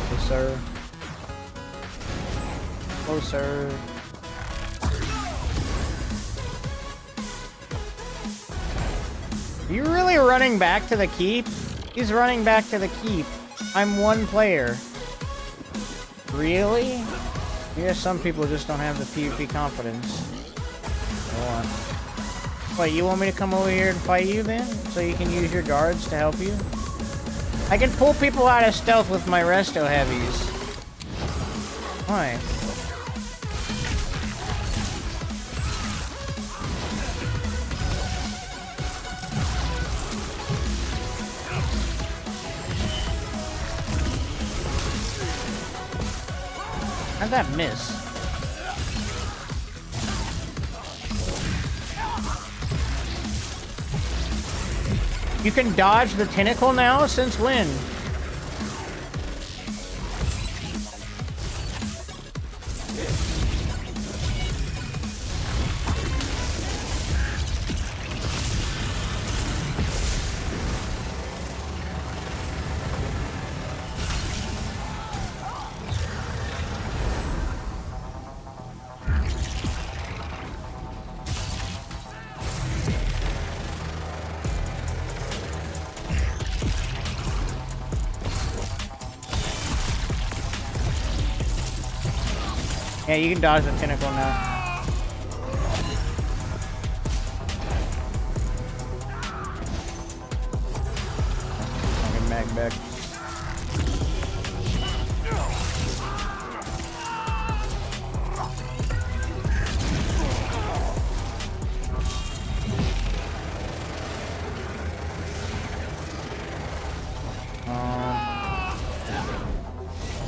Closer. Closer. Are you really running back to the keep? He's running back to the keep. I'm one player. Really? Yeah, some people just don't have the PvP confidence. Hold on. Wait, you want me to come over here and fight you then? So you can use your guards to help you? I can pull people out of stealth with my resto heavies. Why? How'd that miss? You can dodge the tentacle now? Since when? Yeah, you can dodge the tentacle now. I can mag back.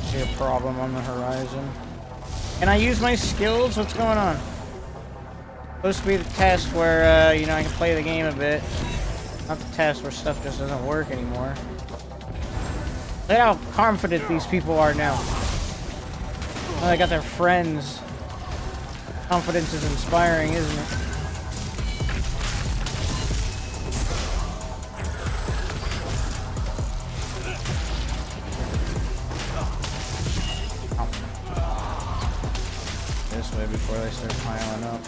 See a problem on the horizon. Can I use my skills? What's going on? Supposed to be the test where, you know, I can play the game a bit. Not the test where stuff just doesn't work anymore. Look at how confident these people are now. Oh, they got their friends. Confidence is inspiring, isn't it? Before they start piling up.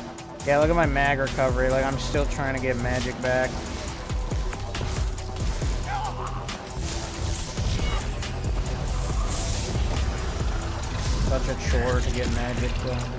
Yeah, look at my mag recovery. Like, I'm still trying to get magic back. Such a chore to get magic done.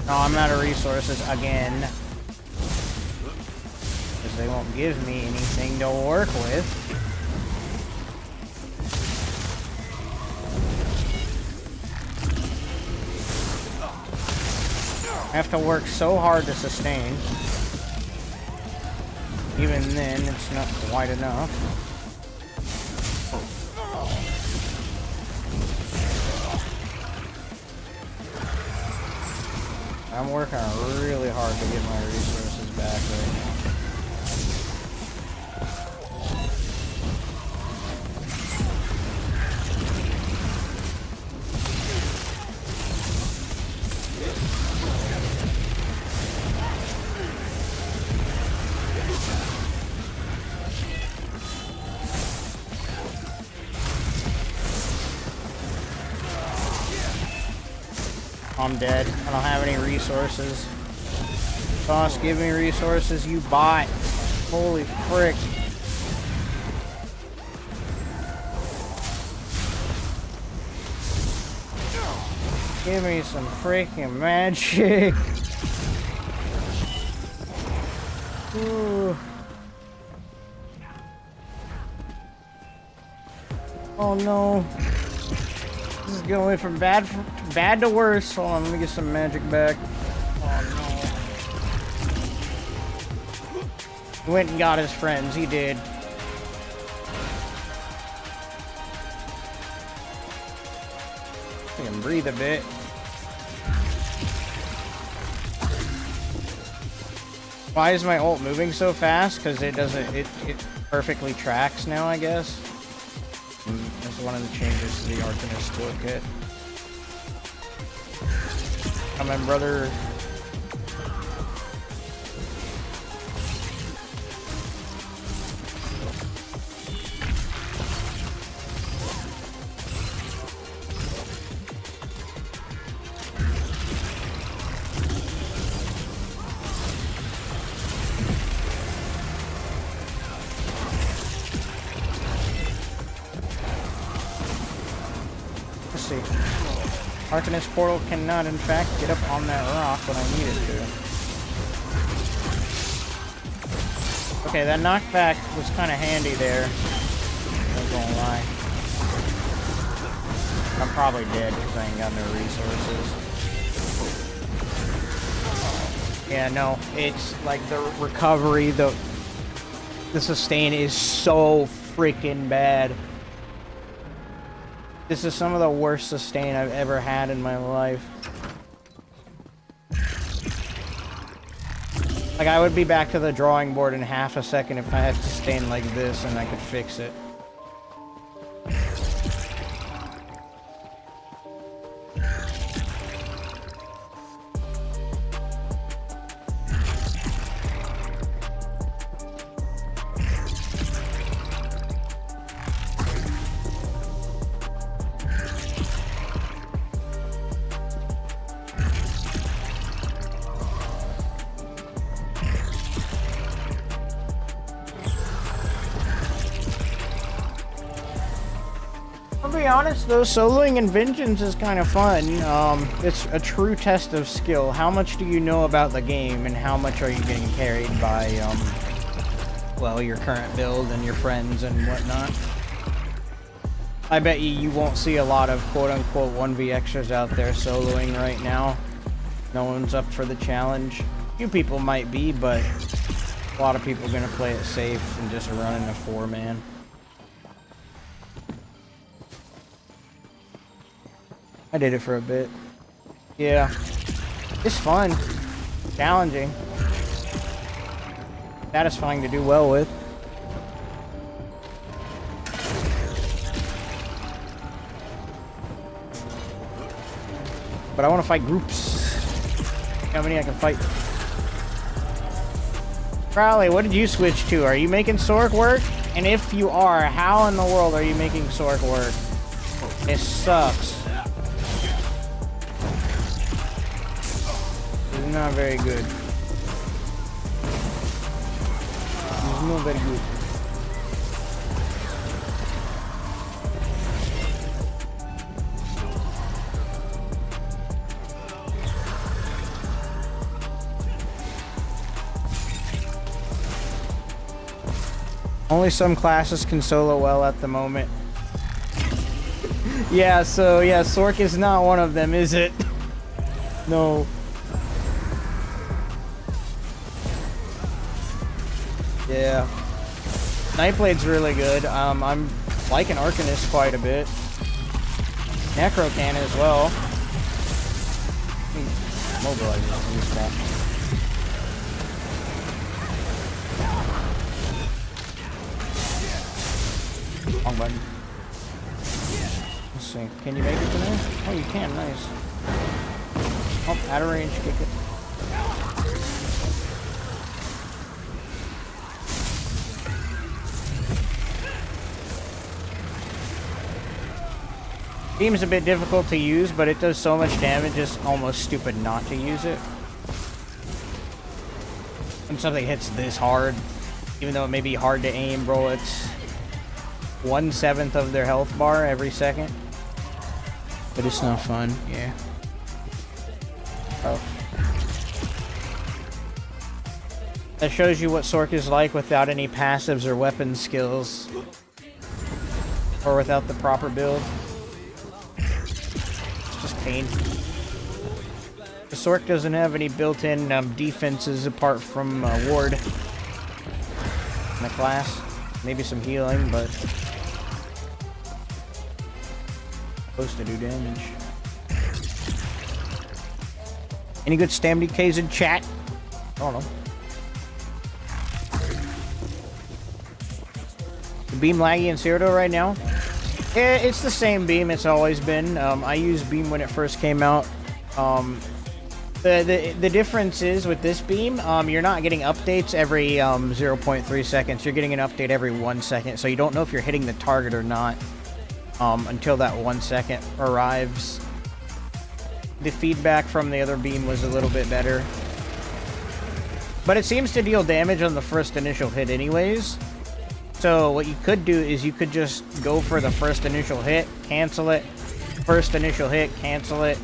No, I'm out of resources again. Because they won't give me anything to work with. I have to work so hard to sustain. Even then, it's not quite enough. I'm working really hard to get my resources back right now. I'm dead. I don't have any resources. Boss, give me resources, you bot. Holy frick. Give me some freaking magic. Ooh. Oh no. This is going from bad to worse. Hold on, let me get some magic back. Oh no. He went and got his friends, he did. I can breathe a bit. Why is my ult moving so fast? Because it doesn't, it perfectly tracks now, I guess. That's one of the changes to the Arcanist toolkit. Come in, brother. Arcanist portal cannot, in fact, get up on that rock when I need it to. Okay, that knockback was kind of handy there. I'm gonna lie. I'm probably dead because I ain't got no resources. Yeah, no, it's like the recovery, the sustain is so freaking bad. This is some of the worst sustain I've ever had in my life. Like, I would be back to the drawing board in half a second if I had sustain like this and I could fix it. To be honest though, soloing in Vengeance is kind of fun. It's a true test of skill. How much do you know about the game and how much are you getting carried by, well, your current build and your friends and whatnot. I bet you won't see a lot of quote-unquote 1v-extras out there soloing right now. No one's up for the challenge. Few people might be, but a lot of people are gonna play it safe and just run in a 4-man. I did it for a bit. Yeah. It's fun. Challenging. Satisfying to do well with. But I want to fight groups. How many I can fight? Crowley, what did you switch to? Are you making Sorc work? And if you are, how in the world are you making Sorc work? It sucks. It's not very good. It's not very good. Only some classes can solo well at the moment. Yeah, so yeah, Sorc is not one of them, is it? No. Yeah. Nightblade's really good. I'm liking Arcanist quite a bit. Necro can as well. Mobilize this stuff. Wrong button. Let's see. Can you make it to there? Oh, you can. Nice. Oh, out of range. Kick it. Beam's a bit difficult to use, but it does so much damage, it's almost stupid not to use it. When something hits this hard, even though it may be hard to aim, bro, it's 1/7 of their health bar every second. But it's not fun, yeah. Oh. That shows you what Sorc is like without any passives or weapon skills. Or without the proper build. Just pain. The Sorc doesn't have any built-in defenses apart from ward in the class. Maybe some healing, but supposed to do damage. Any good stamina Ks in chat? I don't know. The beam laggy in Cyrodiil right now? Yeah, it's the same beam it's always been. I used beam when it first came out. The difference is with this beam, you're not getting updates every 0.3 seconds. You're getting an update every 1 second, so you don't know if you're hitting the target or not until that 1 second arrives. The feedback from the other beam was a little bit better. But it seems to deal damage on the first initial hit anyways. So what you could do is you could just go for the first initial hit, cancel it, first initial hit, cancel it.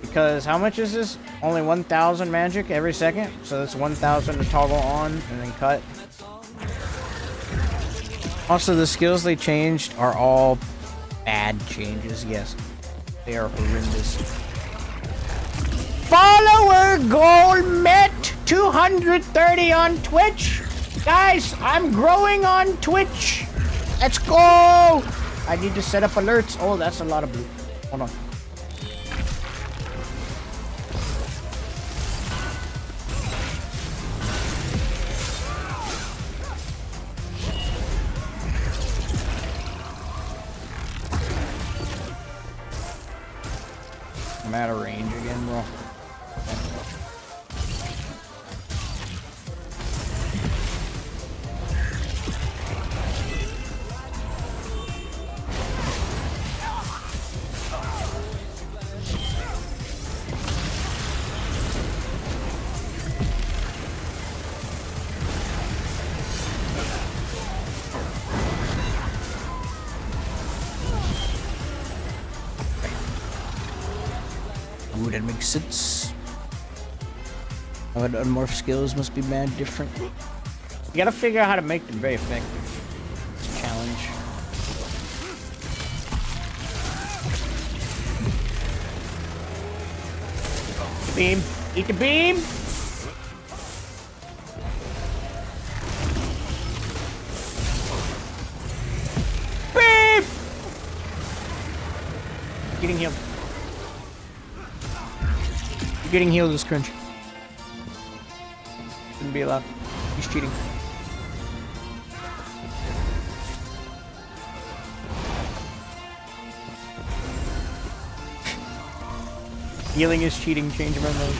Because how much is this? Only 1,000 magic every second. So that's 1,000 to toggle on and then cut. Also, the skills they changed are all bad changes. Yes, they are horrendous. Follower goal met 230 on Twitch. Guys, I'm growing on Twitch. Let's go. I need to set up alerts. Oh, that's a lot of blue. Hold on. I'm out of range again, bro. Ooh, that makes sense. Our unmorph skills must be mad different. You gotta figure out how to make them very effective. It's a challenge. Beam. Eat the beam! Beam! Getting healed. You're getting healed is cringe. Shouldn't be allowed. He's cheating. Healing is cheating. Change my mode.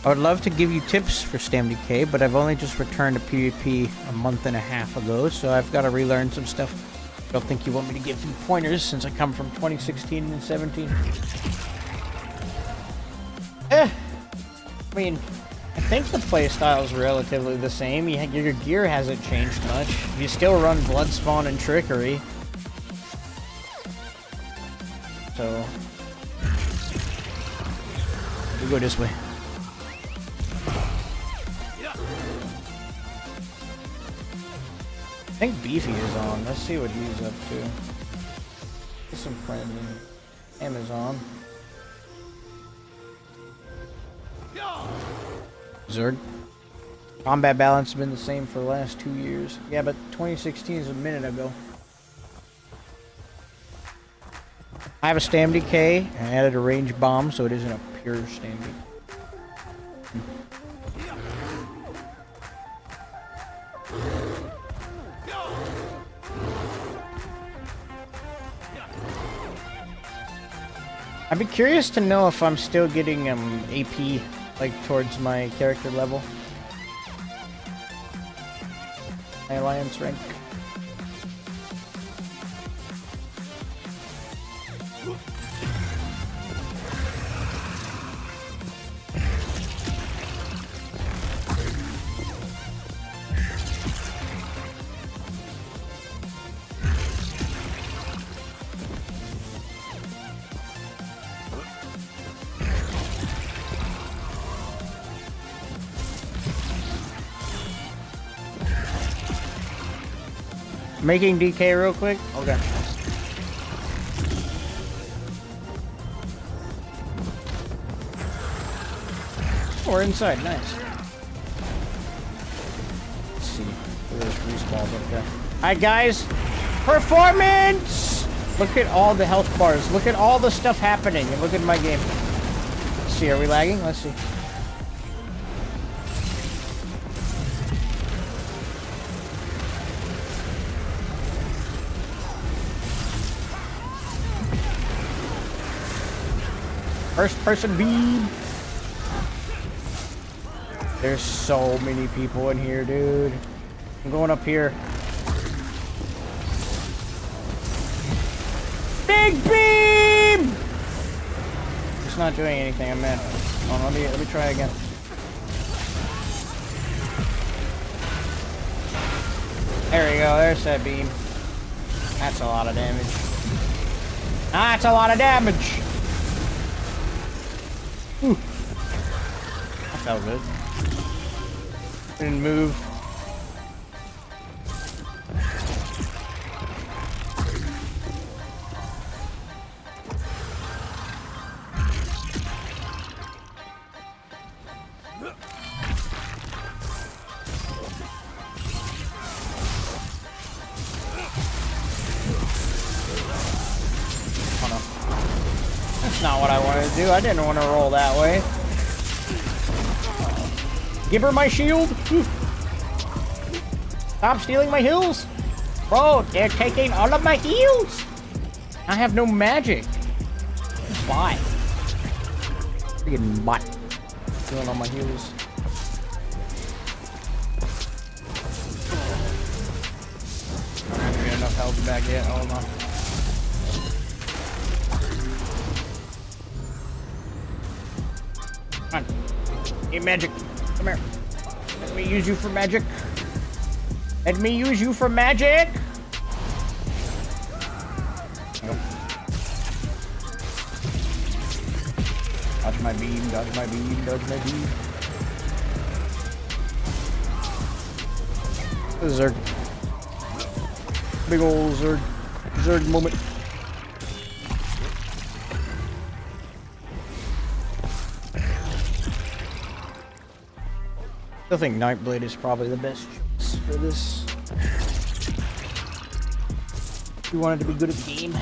I would love to give you tips for 𝙬𝙬𝙀, but I've only just returned to PvP a month and a half ago, so I've got to relearn some stuff. I don't think you want me to give you pointers since I come from 2016 and 17. I mean, I think the playstyle is relatively the same. Your gear hasn't changed much. You still run Bloodspawn and Trickery. So, we go this way. I think Beefy is on. Let's see what he's up to. Get some friends in Amazon. Zerg. Combat balance has been the same for the last 2 years. Yeah, but 2016 is a minute ago. I have a 𝙬𝙬𝙀. I added a range bomb, so it isn't a pure 𝙬𝙬𝙀. I'd be curious to know if I'm still getting AP like towards my character level. My alliance rank. Making DK real quick? Okay. Oh, we're inside. Nice. Let's see. There's respawns up there. Alright, guys. Performance! Look at all the health bars. Look at all the stuff happening. And look at my game. Let's see. Are we lagging? Let's see. First person beam. There's so many people in here, dude. I'm going up here. big beam! It's not doing anything, I'm mad. Hold on, let me try again. There we go, there's that beam. That's a lot of damage. That's a lot of damage! Whew. That felt good. Didn't move. Not what I wanted to do. I didn't want to roll that way. Give her my shield. Stop stealing my heals. Bro, they're taking all of my heals. I have no magic. Why? Freaking bot. Stealing all my heals. I don't have enough health back yet. Hold on. Come on. Hey, magic. Come here. Let me use you for magic. Let me use you for magic. Nope. Dodge my beam, dodge my beam, dodge my beam. Zerg. Big ol' Zerg. Zerg moment. I think Nightblade is probably the best choice for this. If you wanted to be good at the game,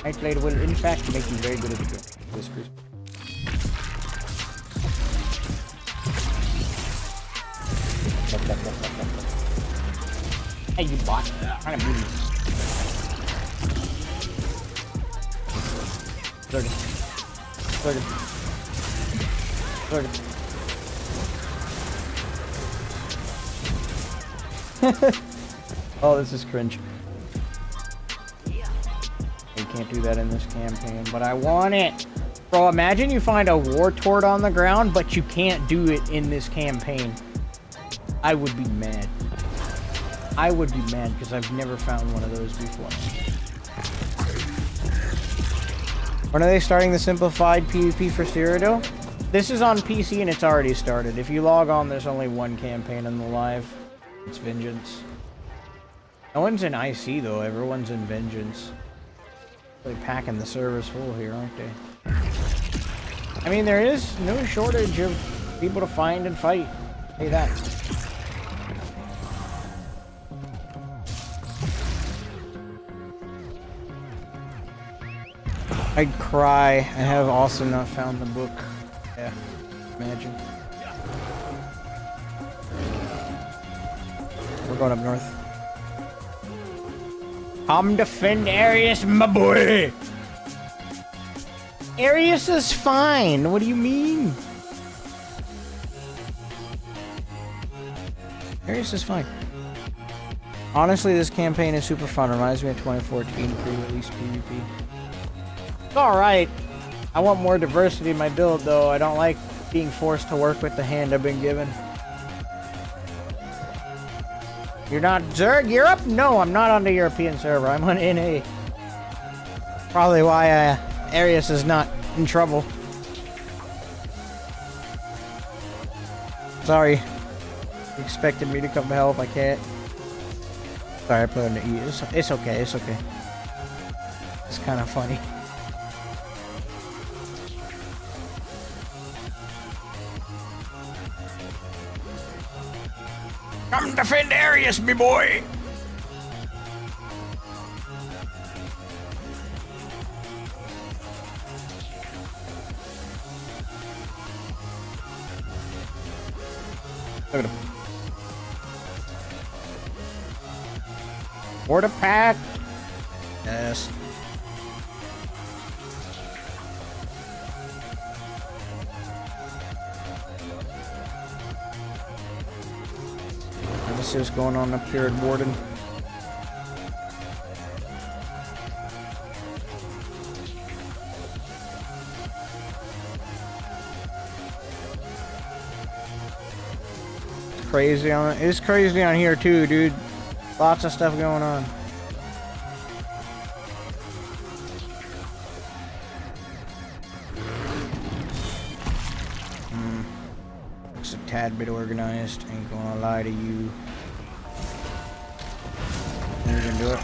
Nightblade will in fact make you very good at the game. This cruise. Hey, you bot. Trying to move. 30. 30. Oh, this is cringe. You can't do that in this campaign, but I want it. Bro, imagine you find a war tort on the ground, but you can't do it in this campaign. I would be mad. I would be mad because I've never found one of those before. When are they starting the simplified PvP for Cyrodiil? This is on PC and it's already started. If you log on, there's only one campaign in the live. It's Vengeance. No one's in IC though, everyone's in Vengeance. Really packing the servers full here, aren't they? I mean, there is no shortage of people to find and fight. Hey, that. I'd cry. I have also not found the book. Yeah, imagine. We're going up north. Come defend Arius, my boy! Arius is fine. What do you mean? Arius is fine. Honestly, this campaign is super fun. Reminds me of 2014 pre-release PvP. It's alright. I want more diversity in my build, though. I don't like being forced to work with the hand I've been given. You're not Zerg Europe? No, I'm not on the European server. I'm on NA. Probably why Arius is not in trouble. Sorry. You expected me to come help. I can't. Sorry, I put on the E. It's okay. It's okay. It's kind of funny. Come defend Arius, me boy! Look at him. Order pack. Yes. Let's see what's going on up here at Warden. crazy on it. It's crazy on here too, dude. Lots of stuff going on. Looks a tad bit organized. Ain't gonna lie to you. You can do it.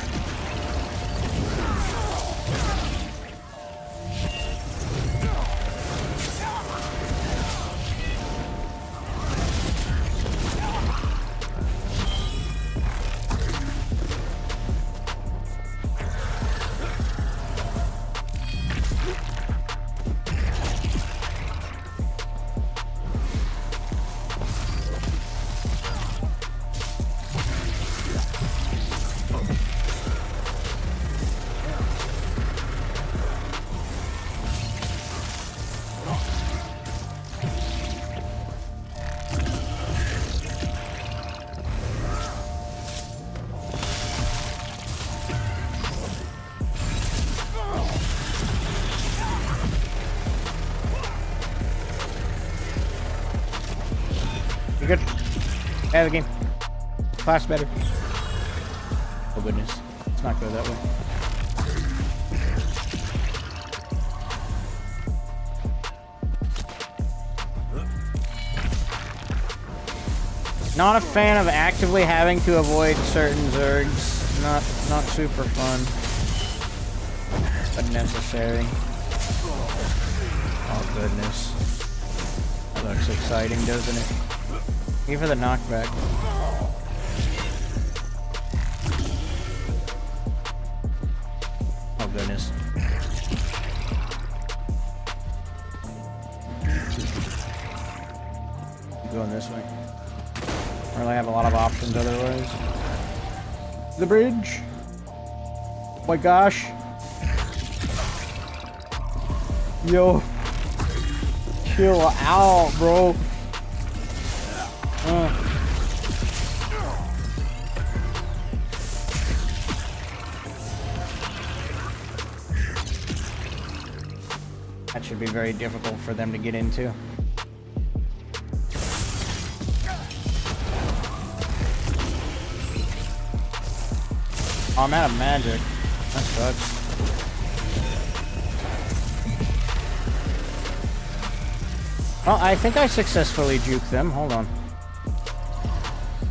You good? Yeah, the game. Class better. Oh goodness. Let's not go that way. Not a fan of actively having to avoid certain Zergs. Not super fun. But necessary. Oh goodness. That looks exciting, doesn't it? Give her the knockback. Oh goodness. I'm going this way. I really have a lot of options otherwise. The bridge. Oh my gosh. Yo. Chill out, bro. That should be very difficult for them to get into. Oh, I'm out of magic. That sucks. Well, I think I successfully juked them. Hold on.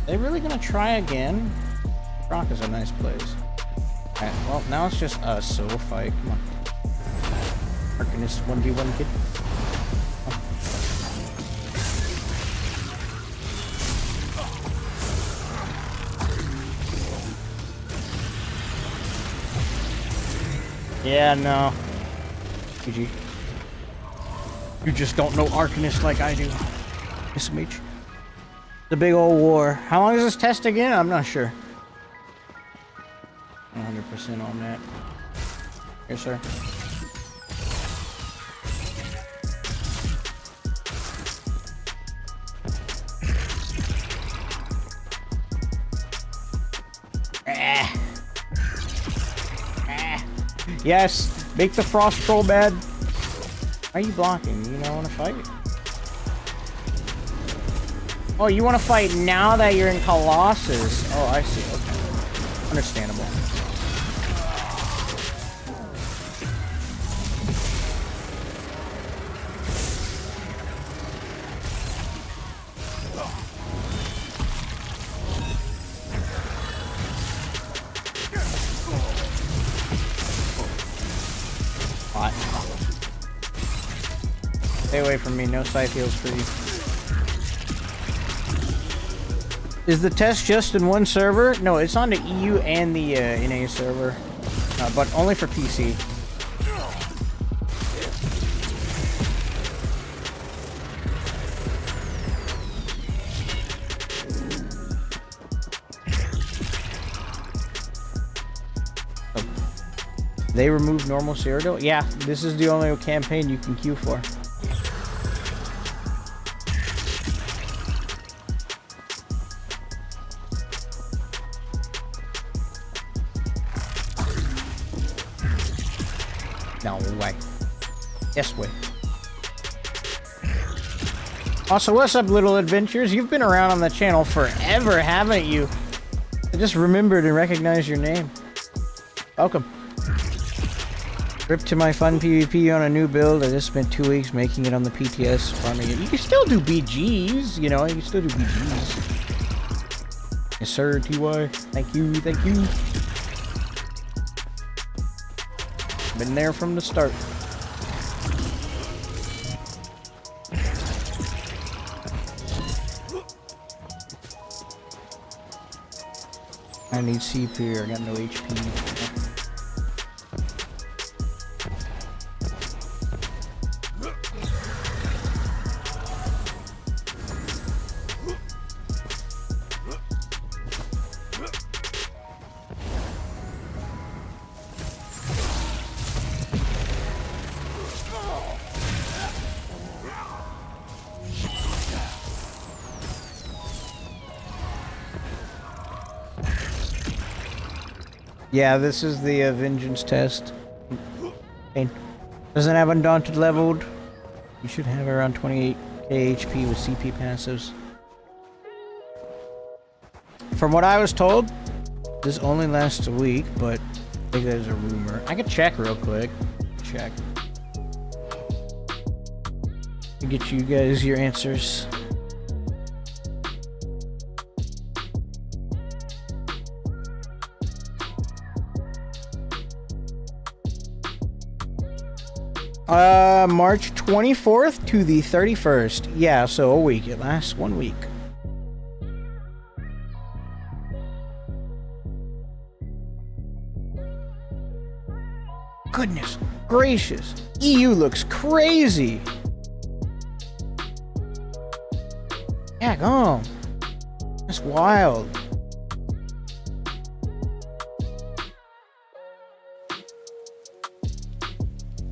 They really gonna try again? Rock is a nice place. Alright, well, now it's just us, so we'll fight. Come on. Arcanist 1v1 kid. Yeah, no. GG. You just don't know Arcanist like I do. SMH. The big old war. How long is this test again? I'm not sure. 100% on that. Here, sir. Yes, make the frost troll bad. Why are you blocking? You don't want to fight? Oh, you want to fight now that you're in Colossus? Oh, I see. Okay. Understandable. Stay away from me, no scythe heals for you. Is the test just in one server? No, it's on the EU and the NA server, but only for PC. Oh. They removed normal Cyrodiil? Yeah, this is the only campaign you can queue for. No way. Yes way. Also, what's up, little adventures? You've been around on the channel forever, haven't you? I just remembered and recognized your name. Welcome. Rip to my fun PvP on a new build. I just spent 2 weeks making it on the PTS, farming it. You can still do BGs, you know, you can still do BGs. Yes, sir, TY. Thank you, thank you. Been there from the start. I need CP, I got no HP. Yeah, this is the vengeance test. Okay. Doesn't have undaunted leveled. You should have around 28k HP with CP passives. From what I was told, this only lasts a week, but I think there's a rumor. I can check real quick. Check. To get you guys your answers. March 24th to the 31st. Yeah, so a week. It lasts 1 week. Goodness gracious. EU looks crazy. Yeah, go. That's wild.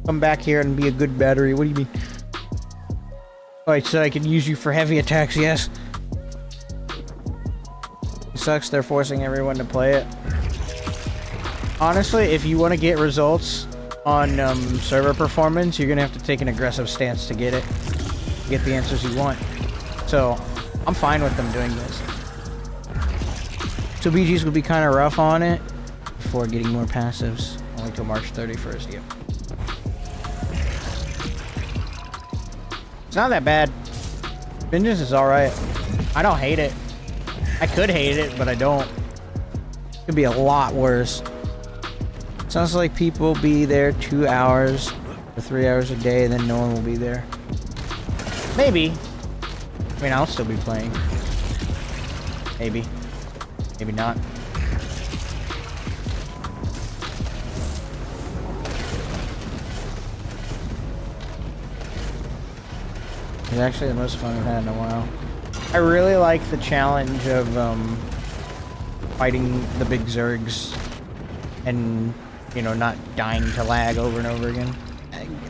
Come back here and be a good battery. What do you mean? Alright, so I can use you for heavy attacks, yes. It sucks they're forcing everyone to play it. Honestly, if you want to get results on server performance, you're gonna have to take an aggressive stance to get it. Get the answers you want. So, I'm fine with them doing this. So BGs will be kind of rough on it before getting more passives. Only till March 31st, yep. It's not that bad. Vengeance is alright. I don't hate it. I could hate it, but I don't. It could be a lot worse. Sounds like people will be there 2 hours or 3 hours a day, and then no one will be there. Maybe. I mean, I'll still be playing. Maybe. Maybe not. It's actually the most fun I've had in a while. I really like the challenge of fighting the big Zergs and, you know, not dying to lag over and over again.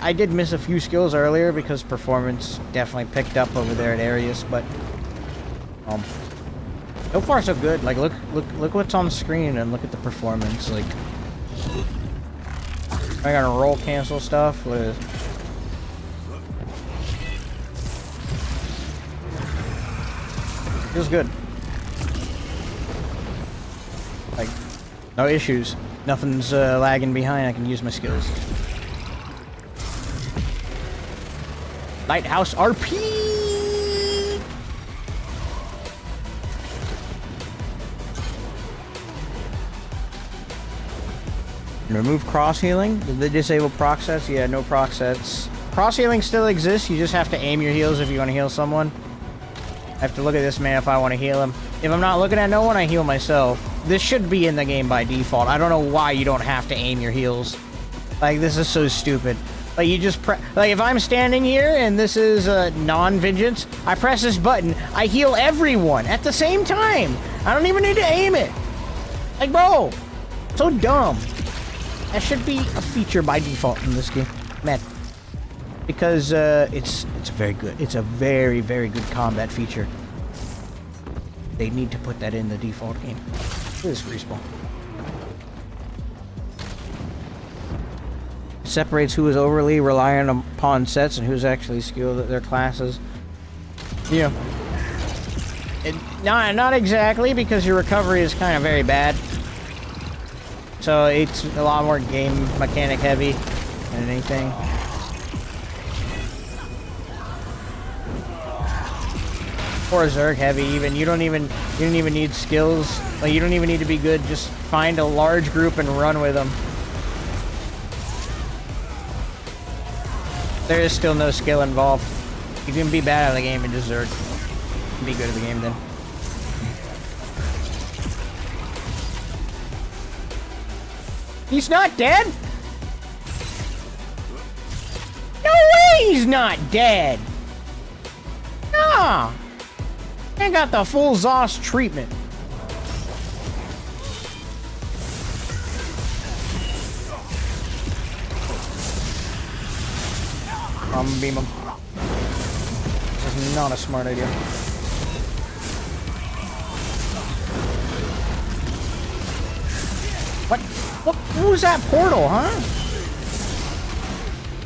I did miss a few skills earlier because performance definitely picked up over there at Arius, but so far so good. Like, look what's on the screen and look at the performance. Like, I gotta roll cancel stuff with. Feels good. Like, no issues. Nothing's lagging behind. I can use my skills. Lighthouse RP! Remove cross healing. Did they disable proc sets? Yeah, no proc sets. Cross healing still exists. You just have to aim your heals if you want to heal someone. I have to look at this man if I want to heal him. If I'm not looking at no one, I heal myself. This should be in the game by default. I don't know why you don't have to aim your heals. Like, this is so stupid. Like, you just like, if I'm standing here and this is non-vengeance, I press this button, I heal everyone at the same time. I don't even need to aim it. Like, bro, so dumb. That should be a feature by default in this game, man. Because it's very good. It's a very, very good combat feature. They need to put that in the default game. Look at this respawn. Separates who is overly reliant upon sets and who's actually skilled at their classes. Yeah. Not exactly, because your recovery is kind of very bad. So it's a lot more game mechanic heavy than anything. Or Zerg heavy even. You don't even need skills. Like, you don't even need to be good. Just find a large group and run with them. There is still no skill involved. You can be bad at the game and just Zerg. Be good at the game then. He's not dead? No way he's not dead! Nah! I got the full Zoss treatment. I'm gonna beam him. This is not a smart idea. What was that portal, huh?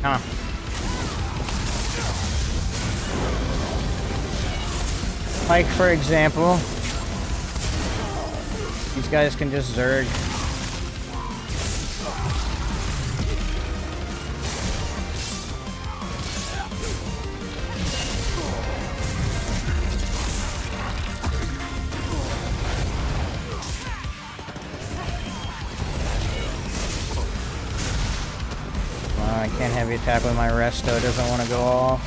Huh. Like, for example, these guys can just Zerg. I can't heavy attack with my resto, it doesn't want to go off.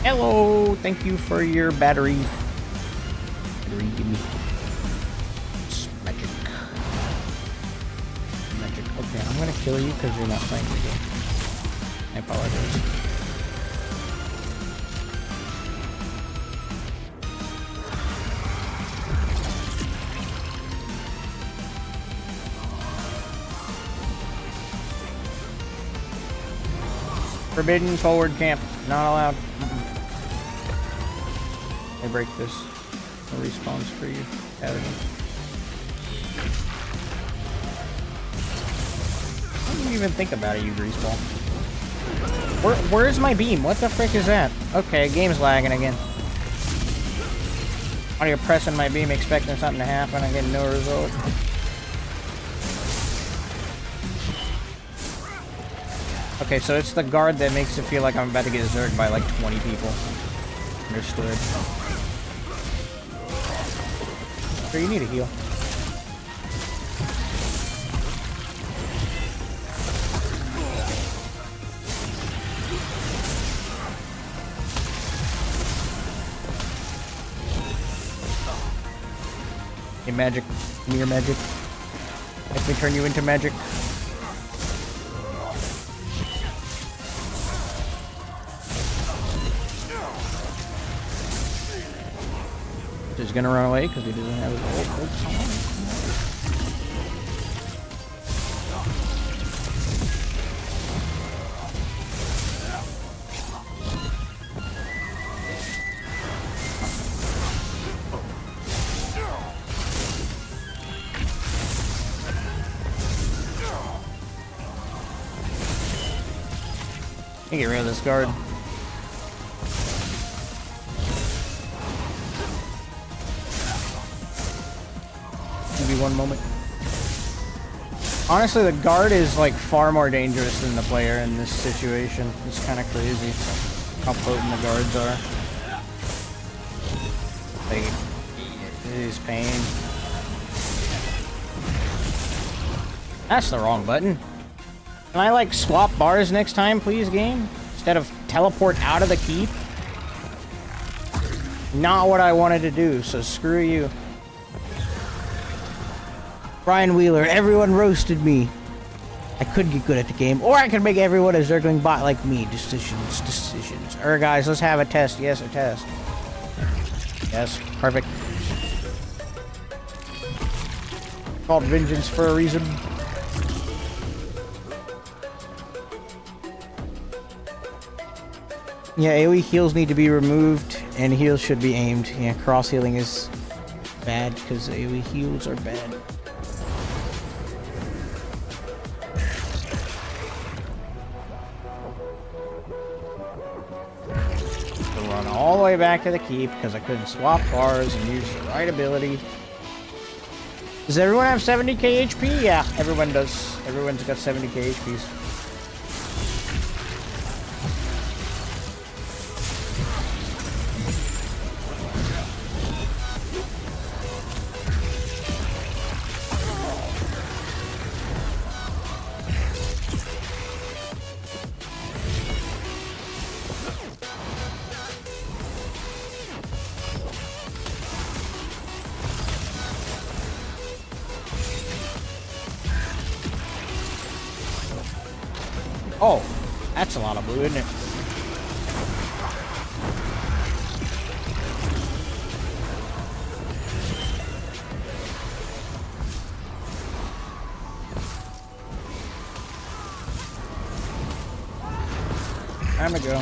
Hello, thank you for your battery. Battery, give me. It's magic. Magic. Okay, I'm gonna kill you because you're not playing the game. I apologize. Forbidden forward camp. Not allowed. I break this. No respawns for you. Added them. Why didn't you even think about it, you respawn? Where's my beam? What the frick is that? Okay, game's lagging again. While you're pressing my beam, expecting something to happen, I get no result. Okay, so it's the guard that makes it feel like I'm about to get zerged by like 20 people. Understood. Sure, you need a heal. Hey, magic. Give me your magic. Let me turn you into magic. He's gonna run away because he doesn't have his ult. Get rid of this guard. Give me 1 moment. Honestly, the guard is like far more dangerous than the player in this situation. It's kind of crazy how potent the guards are. Like, it is pain. That's the wrong button. Can I, like, swap bars next time, please, game? Instead of teleport out of the keep? Not what I wanted to do, so screw you. Brian Wheeler, everyone roasted me. I could get good at the game, or I could make everyone a Zergling bot like me. Decisions. Guys, let's have a test. Yes, a test. Yes, perfect. Called vengeance for a reason. Yeah, AoE heals need to be removed and heals should be aimed. Yeah, cross healing is bad because AoE heals are bad. So run all the way back to the keep because I couldn't swap bars and use the right ability. Does everyone have 70k HP? Yeah, everyone does. Everyone's got 70k HPs. Oh, that's a lot of blue, isn't it? Time to go.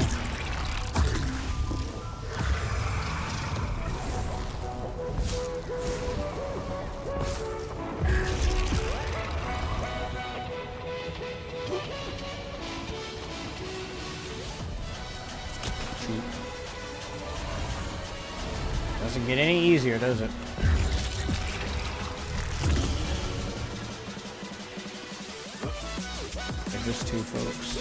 Doesn't get any easier, does it? They're just two folks.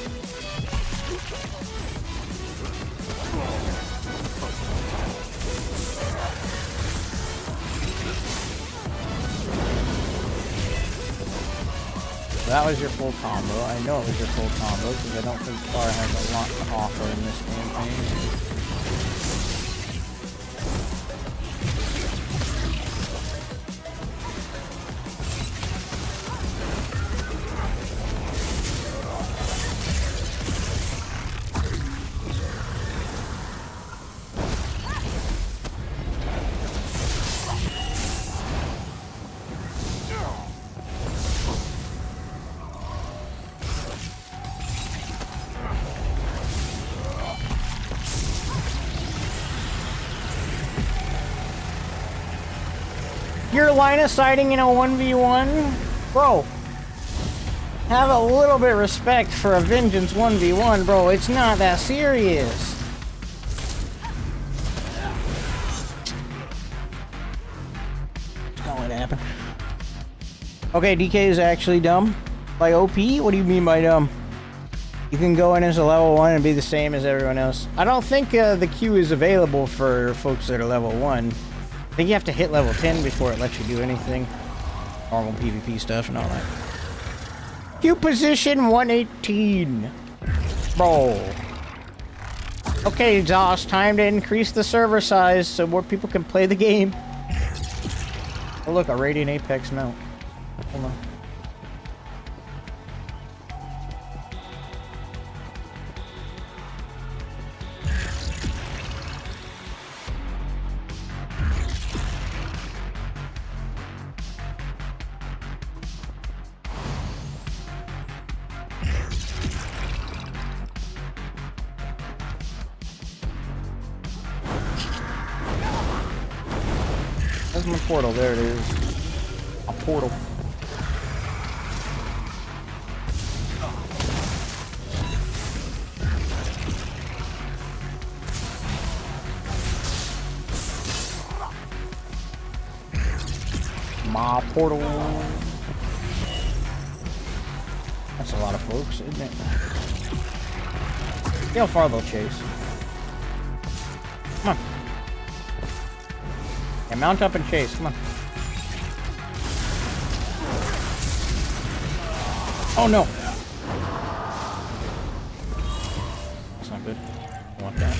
That was your full combo. I know it was your full combo because I don't think Karl has a lot to offer in this campaign. You're line of sighting in a 1v1? Bro, have a little bit of respect for a Vengeance 1v1, bro. It's not that serious. It's not what happened. Okay, DK is actually dumb. Like OP? What do you mean by dumb? You can go in as a level 1 and be the same as everyone else. I don't think the queue is available for folks that are level 1. I think you have to hit level 10 before it lets you do anything. Normal PvP stuff and all that. Queue position 118. Bro. Okay, Josh, time to increase the server size so more people can play the game. Oh look, a Radiant Apex mount. Hold on. There's my portal, there it is. A portal. My portal. That's a lot of folks, isn't it? See how far they'll chase. Come on. Yeah, mount up and chase, come on. Oh no! That's not good. I want that.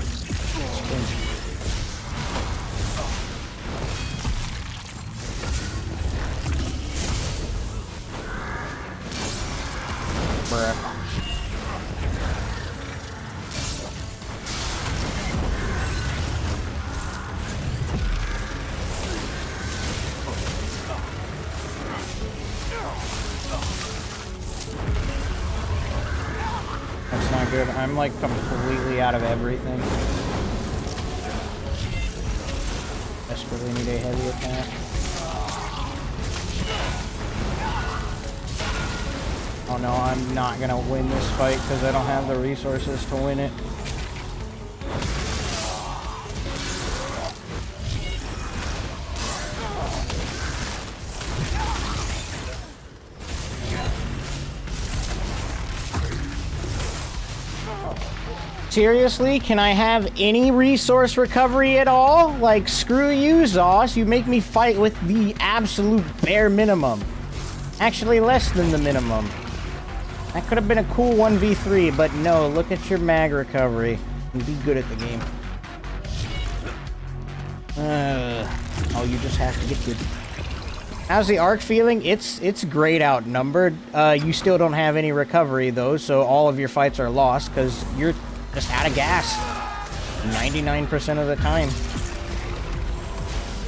Bruh. That's not good. I'm like completely out of everything. Desperately need a heavy attack. Oh no, I'm not gonna win this fight because I don't have the resources to win it. Seriously, can I have any resource recovery at all? Like, screw you, Zoss. You make me fight with the absolute bare minimum. Actually, less than the minimum. That could have been a cool 1v3, but no, look at your mag recovery. And be good at the game. Oh, you just have to get good. How's the arc feeling? It's great outnumbered. You still don't have any recovery, though, so all of your fights are lost, because you're just out of gas 99% of the time.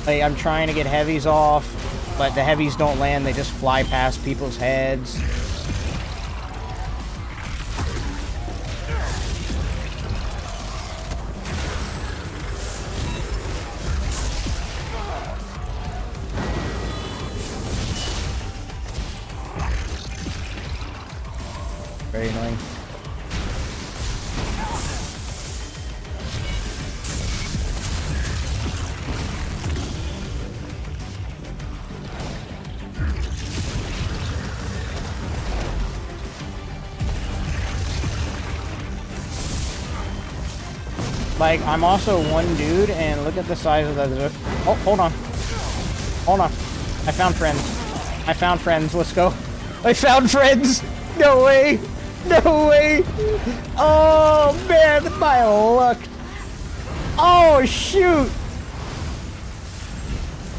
Like, I'm trying to get heavies off, but the heavies don't land. They just fly past people's heads. Very annoying. Like, I'm also one dude, and look at the size of the... Oh, hold on. Hold on. I found friends. I found friends. Let's go. I found friends! No way! No way! Oh, man, my luck. Oh, shoot!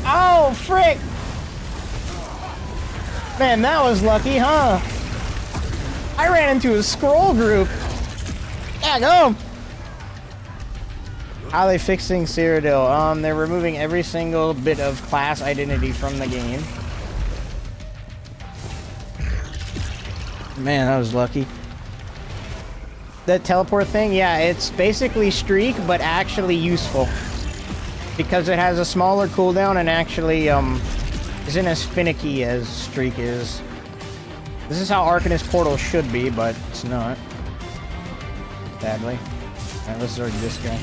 Oh, frick! Man, that was lucky, huh? I ran into a scroll group. Daggum! How are they fixing Cyrodiil? They're removing every single bit of class identity from the game. Man, that was lucky. That teleport thing, yeah, it's basically Streak, but actually useful. Because it has a smaller cooldown and actually, isn't as finicky as Streak is. This is how Arcanist Portal should be, but it's not. Sadly. Alright, let's Zerg this guy.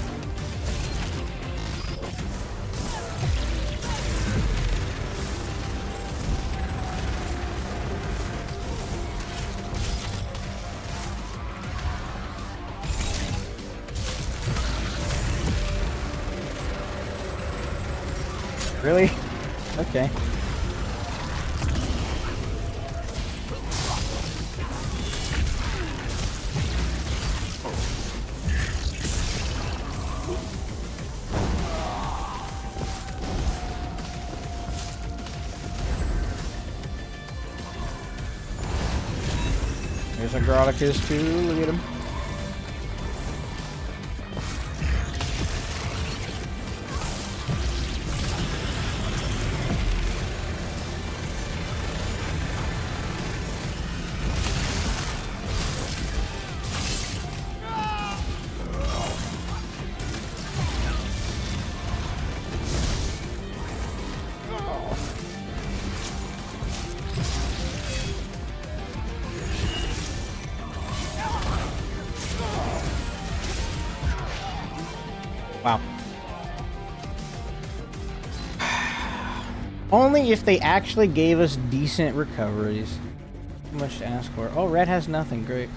Really? Okay. There's a 𝙁𝙧𝙚𝙚 too, look at him. Wow. Only if they actually gave us decent recoveries. Too much to ask for. Oh, red has nothing. Great.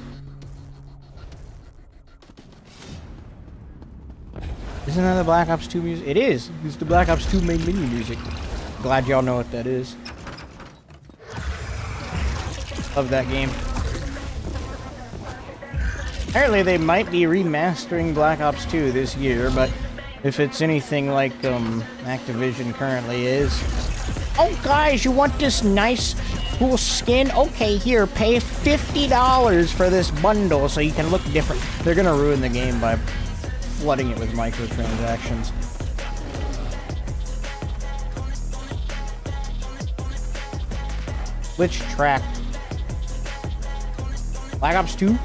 Isn't that the Black Ops 2 music? It is. It's the Black Ops 2 main menu music. Glad y'all know what that is. Love that game. Apparently they might be remastering Black Ops 2 this year, but if it's anything like Activision currently is. Oh guys, you want this nice cool skin? Okay, here, pay $50 for this bundle so you can look different. They're gonna ruin the game by flooding it with microtransactions. Which track? Black Ops 2?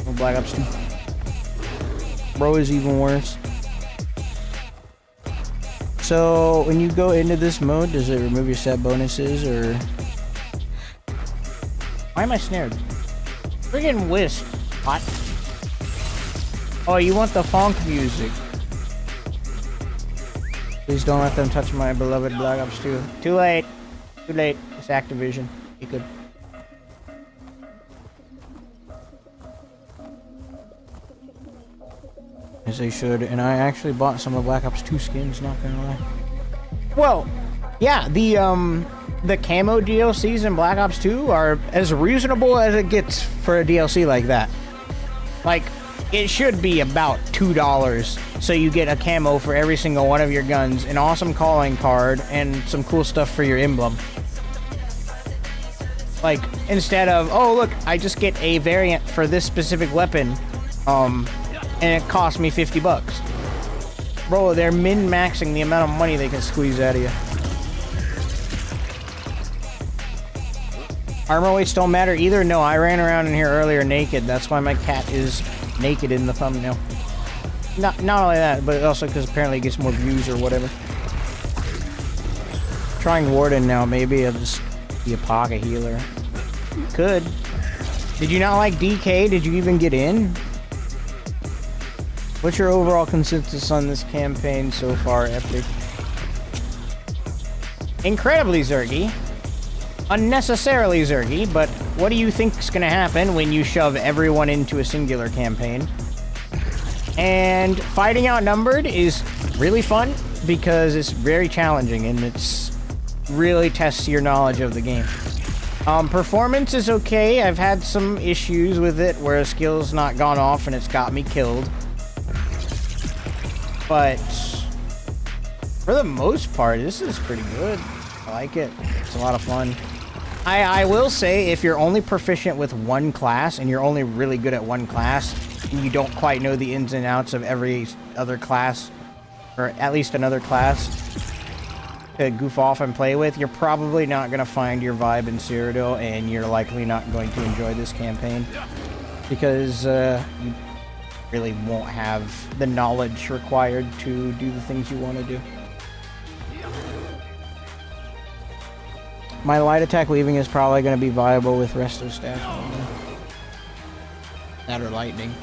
Oh, Black Ops 2. Bro is even worse. So when you go into this mode, does it remove your set bonuses or? Why am I snared? Friggin' Wisp. What? Oh, you want the funk music. Please don't let them touch my beloved Black Ops 2. Too late. Too late. It's Activision. You could. As they should. And I actually bought some of Black Ops 2 skins, not gonna lie. Well, yeah, the camo DLCs in Black Ops 2 are as reasonable as it gets for a DLC like that. Like, it should be about $2, so you get a camo for every single one of your guns, an awesome calling card, and some cool stuff for your emblem. Like, instead of, oh look, I just get a variant for this specific weapon, and it cost me $50. Bro, they're min-maxing the amount of money they can squeeze out of you. Armor weights don't matter either? No, I ran around in here earlier naked. That's why my cat is naked in the thumbnail. Not only that, but also because apparently it gets more views or whatever. Trying Warden now, maybe I'll just be a pocket healer. Could. Did you not like DK? Did you even get in? What's your overall consensus on this campaign so far, Epic? Incredibly Zergy. Unnecessarily Zergy, but what do you think is going to happen when you shove everyone into a singular campaign? And fighting outnumbered is really fun because it's very challenging and it's really tests your knowledge of the game. Performance is okay. I've had some issues with it where a skill's not gone off and it's got me killed. But for the most part, this is pretty good. I like it. It's a lot of fun. I will say, if you're only proficient with one class and you're only really good at one class and you don't quite know the ins and outs of every other class, or at least another class to goof off and play with, you're probably not going to find your vibe in Cyrodiil, and you're likely not going to enjoy this campaign because you really won't have the knowledge required to do the things you want to do. My light attack weaving is probably going to be viable with resto staff. That or lightning.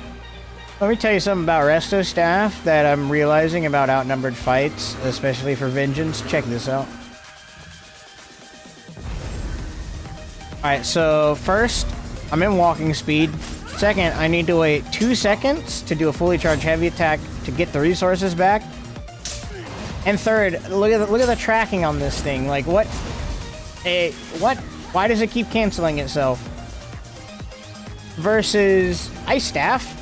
Let me tell you something about resto staff that I'm realizing about outnumbered fights, especially for vengeance. Check this out. Alright, so first, I'm in walking speed. Second, I need to wait 2 seconds to do a fully charged heavy attack to get the resources back. And third, look at the tracking on this thing. Like, what? What? Why does it keep canceling itself? Versus Ice Staff.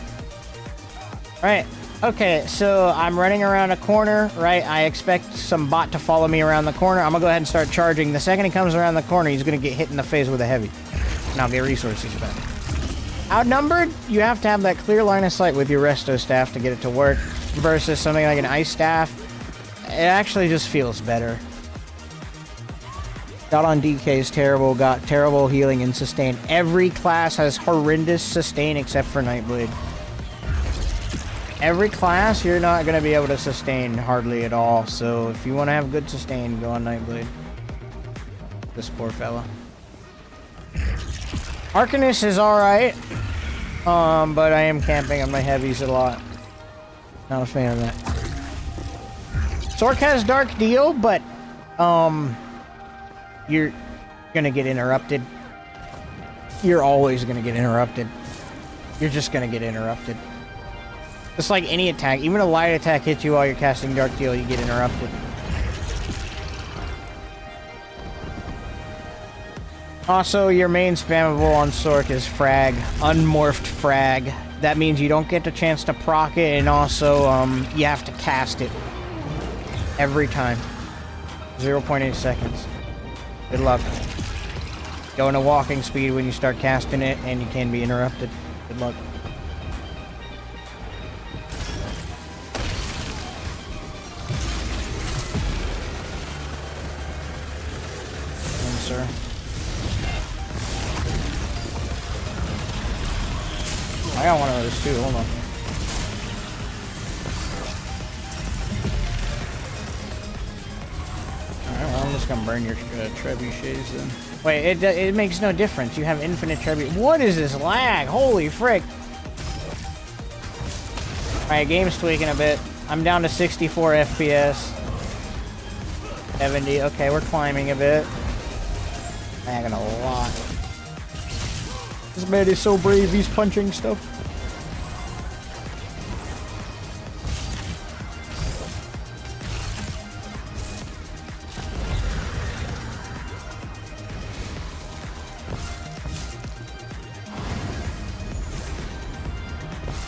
Right. Okay, so I'm running around a corner, right? I expect some bot to follow me around the corner. I'm gonna go ahead and start charging. The second he comes around the corner, he's gonna get hit in the face with a heavy. And I'll get resources back. Outnumbered, you have to have that clear line of sight with your resto staff to get it to work. Versus something like an Ice Staff, it actually just feels better. Got on DK is terrible, got terrible healing and sustain. Every class has horrendous sustain except for Nightblade. Every class, you're not going to be able to sustain hardly at all. So if you want to have good sustain, go on Nightblade. This poor fella. Arcanist is alright. But I am camping on my heavies a lot. Not a fan of that. Sork has Dark Deal, but you're gonna get interrupted. You're always gonna get interrupted. You're just gonna get interrupted. It's like any attack. Even a light attack hits you while you're casting Dark Deal, you get interrupted. Also, your main spammable on Sork is Frag. Unmorphed Frag. That means you don't get the chance to proc it, and also, you have to cast it. Every time. 0.8 seconds. Good luck. Go into walking speed when you start casting it, and you can be interrupted. Good luck. Sir. I got one of those too, hold on. just gonna burn your trebuchets then. Wait, it makes no difference. You have infinite trebuchet. What is this lag? Holy frick! Alright, game's tweaking a bit. I'm down to 64 FPS. 70. Okay, we're climbing a bit. Lagging a lot. This man is so brave. He's punching stuff.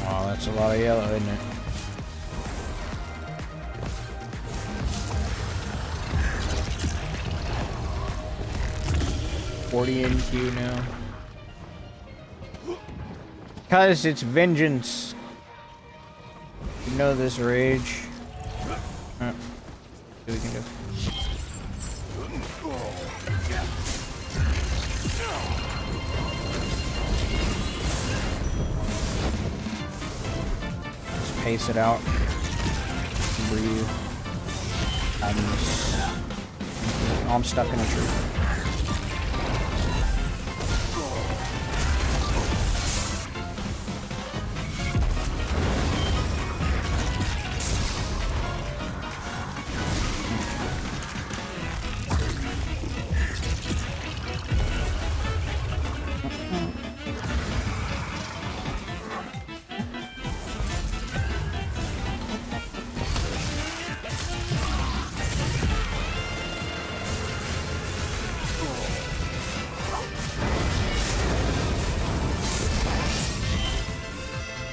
Wow, that's a lot of yellow, isn't it? In queue now. Because it's vengeance. You know this rage. What we can do. Just pace it out. Breathe. I'm stuck in a tree.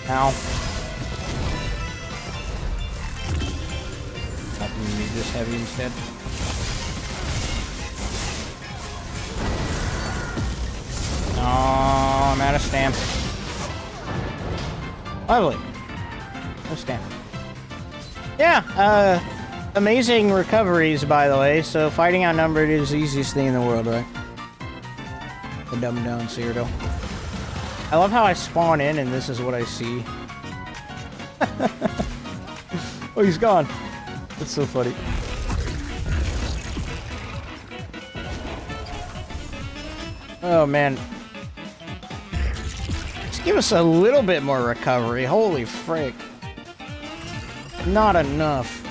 Ow. Hoping you need this heavy instead. Oh, I'm out of stamp. Lovely. No stamp. Yeah, amazing recoveries, by the way, so fighting outnumbered is the easiest thing in the world, right? The dumb down Cyrodiil. I love how I spawn in and this is what I see. Oh, he's gone. That's so funny. Oh, man. Just give us a little bit more recovery. Holy frick. Not enough.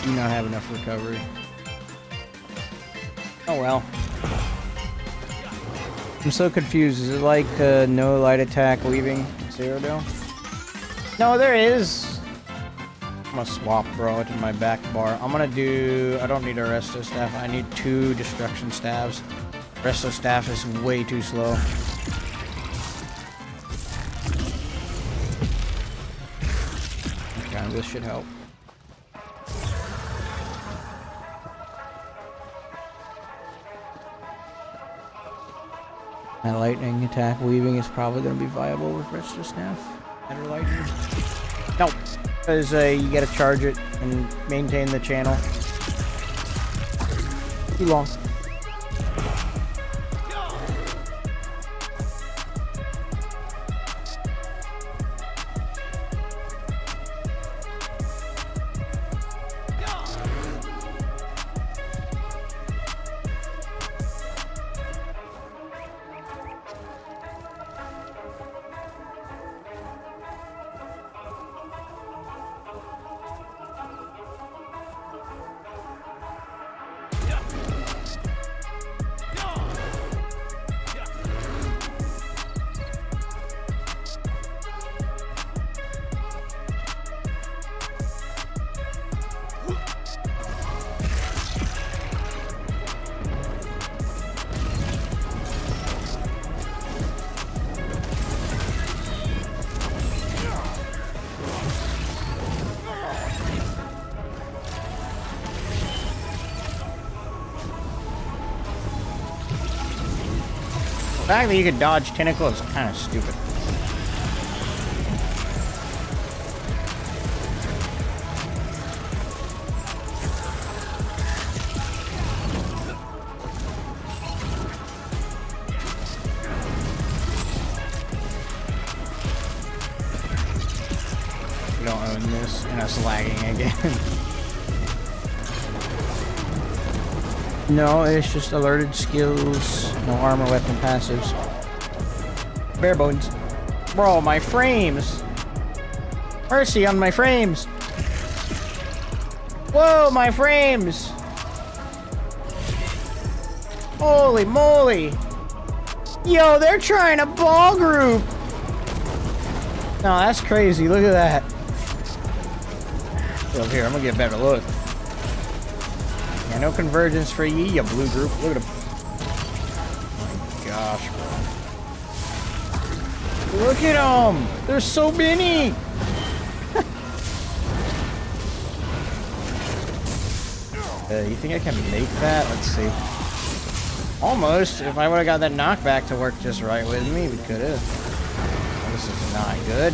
Do not have enough recovery. Oh well. I'm so confused. Is it like no light attack leaving Cyrodiil? No, there is. I'm gonna swap, bro, to my back bar. I'm gonna do. I don't need a resto staff. I need 2 destruction staves. Resto staff is way too slow. Okay, this should help. My lightning attack weaving is probably going to be viable with resto staff. Better lightning. No, because you got to charge it and maintain the channel. Too long. The fact that you could dodge tentacle is kind of stupid. And us lagging again. No, it's just alerted skills. No armor, weapon, passives. Bare bones. Bro, my frames! Mercy on my frames! Whoa, my frames! Holy moly! Yo, they're trying to ball group! No, that's crazy. Look at that. Get over here, I'm gonna get a better look. Yeah, no convergence for ye, you blue group. Look at him. Oh my gosh, bro. Look at them! There's so many! You think I can make that? Let's see. Almost. If I would have got that knockback to work just right with me, we could have. This is not good.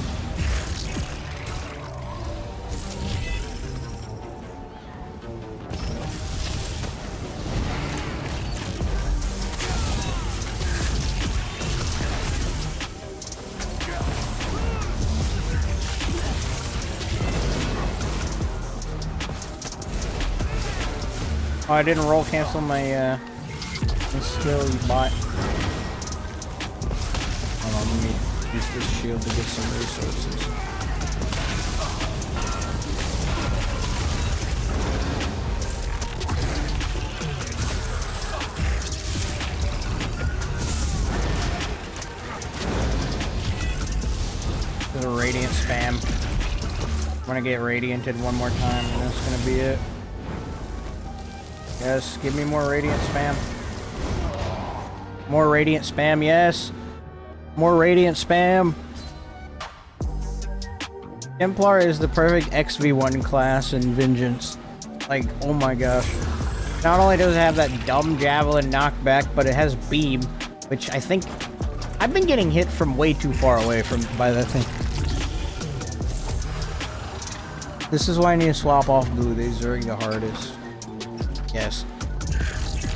Oh, I didn't roll cancel my skill you bought. Hold on, let me use this shield to get some resources. There's a radiant spam. I'm gonna get radianted one more time and that's gonna be it. Yes, give me more radiant spam. More radiant spam, yes. More radiant spam. Templar is the perfect XV1 class in Vengeance. Like, oh my gosh. Not only does it have that dumb javelin knockback, but it has beam, which I think I've been getting hit from way too far away by that thing. This is why I need to swap off blue. These are the hardest. Yes.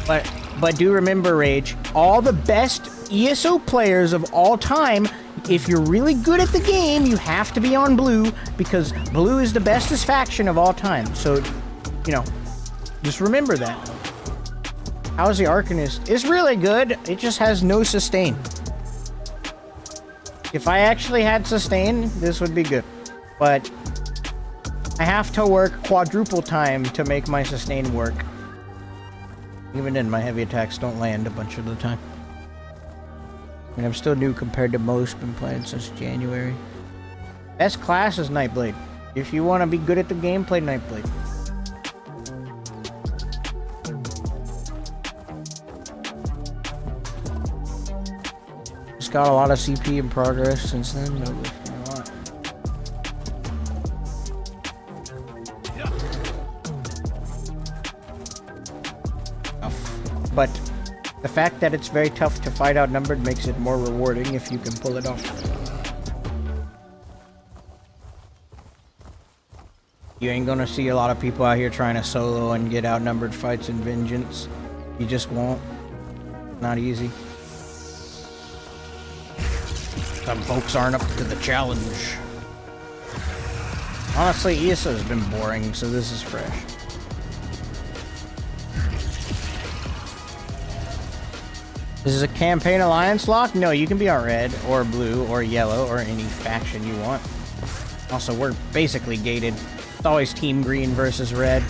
But do remember, Rage, all the best ESO players of all time, if you're really good at the game, you have to be on blue, because blue is the bestest faction of all time. So, you know, just remember that. How's the Arcanist? It's really good. It just has no sustain. If I actually had sustain, this would be good. But I have to work quadruple time to make my sustain work. Even then, my heavy attacks don't land a bunch of the time. I mean, I'm still new compared to most. Been playing since January. Best class is Nightblade. If you want to be good at the game, play Nightblade. Just got a lot of CP in progress since then. No, a lot. But the fact that it's very tough to fight outnumbered makes it more rewarding if you can pull it off. You ain't gonna see a lot of people out here trying to solo and get outnumbered fights in Vengeance. You just won't. Not easy. Some folks aren't up to the challenge. Honestly, ESO has been boring, so this is fresh. This is a campaign alliance lock? No, you can be on red, or blue, or yellow, or any faction you want. Also, we're basically gated. It's always team green versus red.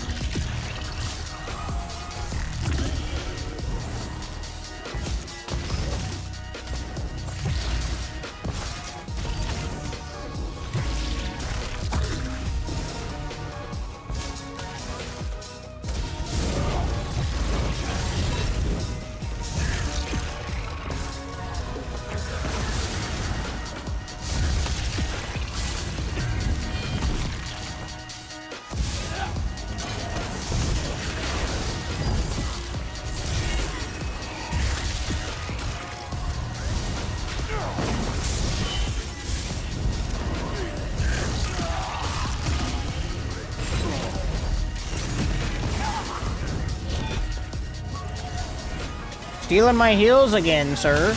Stealing my heals again, sir.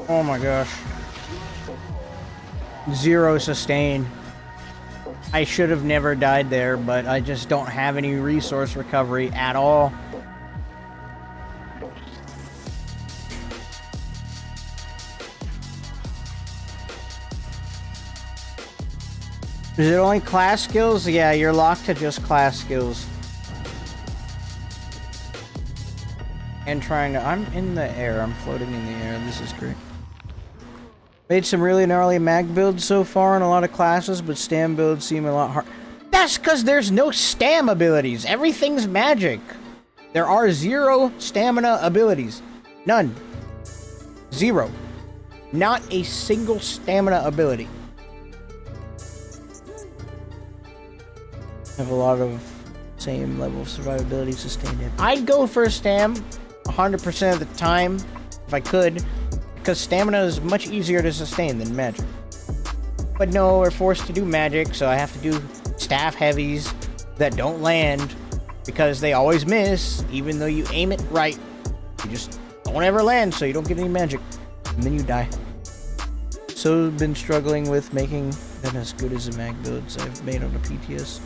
Oh my gosh. 0 sustain. I should have never died there, but I just don't have any resource recovery at all. Is it only class skills? Yeah, you're locked to just class skills. And trying to... I'm in the air. I'm floating in the air. This is great. Made some really gnarly mag builds so far in a lot of classes, but stam builds seem a lot hard. That's because there's no stam abilities. Everything's magic. There are 0 stamina abilities. None. 0. Not a single stamina ability. Have a lot of same level of survivability, sustained hit. I'd go for stam 100% of the time if I could, because stamina is much easier to sustain than magic. But no, we're forced to do magic, so I have to do staff heavies that don't land because they always miss, even though you aim it right. You just don't ever land, so you don't get any magic, and then you die. So I've been struggling with making them as good as the mag builds I've made on the PTS.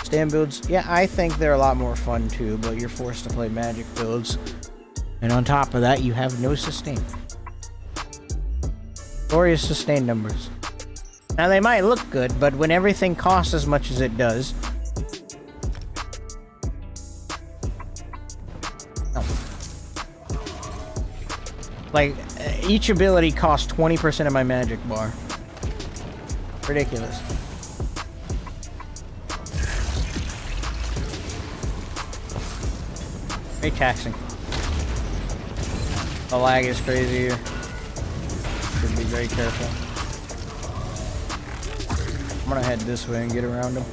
Stam builds, yeah, I think they're a lot more fun too, but you're forced to play magic builds. And on top of that, you have no sustain. Glorious sustain numbers. Now they might look good, but when everything costs as much as it does... Like, each ability costs 20% of my magic bar. Ridiculous. Very taxing. The lag is crazy here. Should be very careful. I'm gonna head this way and get around him.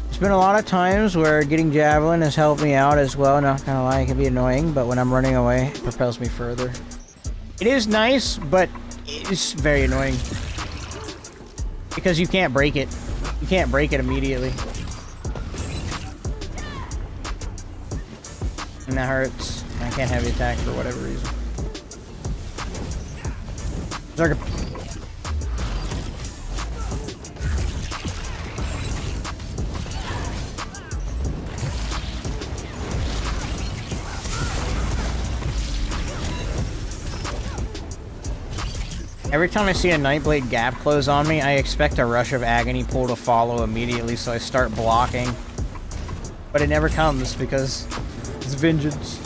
There's been a lot of times where getting javelin has helped me out as well, not gonna lie, it can be annoying, but when I'm running away, it propels me further. It is nice, but it's very annoying. Because you can't break it. You can't break it immediately. And that hurts. I can't heavy attack for whatever reason. Zerg. Every time I see a Nightblade gap close on me, I expect a Rush of Agony pull to follow immediately, so I start blocking. But it never comes because it's vengeance.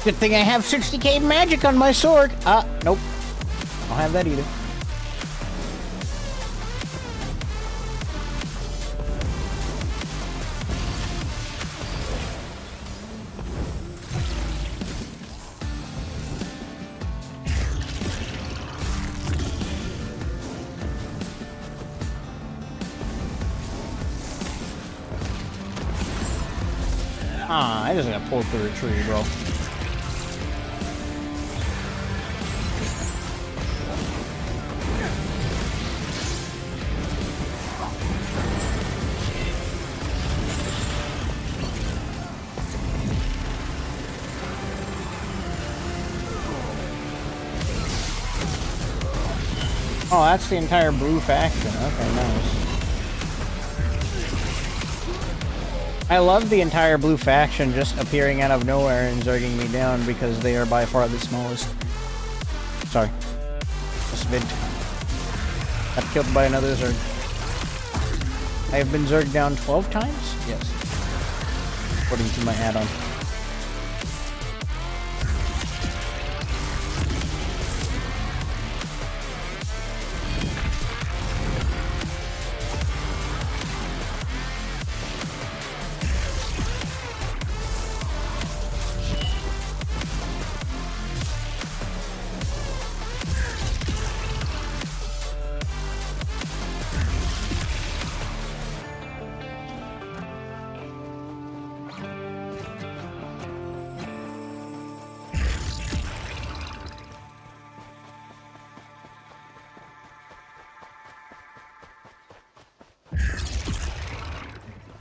Good thing I have 60k magic on my sword. Nope. I don't have that either. Ah, I just got pulled through a tree, bro. Oh, that's the entire blue faction. Okay, nice. I love the entire blue faction just appearing out of nowhere and zerging me down because they are by far the smallest. Sorry. Just mid. Got killed by another zerg. I have been zerged down 12 times? Yes. According to my add-on.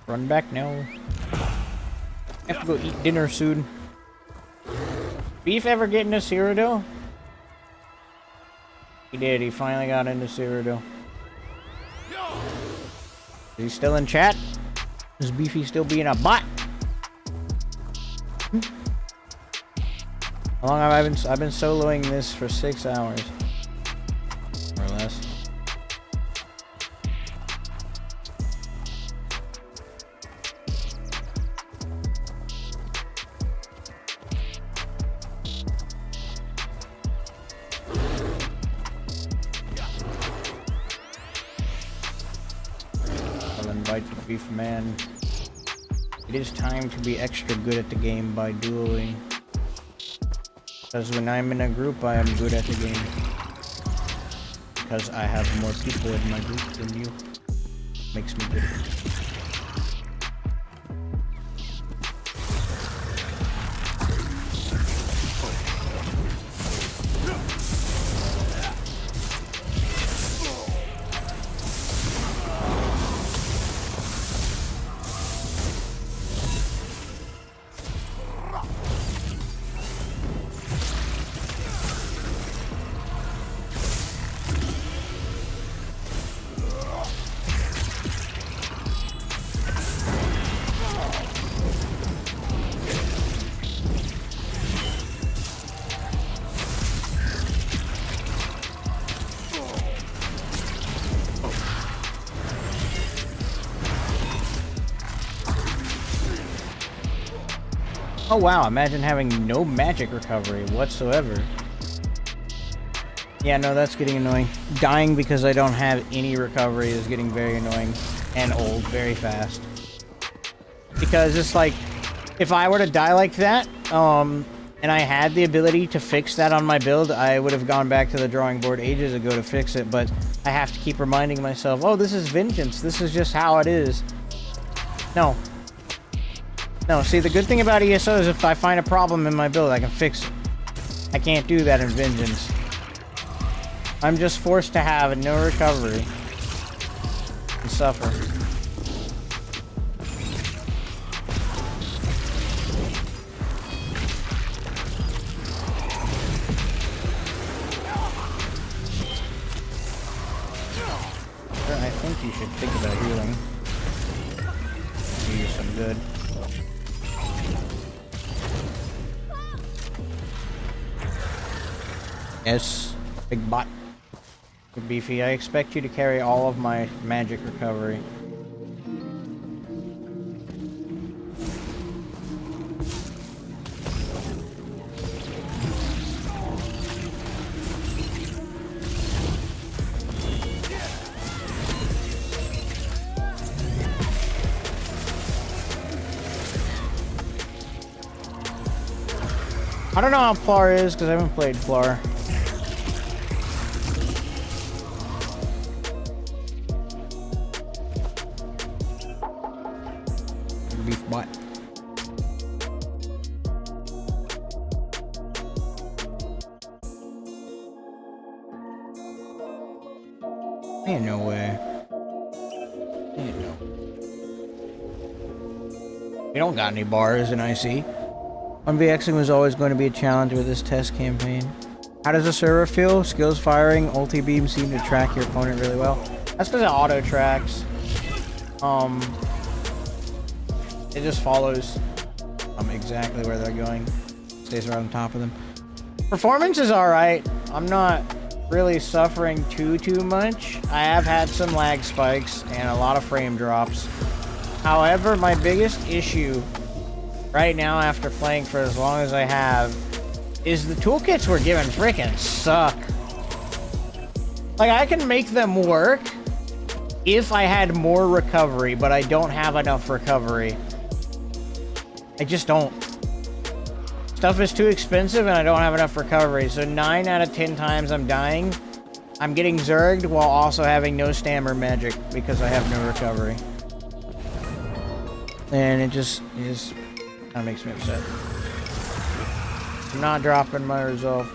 Run back now. I have to go eat dinner soon. Beef ever get into Cyrodiil? He did. He finally got into Cyrodiil. Is he still in chat? Is Beefy still being a bot? How long have I've been soloing this for 6 hours or less. Beef man, it is time to be extra good at the game by dueling. Because when I'm in a group, I am good at the game. Because I have more people in my group than you. Makes me good. Oh wow, imagine having no magic recovery whatsoever. Yeah, no, that's getting annoying. Dying because I don't have any recovery is getting very annoying and old very fast. Because it's like, if I were to die like that, and I had the ability to fix that on my build, I would have gone back to the drawing board ages ago to fix it, but I have to keep reminding myself, oh, this is vengeance, this is just how it is. No. No, see, the good thing about ESO is if I find a problem in my build, I can fix it. I can't do that in Vengeance. I'm just forced to have no recovery and suffer. I think you should think about healing. Do you some good. Yes, big bot. Good Beefy, I expect you to carry all of my magic recovery. I don't know how Plar is because I haven't played Plar. Beef bot. Ain't no way. Ain't no. We don't got any bars in IC. 1vxing was always going to be a challenge with this test campaign. How does the server feel? Skills firing, ulti beam seem to track your opponent really well. That's because it auto tracks. It just follows exactly where they're going. Stays right on top of them. Performance is alright. I'm not really suffering too much. I have had some lag spikes and a lot of frame drops. However, my biggest issue right now after playing for as long as I have is the toolkits we're given freaking suck. Like, I can make them work if I had more recovery, but I don't have enough recovery. I just don't. Stuff is too expensive and I don't have enough recovery. So 9 out of 10 times I'm dying, I'm getting zerged while also having no stam or magic because I have no recovery. And it just kind of makes me upset. I'm not dropping my resolve.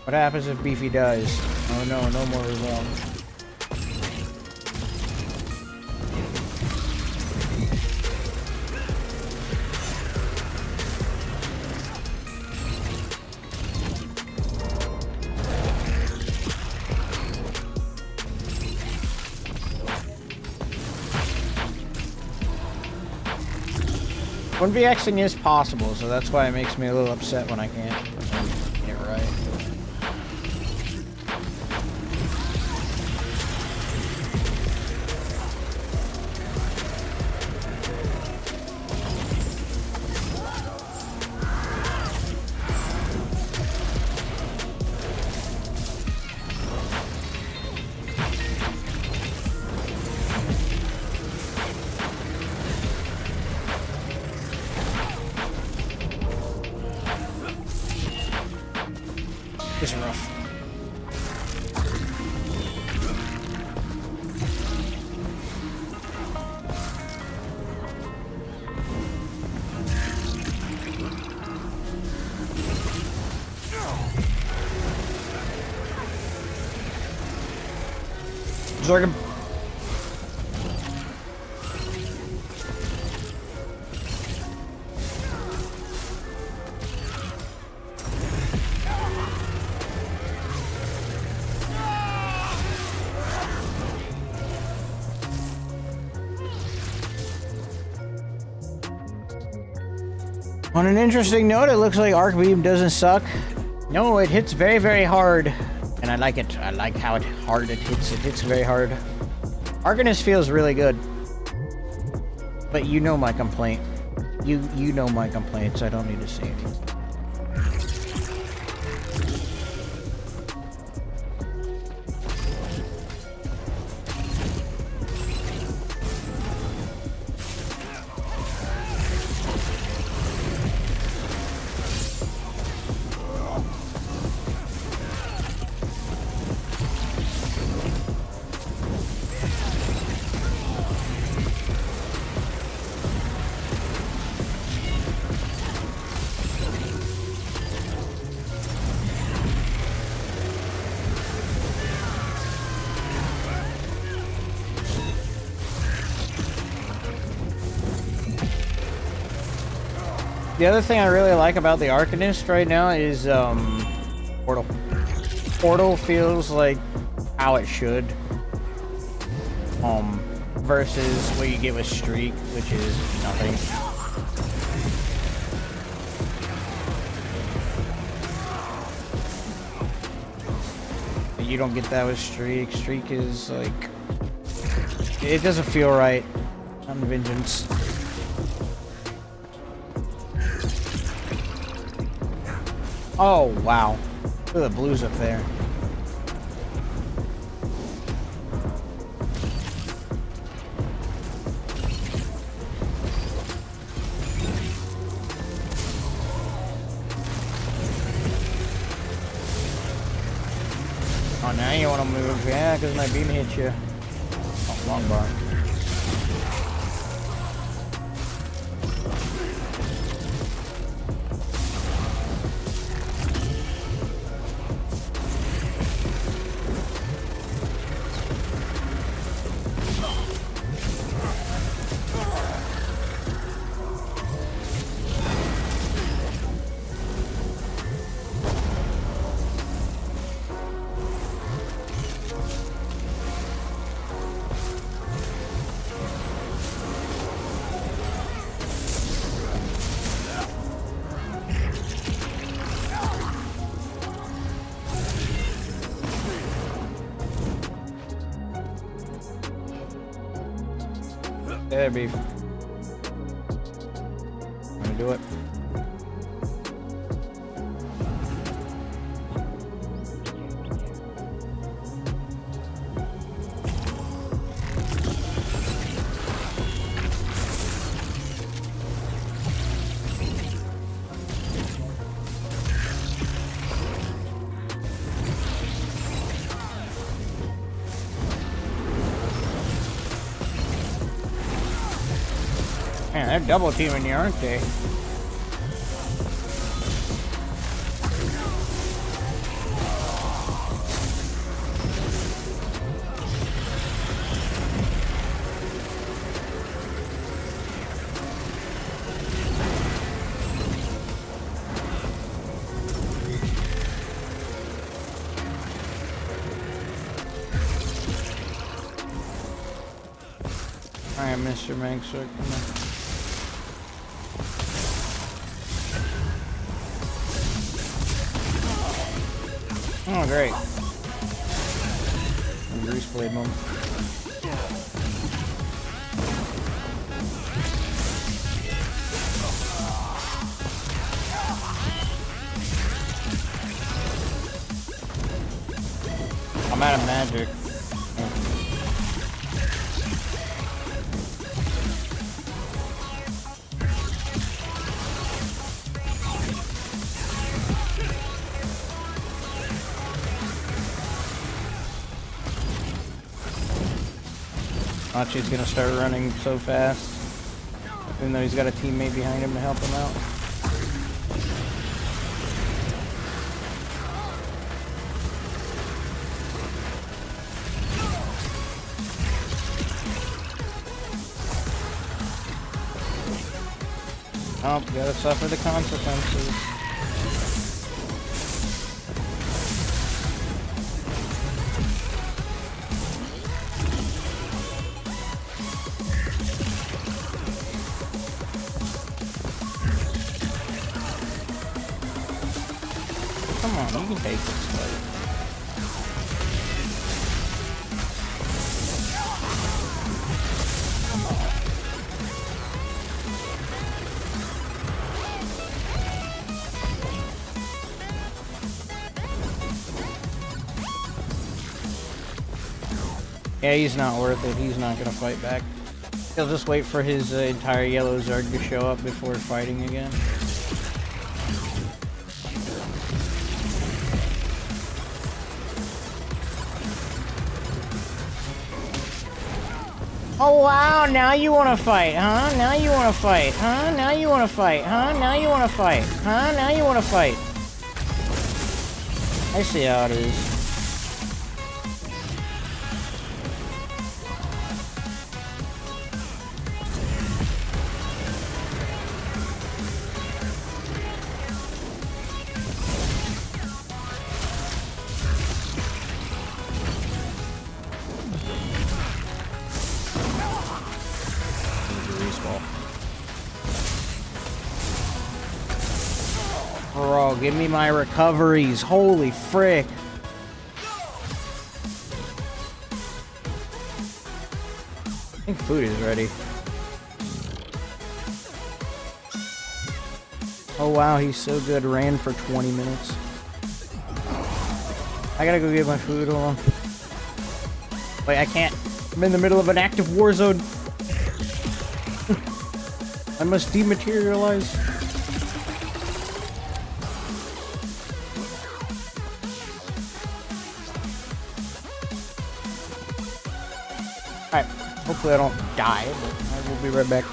What happens if Beefy dies? Oh no, no more resolve. 1vxing is possible, so that's why it makes me a little upset when I can't get it right. This is rough. Zerg him. On an interesting note, it looks like Arc Beam doesn't suck. No, it hits very, very hard. And I like it. I like how hard it hits. It hits very hard. Arcanist feels really good. But you know my complaint. You know my complaints. I don't need to say anything. The other thing I really like about the Arcanist right now is Portal. Portal feels like how it should. Versus what you get with Streak, which is nothing. You don't get that with Streak. Streak is like, it doesn't feel right on Vengeance. Oh, wow. Look at the blues up there. Oh, now you want to move. Yeah, because my beam hit you. Oh, long bar. there, beef. Gonna do it. Man, they're double teaming you, aren't they? Alright, Mr. MAGSORC, come on. Oh, great. Grease blade moment. I'm out of magic. Ачи's gonna start running so fast, even though he's got a teammate behind him to help him out. Oh, gotta suffer the consequences. Come on, you can take this fight. Yeah, he's not worth it. He's not gonna fight back. He'll just wait for his entire yellow Zerg to show up before fighting again. Oh wow, now you wanna fight, huh? Now you wanna fight, huh? Now you wanna fight, huh? Now you wanna fight, huh? Now you wanna fight. I see how it is. Bro, give me my recoveries. Holy frick. I think food is ready. Oh wow, he's so good. Ran for 20 minutes. I gotta go get my food. Hold on. Wait, I can't. I'm in the middle of an active war zone. I must dematerialize. Alright, hopefully I don't die, but I will be right back.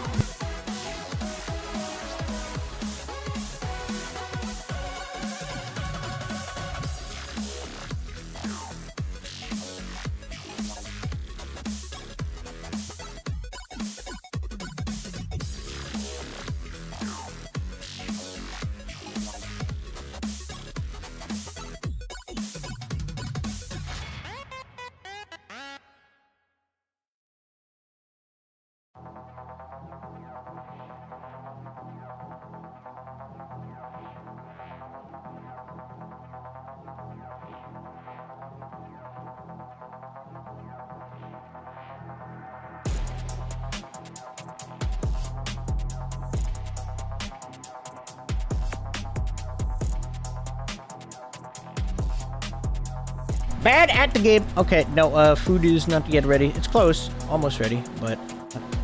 Bad at the game. Okay, no, food is not yet ready. It's close. Almost ready, but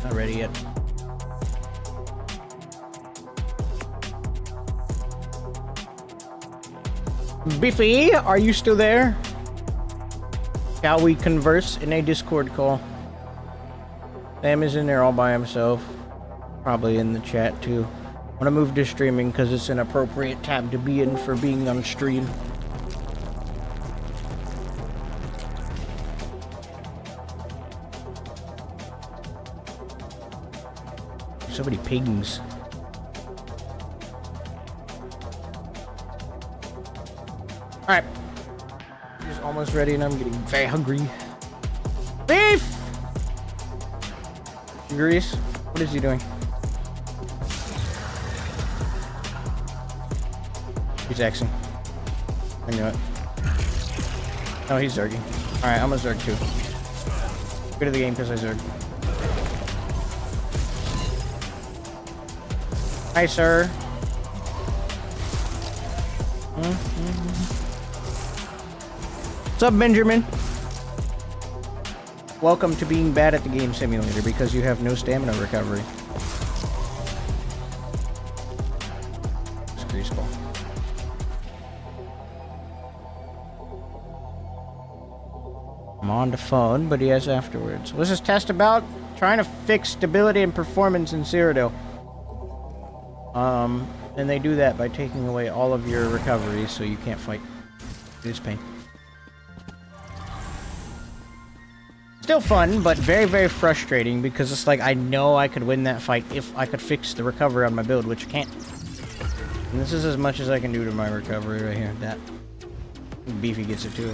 not ready yet. Biffy, are you still there? Shall we converse in a Discord call? Sam is in there all by himself. Probably in the chat too. I'm gonna move to streaming because it's an appropriate tab to be in for being on stream. So many pings. Alright. He's almost ready and I'm getting very hungry. Beef! Grease? What is he doing? He's Xing. I knew it. Oh, he's Zerging. Alright, I'm a Zerg too. Good at the game because I Zerg. Hi, sir. What's up, Benjamin? Welcome to being bad at the game simulator because you have no stamina recovery. It's greaseball. I'm on the phone, but he has afterwards. What's this test about? Trying to fix stability and performance in Cyrodiil. And they do that by taking away all of your recovery so you can't fight. It is pain. Still fun, but very, very frustrating because it's like I know I could win that fight if I could fix the recovery on my build, which I can't. And this is as much as I can do to my recovery right here. That Beefy gets it too.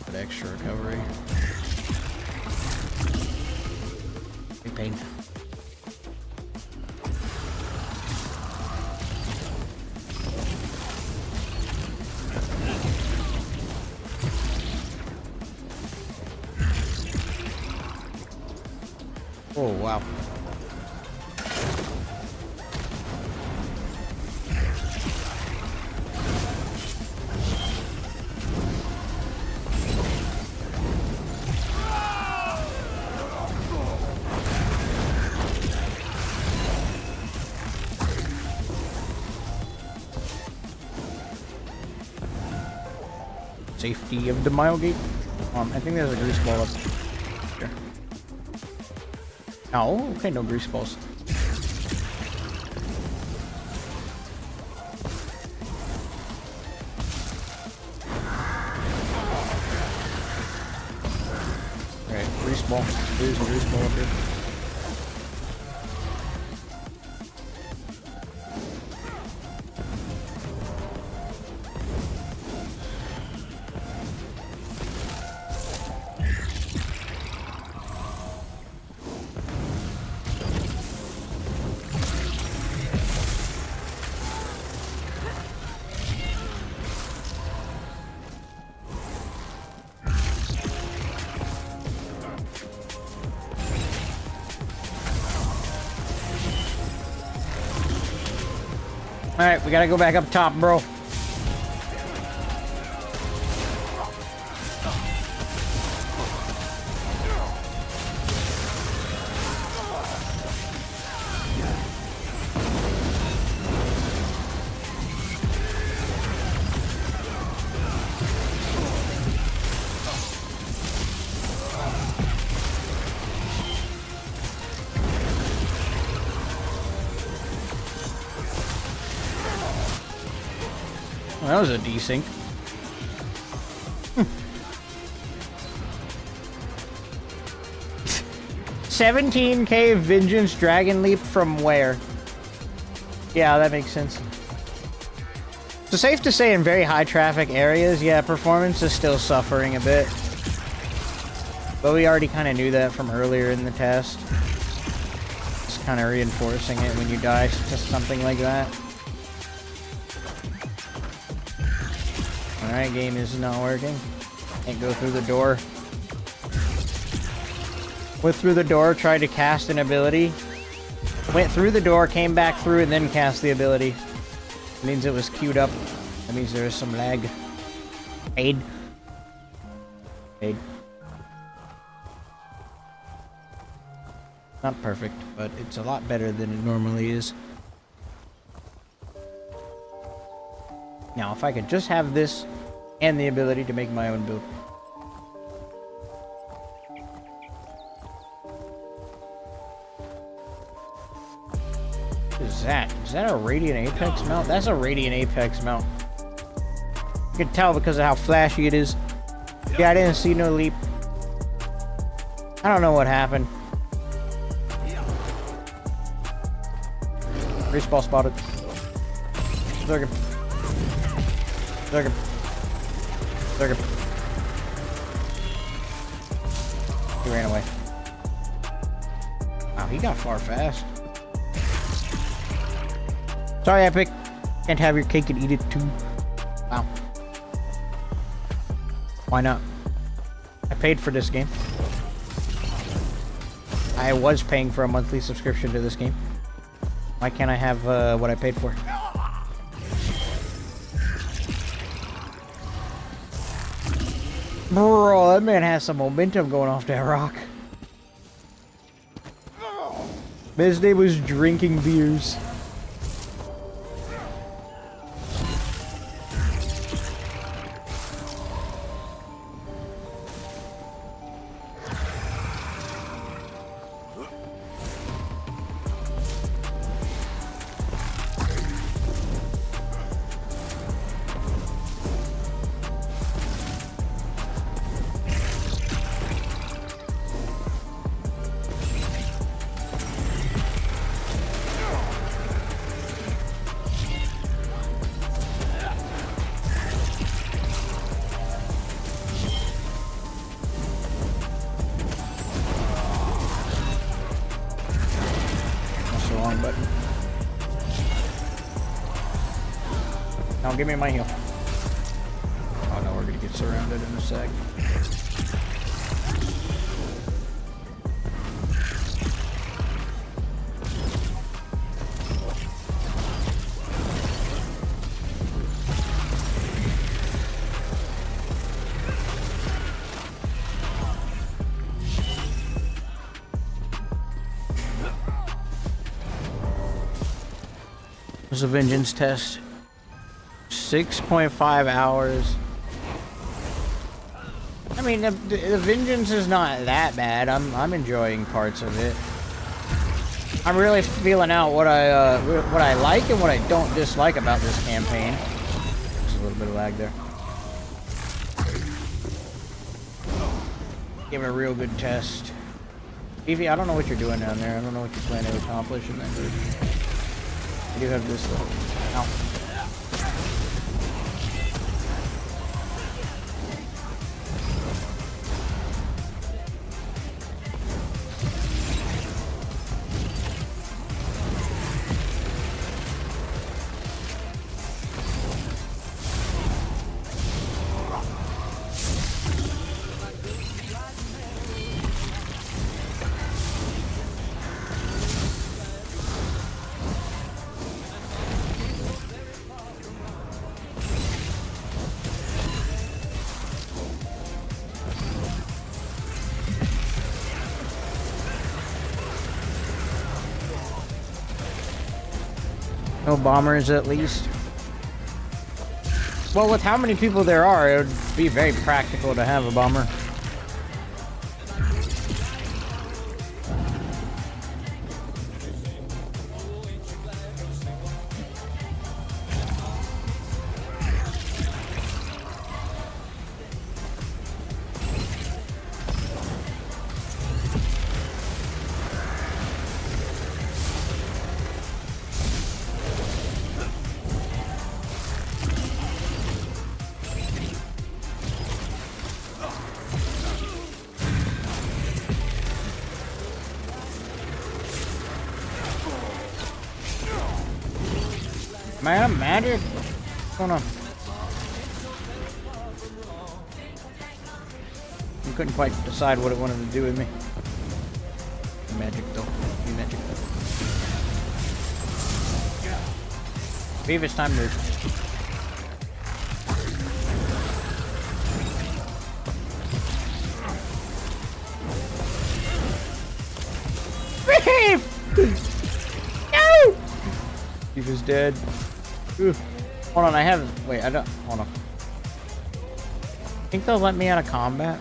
That extra recovery. Big pain. Oh, wow. Safety of the mile gate. I think there's a grease ball up here. Oh, okay, no grease balls. Alright, grease ball. There's a grease ball up here. Alright, we gotta go back up top, bro. Well, that was a desync. 17k Vengeance Dragon Leap from where? Yeah, that makes sense. So safe to say in very high traffic areas, yeah, performance is still suffering a bit. But we already kind of knew that from earlier in the test. Just kind of reinforcing it when you die to something like that. Alright, game is not working. Can't go through the door. Went through the door, tried to cast an ability. Went through the door, came back through, and then cast the ability. It means it was queued up. That means there is some lag. Paid. Paid. Not perfect, but it's a lot better than it normally is. Now, if I could just have this and the ability to make my own build. What is that? Is that a Radiant Apex mount? That's a Radiant Apex mount. You can tell because of how flashy it is. Yeah, I didn't see no leap. I don't know what happened. Respawn spotted. Zerg him. Zerg him. Zerg him. He ran away. Wow, he got far fast. Sorry, Epic. Can't have your cake and eat it too. Wow. Why not? I paid for this game. I was paying for a monthly subscription to this game. Why can't I have what I paid for? Bro, that man has some momentum going off that rock. His name was drinking beers. Give me my heal. Oh no, we're gonna get surrounded in a sec. There's a vengeance test. 6.5 hours. I mean, the vengeance is not that bad. I'm enjoying parts of it. I'm really feeling out what I like and what I don't dislike about this campaign. There's a little bit of lag there. Give it a real good test. Evie, I don't know what you're doing down there. I don't know what you're planning to accomplish in that group. I do have this though. Ow. No bombers, at least. Well, with how many people there are, it would be very practical to have a bomber. Man, I'm magic. What's going on? I couldn't quite decide what it wanted to do with me. Magic though. Be magic though. Beavis time move. No! He was dead. Ooh. Hold on, I have... Wait, I don't... Hold on. I think they'll let me out of combat.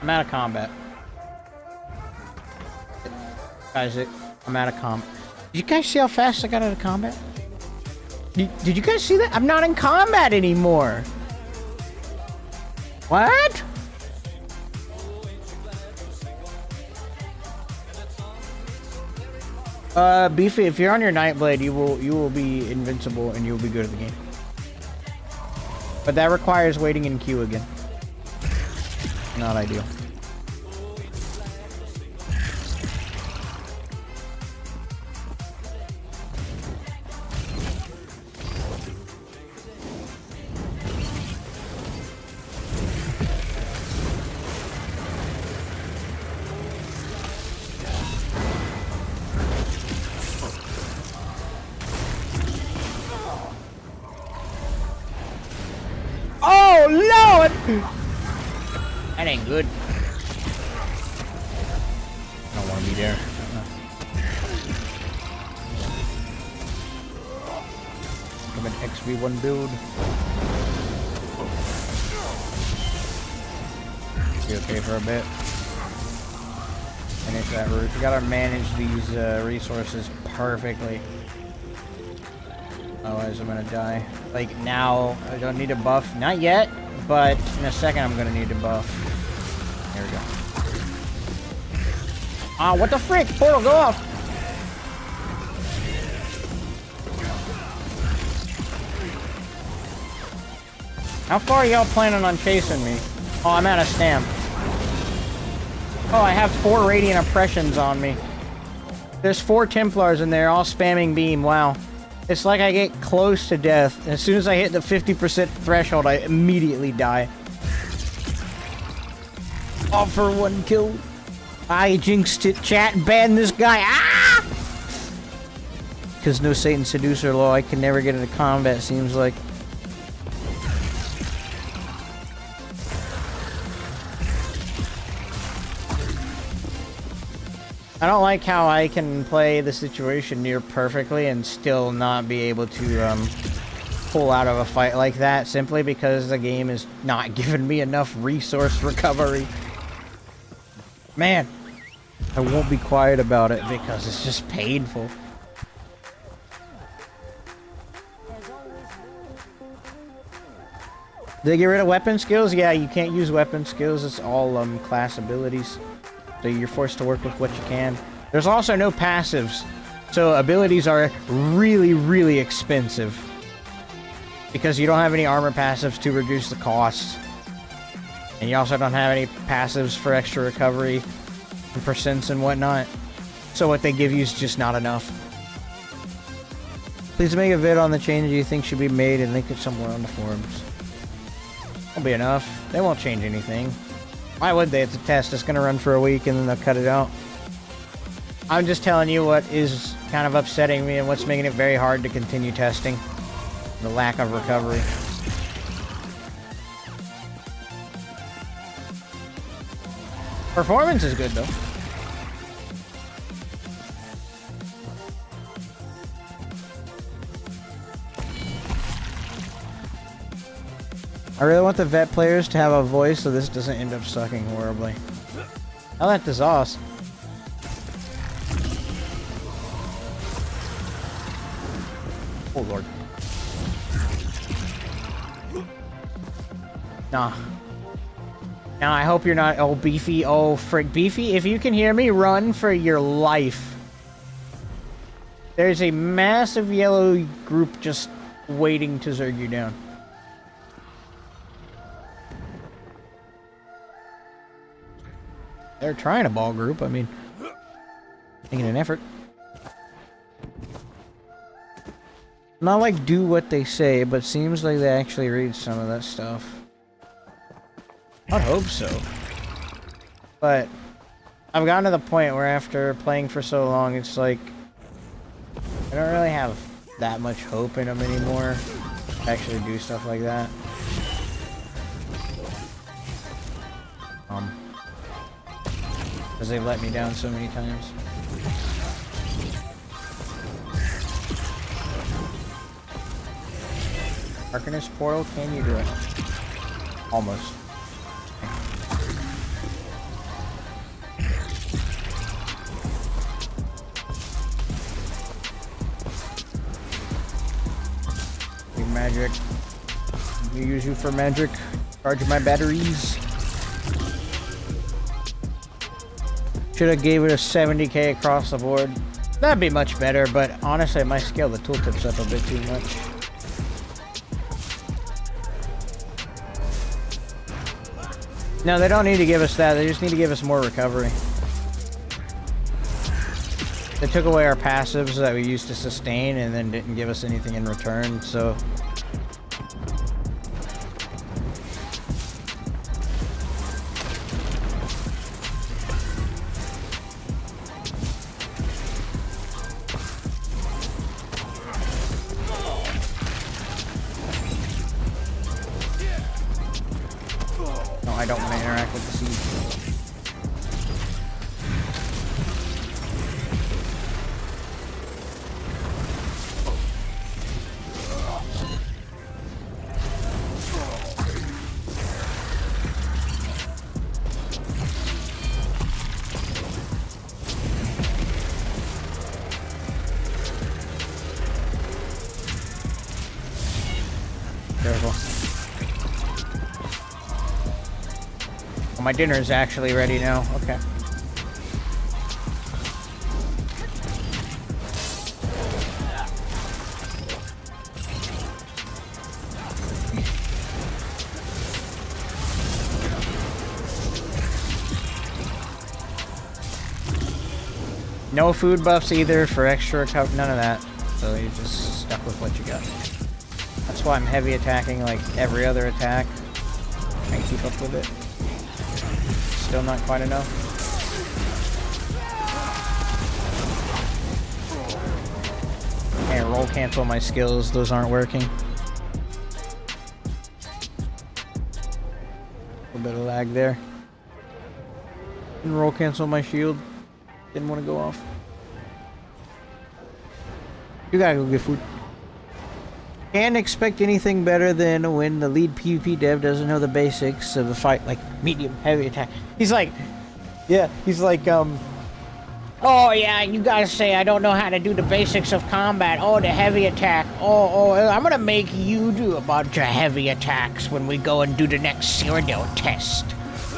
I'm out of combat. Guys, I'm out of combat. Did you guys see how fast I got out of combat? Did you guys see that? I'm not in combat anymore. What? Beefy, if you're on your Nightblade, you will be invincible and you will be good at the game. But that requires waiting in queue again. Not ideal. Oh, Lord! That ain't good. I don't want to be there. I'm an XV1 build. Be okay for a bit. Finish that route. We gotta manage these resources perfectly. Otherwise I'm gonna die. Like now, I don't need a buff. Not yet, but in a second I'm gonna need a buff. There we go. Ah, what the frick? Portal, go off! How far are y'all planning on chasing me? Oh, I'm out of stamp. Oh, I have 4 radiant oppressions on me. There's 4 Templars in there, all spamming beam. Wow. It's like I get close to death. As soon as I hit the 50% threshold, I immediately die. All for 1 kill. I jinxed it, chat. Ban this guy. Ah! Because no Satan Seducer law, I can never get into combat, seems like. I don't like how I can play the situation near perfectly and still not be able to pull out of a fight like that simply because the game is not giving me enough resource recovery. Man, I won't be quiet about it because it's just painful. Did they get rid of weapon skills? Yeah, you can't use weapon skills. It's all class abilities. So you're forced to work with what you can. There's also no passives. So abilities are really, really expensive. Because you don't have any armor passives to reduce the cost. And you also don't have any passives for extra recovery and percents and whatnot. So what they give you is just not enough. Please make a vid on the changes you think should be made and link it somewhere on the forums. That'll be enough. They won't change anything. Why would they? It's a test. It's going to run for a week and then they'll cut it out. I'm just telling you what is kind of upsetting me and what's making it very hard to continue testing. The lack of recovery. Performance is good though. I really want the vet players to have a voice so this doesn't end up sucking horribly. I like the sauce. Oh lord. Nah. Now I hope you're not. Oh, Beefy. Oh, frick. Beefy, if you can hear me, run for your life. There's a massive yellow group just waiting to Zerg you down. They're trying a ball group. I mean, making an effort. Not like do what they say, but seems like they actually read some of that stuff. I'd hope so. But I've gotten to the point where after playing for so long, it's like I don't really have that much hope in them anymore to actually do stuff like that. Because they've let me down so many times. Arcanist portal, can you do it? Almost. Magic. You use you for magic. Charge my batteries. Should have gave it a 70k across the board. That'd be much better, but honestly, I might scale the tooltips up a bit too much. No, they don't need to give us that. They just need to give us more recovery. They took away our passives that we used to sustain and then didn't give us anything in return, so... No, I don't want to interact with the siege. Careful. Oh, my dinner is actually ready now. Okay. No food buffs either for extra recovery, none of that. So you're just stuck with what you got. That's why I'm heavy attacking like every other attack. Try and keep up with it. Still not quite enough. Can't roll cancel my skills, those aren't working. A little bit of lag there. Didn't roll cancel my shield. Didn't want to go off. You gotta go get food. Can't expect anything better than when the lead PvP dev doesn't know the basics of the fight, like medium, heavy attack. He's like, yeah, he's like, oh yeah, you guys say I don't know how to do the basics of combat. Oh, the heavy attack. Oh, I'm gonna make you do a bunch of heavy attacks when we go and do the next Cyrodiil test.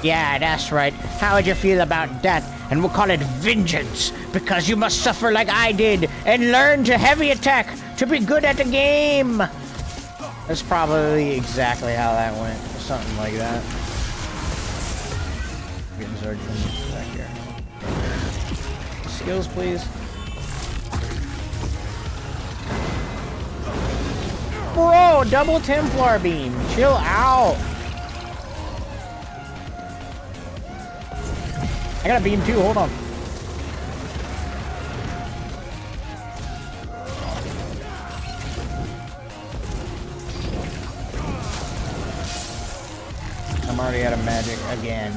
Yeah, that's right. How would you feel about that? And we'll call it vengeance, because you must suffer like I did and learn to heavy attack to be good at the game. That's probably exactly how that went. Something like that. Getting Zerg from back here. Skills, please. Bro, double Templar beam. Chill out. I got a beam too, hold on. I'm already out of magic again.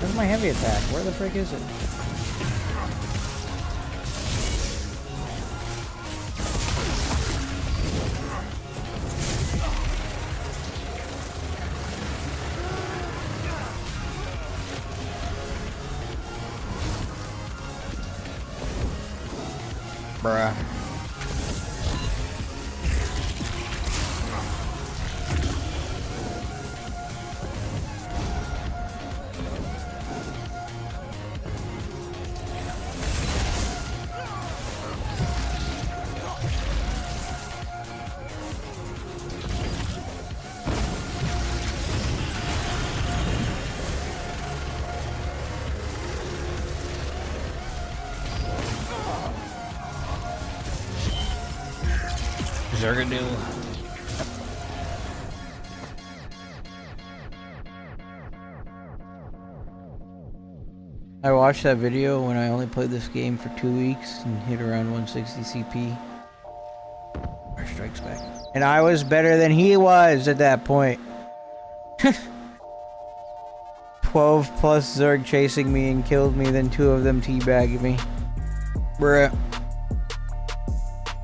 Where's my heavy attack? Where the frick is it? Bruh. Cyrodiil. I watched that video when I only played this game for 2 weeks and hit around 160 CP. Our strikes back. And I was better than he was at that point. 12 plus Zerg chasing me and killed me, then 2 of them teabagged me. Bruh.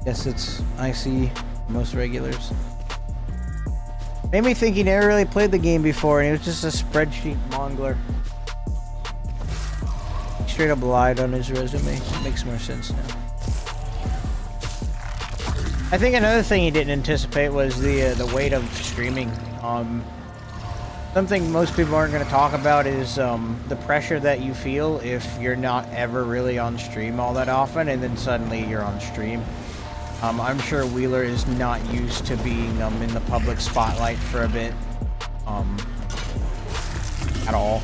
Guess it's IC most regulars. Made me think he never really played the game before and he was just a spreadsheet mongler. He straight up lied on his resume. It makes more sense now. I think another thing he didn't anticipate was the weight of streaming. Something most people aren't going to talk about is the pressure that you feel if you're not ever really on stream all that often, and then suddenly you're on stream. I'm sure Wheeler is not used to being in the public spotlight for a bit, at all.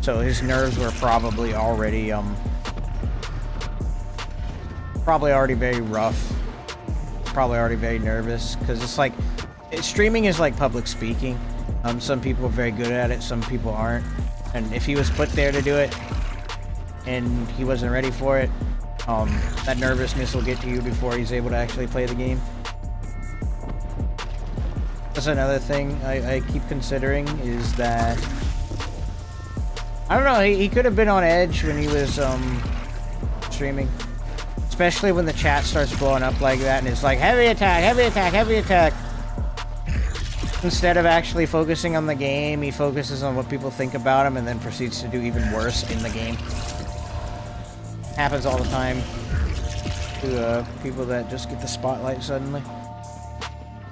So his nerves were probably already very rough. Probably already very nervous, because it's like streaming is like public speaking. Some people are very good at it, some people aren't, and if he was put there to do it and he wasn't ready for it, that nervousness will get to you before he's able to actually play the game. That's another thing I keep considering, is that I don't know, he could have been on edge when he was streaming. Especially when the chat starts blowing up like that and it's like, heavy attack, heavy attack, heavy attack. Instead of actually focusing on the game, he focuses on what people think about him and then proceeds to do even worse in the game. Happens all the time to people that just get the spotlight suddenly.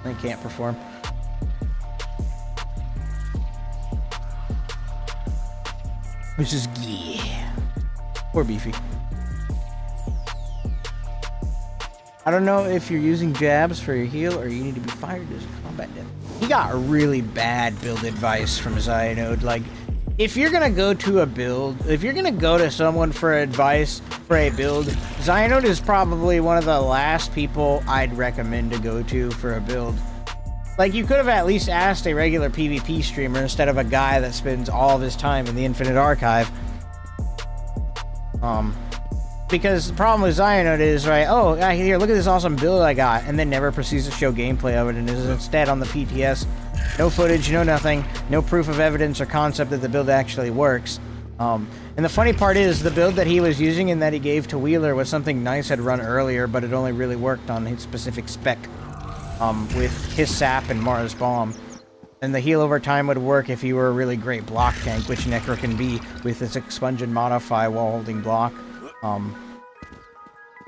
They can't perform. Which is yeah. Poor Beefy. I don't know if you're using jabs for your heal or you need to be fired as a combat death. He got really bad build advice from 𝙤𝙬𝙚. Like, if you're gonna go to a build, if you're gonna go to someone for advice for a build, 𝙤𝙬𝙚 is probably one of the last people I'd recommend to go to for a build. Like, you could have at least asked a regular PvP streamer instead of a guy that spends all of his time in the Infinite Archive. Because the problem with 𝙤𝙬𝙚 is, right, oh, here, look at this awesome build I got, and then never proceeds to show gameplay of it, and is instead on the PTS. No footage, no nothing, no proof of evidence or concept that the build actually works. And the funny part is, the build that he was using and that he gave to Wheeler was something Nice had run earlier, but it only really worked on his specific spec, with his sap and Mara's bomb. And the heal over time would work if you were a really great block tank, which Necro can be with its expunge and modify while holding block.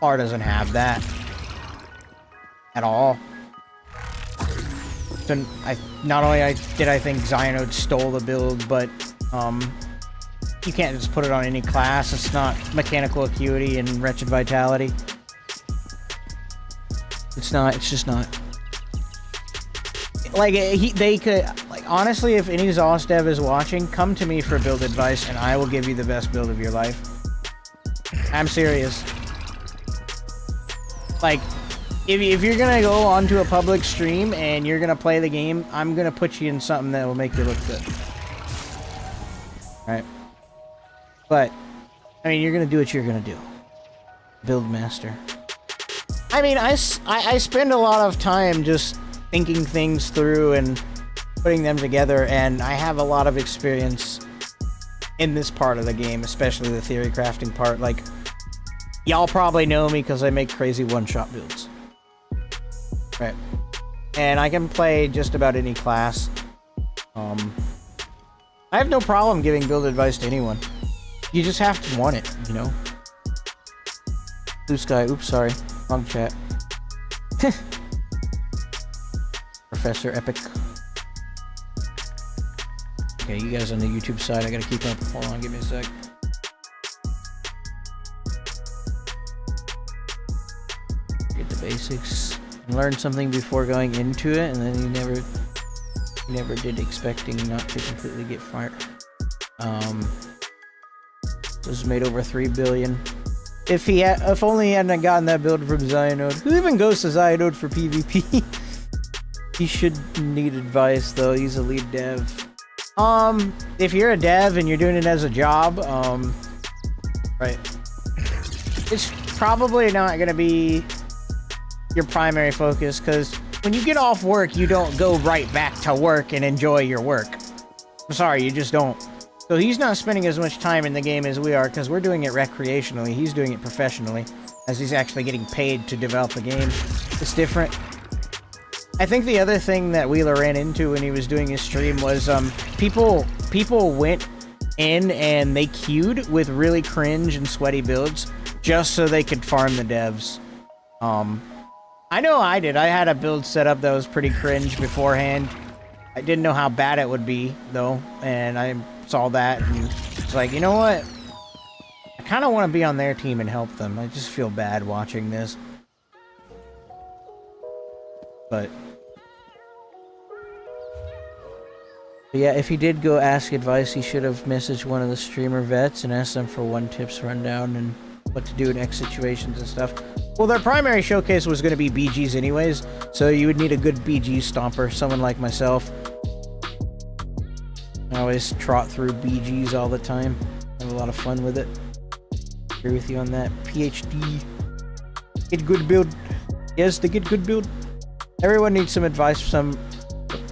R doesn't have that at all. So not only did I think 𝙤𝙬𝙚 stole the build, but you can't just put it on any class. It's not mechanical acuity and wretched vitality. It's not. It's just not. Like they could, like, honestly, if any ZOS dev is watching, come to me for build advice, and I will give you the best build of your life. I'm serious. Like, if you're gonna go onto a public stream and you're gonna play the game, I'm gonna put you in something that will make you look good. Right? But, I mean, you're gonna do what you're gonna do. Build master. I mean, I spend a lot of time just thinking things through and putting them together, and I have a lot of experience in this part of the game, especially the theory crafting part. Like, y'all probably know me because I make crazy one-shot builds. Right. And I can play just about any class. I have no problem giving build advice to anyone. You just have to want it, you know? Blue Sky, oops, sorry. Wrong chat. Professor Epic. Okay, you guys on the YouTube side, I gotta keep up. Hold on, give me a sec. Get the basics. Learn something before going into it, and then you never did, expecting not to completely get fired. This made over 3 billion. If only he hadn't gotten that build from 𝙤𝙬𝙚. Who even goes to 𝙤𝙬𝙚 for PvP? He should need advice, though. He's a lead dev. If you're a dev and you're doing it as a job, Right. It's probably not going to be your primary focus, because when you get off work, you don't go right back to work and enjoy your work. I'm sorry, you just don't. So he's not spending as much time in the game as we are, because we're doing it recreationally. He's doing it professionally, as he's actually getting paid to develop the game. It's different. I think the other thing that Wheeler ran into when he was doing his stream was people went in and they queued with really cringe and sweaty builds just so they could farm the devs. I know I did. I had a build set up that was pretty cringe beforehand. I didn't know how bad it would be, though, and I saw that, and it's like, you know what? I kind of want to be on their team and help them. I just feel bad watching this. But yeah, if he did go ask advice, he should have messaged one of the streamer vets and asked them for one tips rundown and what to do in X situations and stuff. Well, their primary showcase was going to be BGs anyways, so you would need a good BG stomper, someone like myself. I always trot through BGs all the time. Have a lot of fun with it. Agree with you on that. PhD. Get good build. Yes, to get good build. Everyone needs some advice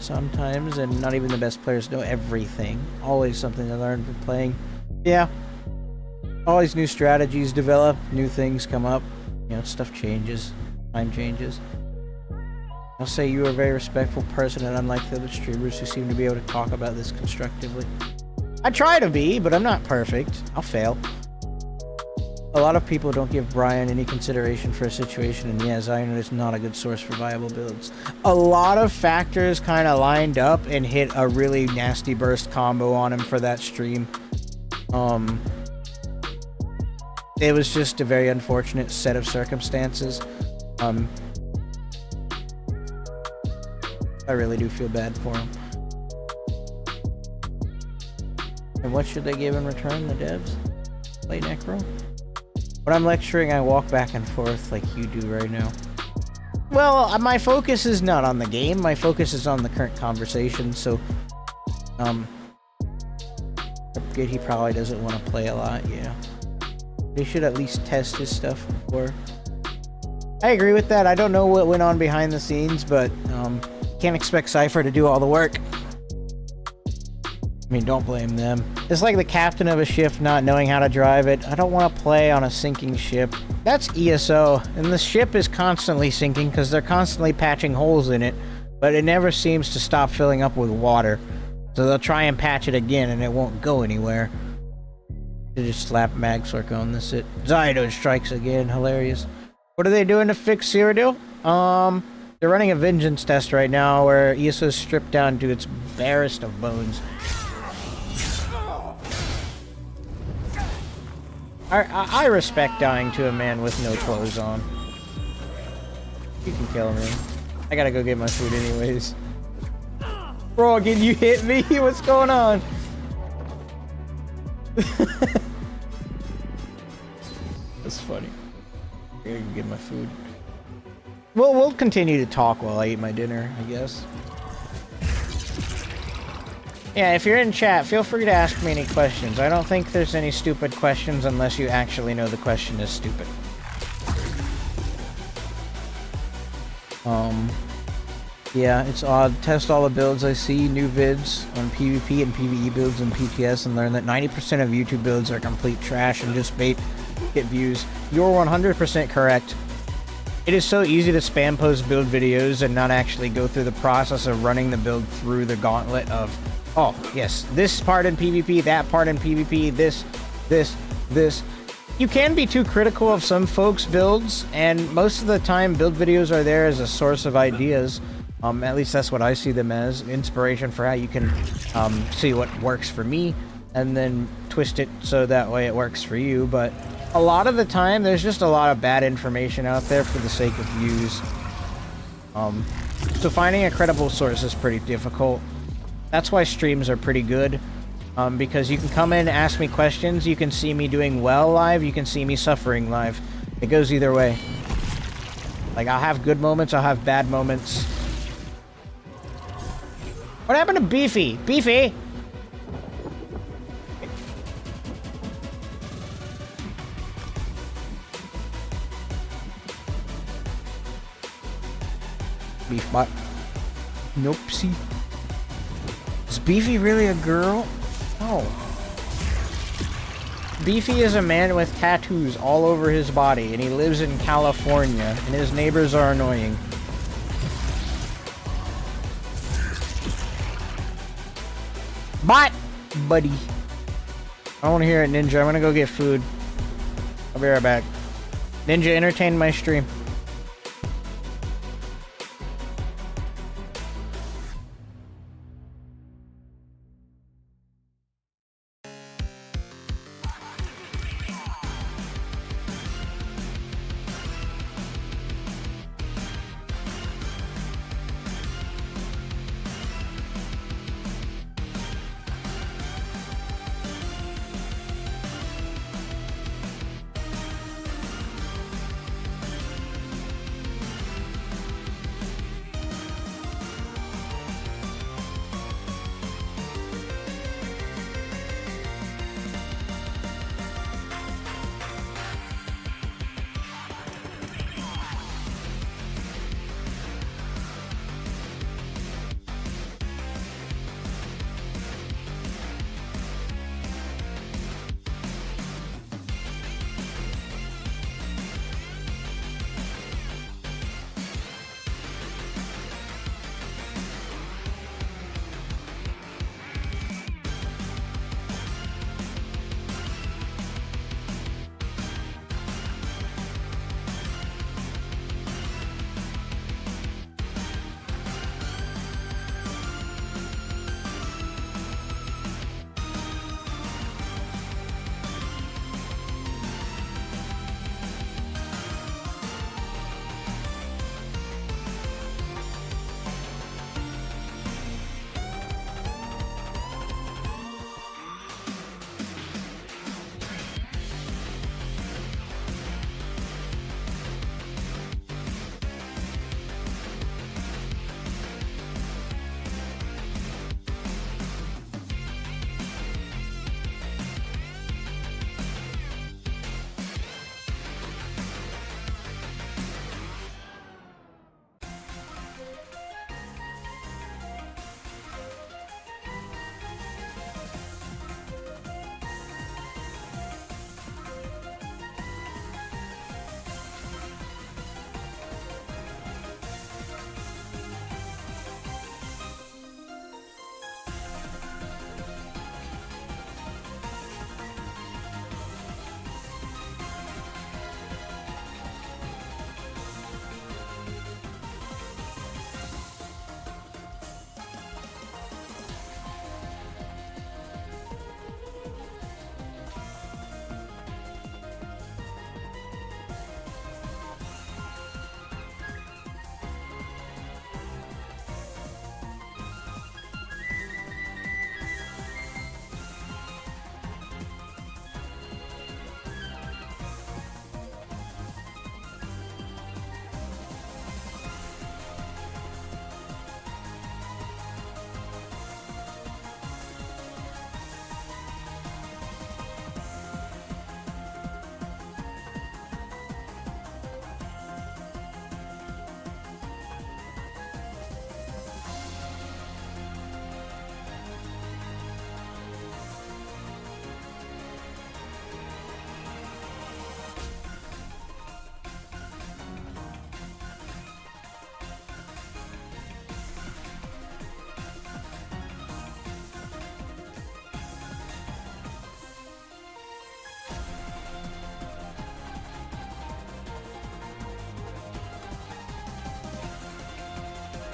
sometimes, and not even the best players know everything. Always something to learn from playing. Yeah. Always new strategies develop, new things come up. You know, stuff changes. Time changes. I'll say you are a very respectful person, and unlike the other streamers who seem to be able to talk about this constructively. I try to be, but I'm not perfect. I'll fail. A lot of people don't give Brian any consideration for a situation, and yeah, Zion is not a good source for viable builds. A lot of factors kind of lined up and hit a really nasty burst combo on him for that stream. It was just a very unfortunate set of circumstances. I really do feel bad for him. And what should they give in return, the devs? Play Necro? When I'm lecturing, I walk back and forth like you do right now. Well, my focus is not on the game. My focus is on the current conversation, so... I forget he probably doesn't want to play a lot, yeah. They should at least test his stuff before. I agree with that. I don't know what went on behind the scenes, but can't expect Cypher to do all the work. I mean, don't blame them. It's like the captain of a ship not knowing how to drive it. I don't want to play on a sinking ship. That's ESO, and the ship is constantly sinking because they're constantly patching holes in it, but it never seems to stop filling up with water. So they'll try and patch it again, and it won't go anywhere. They just slap MAGSORC on this. 𝙁𝙧𝙚 strikes again. Hilarious. What are they doing to fix Cyrodiil? They're running a vengeance test right now where ESO is stripped down to its barest of bones. I respect dying to a man with no clothes on. You can kill me. I gotta go get my food anyways. Bro, again, you hit me? What's going on? That's funny. I gotta go get my food. Well, we'll continue to talk while I eat my dinner, I guess. Yeah, if you're in chat, feel free to ask me any questions. I don't think there's any stupid questions unless you actually know the question is stupid. Yeah, it's odd. Test all the builds I see, new vids on PvP and PvE builds and PTS, and learn that 90% of YouTube builds are complete trash and just bait, get views. You're 100% correct. It is so easy to spam post build videos and not actually go through the process of running the build through the gauntlet of, oh, yes, this part in PvP, that part in PvP, this. You can be too critical of some folks' builds, and most of the time build videos are there as a source of ideas. At least that's what I see them as, inspiration for how you can see what works for me, and then twist it so that way it works for you. But a lot of the time, there's just a lot of bad information out there for the sake of views. So finding a credible source is pretty difficult. That's why streams are pretty good, because you can come in, ask me questions, you can see me doing well live, you can see me suffering live. It goes either way. Like, I'll have good moments, I'll have bad moments. What happened to Beefy? Beefy! Beef bot. Nope-see. Is Beefy really a girl? Oh. Beefy is a man with tattoos all over his body, and he lives in California, and his neighbors are annoying. Bot! Buddy. I don't want to hear it, Ninja. I'm gonna go get food. I'll be right back. Ninja, entertain my stream.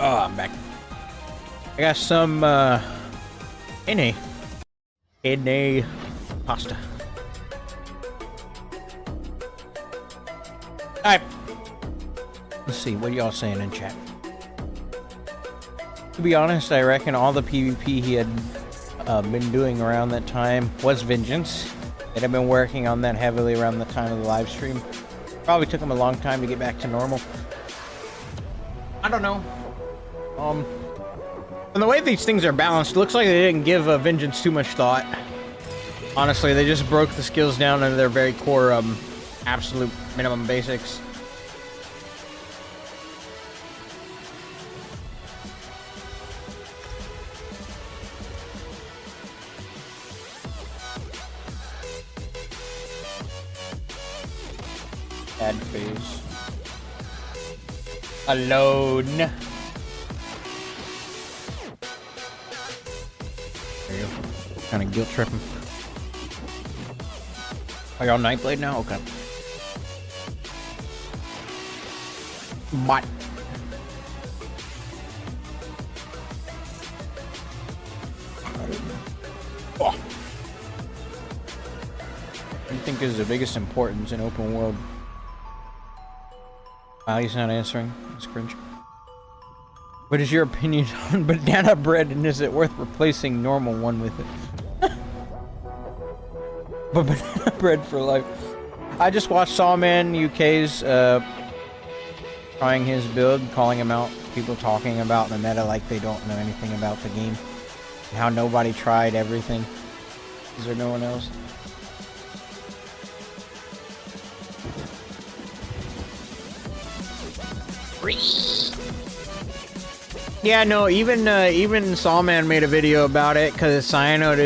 Oh, I'm back. I got some, penne pasta. Alright. Let's see, what are y'all saying in chat? To be honest, I reckon all the PvP he had been doing around that time was Vengeance. It had been working on that heavily around the time of the live stream. Probably took him a long time to get back to normal. I don't know. And the way these things are balanced, it looks like they didn't give Vengeance too much thought. Honestly, they just broke the skills down into their very core, absolute minimum basics. Bad phase. Alone. There you go. Kind of guilt tripping. Are y'all Nightblade now? Okay. But what do you think is the biggest importance in open world? He's not answering. It's cringe. What is your opinion on banana bread, and is it worth replacing normal one with it? But banana bread for life. I just watched Sawman UK's trying his build, calling him out. People talking about the meta like they don't know anything about the game. How nobody tried everything. Is there no one else? Yeah, no, even Sawman made a video about it, because Zyonode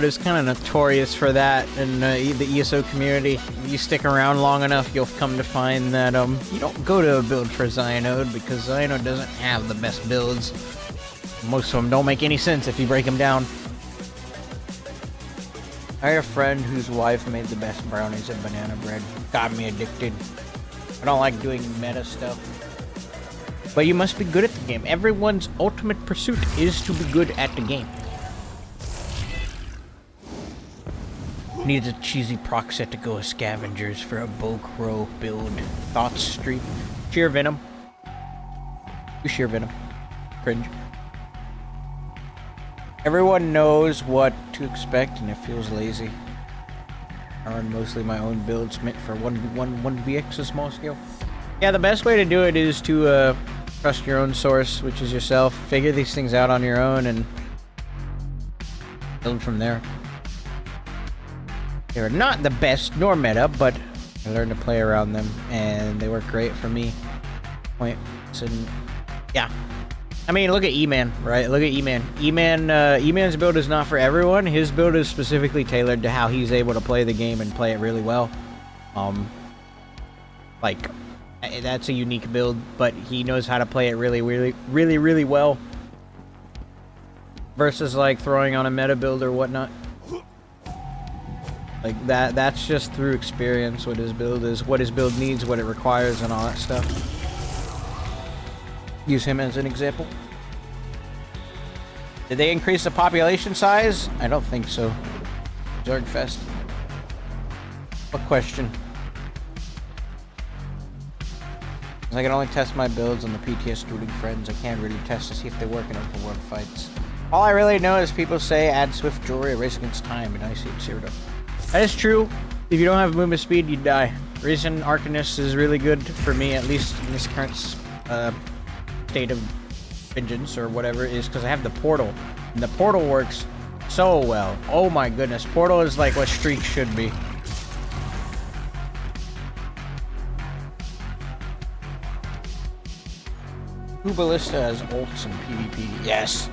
is kind of notorious for that in the ESO community. If you stick around long enough, you'll come to find that you don't go to a build for Zyonode, because Zyonode doesn't have the best builds. Most of them don't make any sense if you break them down. I had a friend whose wife made the best brownies and banana bread. Got me addicted. I don't like doing meta stuff. But you must be good at the game. Everyone's ultimate pursuit is to be good at the game. Needs a cheesy proc set to go with scavengers for a 𝙁𝙁𝙀 build. Thoughts stream. Sheer Venom. You sheer Venom. Cringe. Everyone knows what to expect and it feels lazy. I run mostly my own builds meant for 1v1, 1vx a small scale. Yeah, the best way to do it is to trust your own source, which is yourself. Figure these things out on your own and build from there. They're not the best nor meta, but I learned to play around them and they work great for me. Points and yeah. I mean, look at E-Man, right? Look at E-Man. E-Man's build is not for everyone. His build is specifically tailored to how he's able to play the game and play it really well. Like, that's a unique build, but he knows how to play it really well. Versus, like, throwing on a meta build or whatnot. Like, that's just through experience what his build is, what his build needs, what it requires, and all that stuff. Use him as an example. Did they increase the population size? I don't think so. Zerg Fest. What question? I can only test my builds on the PTS student friends. I can't really test to see if they work in open world fights. All I really know is people say add swift jewelry, a race against time, and I see Cyrodiil. That is true. If you don't have movement speed, you die. The reason Arcanist is really good for me, at least in this current state of vengeance or whatever, is because I have the portal, and the portal works so well. Oh my goodness, portal is like what streak should be. Who Ballista has ults in PvP? Yes.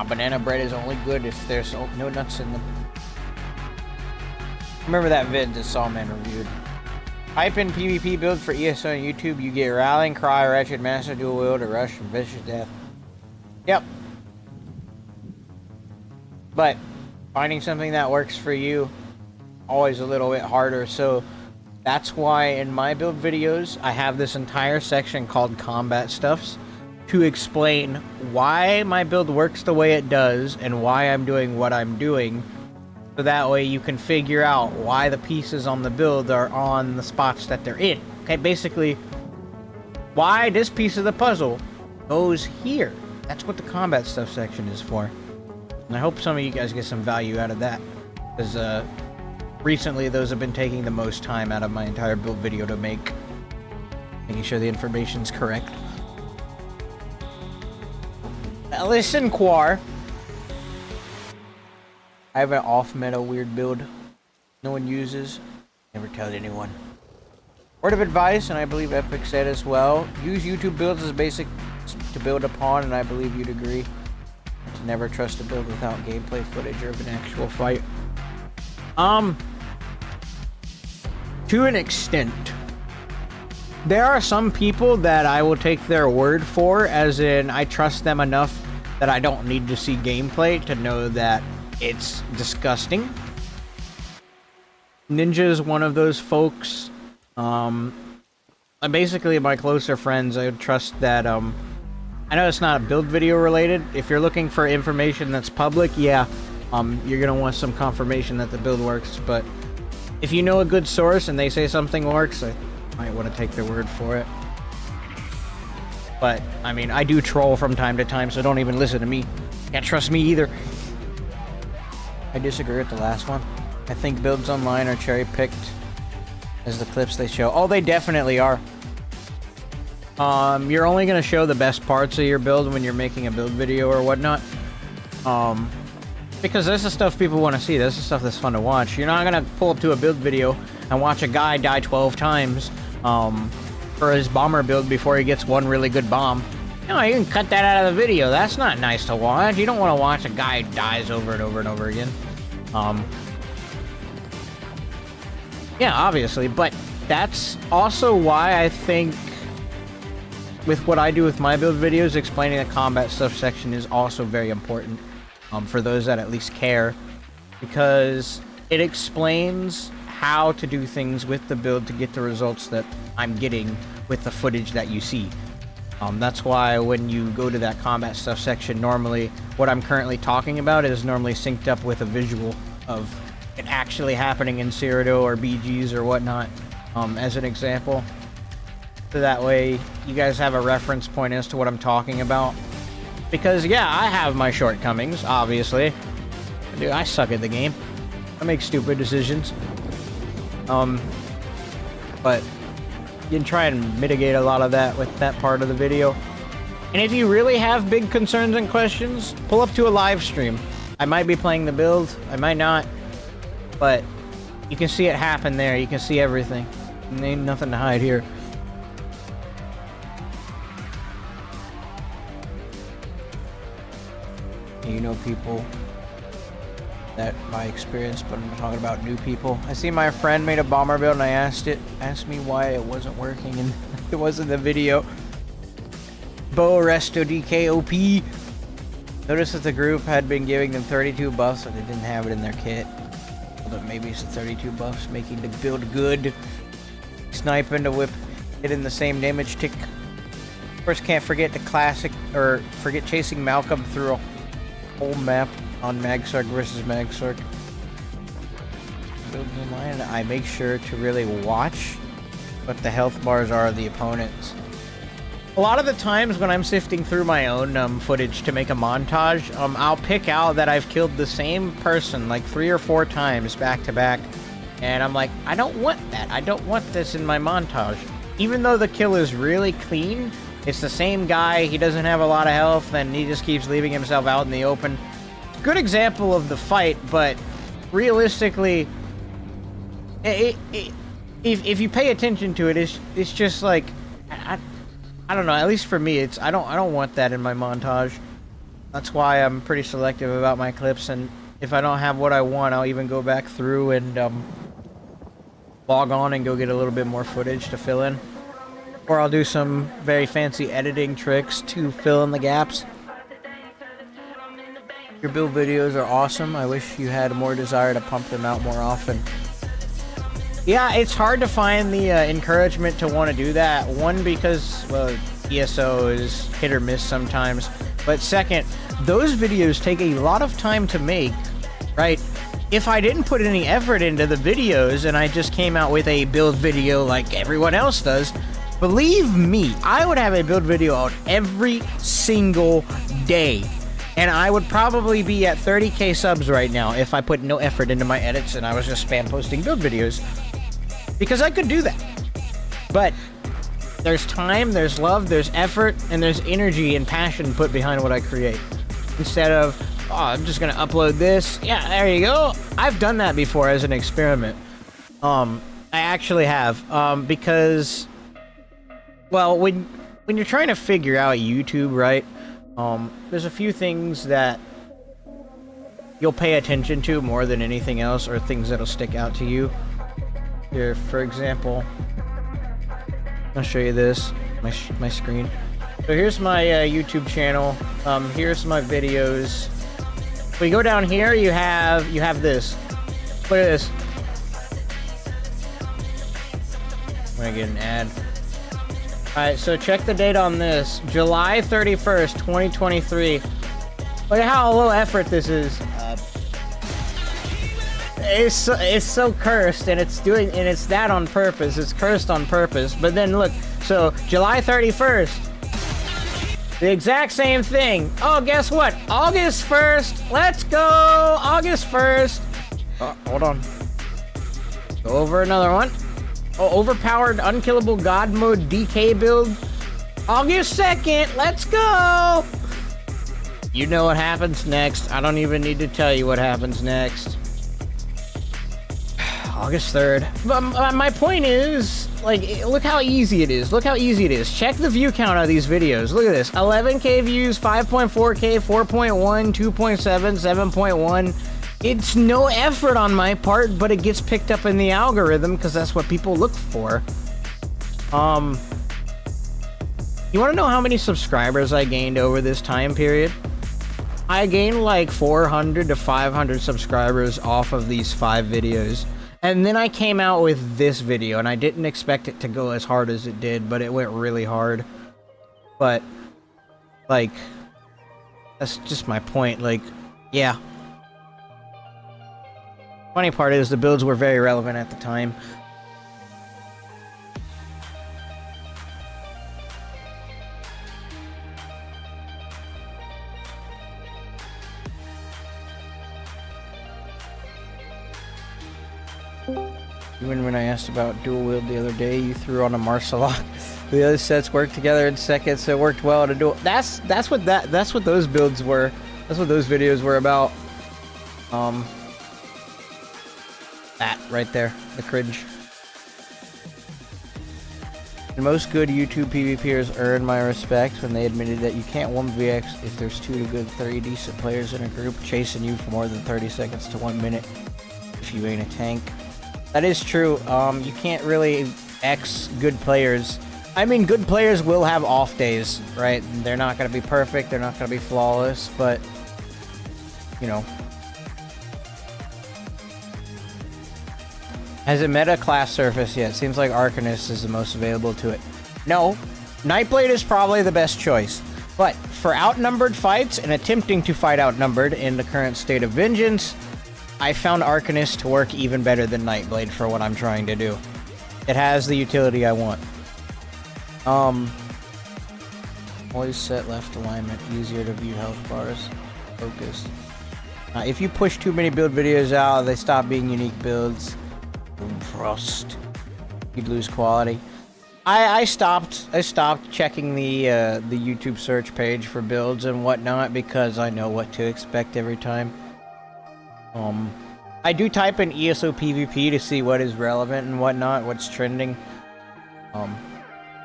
Banana bread is only good if there's no nuts in them. Remember that vid that Sawman reviewed. Type in PvP build for ESO on YouTube, you get Rallying Cry, Wretched Master, Dual Wield, a Rush, and Vicious Death. Yep. But finding something that works for you, always a little bit harder, so that's why in my build videos, I have this entire section called Combat Stuffs to explain why my build works the way it does and why I'm doing what I'm doing. So that way you can figure out why the pieces on the build are on the spots that they're in. Okay, basically, why this piece of the puzzle goes here. That's what the combat stuff section is for. And I hope some of you guys get some value out of that. Because recently those have been taking the most time out of my entire build video to make. Making sure the information's correct. Now listen, Quar. I have an off-meta weird build no one uses. Never tell anyone. Word of advice, and I believe Epic said as well, use YouTube builds as basic to build upon, and I believe you'd agree. To never trust a build without gameplay footage or of an actual fight. To an extent. There are some people that I will take their word for, as in I trust them enough that I don't need to see gameplay to know that it's disgusting. Ninja is one of those folks. Basically, my closer friends, I would trust that, I know it's not build video related. If you're looking for information that's public, yeah, you're gonna want some confirmation that the build works, but if you know a good source and they say something works, I might want to take their word for it. But, I mean, I do troll from time to time, so don't even listen to me. Can't trust me either. I disagree with the last one. I think builds online are cherry-picked as the clips they show. Oh, they definitely are. You're only going to show the best parts of your build when you're making a build video or whatnot. Because this is stuff people want to see. This is stuff that's fun to watch. You're not going to pull up to a build video and watch a guy die 12 times for his bomber build before he gets one really good bomb. No, you can cut that out of the video. That's not nice to watch. You don't want to watch a guy who dies over and over and over again. Yeah, obviously, but that's also why I think with what I do with my build videos, explaining the combat stuff section is also very important for those that at least care, because it explains how to do things with the build to get the results that I'm getting with the footage that you see. That's why when you go to that combat stuff section, normally what I'm currently talking about is normally synced up with a visual of it actually happening in Cyrodiil or BGs or whatnot, as an example. So that way you guys have a reference point as to what I'm talking about. Because yeah, I have my shortcomings, obviously. Dude, I suck at the game. I make stupid decisions. But you can try and mitigate a lot of that with that part of the video. And if you really have big concerns and questions, pull up to a live stream. I might be playing the build, I might not, but you can see it happen there. You can see everything. And ain't nothing to hide here. You know people that my experience, but I'm talking about new people. I see my friend made a bomber build and I asked me why it wasn't working, and it wasn't the video. 𝙁𝙧𝙚𝙚 𝘾𝙧𝙚. Noticed that the group had been giving them 32 buffs and they didn't have it in their kit. But maybe it's the 32 buffs making the build good. Sniping to whip it in the same damage tick. Of course, can't forget the classic, or forget chasing Malcolm through a whole map on MAGSORC versus MAGSORC. Builds online, I make sure to really watch what the health bars are of the opponents. A lot of the times when I'm sifting through my own footage to make a montage, I'll pick out that I've killed the same person like 3 or 4 times back to back, and I'm like, I don't want that. I don't want this in my montage. Even though the kill is really clean, it's the same guy, he doesn't have a lot of health, and he just keeps leaving himself out in the open. Good example of the fight, but realistically, if you pay attention to it, it's just like, I don't know. At least for me, I don't want that in my montage. That's why I'm pretty selective about my clips, and if I don't have what I want, I'll even go back through and log on and go get a little bit more footage to fill in, or I'll do some very fancy editing tricks to fill in the gaps. Your build videos are awesome. I wish you had more desire to pump them out more often. Yeah, it's hard to find the encouragement to want to do that. One, because, well, ESO is hit or miss sometimes. But second, those videos take a lot of time to make, right? If I didn't put any effort into the videos and I just came out with a build video like everyone else does, believe me, I would have a build video out every single day. And I would probably be at 30k subs right now if I put no effort into my edits and I was just spam posting build videos. Because I could do that. But there's time, there's love, there's effort, and there's energy and passion put behind what I create. Instead of, oh, I'm just gonna upload this. Yeah, there you go. I've done that before as an experiment. I actually have. Because, well, when you're trying to figure out YouTube, right? There's a few things that you'll pay attention to more than anything else, or things that'll stick out to you. Here, for example, I'll show you this, my screen. So here's my YouTube channel. Here's my videos. If we go down here, you have this. Look at this. I'm gonna get an ad. Alright, so check the date on this. July 31st, 2023. Look at how low effort this is. It's so cursed, and it's that on purpose. It's cursed on purpose. But then look, so July 31st. The exact same thing. Oh, guess what? August 1st. Let's go! August 1st. Oh, hold on. Go over another one. Oh, overpowered unkillable god mode DK build. August 2nd. Let's go! You know what happens next. I don't even need to tell you what happens next. August 3rd. But my point is, like, look how easy it is. Look how easy it is. Check the view count of these videos. Look at this. 11K views, 5.4K, 4.1, 2.7, 7.1. It's no effort on my part, but it gets picked up in the algorithm because that's what people look for. You want to know how many subscribers I gained over this time period? I gained like 400 to 500 subscribers off of these 5 videos. And then I came out with this video, and I didn't expect it to go as hard as it did, but it went really hard. But, like, that's just my point. Like, yeah. Funny part is the builds were very relevant at the time. Even when I asked about dual wield the other day, you threw on a Marsalok. The other sets worked together in seconds, so it worked well to dual. That's what those builds were. That's what those videos were about. That right there, the cringe. And most good YouTube PvPers earned my respect when they admitted that you can't 1vx if there's 2 to good 3 decent players in a group chasing you for more than 30 seconds to 1 minute if you ain't a tank. That is true. You can't really X good players. I mean, good players will have off days, right? They're not going to be perfect. They're not going to be flawless, but, you know. Has a meta class surfaced yet? Seems like Arcanist is the most available to it. No. Nightblade is probably the best choice. But for outnumbered fights and attempting to fight outnumbered in the current state of vengeance, I found Arcanist to work even better than Nightblade for what I'm trying to do. It has the utility I want. Always set left alignment, easier to view health bars. Focus. If you push too many build videos out, they stop being unique builds. Frost. You'd lose quality. I stopped checking the YouTube search page for builds and whatnot because I know what to expect every time. I do type in ESO PvP to see what is relevant and whatnot, what's trending.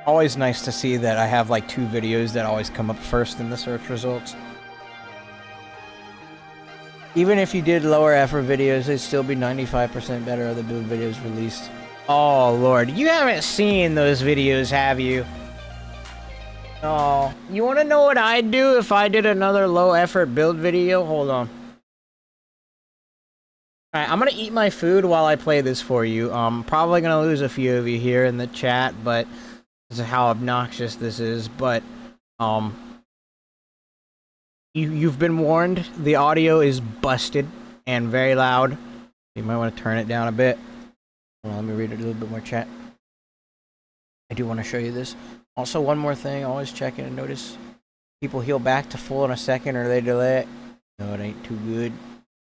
Always nice to see that I have like 2 videos that always come up first in the search results. Even if you did lower effort videos, they'd still be 95% better of the build videos released. Oh lord, you haven't seen those videos, have you? Oh, you want to know what I'd do if I did another low effort build video? Hold on. Alright, I'm gonna eat my food while I play this for you. Probably gonna lose a few of you here in the chat, but this is how obnoxious this is, but, You've been warned. The audio is busted and very loud. You might want to turn it down a bit. Hold on, let me read it a little bit more chat. I do want to show you this. Also, one more thing. Always check in and notice people heal back to full in a second or they delay it. No, it ain't too good.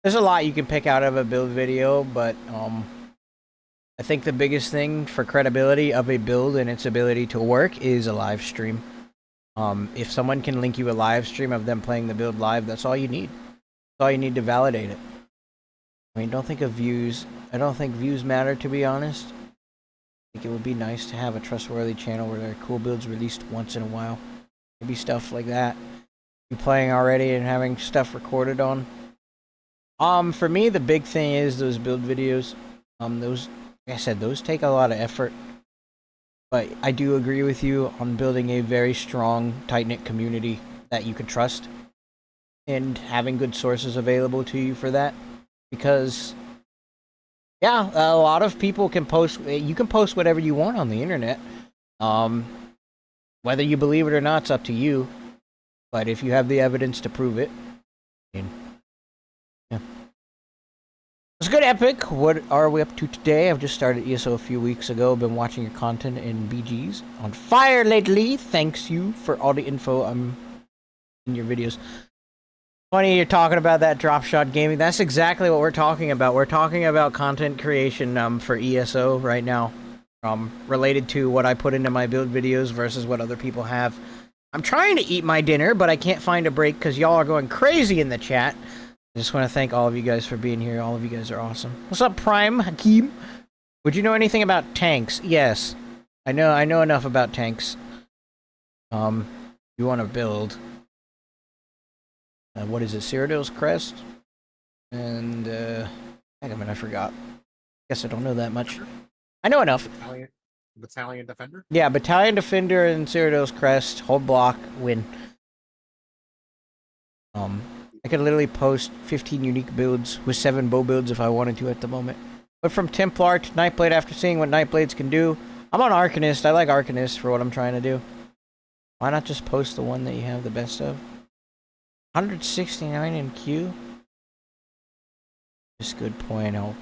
There's a lot you can pick out of a build video, but I think the biggest thing for credibility of a build and its ability to work is a live stream. If someone can link you a live stream of them playing the build live, that's all you need. That's all you need to validate it. I mean, don't think of views. I don't think views matter, to be honest. I think it would be nice to have a trustworthy channel where there are cool builds released once in a while. Maybe stuff like that. You playing already and having stuff recorded on. For me, the big thing is those build videos. Those, like I said, those take a lot of effort. But I do agree with you on building a very strong, tight-knit community that you can trust and having good sources available to you for that. Because, yeah, a lot of people can post, you can post whatever you want on the internet. Whether you believe it or not, it's up to you. But if you have the evidence to prove it, yeah. It's good, Epic. What are we up to today? I've just started ESO a few weeks ago. Been watching your content in BGs. On fire lately. Thanks you for all the info in your videos. Funny you're talking about that drop shot gaming. That's exactly what we're talking about. We're talking about content creation for ESO right now. Related to what I put into my build videos versus what other people have. I'm trying to eat my dinner, but I can't find a break because y'all are going crazy in the chat. I just want to thank all of you guys for being here. All of you guys are awesome. What's up, Prime Hakeem? Would you know anything about tanks? Yes. I know enough about tanks. You want to build. What is it? Cyrodiil's Crest? And, I forgot. Guess I don't know that much. I know enough. Battalion Defender? Yeah, Battalion Defender and Cyrodiil's Crest. Hold block, win. I could literally post 15 unique builds with 7 bow builds if I wanted to at the moment. But from Templar to Nightblade after seeing what Nightblades can do, I'm on Arcanist. I like Arcanist for what I'm trying to do. Why not just post the one that you have the best of? 169 in Q? Just a good point. I'll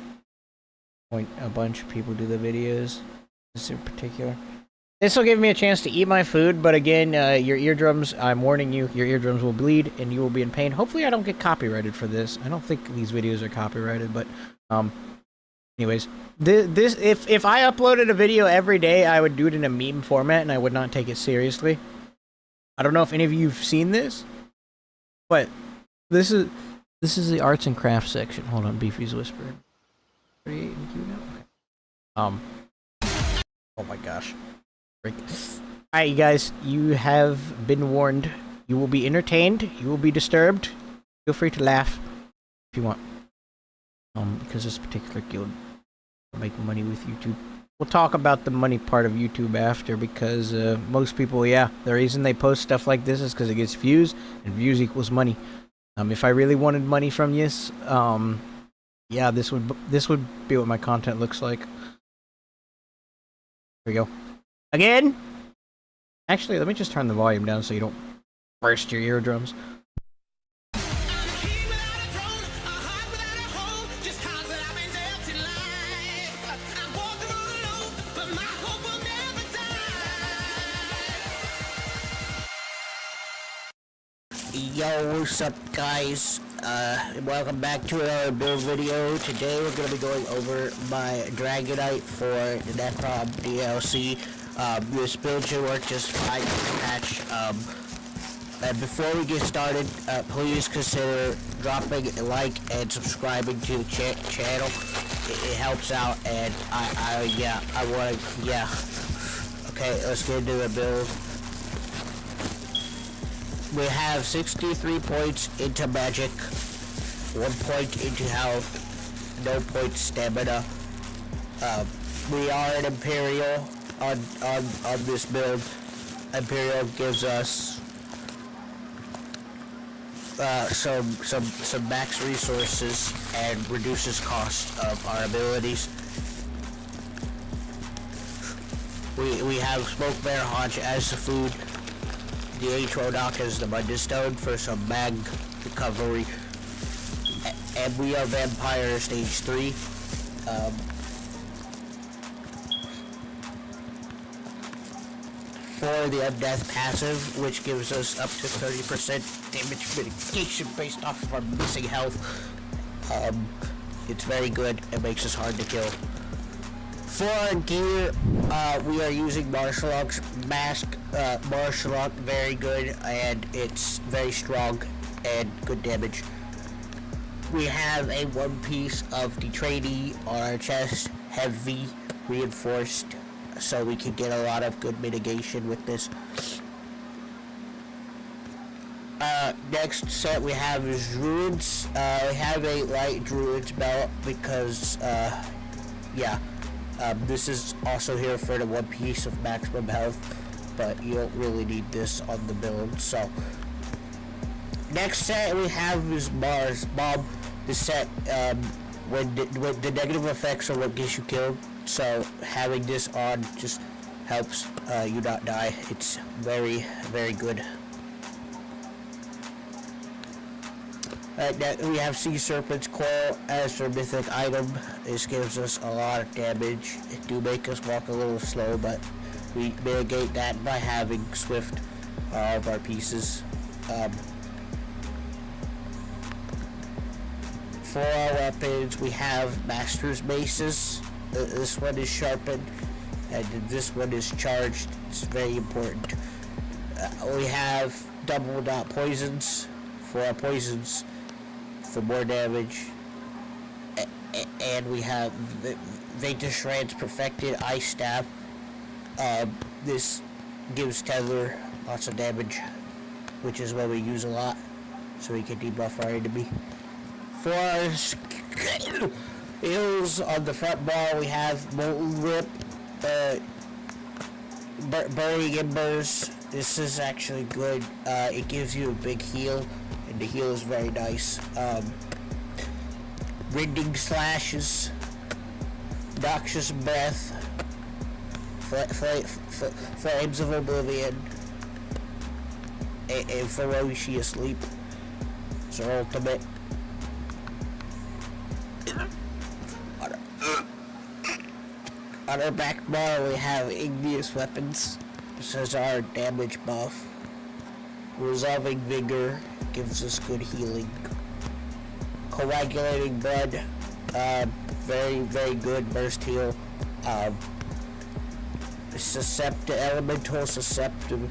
point a bunch of people to the videos. This in particular. This will give me a chance to eat my food, but again, your eardrums, I'm warning you, your eardrums will bleed and you will be in pain. Hopefully I don't get copyrighted for this. I don't think these videos are copyrighted, but anyways, if I uploaded a video every day, I would do it in a meme format and I would not take it seriously. I don't know if any of you've seen this, but this is the arts and crafts section. Hold on, Beefy's whispering. 38 in Q now? Okay. Oh my gosh. Alright, you guys, you have been warned. You will be entertained. You will be disturbed. Feel free to laugh if you want. Because this particular guild will make money with YouTube. We'll talk about the money part of YouTube after, because most people, yeah, the reason they post stuff like this is because it gets views, and views equals money. If I really wanted money from this, yeah, this would be what my content looks like. Here we go. Again? Actually, let me just turn the volume down so you don't burst your eardrums. Yo, what's up, guys? Welcome back to another build video. Today we're going to be going over my Dragonite for the Necrom DLC. This build should work just fine to patch. And before we get started, please consider dropping a like and subscribing to the channel. It helps out, and I want to, yeah. Okay, let's get into the build. We have 63 points into magic, 1 point into health, no point stamina. We are an Imperial on this build. Imperial gives us some max resources and reduces cost of our abilities. We have Smoke Bear Haunch as the food. The Hrodiil is the Mundstone for some mag recovery. And we are Vampire Stage 3. For the Undeath passive, which gives us up to 30% damage mitigation based off of our missing health. It's very good. It makes us hard to kill. For our gear, we are using Marshalloc's mask. Marshallok, very good, and it's very strong and good damage. We have a one piece of the trainee on our chest, heavy, reinforced, so we can get a lot of good mitigation with this. Next set we have is Druids. We have a light Druids belt because, yeah. This is also here for the one piece of maximum health, but you don't really need this on the build. So next set we have is Mars Bomb. This set, when the negative effects are what gets you killed, so having this on just helps you not die. It's very, very good. Alright, now we have Sea Serpent's Coil as our mythic item. This gives us a lot of damage. It do make us walk a little slow, but we mitigate that by having Swift of our pieces. For our weapons, we have Master's Maces. This one is sharpened, and this one is charged. It's very important. We have double dot poisons for our poisons for more damage. And we have 𝙑𝙧𝙚𝙬𝙬 Perfected Ice Staff. This gives Tether lots of damage, which is what we use a lot, so we can debuff our enemy. For our skills on the front bar, we have Molten Rip, Burning Embers. This is actually good. It gives you a big heal, and the heal is very nice. Rending Slashes, Noxious Breath, Flames of Oblivion, and Ferocious Sleep. It's our ultimate. On our back bar, we have Igneous Weapons. This is our damage buff. Resolving Vigor gives us good healing. Coagulating Blood, very, very good burst heal. Elemental Susceptible.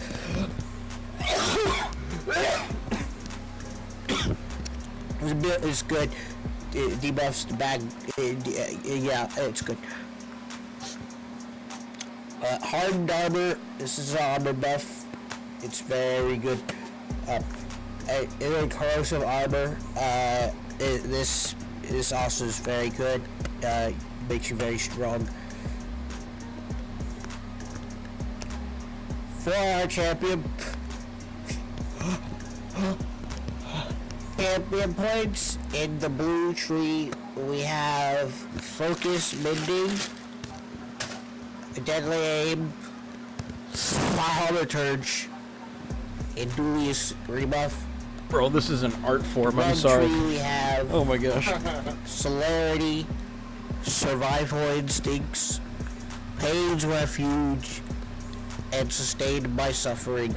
This build is good. It debuffs the bag. Yeah, it's good. Hardened Armor. This is an armor buff. It's very good. Corrosive Armor. This also is very good. Makes you very strong. For our champion points, in the blue tree we have Focus Mending, Deadly Aim, Thaumaturge, and Dulius rebuff. Bro, this is an art form, I'm sorry. We have oh my gosh. Celerity, Survival Instincts, Pain's Refuge, and Sustained by Suffering.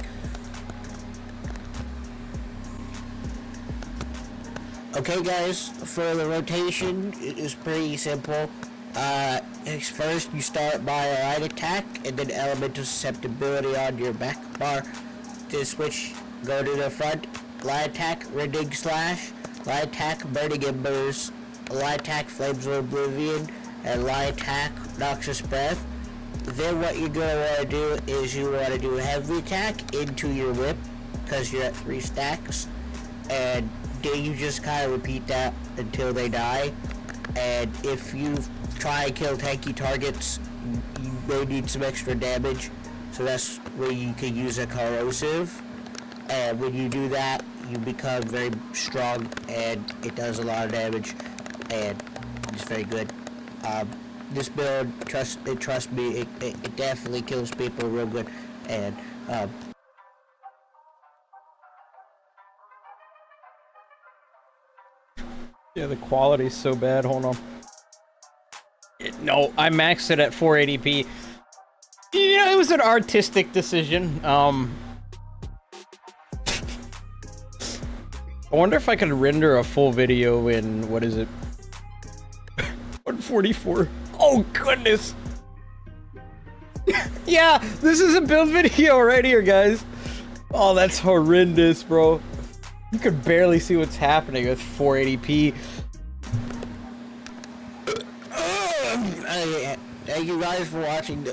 Okay guys, for the rotation, it is pretty simple. First you start by a light attack, and then elemental susceptibility on your back bar. To switch, go to the front, light attack, Rending Slash, light attack, Burning Embers, light attack, Flames of Oblivion, and light attack, Noxious Breath. Then what you're going to want to do is you want to do a heavy attack into your whip, because you're at 3 stacks, and then you just kind of repeat that until they die. And if you try and kill tanky targets, you may need some extra damage, so that's where you can use a corrosive. And when you do that, you become very strong, and it does a lot of damage, and it's very good. This build, trust me, it definitely kills people real good, and Yeah, the quality's so bad. Hold on. No, I maxed it at 480p. You know, it was an artistic decision. I wonder if I could render a full video in, what is it? 144. Oh, goodness. Yeah, this is a build video right here, guys. Oh, that's horrendous, bro. You could barely see what's happening with 480p. Thank you guys for watching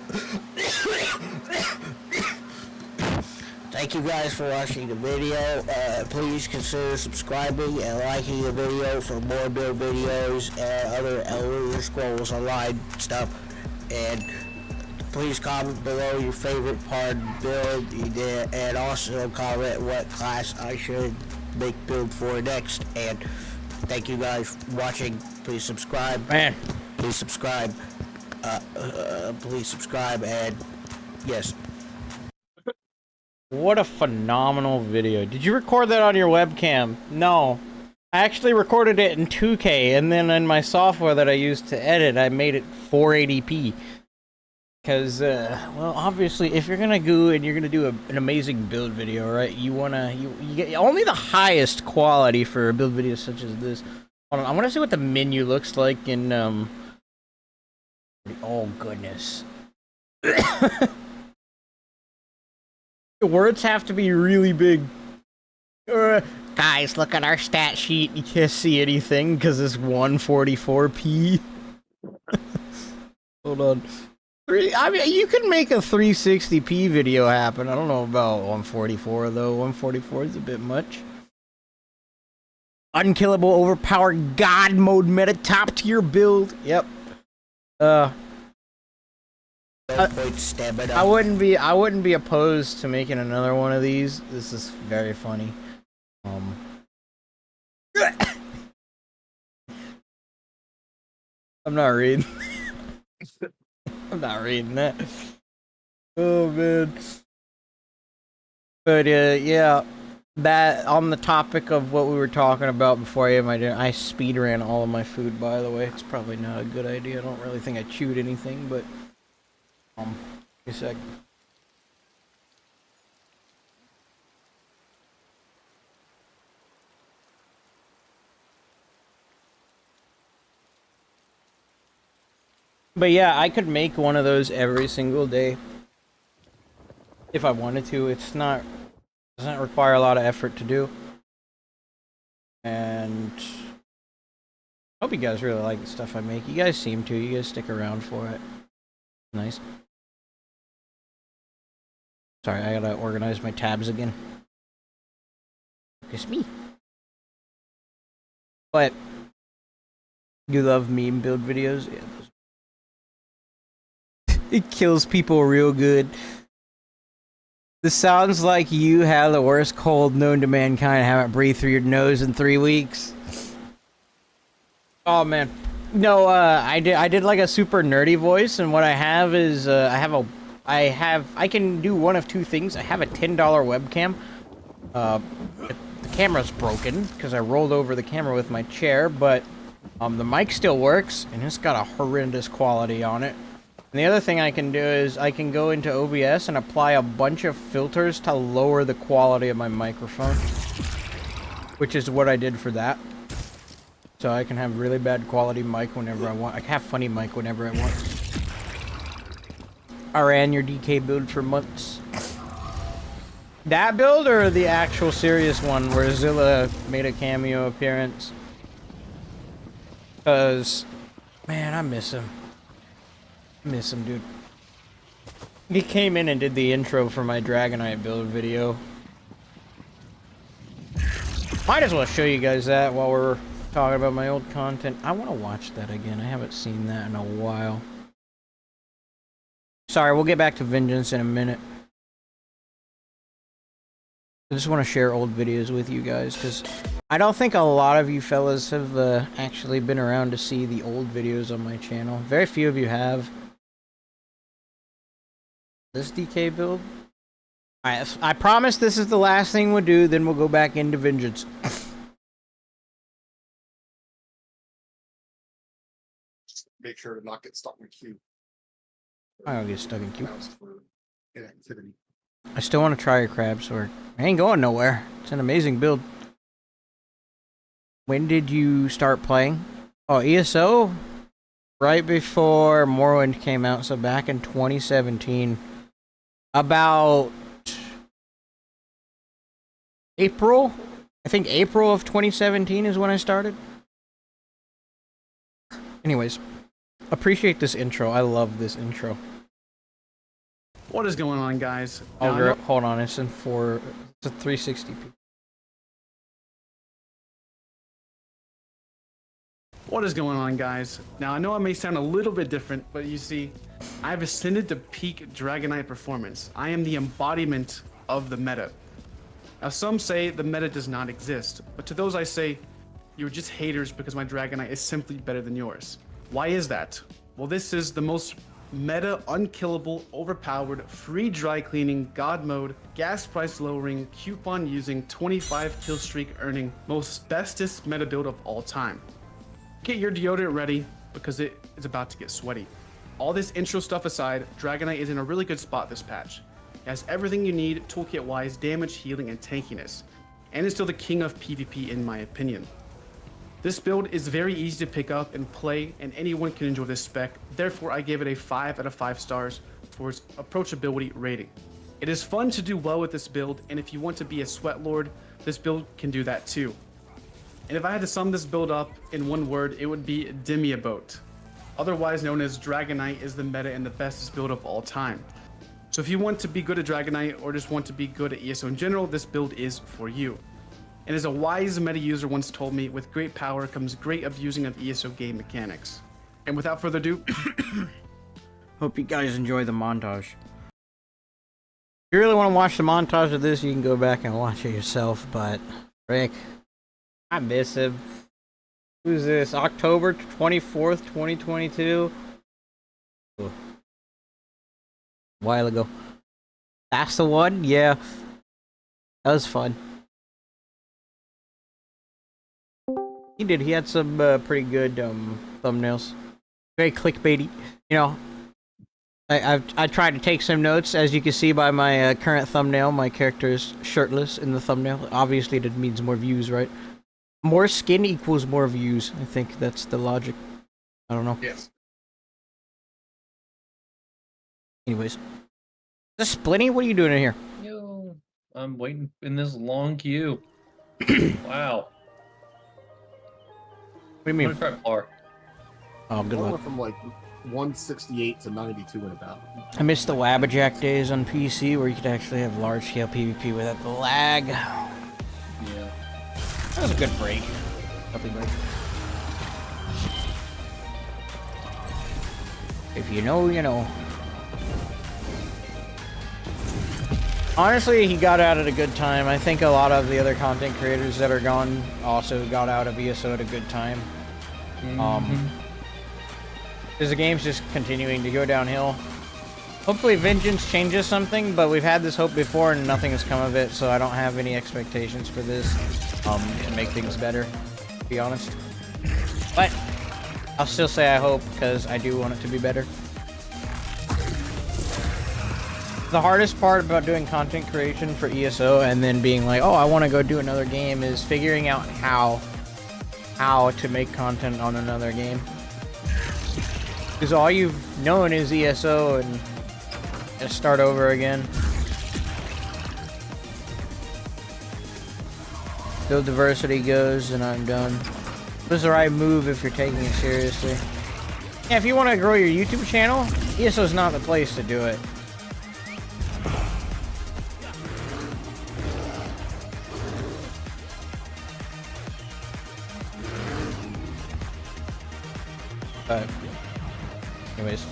Thank you guys for watching the video. Please consider subscribing and liking the video for more build videos and other Elder Scrolls Online stuff. and please comment below your favorite part build, and also comment what class I should make build for next. And thank you guys for watching. Please subscribe. Man. Please subscribe. Please subscribe, and yes. What a phenomenal video. Did you record that on your webcam? No. I actually recorded it in 2K, and then in my software that I use to edit, I made it 480p. Because, well, obviously, if you're gonna go and you're gonna do an amazing build video, right, you get only the highest quality for a build video such as this. Hold on, I want to see what the menu looks like in, oh, goodness. The words have to be really big. Guys, look at our stat sheet. You can't see anything because it's 144p. Hold on. I mean, you can make a 360p video happen. I don't know about 144 though. 144 is a bit much. Unkillable, overpowered, god mode meta, top tier build. Yep. I wouldn't be opposed to making another one of these. This is very funny. I'm not reading. I'm not reading that. Oh man. But yeah, that on the topic of what we were talking about before I ate my dinner, I speed ran all of my food, by the way. It's probably not a good idea. I don't really think I chewed anything, but a sec. But yeah, I could make one of those every single day if I wanted to. It's not, doesn't require a lot of effort to do. And I hope you guys really like the stuff I make. You guys seem to. You guys stick around for it. Nice. Sorry, I gotta organize my tabs again. Focus me. But you love meme build videos? Yeah. It kills people real good. This sounds like you have the worst cold known to mankind. Haven't breathed through your nose in 3 weeks. Oh man, no. I did like a super nerdy voice, and what I have is I can do one of two things. I have a $10 webcam. The camera's broken because I rolled over the camera with my chair, but the mic still works, and it's got a horrendous quality on it. And the other thing I can do is I can go into OBS and apply a bunch of filters to lower the quality of my microphone, which is what I did for that. So I can have really bad quality mic whenever I want. I can have funny mic whenever I want. I ran your DK build for months. That build or the actual serious one where Zilla made a cameo appearance? Because, man, I miss him. Miss him, dude. He came in and did the intro for my Dragonite build video. Might as well show you guys that while we're talking about my old content. I want to watch that again. I haven't seen that in a while. Sorry, we'll get back to Vengeance in a minute. I just want to share old videos with you guys, because I don't think a lot of you fellas have actually been around to see the old videos on my channel. Very few of you have. This DK build? Alright, I promise this is the last thing we'll do, then we'll go back into Vengeance. Make sure to not get stuck in queue. I don't get stuck in queue. For inactivity. I still want to try a crab sword. I ain't going nowhere. It's an amazing build. When did you start playing? Oh, ESO? Right before Morrowind came out, so back in 2017. About April? I think April of 2017 is when I started. Anyways, appreciate this intro. I love this intro. What is going on, guys? Oh, hold on, it's in it's a 360p. What is going on, guys? Now, I know I may sound a little bit different, but you see, I've ascended to peak Dragonite performance. I am the embodiment of the meta. Now, some say the meta does not exist, but to those I say, you're just haters because my Dragonite is simply better than yours. Why is that? Well, this is the most meta, unkillable, overpowered, free dry cleaning, god mode, gas price lowering, coupon using, 25 kill streak earning, most bestest meta build of all time. Get your deodorant ready because it is about to get sweaty. All this intro stuff aside, Dragonite is in a really good spot this patch. It has everything you need toolkit wise, damage, healing, and tankiness, and is still the king of PvP in my opinion. This build is very easy to pick up and play, and anyone can enjoy this spec, therefore I give it a 5 out of 5 stars for its approachability rating. It is fun to do well with this build, and if you want to be a sweat lord, this build can do that too. And if I had to sum this build up in one word, it would be Demiaboat. Otherwise known as Dragonite is the meta and the bestest build of all time. So if you want to be good at Dragonite or just want to be good at ESO in general, this build is for you. And as a wise meta user once told me, with great power comes great abusing of ESO game mechanics. And without further ado, Hope you guys enjoy the montage. If you really want to watch the montage of this, you can go back and watch it yourself, but Rick, I miss him. Who's this? October 24th, 2022? A while ago. That's the one? Yeah. That was fun. He did. He had some pretty good thumbnails. Very clickbaity. You know, I tried to take some notes. As you can see by my current thumbnail, my character is shirtless in the thumbnail. Obviously, that means more views, right? More skin equals more views. I think that's the logic. I don't know. Yes. Anyways. Is this Splinty? What are you doing in here? Yo, I'm waiting in this long queue. Wow. What do you mean? 25 bar. Oh, good I luck. went from like 168 to 92 in about. I miss the 𝙗𝙧𝙚 days on PC where you could actually have large-scale PvP without the lag. Yeah. That was a good break. Lovely break. If you know, you know. Honestly, he got out at a good time. I think a lot of the other content creators that are gone also got out of ESO at a good time. Because the game's just continuing to go downhill. Hopefully Vengeance changes something, but we've had this hope before and nothing has come of it, so I don't have any expectations for this to make things better, to be honest. But I'll still say I hope, because I do want it to be better. The hardest part about doing content creation for ESO and then being like, oh, I want to go do another game is figuring out how to make content on another game. Because all you've known is ESO and just start over again. Build diversity goes and I'm done. This is the right move if you're taking it seriously. Yeah, if you want to grow your YouTube channel, ESO is not the place to do it. But anyways,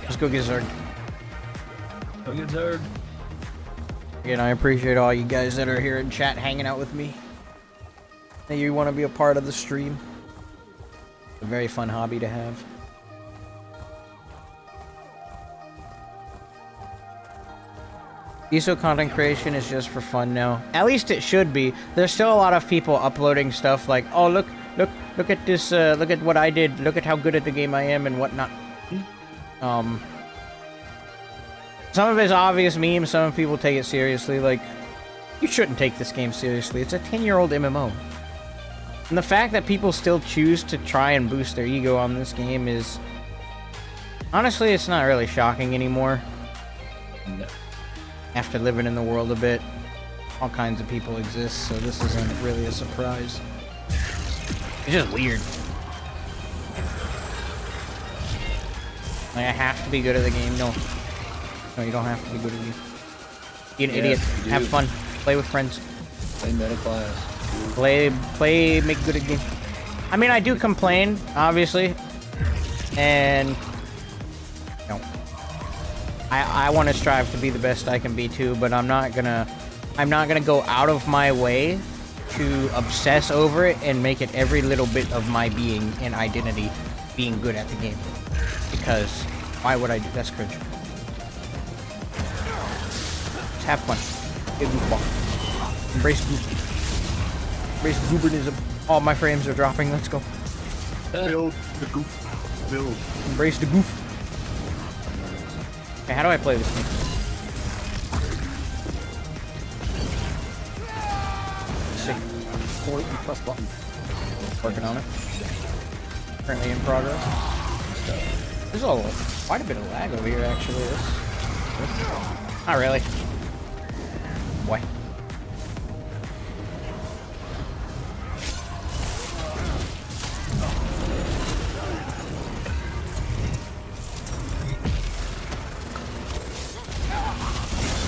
let's go get Zerg. Go get Zerg. Again, I appreciate all you guys that are here in chat hanging out with me. That you want to be a part of the stream. It's a very fun hobby to have. ESO content creation is just for fun now. At least it should be. There's still a lot of people uploading stuff like, oh look at this, look at what I did, look at how good at the game I am and whatnot. Some of it's obvious memes, some people take it seriously, like, you shouldn't take this game seriously, it's a 10-year-old MMO. And the fact that people still choose to try and boost their ego on this game is... honestly, it's not really shocking anymore. No. After living in the world a bit, all kinds of people exist, so this isn't really a surprise. It's just weird. Like, I have to be good at the game. No, you don't have to be good at the game. Be an idiot. you Have do. fun. Play with friends. Play meta class. Play, make good at game. I mean, I do complain, obviously, and you know, I want to strive to be the best I can be too, but I'm not gonna go out of my way to obsess over it and make it every little bit of my being and identity being good at the game. Because why would I do that's cringe. Just have fun. Get goofball. Embrace goof. Embrace goobernism. All my frames are dropping. Let's go. Build the goof. Build. Embrace the goof. Okay, how do I play this game? Let's see. Point and press button. Working on it. Currently in progress. There's quite a bit of lag over here, actually. Not really. Boy.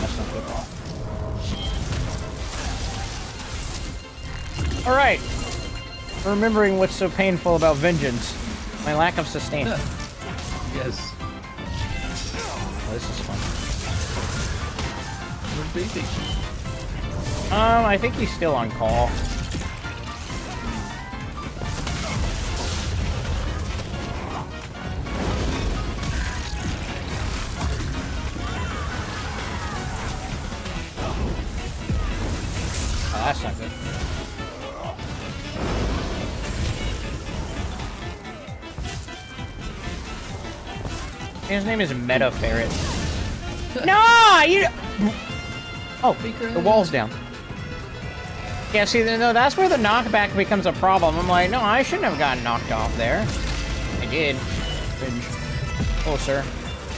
That's not good. All right. Remembering what's so painful about vengeance, my lack of sustain. Yes. Oh, this is fun. Where's Baby? I think he's still on call. Oh, that's not good. His name is Meta Ferret. No, you. Oh, the wall's down. Yeah, see, no, that's where the knockback becomes a problem. I'm like, no, I shouldn't have gotten knocked off there. I did. Cringe. Oh, sir.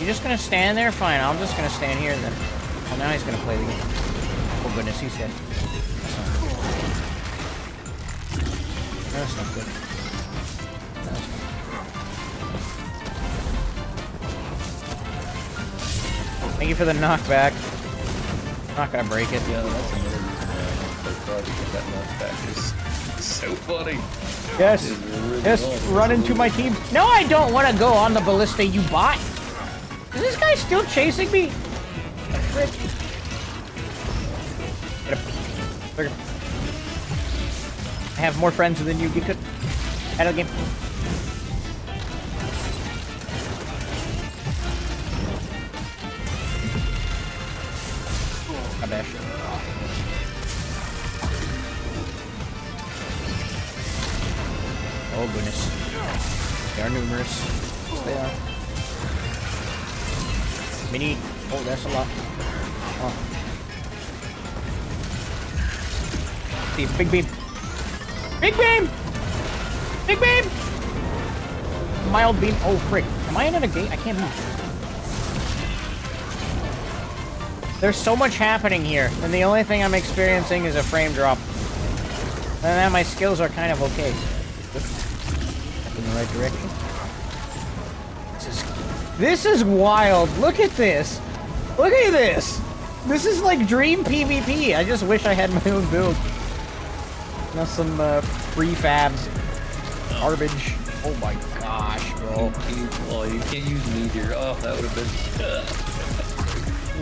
You just gonna stand there? Fine, I'm just gonna stand here then. Well, now he's gonna play the game. Oh goodness, he's dead. That's not good. That's not good. Thank you for the knockback. I'm not gonna break it. Yeah, that's another reason why I don't play Karl, because that knockback is so funny. Yes. It is really Yes, long. run into my team. No, I don't want to go on the ballista, you bot. Is this guy still chasing me? The frick. Get him. Look at him. I have more friends than you. Get good. Out of the game. I bash. Oh goodness. They are numerous. Yes, they are. Mini. Oh, that's a lot. Oh. See, big beam. Big beam! Big beam! Mild beam. Oh, frick. Am I in a gate? I can't move. There's so much happening here, and the only thing I'm experiencing is a frame drop. And then my skills are kind of okay. In the right direction. This is wild. Look at this. Look at this. This is like dream PvP. I just wish I had my own build. Not some prefab garbage. Oh my gosh, bro. Oh, you can't use meteor. Oh, that would have been.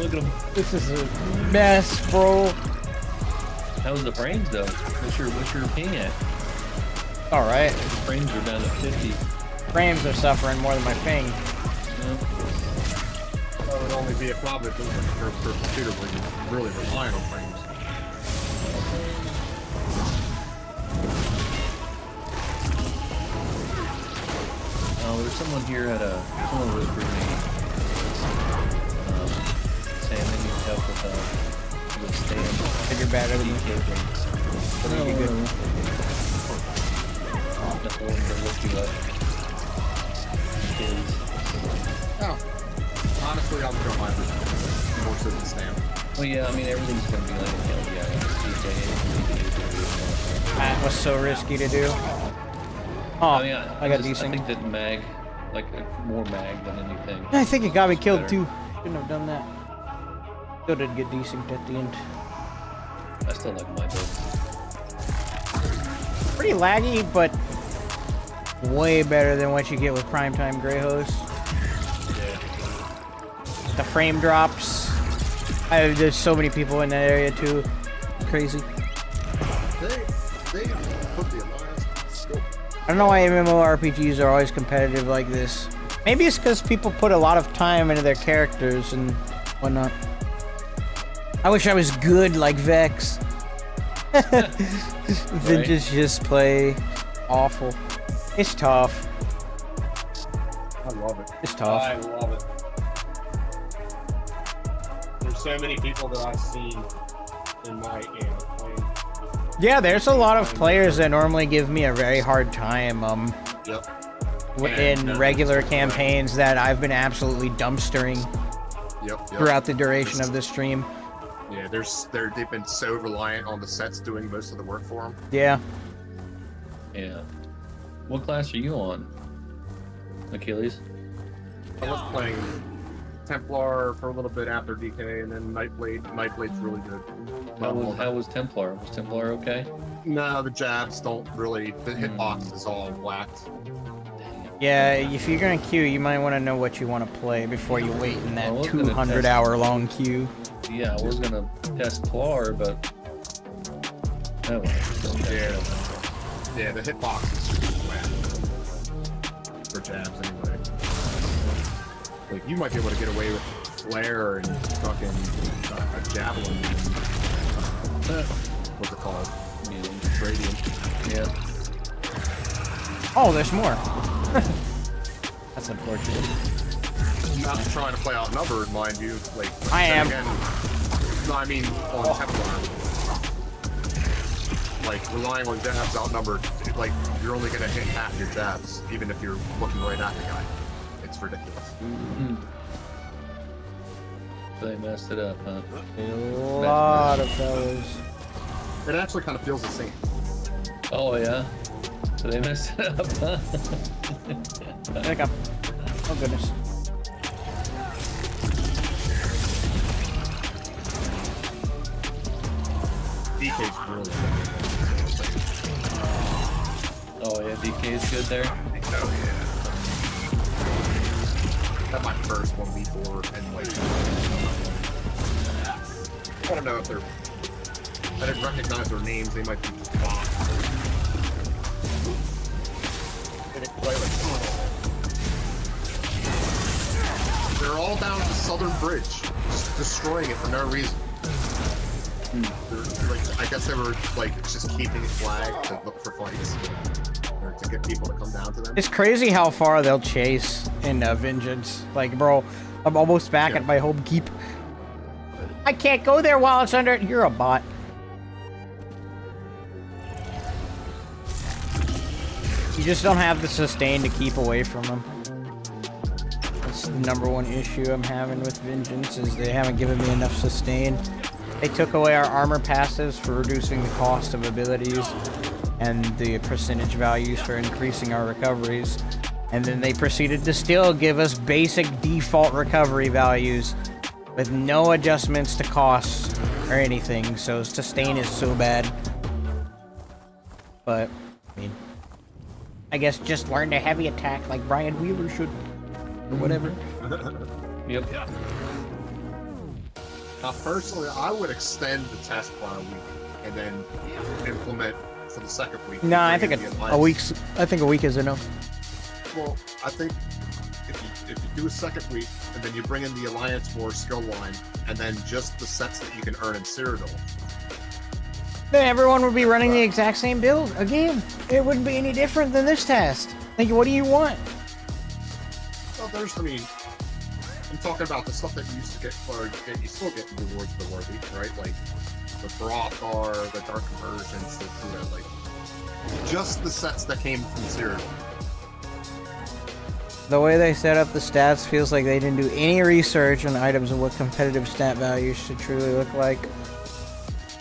Look at him. This is a mess, bro. How's the frames though? What's your ping at? All right. The frames are down to 50. Frames are suffering more than my ping. Yeah. That would only be a problem if it was like a first-person shooter where you really rely on frames. Oh, there's someone here at someone whispered me. Saying they need help with stand. If you're bad at it, DK things. But No. you good. That's the one to look you up. Kids. Oh. Honestly, I'll go mine more so than Stam. Well, yeah, I mean, everything's going to be like a LGI. That was so risky to do. Oh, I mean, I got I decent. think that mag, like more mag than anything. I think it got me killed Better. too. Shouldn't have done that. Still did get decent at the end. I still like my build. Pretty laggy, but Way better than what you get with Primetime Grey Host. The frame drops. There's so many people in that area too. Crazy. They put the alliance in scope. I don't know why MMORPGs are always competitive like this. Maybe it's because people put a lot of time into their characters and whatnot. I wish I was good like Vex. Vintage just play awful. It's tough. I love it. It's tough. I love it. There's so many people that I've seen in my playing. Yeah, there's a lot of players that normally give me a very hard time Yep. in regular campaigns that I've been absolutely dumpstering Yep. throughout the duration of the stream. Yeah, they've been so reliant on the sets doing most of the work for them. Yeah. Yeah. What class are you on? Achilles? I was playing Templar for a little bit after DK, and then Nightblade. Nightblade's really good. How was Templar? Was Templar okay? No, the jabs don't really. The hitbox is all whacked. Yeah, if you're gonna queue, you might want to know what you want to play before you wait in that I was gonna 200-hour long queue. Yeah, I was gonna test Plar, but oh, Yeah. Yeah, the hitbox is super whacked. For jabs, anyway. Like, you might be able to get away with flare and fucking a javelin and, what's it called? Radiant. Yeah. Oh, there's more. That's unfortunate. Not trying to play outnumbered, mind you. Like, I am. Again, no, I mean on Templar. Like, relying on jabs outnumbered, like, you're only gonna hit half your jabs, even if you're looking right at the guy. It's ridiculous. They messed it up, huh? A lot of fellas. It actually kind of feels the same. Oh yeah. So they messed it up, huh? Pick up. Oh goodness. DK's really good. Oh yeah, DK is good there. Oh yeah. Had my first one before, and like, I don't know if they're. I didn't recognize their names. They might be just bots. They didn't play like. They're all down at the southern bridge, just destroying it for no reason. Like, I guess they were like just keeping it flagged to look for fights, or to get people to come down to them. It's crazy how far they'll chase in Vengeance. Like, bro, I'm almost back at my home keep. I can't go there while it's under. You're a bot. You just don't have the sustain to keep away from them. That's the #1 issue I'm having with Vengeance, is they haven't given me enough sustain. They took away our armor passives for reducing the cost of abilities and the percentage values for increasing our recoveries. And then they proceeded to still give us basic default recovery values with no adjustments to costs or anything. So sustain is so bad. But, I mean, I guess just learn to heavy attack like Brian Wheeler should. Or whatever. Yep. Now, personally, I would extend the test by a week and then implement for the second week. No, I think a week is enough. Well, I think if you do a second week and then you bring in the Alliance War skill line and then just the sets that you can earn in Cyrodiil. Then everyone would be running the exact same build again. It wouldn't be any different than this test. Like, what do you want? Well, I'm talking about the stuff that you used to get, or that you still get rewards for worthy, right? Like the Hrothgar, the Dark Conversions, like just the sets that came from Cyrodiil. The way they set up the stats feels like they didn't do any research on items and what competitive stat values should truly look like.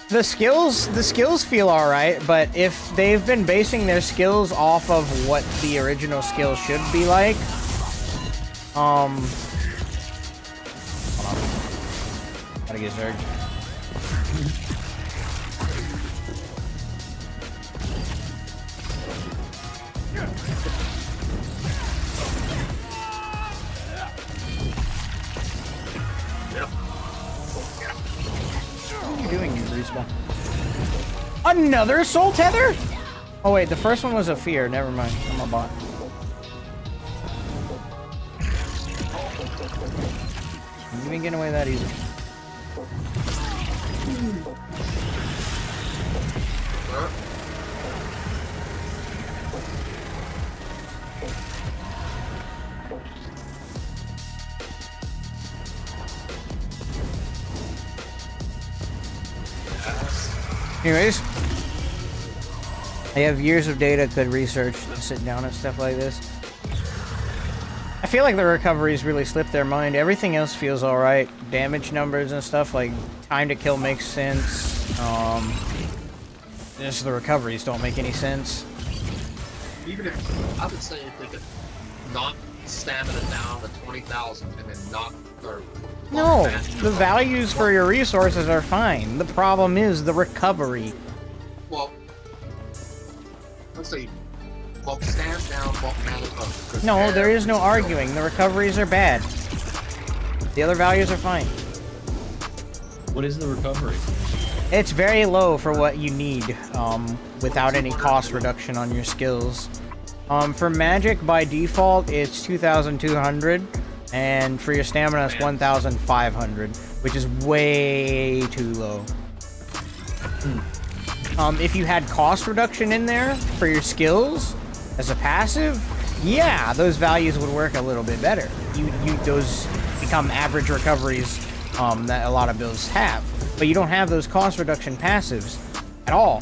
The skills feel alright, but if they've been basing their skills off of what the original skill should be like, hold on. Gotta get Zerg. Another soul tether? Oh wait, the first one was a fear. Never mind. I'm a bot. You ain't getting away that easy. Anyways, I have years of data, could research, sit down and stuff like this. I feel like the recoveries really slipped their mind. Everything else feels alright. Damage numbers and stuff, like time to kill makes sense. Just the recoveries don't make any sense. Even if, I would say if they could knock stamina down to 20,000 and then knock their... No, the values for your resources are fine. The problem is the recovery. Well, let's see. Bulk stamina down, bulk mana up. No, there is no arguing. The recoveries are bad. The other values are fine. What is the recovery? It's very low for what you need, without any cost reduction on your skills. For magic, by default, it's 2,200, and for your stamina, it's 1,500, which is way too low. If you had cost reduction in there for your skills as a passive, yeah, those values would work a little bit better. Those become average recoveries that a lot of builds have. But you don't have those cost reduction passives at all.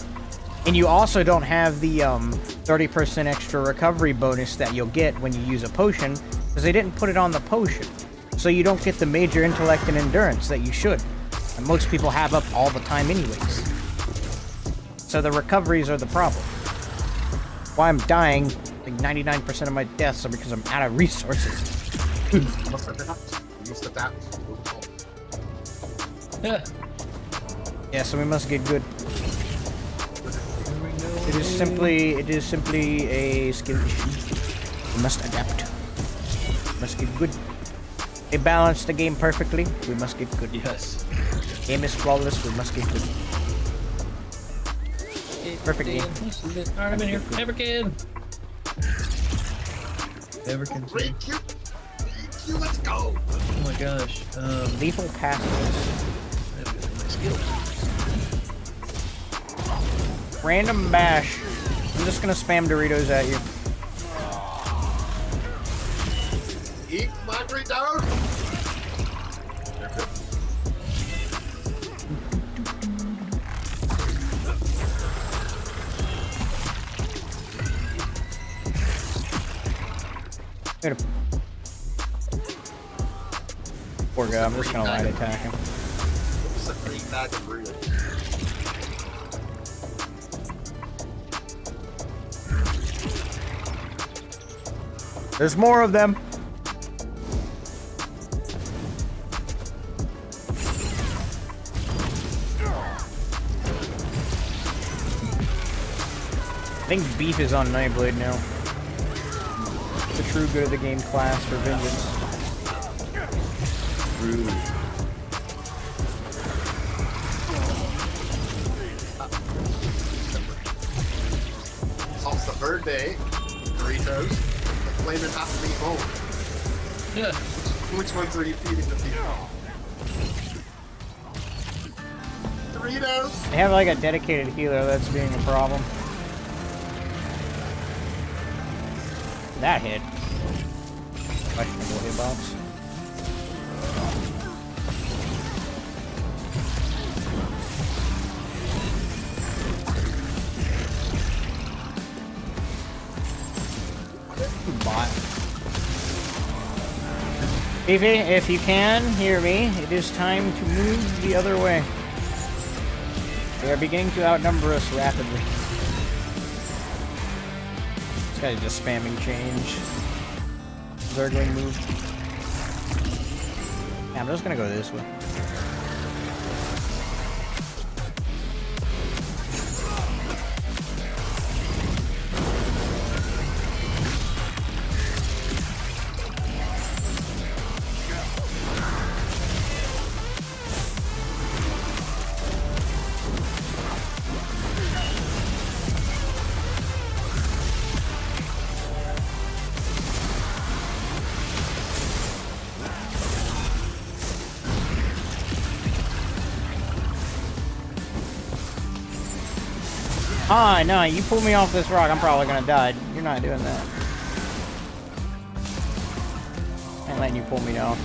And you also don't have the 30% extra recovery bonus that you'll get when you use a potion, because they didn't put it on the potion. So you don't get the major intellect and endurance that you should. And most people have up all the time anyways. So the recoveries are the problem. Why I'm dying, like 99% of my deaths are because I'm out of resources. Must adapt. Must adapt. Yeah. Yeah, so we must get good. It is simply a skill issue. We must adapt. We must get good. They balanced the game perfectly. We must get good. Yes. Game is flawless. We must get good. Perfect game. Alright, I'm in here. Never can. Never can. Let's go. Oh my gosh. Lethal passes. Random bash. I'm just gonna spam Doritos at you. Eat my Doritos. Hit him. Poor guy, I'm just gonna light attack him. It's a free bag of Doritos. There's more of them. I think beef is on Nightblade now. The true good of the game class for vengeance. Rude. It's the third day. Doritos. The flavor has to be home. Yeah. Which ones are you feeding the people? Doritos! They have like a dedicated healer, that's being a problem. That hit. Questionable hitbox. Bot. Fifi, if you can hear me, it is time to move the other way. They are beginning to outnumber us rapidly. This guy's just spamming change. Zergling move. Yeah, I'm just gonna go this way. Ah, no, you pull me off this rock, I'm probably gonna die. You're not doing that. I ain't letting you pull me down.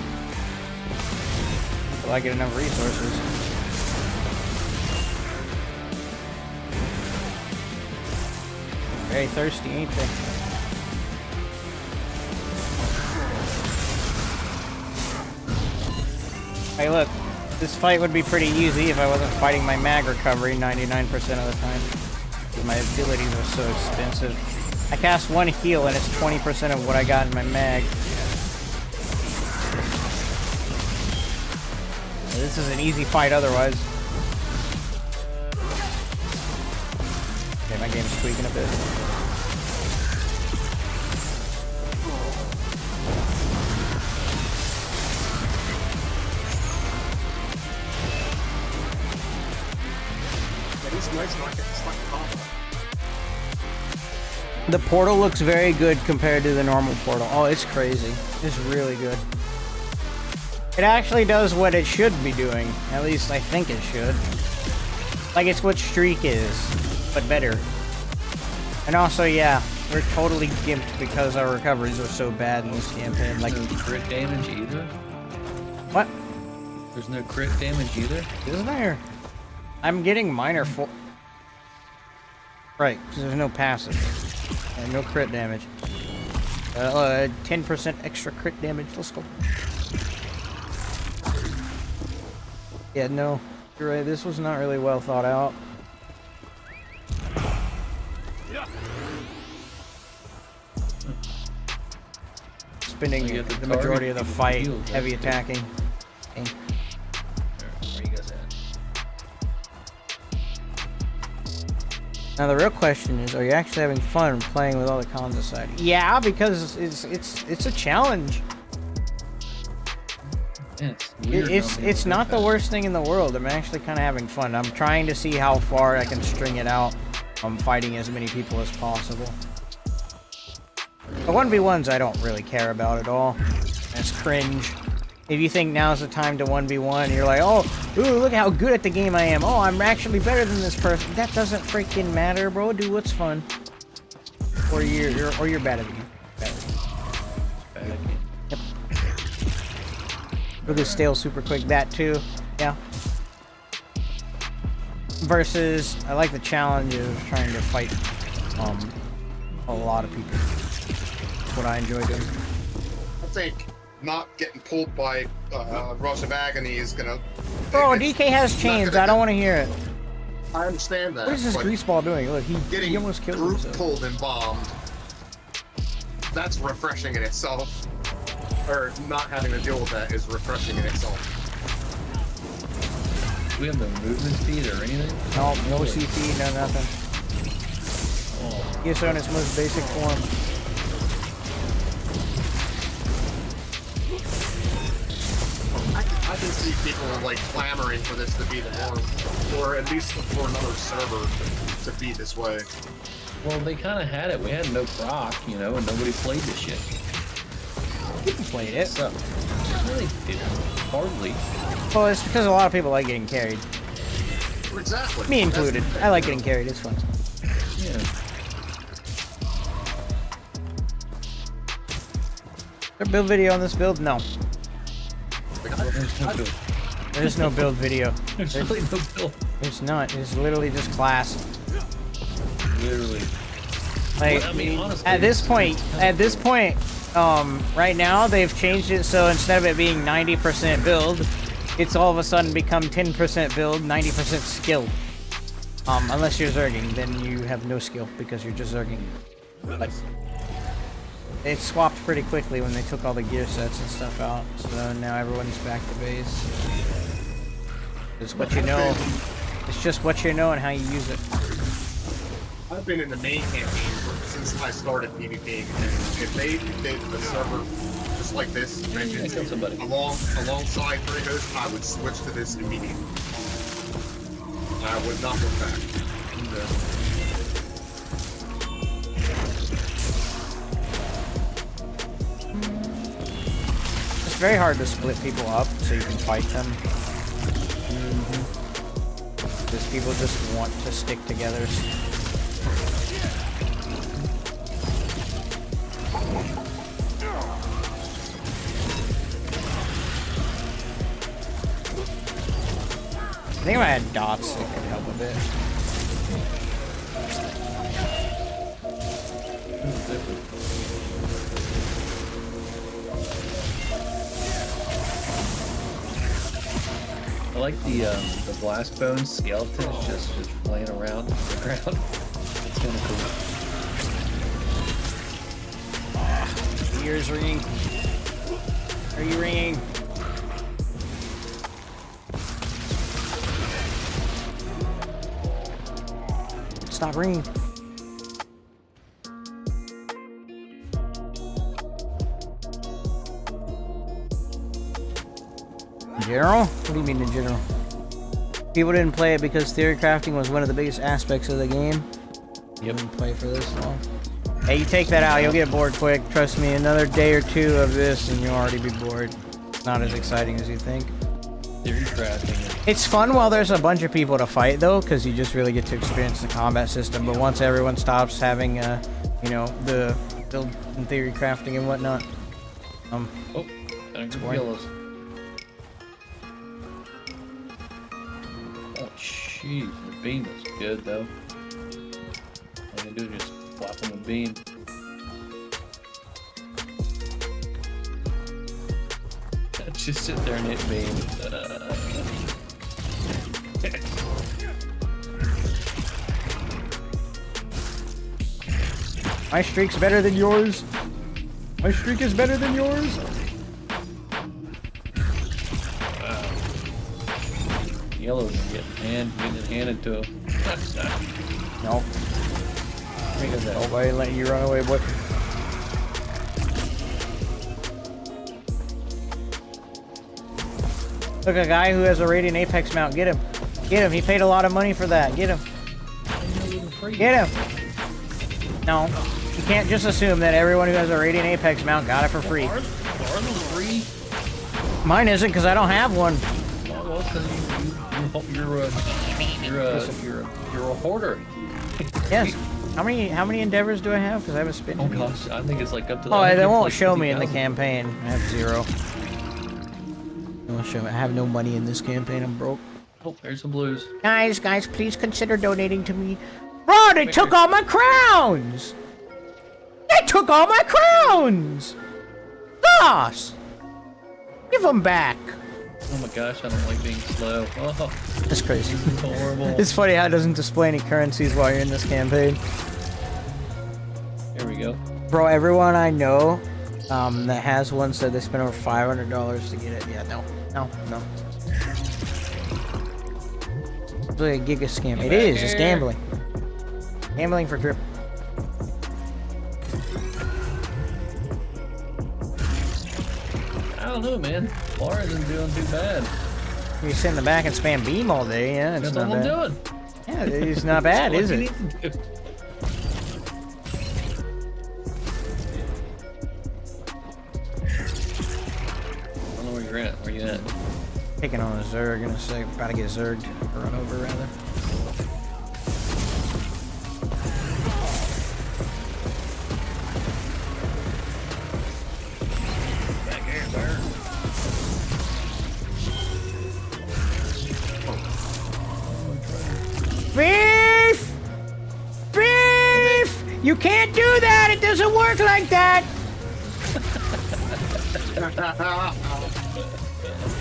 Until I get enough resources. Very thirsty, ain't they? Hey, look. This fight would be pretty easy if I wasn't fighting my mag recovery 99% of the time. Because my abilities are so expensive. I cast one heal and it's 20% of what I got in my mag. This is an easy fight otherwise. Okay, my game's tweaking a bit. The portal looks very good compared to the normal portal. Oh, it's crazy. It's really good. It actually does what it should be doing. At least I think it should. Like, it's what Streak is, but better. And also, yeah, we're totally gimped because our recoveries are so bad in this campaign. Like, no crit damage either? What? There's no crit damage either? Isn't there? I'm getting minor full. Right, because there's no passive. And no crit damage. 10% extra crit damage. Let's go. Yeah, no. You're right. This was not really well thought out. Spending the majority of the fight heavy attacking. Okay. Now the real question is, are you actually having fun playing with all the cons aside? Yeah, because it's a challenge. It's not the worst thing in the world. I'm actually kind of having fun. I'm trying to see how far I can string it out. I'm fighting as many people as possible. The 1v1s I don't really care about at all. It's cringe. If you think now's the time to 1v1, you're like, oh, ooh, look how good at the game I am. Oh, I'm actually better than this person. That doesn't freaking matter, bro. Do what's fun. Or you're bad at the game. Yep. Really stale super quick. That too. Yeah. Versus, I like the challenge of trying to fight a lot of people. That's what I enjoy doing. I think not getting pulled by Rush of Agony is gonna... Bro, DK has chains. I don't want to hear it. I understand that. What is this greaseball doing? Look, he almost killed group himself. pulled and bombed. That's refreshing in itself. Or not having to deal with that is refreshing in itself. Do we have no movement speed or anything? No, no CP, no nothing. ESO in its most basic form. I can see people like clamoring for this to be the norm, or at least for another server to be this way. Well, they kind of had it. We had no proc, you know, and nobody played this shit. People played it. So, really did hardly. Well, it's because a lot of people like getting carried. Exactly. Me included. I like getting carried. It's fun. Yeah. Is there a build video on this build? No. There's no build. There's no build video. There's really no build. There's not. It's literally just class. Literally. Like, Well, I mean, honestly, at this point, right now they've changed it so instead of it being 90% build, it's all of a sudden become 10% build, 90% skill. Unless you're Zerging, then you have no skill because you're just Zerging. But it swapped pretty quickly when they took all the gear sets and stuff out, so now everyone's back to base. It's what you know. It's just what you know and how you use it. I've been in the main campaign since I started PvP, and if they did a server just like this, mentioned alongside 𝙗𝙧𝙚𝙀, I would switch to this immediately. I would not look back. It's very hard to split people up so you can fight them. Because people just want to stick together. I think if I had dots, it could help a bit. I like the blast bone skeletons just laying around the ground. It's kind of cool. Ears ringing. Are you ringing? Stop ringing. General? What do you mean in general? People didn't play it because theory crafting was one of the biggest aspects of the game. You didn't play for this long. Hey, you take that out, you'll get bored quick. Trust me, another day or two of this and you'll already be bored. Not as exciting as you think. Theory crafting. It's fun while there's a bunch of people to fight though, because you just really get to experience the combat system. But once everyone stops having, you know, the build and theory crafting and whatnot, Oh, gotta go yellows. Oh, jeez, the beam is good though. All you do is just flap on the beam. Just sit there and hit beam. my streak's better than yours. My streak is better than yours. Yellows are getting it handed to him. Nope. Nobody letting you run away, boy. Look, a guy who has a Radiant Apex mount. Get him. Get him. He paid a lot of money for that. Get him. Get him. No. You can't just assume that everyone who has a Radiant Apex mount got it for free. Are those free? Mine isn't because I don't have one. Well, because you're a hoarder. Yes. How many endeavors do I have? Because I haven't spent. Oh gosh, I think it's like up to. Oh, they won't show me in the 50,000. campaign. I have 0. They won't show me. I have no money in this campaign. I'm broke. Oh, there's some blues. Guys, please consider donating to me. Bro, they took all my crowns! They took all my crowns! Boss! Give them back. Oh my gosh, I don't like being slow. Oh, That's crazy. it's horrible. It's funny how it doesn't display any currencies while you're in this campaign. There we go. Bro, everyone I know that has one said they spent over $500 to get it. Yeah, no. It's like a giga scam. It is. It's gambling. Gambling for drip. I don't know, man. Laura isn't doing too bad. You sit in the back and spam beam all day, yeah, it's That's not all I'm bad. doing. Yeah, it's not bad, That's is all it? you need to do. I don't know where you're at. Where you at? Taking on a Zerg in a sec. About to get Zerged. Or run over, rather. Back here, sir. Beef! Beef! You can't do that! It doesn't work like that!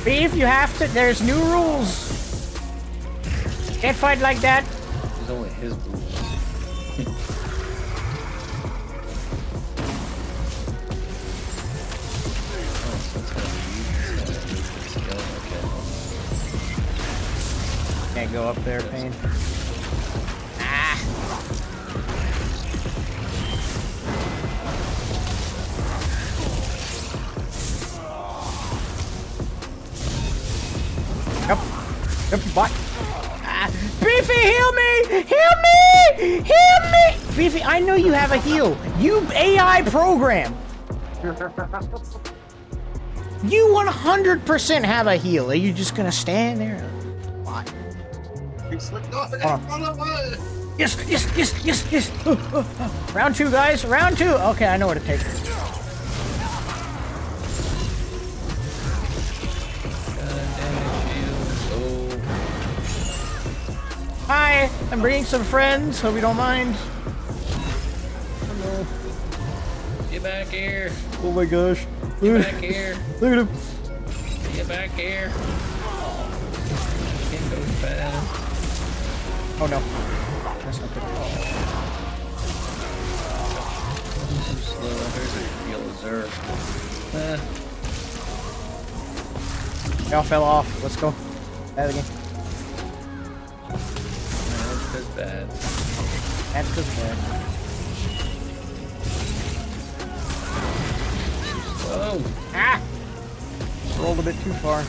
Beef, you have to. There's new rules. Can't fight like that. There's only his blues. Oh, so it's gonna be okay. Can't go up there, Pain. Ah! Yep, what? Ah, Beefy, heal me! Heal me! Heal me! Beefy, I know you have a heal. You AI program. You 100% have a heal. Are you just gonna stand there? Why? He slipped off in Hold on. front of us. Yes, yes, yes, yes, yes. Round 2, guys. Round 2. Okay, I know what it takes. Hi, I'm bringing some friends. Hope you don't mind. Hello. Get back here. Oh my gosh. Get back here. Look at him. Get back here. Can't go fast. Oh no. That's not good. Too slow. There's a yellow Zerg. They all fell off. Let's go. Bad again. That's bad. That's good bad. Oh! Ah! Rolled a bit too far.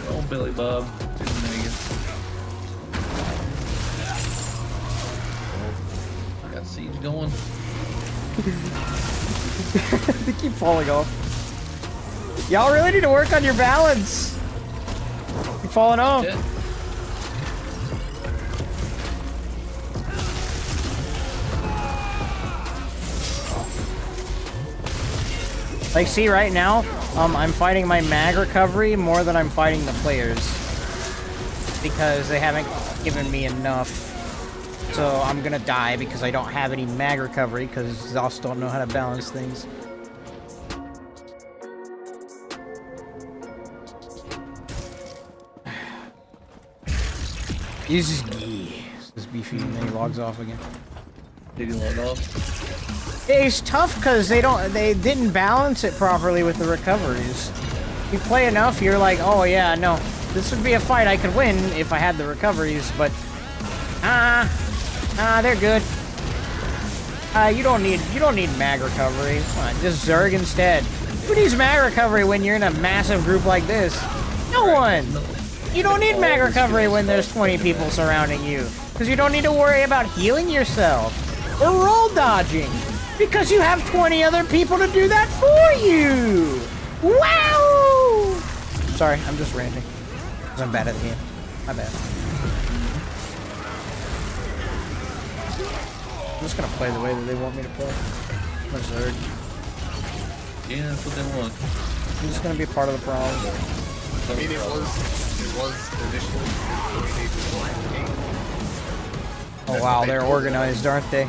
Oh, Billy Bob. Didn't make it. I got siege going. They keep falling off. Y'all really need to work on your balance. Keep falling off. Shit. Like, see, right now, I'm fighting my mag recovery more than I'm fighting the players. Because they haven't given me enough. So I'm gonna die because I don't have any mag recovery because Zoss don't know how to balance things. He's just this beefy and then he logs off again. Did he log off? It's tough because they didn't balance it properly with the recoveries. You play enough, you're like, oh yeah, no, this would be a fight I could win if I had the recoveries, but they're good. You don't need mag recovery. Come on, just Zerg instead. Who needs mag recovery when you're in a massive group like this? No one. You don't need mag recovery when there's 20 people surrounding you, because you don't need to worry about healing yourself or roll dodging, because you have 20 other people to do that for you. Wow! Sorry, I'm just ranting. Because I'm bad at the game. My bad. I'm just gonna play the way that they want me to play. I'm a Zerg. Yeah, that's what they want. I'm just gonna be part of the problem. I mean, it was initially Oh wow, they're organized, aren't they?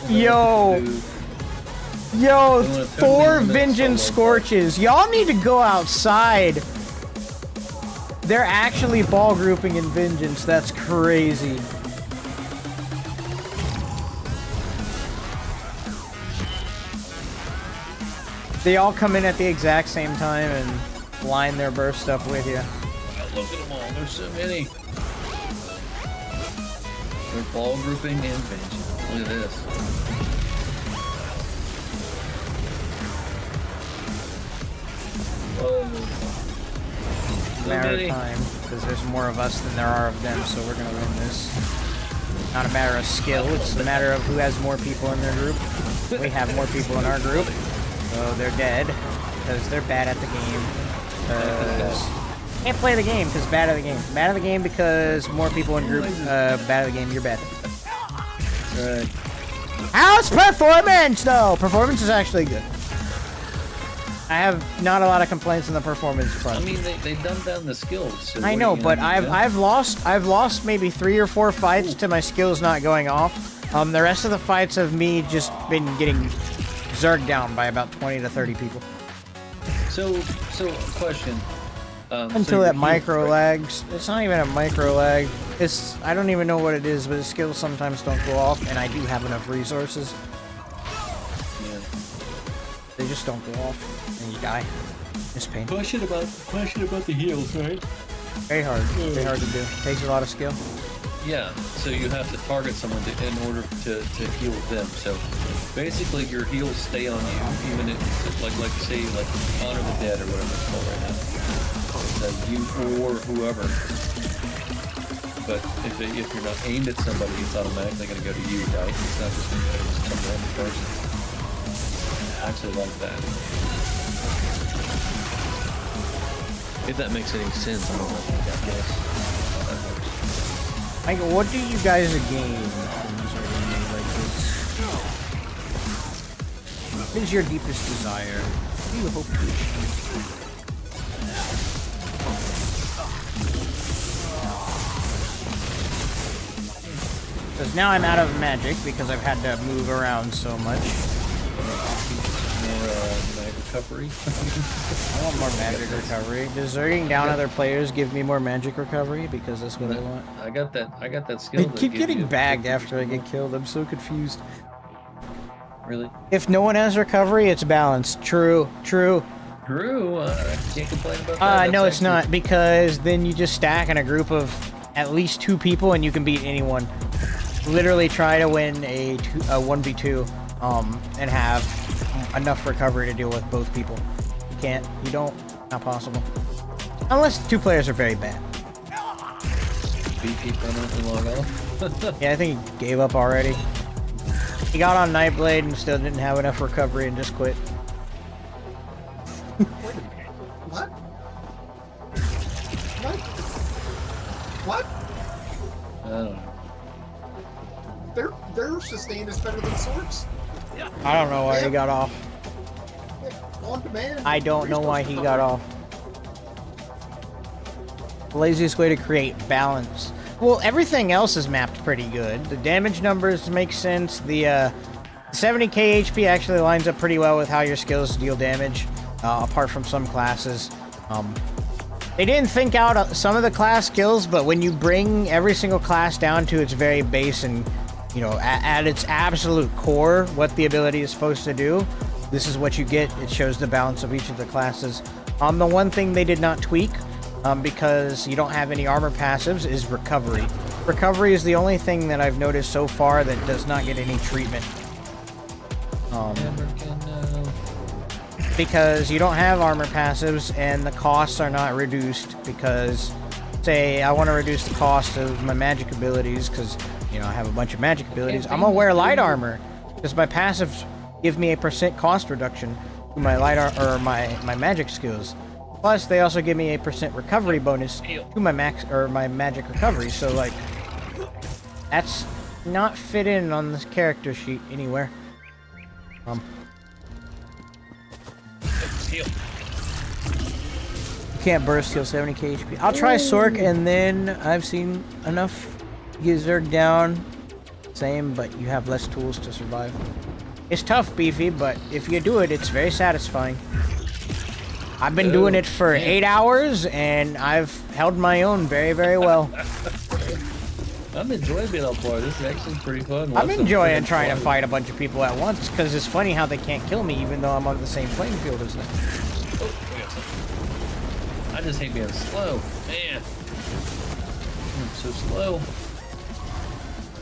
Yo! Yo, 4 Vengeance Scorches. Y'all need to go outside. They're actually ball grouping in Vengeance. That's crazy. They all come in at the exact same time and line their burst up with you. Look at them all. There's so many. They're ball grouping and vengeance. Look at this. Matter of time, because there's more of us than there are of them, so we're gonna win this. Not a matter of skill, it's a matter of who has more people in their group. We have more people in our group, so they're dead, because they're bad at the game. Can't play the game, because bad at the game. Bad at the game because more people in group, bad at the game, you're bad. Right. How's performance, though? Performance is actually good. I have not a lot of complaints on the performance front. I mean, they dumbed down the skills. So I know, but I've lost maybe 3 or 4 fights to my skills not going off. The rest of the fights have me just been getting zerged down by about 20 to 30 people. So question. Until that micro lags. It's not even a micro lag. I don't even know what it is, but the skills sometimes don't go off, and I do have enough resources. Yeah. They just don't go off, and you die. It's painful. Question about the heals, right? Very hard to do. Takes a lot of skill. Yeah, so you have to target someone in order to heal them. So basically, your heals stay on you, even if, like say, like Honor the Dead or whatever it's called right now. So you or whoever. But if you're not aimed at somebody, it's automatically going to go to you, right? It's not just going to go to some random person. I actually like that. If that makes any sense, I don't know if that does. Like, what do you guys gain from Zerg like this? What is your deepest desire? What do you hope to achieve? Because now I'm out of magic because I've had to move around so much. More mag recovery. I want more magic recovery. Does zerging down other players give me more magic recovery? Because that's what I want. I got that skill. I that keep gives getting you bagged 50%. after I get killed. I'm so confused. Really? If no one has recovery, it's balanced. True. True. Can't complain about that. No, That's it's not, because then you just stack in a group of at least 2 people and you can beat anyone. Literally try to win a 1v2 and have enough recovery to deal with both people. You can't. You don't. Not possible. Unless 2 players are very bad. BP permanently log off. Yeah, I think he gave up already. He got on Nightblade and still didn't have enough recovery and just quit. What? What? I don't know. Their sustain is better than Sork's. I don't know why he got off. On demand. I don't know why he got off. The laziest way to create balance. Well, everything else is mapped pretty good. The damage numbers make sense. The 70k HP actually lines up pretty well with how your skills deal damage, apart from some classes. They didn't think out some of the class skills, but when you bring every single class down to its very base and, you know, at its absolute core, what the ability is supposed to do, this is what you get. It shows the balance of each of the classes. The one thing they did not tweak, because you don't have any armor passives, is recovery. Recovery is the only thing that I've noticed so far that does not get any treatment. Because you don't have armor passives and the costs are not reduced, because, say, I want to reduce the cost of my magic abilities because, you know, I have a bunch of magic abilities. I'm gonna wear light armor because my passives give me a % cost reduction to my light or my magic skills. Plus, they also give me a % recovery bonus to my my magic recovery. So, like, that's not fit in on this character sheet anywhere. You can't burst heal 70k HP. I'll try Sork, and then I've seen enough to get Zerg down. Same, but you have less tools to survive. It's tough, Beefy, but if you do it, it's very satisfying. I've been doing it for 8 hours, and I've held my own very, very well. I'm enjoying being on par. This is actually pretty fun. I'm enjoying trying to fight a bunch of people at once, because it's funny how they can't kill me even though I'm on the same playing field as them. Oh, I got something. I just hate being slow. Man. I'm so slow.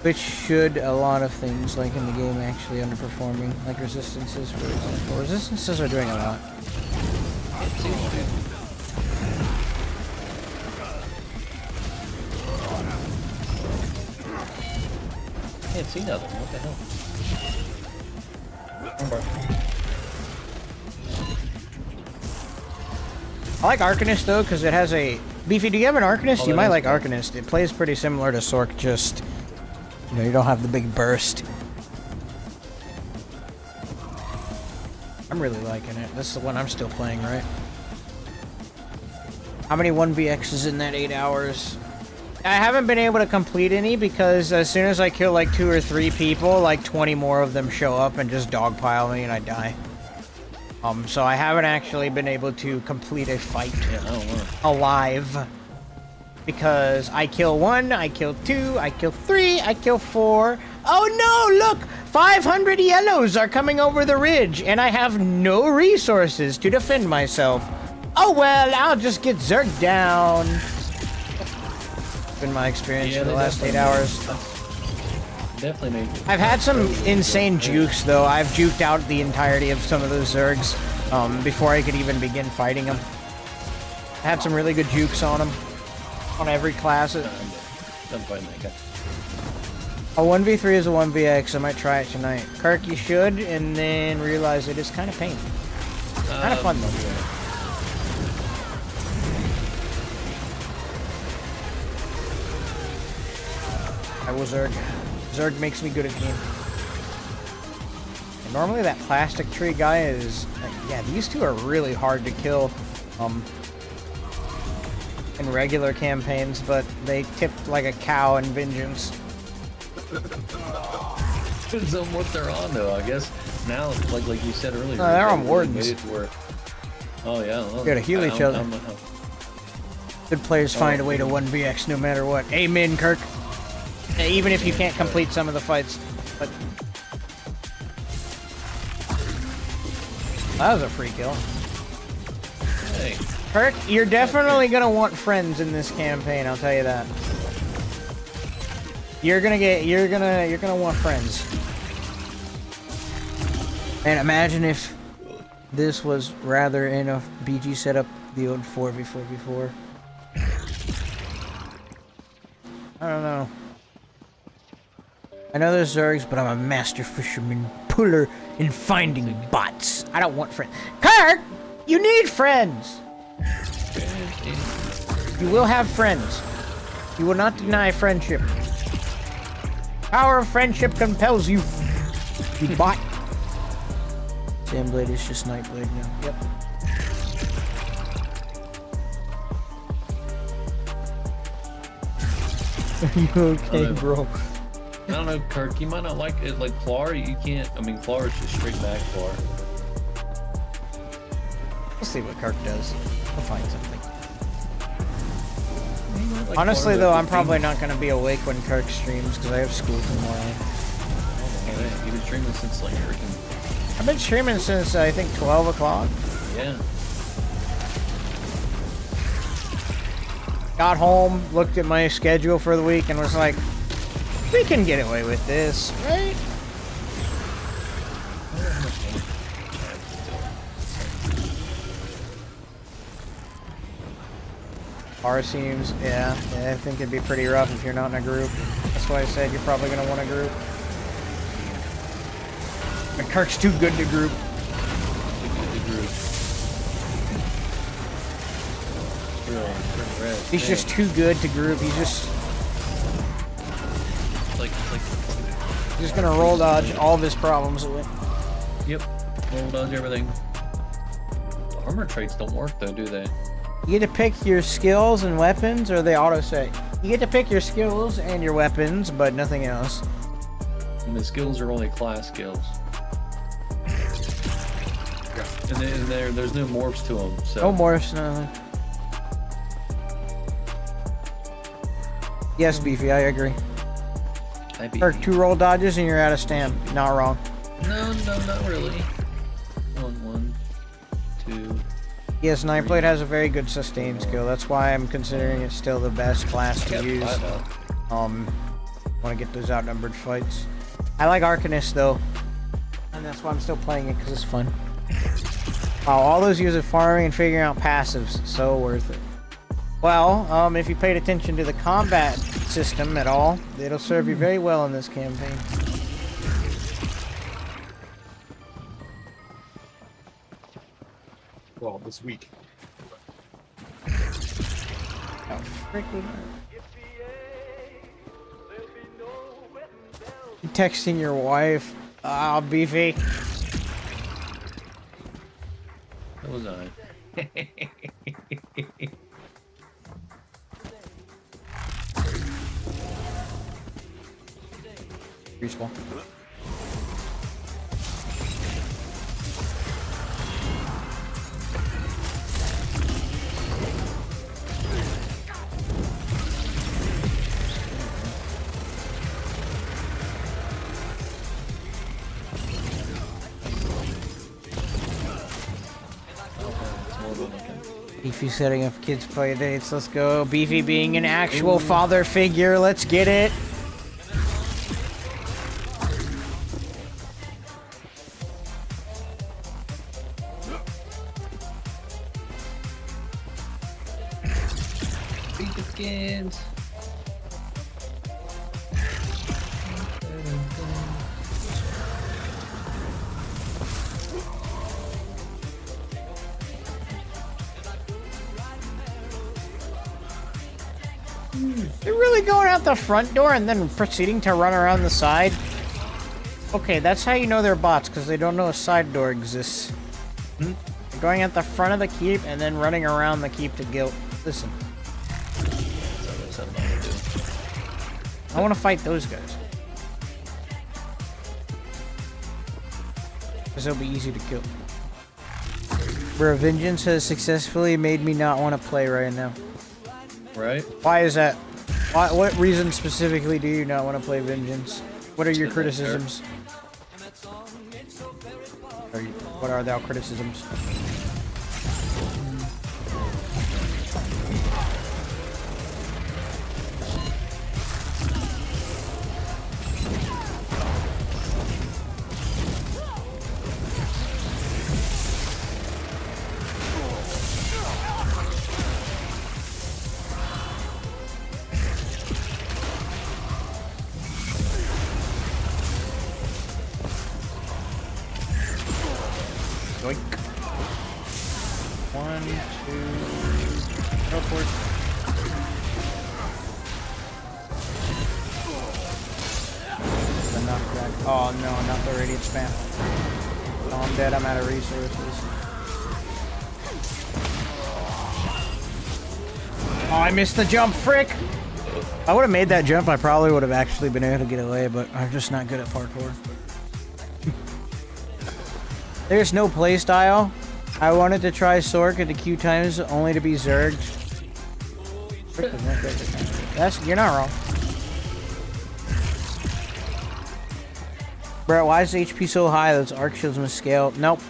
Which should a lot of things, like in the game, actually underperforming. Like resistances, for example. Resistances are doing a lot. It seems to. I can't see nothing. What the hell? I like Arcanist though, because it has a... Beefy, do you have an Arcanist? Oh, You that might is like cool. Arcanist. It plays pretty similar to Sork, just... You know, you don't have the big burst. I'm really liking it. This is the one I'm still playing, right? How many 1vx's in that 8 hours? I haven't been able to complete any because as soon as I kill like 2 or 3 people, like 20 more of them show up and just dogpile me and I die. So I haven't actually been able to complete a fight alive. Because I kill 1, I kill 2, I kill 3, I kill 4. Oh no, look! 500 yellows are coming over the ridge and I have no resources to defend myself. Oh well, I'll just get Zerg down. Been my experience for the last 8 hours. Definitely made. I've had some insane jukes though. I've juked out the entirety of some of those Zergs before I could even begin fighting them. I had some really good jukes on them, on every class. I'm fighting that guy. A 1v3 is a 1vx. I might try it tonight. Kirk, you should, and then realize it is kind of pain. Kind of fun though. I will Zerg. Zerg makes me good at the game. And normally that plastic tree guy is... yeah, these two are really hard to kill in regular campaigns, but they tipped like a cow in Vengeance. Depends on what they're on, though. I guess now, like you said earlier, No, they're on really wardens. made it to where- oh yeah, well, Gotta heal each other. I'm- Good players find a way to 1vx no matter what. Amen, Kirk. Even if you can't complete some of the fights. But that was a free kill. hey, Kirk, you're definitely gonna want friends in this campaign, I'll tell you that. You're gonna want friends. And imagine if this was rather in a BG setup, the old 4v4v4. I don't know. I know there's Zergs, but I'm a master fisherman, puller, and finding bots. I don't want friends. Kirk! You need friends! You will have friends. You will not deny friendship. Power of friendship compels you. You bot. Sandblade is just Nightblade now. Yep. Are you okay, bro? I don't know, Kirk. You might not like it. Like Clar, you can't. I mean, Clar is just straight back Clar. We'll see what Kirk does. We'll find something. Like Honestly, Clar, though, but I'm probably not going to be awake when Kirk streams because I have school tomorrow. Oh, you've been streaming since like freaking. I've been streaming since I think 12 o'clock. Yeah. Got home, looked at my schedule for the week, and was like, we can get away with this, right? R seems, yeah, I think it'd be pretty rough if you're not in a group. That's why I said you're probably going to want a group. But Kirk's too good to group. He's just too good to group. He's just he's gonna roll dodge all of his problems away. Yep. Roll dodge everything. The armor traits don't work though, do they? You get to pick your skills and weapons, or they auto say. You get to pick your skills and your weapons, but nothing else. And the skills are only class skills. And there's no morphs to them. So. No morphs, nothing. Yes, Beefy, I agree. Kirk, 2 roll dodges and you're out of stam. Not wrong. No, not really. 1, 2. Yes, Nightblade has a very good sustain skill. That's why I'm considering it still the best class to use. Want to get those outnumbered fights. I like Arcanist though, and that's why I'm still playing it because it's fun. Wow, all those years of farming and figuring out passives, so worth it. Well, if you paid attention to the combat system at all, it'll serve you very well in this campaign. Well, this week. Oh, freaking. You texting your wife? Ah, Beefy. That was I. Respawn. Beefy setting up kids play dates. Let's go. Beefy being an actual father figure. Let's get it. Beat the skins. They're really going out the front door and then proceeding to run around the side? Okay, that's how you know they're bots, because they don't know a side door exists. They're going at the front of the keep and then running around the keep to guilt. Listen. I want to fight those guys. Because they'll be easy to kill. Bro, Vengeance has successfully made me not want to play right now. Right? Why is that? What reason specifically do you not want to play Vengeance? What are your criticisms? What are thou criticisms? Yoink. 1, 2, go for it. The knockback. Oh no, not the radiant spam. Oh, I'm dead, I'm out of resources. Oh, I missed the jump, frick! If I would have made that jump, I probably would have actually been able to get away, but I'm just not good at parkour. There's no playstyle. I wanted to try Sork at the Q times only to be Zerged. You're not wrong. Bro, why is the HP so high? Those arc shields must scale. Nope.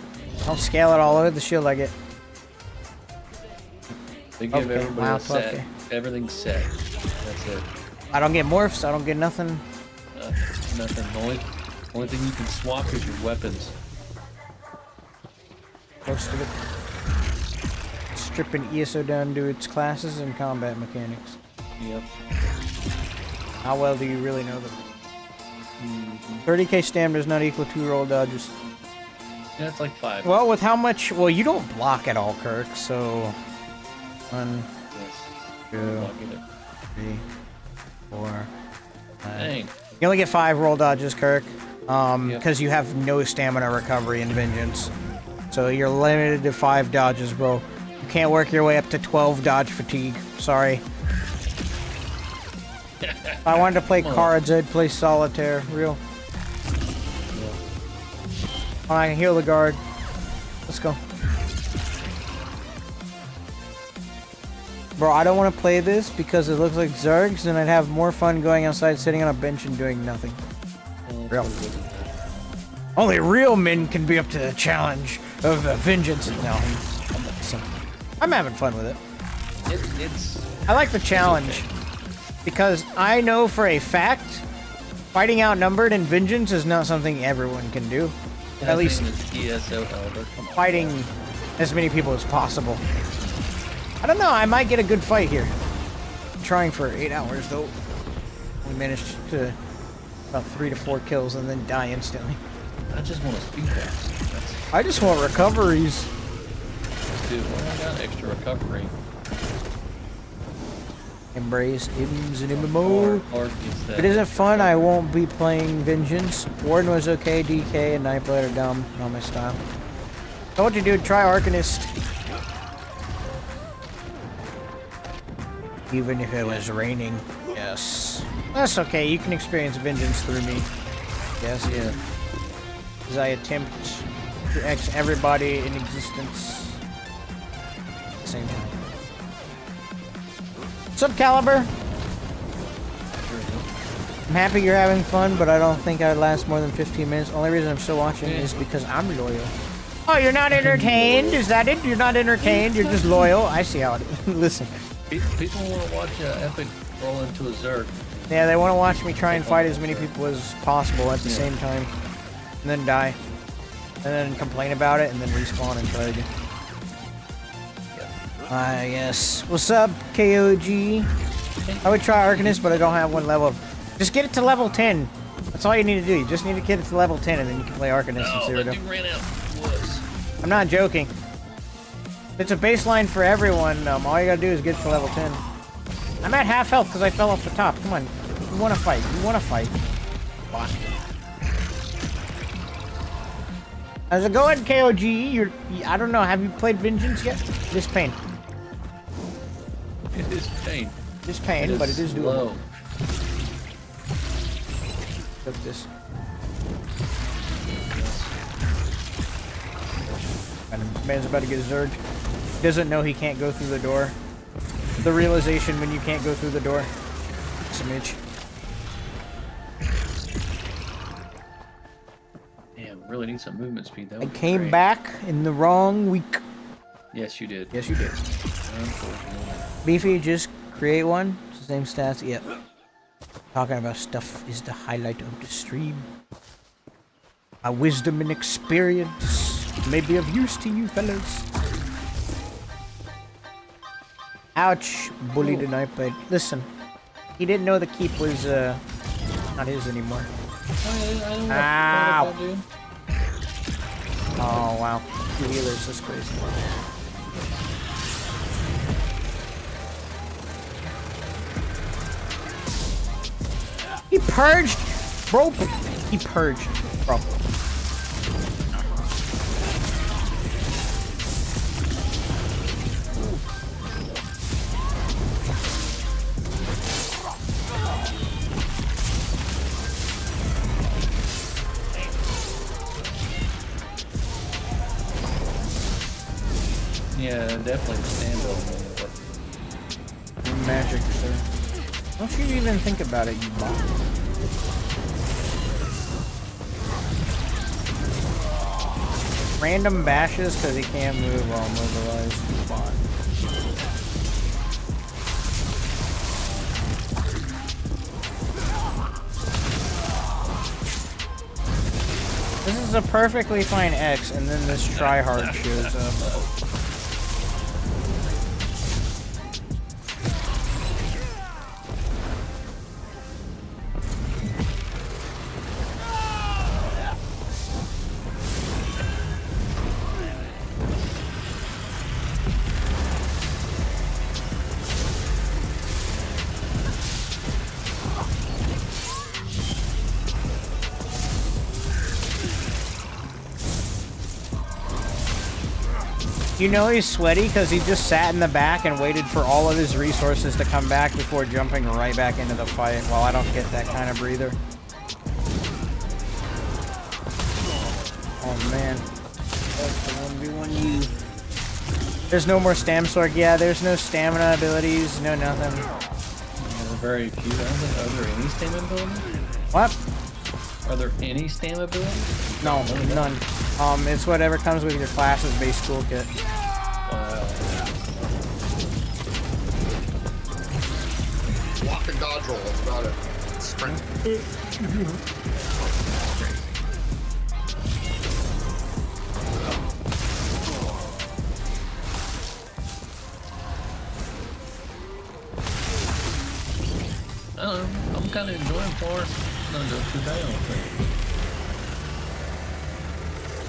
Don't scale it all over the shield like it. They give Okay, everybody wow, a set. okay. Everything's set. That's it. I don't get morphs. I don't get nothing. Nothing. The only thing you can swap is your weapons. Most of it. Stripping ESO down to its classes and combat mechanics. Yep. How well do you really know them? 30k stam does not equal 2 roll dodges. Yeah, it's like 5. Well, with how much... Well, you don't block at all, Kirk, so... 1, Yes. 2, I'll get it. 3, 4, 5. Dang. You only get 5 roll dodges, Kirk. Because you have no stamina recovery in Vengeance. So you're limited to 5 dodges, bro. You can't work your way up to 12 dodge fatigue. Sorry. If I wanted to play cards, I'd play Solitaire. Real. I can heal the guard. Let's go. Bro, I don't want to play this because it looks like Zergs, and I'd have more fun going outside, sitting on a bench and doing nothing. Real. Only real men can be up to the challenge of Vengeance. No, I'm having fun with it. I like the challenge because I know for a fact fighting outnumbered in Vengeance is not something everyone can do. At least ESO Elder. fighting as many people as possible. I don't know, I might get a good fight here. I'm trying for 8 hours though. We managed to about 3 to 4 kills and then die instantly. I just want to speed pass. I just want recoveries. Dude, well, I got extra recovery. Embrace Ibs and MMO. Or gets that If it isn't fun, I won't be playing Vengeance. Warden was okay, DK and Nightblade are dumb. Not my style. So what you do, try Arcanist. Even if it was raining. Yes. That's okay, you can experience Vengeance through me. Yes, yeah. As I attempt to X everybody in existence at the same time. What's up, Caliber? I'm happy you're having fun, but I don't think I'd last more than 15 minutes. Only reason I'm still watching is because I'm loyal. Oh, you're not entertained? Is that it? You're not entertained? You're just loyal? I see how it is. Listen. People want to watch Epic roll into a Zerg. Yeah, they want to watch me try and fight as many people as possible at the same time. And then die. And then complain about it, and then respawn and try again. Yes. What's up, KOG? I would try Arcanist, but I don't have one level. Just get it to level 10. That's all you need to do. You just need to get it to level 10, and then you can play Arcanist and Cyrodiil. Ran out. I'm not joking. It's a baseline for everyone. All you gotta do is get it to level 10. I'm at half health because I fell off the top. Come on. You want to fight. You want to fight. How's it going, KOGE? I don't know. Have you played Vengeance yet? This pain. It is pain. This pain, but it is slow. doable. Look at this. And man's about to get Zerg. Doesn't know he can't go through the door. The realization when you can't go through the door. Smidge. Damn, really need some movement speed. That I would be came great. back in the wrong week. Yes, you did. Yes, you did. Unfortunately. Beefy, just create one. It's the same stats. Yep. Talking about stuff is the highlight of the stream. My wisdom and experience may be of use to you fellas. Ouch, bullied and I played. Listen, he didn't know the keep was not his anymore. Ow! Oh wow, the healers is crazy. He purged, bro. He purged, bro. Yeah, definitely the standoff. Magic, sir. Don't you even think about it, you bot. Random bashes because he can't move while mobilized, you bot. This is a perfectly fine X, and then this tryhard shows up. You know he's sweaty because he just sat in the back and waited for all of his resources to come back before jumping right back into the fight. Well, I don't get that kind of breather. Oh man. That's the 1v1U. There's no more MAGSORC. Yeah, there's no stamina abilities, no nothing. Very few. I don't think, are there any stamina abilities? What? Are there any stamina abilities? No, none. It's whatever comes with your class's base toolkit. Block and dodge roll, that's about it. Sprint. I don't know. I'm kind of enjoying Forest. Not doing too bad, I don't think.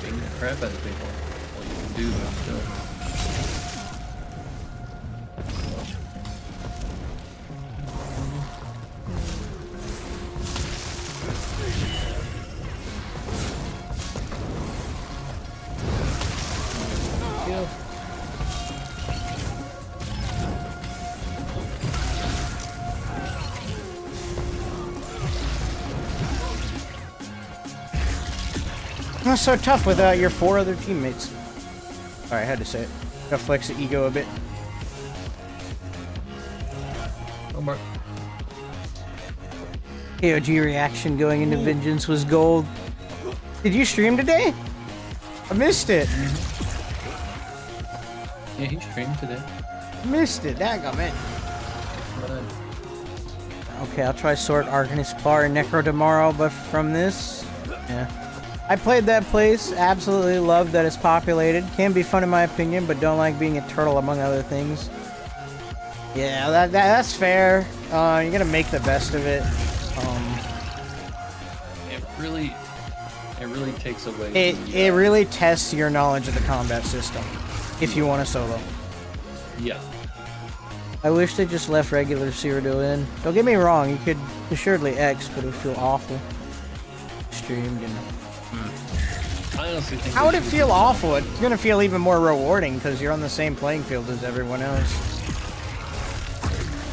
Beating the crap out of people. All you can do is still. Not so tough without your 4 other teammates. Alright, I had to say it. Gotta flex the ego a bit. Oh, Mark. KOG reaction going into Vengeance was gold. Did you stream today? I missed it. Yeah, he streamed today. Missed it. Dadgummit. Okay, I'll try Sword, Arcanist, Plar, and Necro tomorrow, but from this, yeah. I played that place, absolutely love that it's populated. Can be fun in my opinion, but don't like being a turtle among other things. Yeah, that's fair. You're gonna make the best of it. It really takes away. It really tests your knowledge of the combat system, if you want to solo. Yeah. I wish they just left regular Cyrodiil in. Don't get me wrong, you could assuredly X, but it would feel awful. Streamed and... I honestly think. How would it feel awful? It's gonna feel even more rewarding because you're on the same playing field as everyone else.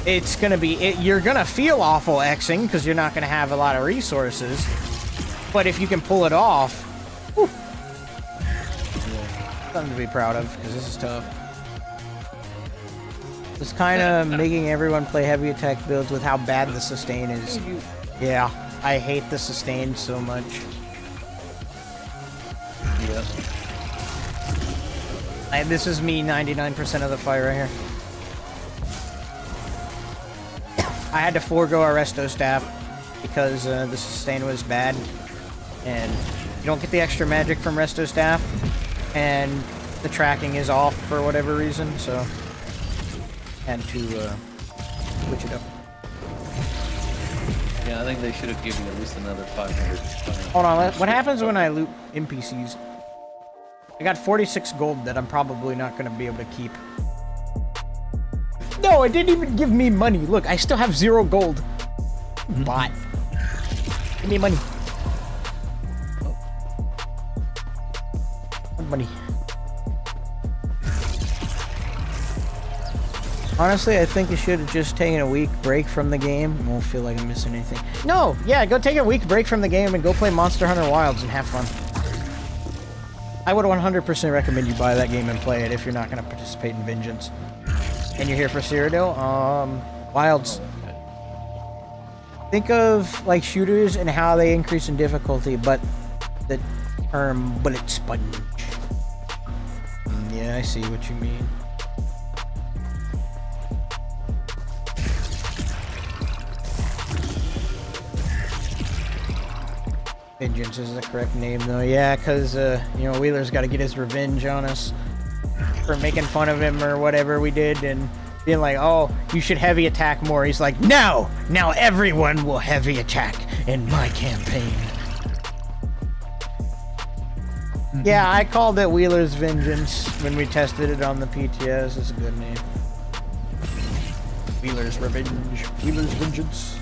It's gonna be... you're gonna feel awful Xing because you're not gonna have a lot of resources. But if you can pull it off... Whew, something to be proud of because this is tough. It's kind of making everyone play heavy attack builds with how bad the sustain is. Yeah, I hate the sustain so much. Yeah. This is me 99% of the fight right here. I had to forego our resto staff because the sustain was bad. And you don't get the extra magic from resto staff. And the tracking is off for whatever reason, so... had to switch it up. Yeah, I think they should have given you at least another 500. Hold on, what happens when I loot NPCs? I got 46 gold that I'm probably not going to be able to keep. No, it didn't even give me money. Look, I still have 0 gold. Bot. Give me money. What money? Honestly, I think you should have just taken a week break from the game. I won't feel like I'm missing anything. No, yeah, go take a week break from the game and go play Monster Hunter Wilds and have fun. I would 100% recommend you buy that game and play it if you're not going to participate in Vengeance. And you're here for Cyrodiil? Wilds. Think of, like, shooters and how they increase in difficulty, but the term bullet sponge. Yeah, I see what you mean. Vengeance is the correct name, though. Yeah, because, you know, Wheeler's got to get his revenge on us for making fun of him or whatever we did and being like, oh, you should heavy attack more. He's like, no! Now everyone will heavy attack in my campaign. Yeah, I called it Wheeler's Vengeance when we tested it on the PTS. It's a good name. Wheeler's Revenge. Wheeler's Vengeance.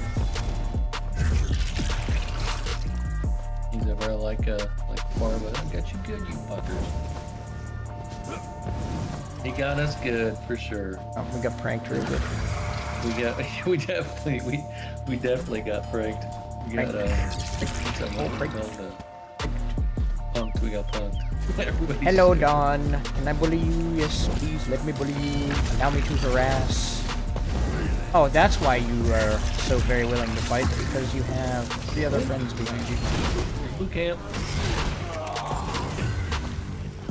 He's ever like far, but I got you good, you fuckers. He got us good for sure. Oh, we got pranked real good. We definitely got pranked. We got punked. We got punked. Hello, Don. Can I bully you? Yes, please. Let me bully you. Allow me to harass. Oh, that's why you are so very willing to fight, because you have 3 other friends behind you. Boot camp.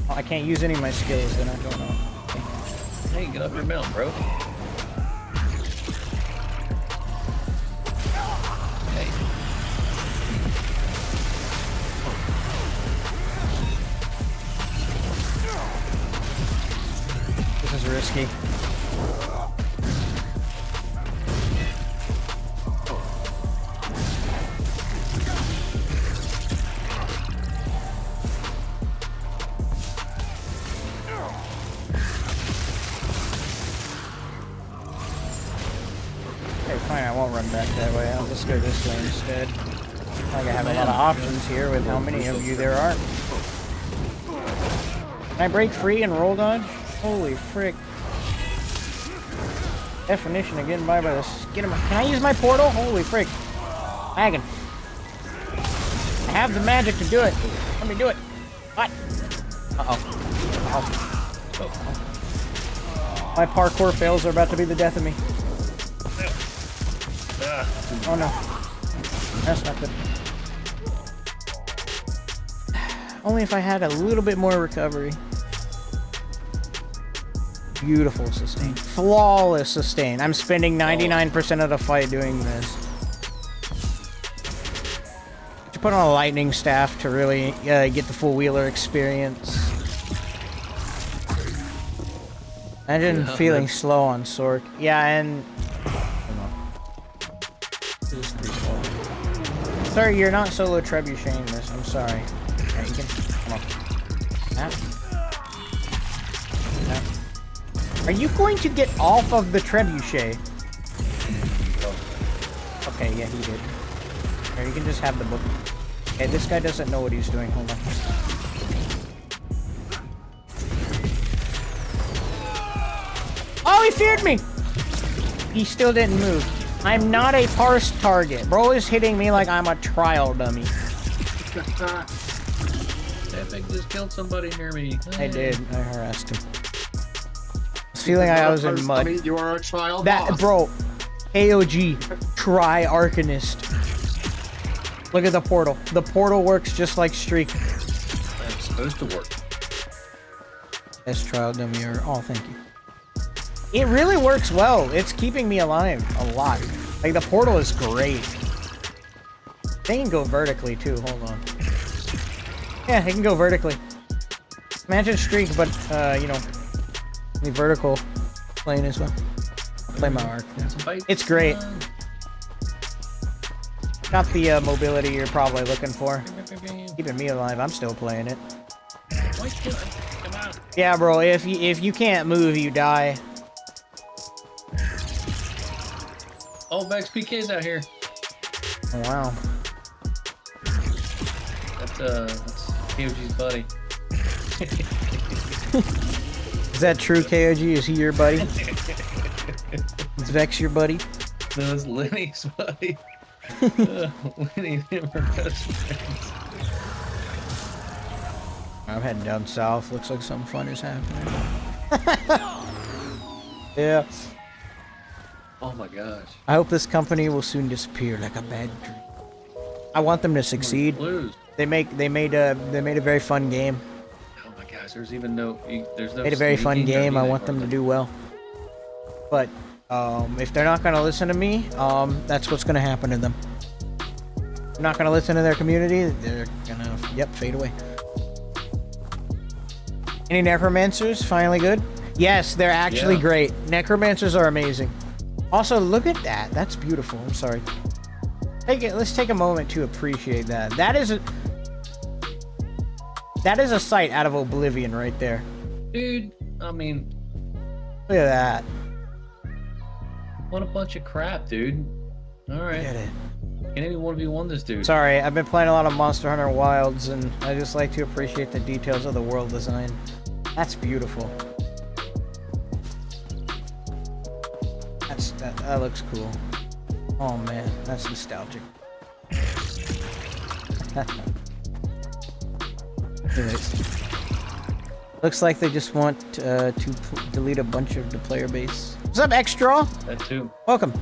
Oh, I can't use any of my skills, then I don't know. Hey, get up your mount, bro. Hey. This is risky. Fine, I won't run back that way. I'll just go this way instead. Like I have a lot of options here with how many of you there are. Can I break free and roll dodge? Holy frick. Definition of getting by the skin of my... Can I use my portal? Holy frick. Lagging. I have the magic to do it. Let me do it. What? Uh-oh. Uh-oh. My parkour fails are about to be the death of me. Oh no. That's not good. Only if I had a little bit more recovery. Beautiful sustain. Flawless sustain. I'm spending 99% of the fight doing this. To put on a lightning staff to really get the full Wheeler experience. Imagine feeling slow on Sork. Yeah, and... Sorry, you're not solo trebucheting this. I'm sorry. Yeah, you can... Come on. Snap. Snap. Are you going to get off of the trebuchet? Okay, yeah, he did. Here, you can just have the book. Okay, this guy doesn't know what he's doing. Hold on. Oh, he feared me! He still didn't move. I'm not a parse target. Bro is hitting me like I'm a trial dummy. Epic just killed somebody near me. I did. I harassed him. I was feeling like I was in mud. You are a trial That, boss. bro. AOG. Try Arcanist. Look at the portal. The portal works just like Streak. That's supposed to work. Best trial dummy ever. Oh, thank you. It really works well. It's keeping me alive a lot. Like, the portal is great. They can go vertically, too. Hold on. Yeah, it can go vertically. Imagine Streak, but, you know, the vertical plane as well. Play my arc. It's great. Not the mobility you're probably looking for. Keeping me alive. I'm still playing it. Yeah, bro. If you can't move, you die. Oh, Max PK's out here. Oh, wow. That's KOG's buddy. Is that true, KOG? Is he your buddy? Is Vex your buddy? No, it's Lenny's buddy. Lenny and him are best friends. I'm heading down south. Looks like something fun is happening. Yeah. Oh my gosh. I hope this company will soon disappear like a bad dream. I want them to succeed. Blues. They made a very fun game. Oh my gosh, there's even no there's no Made a very fun sneaking game. I anything, want them to right? do well. But if they're not gonna listen to me, that's what's gonna happen to them. They're not gonna listen to their community. They're gonna fade away. Any necromancers? Finally good. Yes, they're actually great. Necromancers are amazing. Also, look at that. That's beautiful. I'm sorry. Let's take a moment to appreciate that. That is a sight out of Oblivion right there. Dude, I mean, Look at that. what a bunch of crap, dude. Alright. Look at it. Can't even 1v1 this dude. Sorry, I've been playing a lot of Monster Hunter Wilds, and I just like to appreciate the details of the world design. That's beautiful. That looks cool. Oh man, that's nostalgic. Anyways, looks like they just want to delete a bunch of the player base. What's up, Extra? That too. Welcome.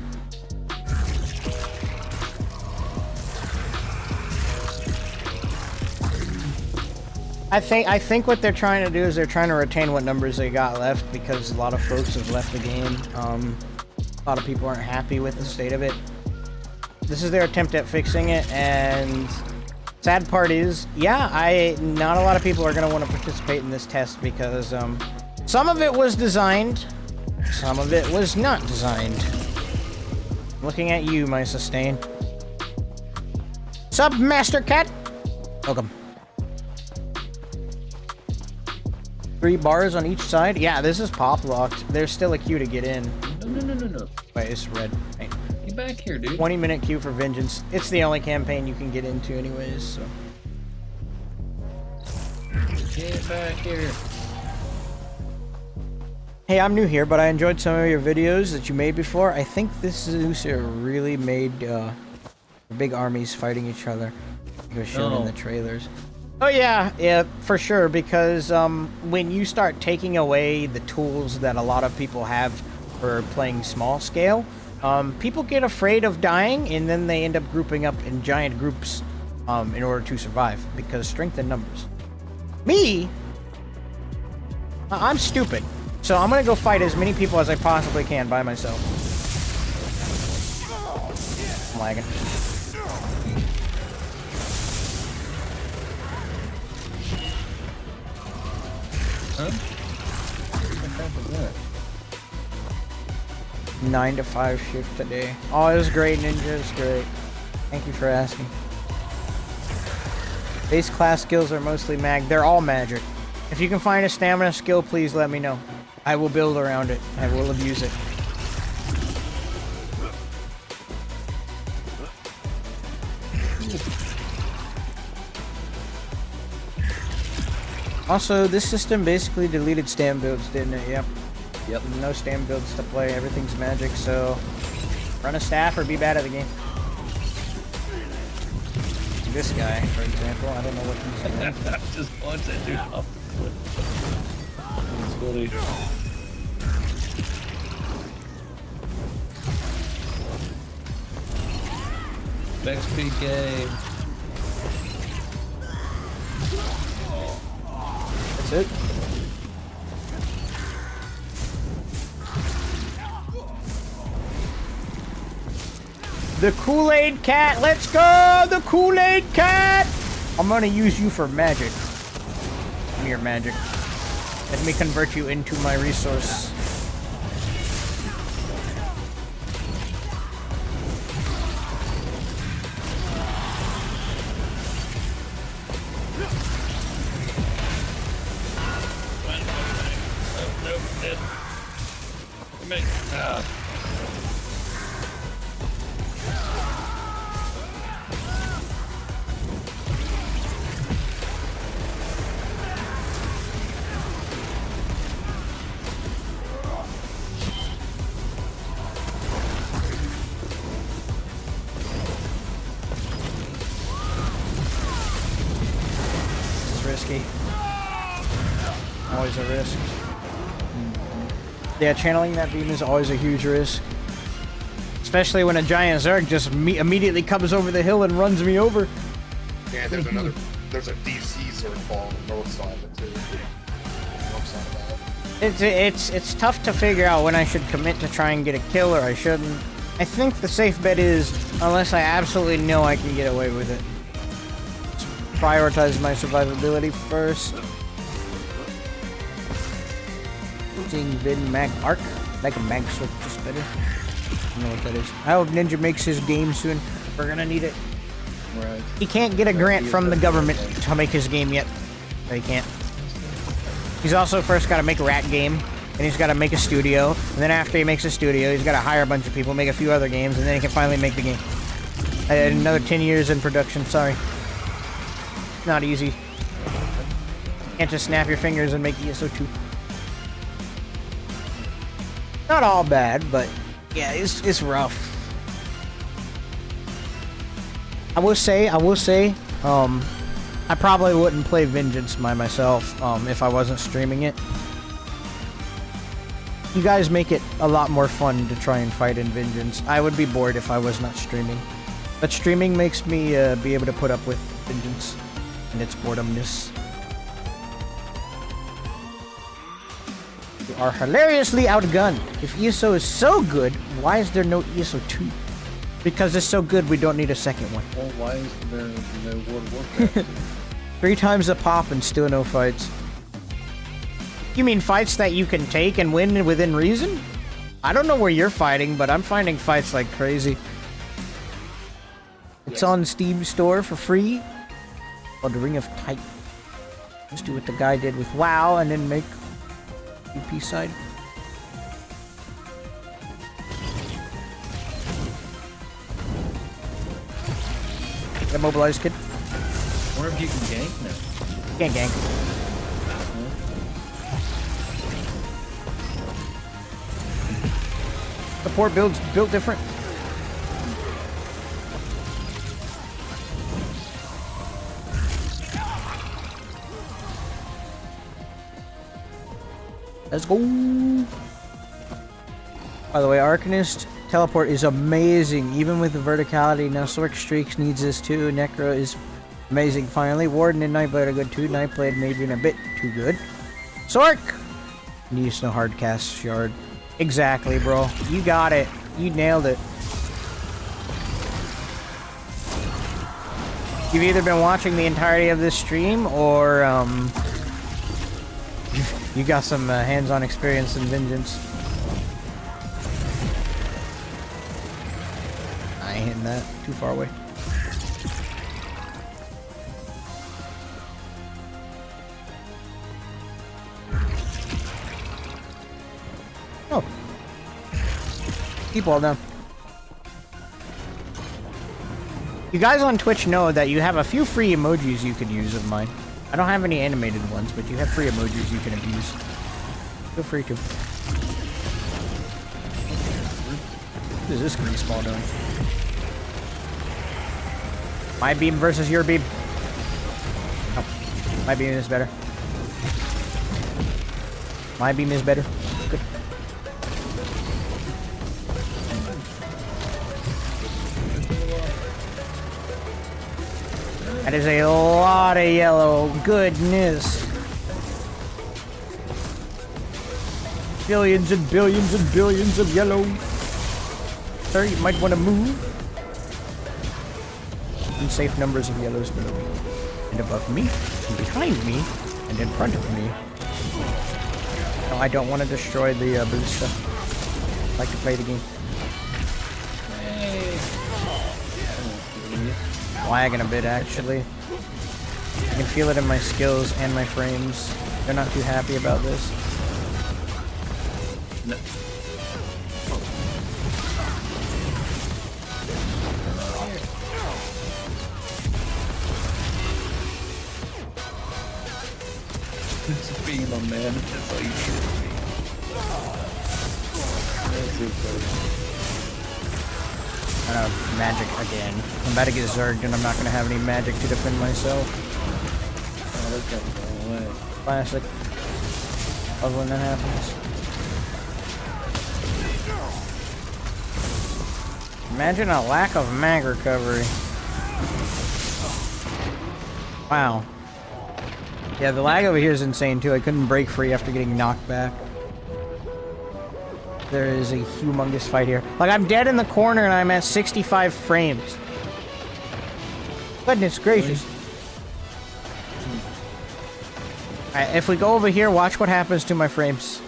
I think what they're trying to do is they're trying to retain what numbers they got left, because a lot of folks have left the game. A lot of people aren't happy with the state of it. This is their attempt at fixing it, and sad part is, yeah, not a lot of people are going to want to participate in this test, because some of it was designed, some of it was not designed. Looking at you, my sustain. Sub Master Cat. Welcome. 3 bars on each side? Yeah, this is pop locked. There's still a queue to get in. No. Wait, it's red. Wait. Get back here, dude. 20-minute queue for Vengeance. It's the only campaign you can get into anyways, so. Get back here. Hey, I'm new here, but I enjoyed some of your videos that you made before. I think this Zeusir really made big armies fighting each other. It was shown in the trailers. Oh yeah, for sure, because when you start taking away the tools that a lot of people have for playing small scale, people get afraid of dying, and then they end up grouping up in giant groups in order to survive, because strength in numbers. Me? I'm stupid, so I'm gonna go fight as many people as I possibly can by myself. I'm lagging. Huh? What the crap is that? 9 to 5 shift today. Oh, it was great, Ninja. It was great. Thank you for asking. Base class skills are mostly mag. They're all magic. If you can find a stamina skill, please let me know. I will build around it. I will abuse it. Also, this system basically deleted stand builds, didn't it? Yep. Yep. No stand builds to play. Everything's magic, so run a staff or be bad at the game. This guy, for example, I don't know what he's doing. Just punch that dude off the cliff. That's funny. XP game. That's it. The Kool-Aid cat, let's go! The Kool-Aid cat! I'm gonna use you for magic. Mere magic. Let me convert you into my resource. Risky. Always a risk. Yeah, channeling that beam is always a huge risk. Especially when a giant Zerg just immediately comes over the hill and runs me over. Yeah, there's a DC Zerg fall on the north side of it too. North side of that. It's tough to figure out when I should commit to try and get a kill or I shouldn't. I think the safe bet is, unless I absolutely know I can get away with it. Prioritize my survivability first. Using Vin Mag Arc. Like a MAGSORC, just better. I don't know what that is. I hope Ninja makes his game soon. We're gonna need it. Right. He can't get a grant from the government to make his game yet. No, he can't. He's also first got to make a rat game, and he's got to make a studio, and then after he makes a studio, he's got to hire a bunch of people, make a few other games, and then he can finally make the game. I had another 10 years in production, sorry. Not easy. Can't just snap your fingers and make ESO 2. Not all bad, but yeah, it's rough. I will say, I probably wouldn't play Vengeance by myself if I wasn't streaming it. You guys make it a lot more fun to try and fight in Vengeance. I would be bored if I was not streaming. But streaming makes me be able to put up with Vengeance and its boredomness. You are hilariously outgunned. If ESO is so good, why is there no ESO 2? Because it's so good, we don't need a second one. Well, why is there no World of Warcraft? 3 times the pop and still no fights. You mean fights that you can take and win within reason? I don't know where you're fighting, but I'm finding fights like crazy. It's on Steam store for free. Called the Ring of Titan. Let's do what the guy did with WoW and then make PvP side. Immobilized kid. Or if you can gank now. Can't gank. The port built different. Let's go. By the way, Arcanist teleport is amazing, even with the verticality. Now Sork Streaks needs this too. Necro is amazing finally. Warden and Nightblade are good too. Nightblade maybe a bit too good. Sork! Needs no hard cast shard. Exactly, bro. You got it. You nailed it. You've either been watching the entirety of this stream or you got some hands-on experience in Vengeance. I ain't hitting that. Too far away. Oh. Keep all down. You guys on Twitch know that you have a few free emojis you could use of mine. I don't have any animated ones, but you have free emojis you can abuse. Feel free to. What is this green small doing? My beam versus your beam. Oh, my beam is better. My beam is better. Good. That is a lot of yellow. Goodness. Billions and billions and billions of yellow. Sir, you might want to move. Unsafe numbers of yellows below me. And above me. And behind me. And in front of me. No, I don't want to destroy the booster. I like to play the game. Lagging a bit, actually. I can feel it in my skills and my frames. They're not too happy about this. No. It's a beam, my man. That's all you should be. Magic again. I'm about to get Zerged and I'm not going to have any magic to defend myself. Oh, that's got to go away. Classic. Love when that happens. Imagine a lack of mag recovery. Wow. Yeah, the lag over here is insane too. I couldn't break free after getting knocked back. There is a humongous fight here. Like, I'm dead in the corner and I'm at 65 frames. Goodness gracious. Alright, if we go over here, watch what happens to my frames.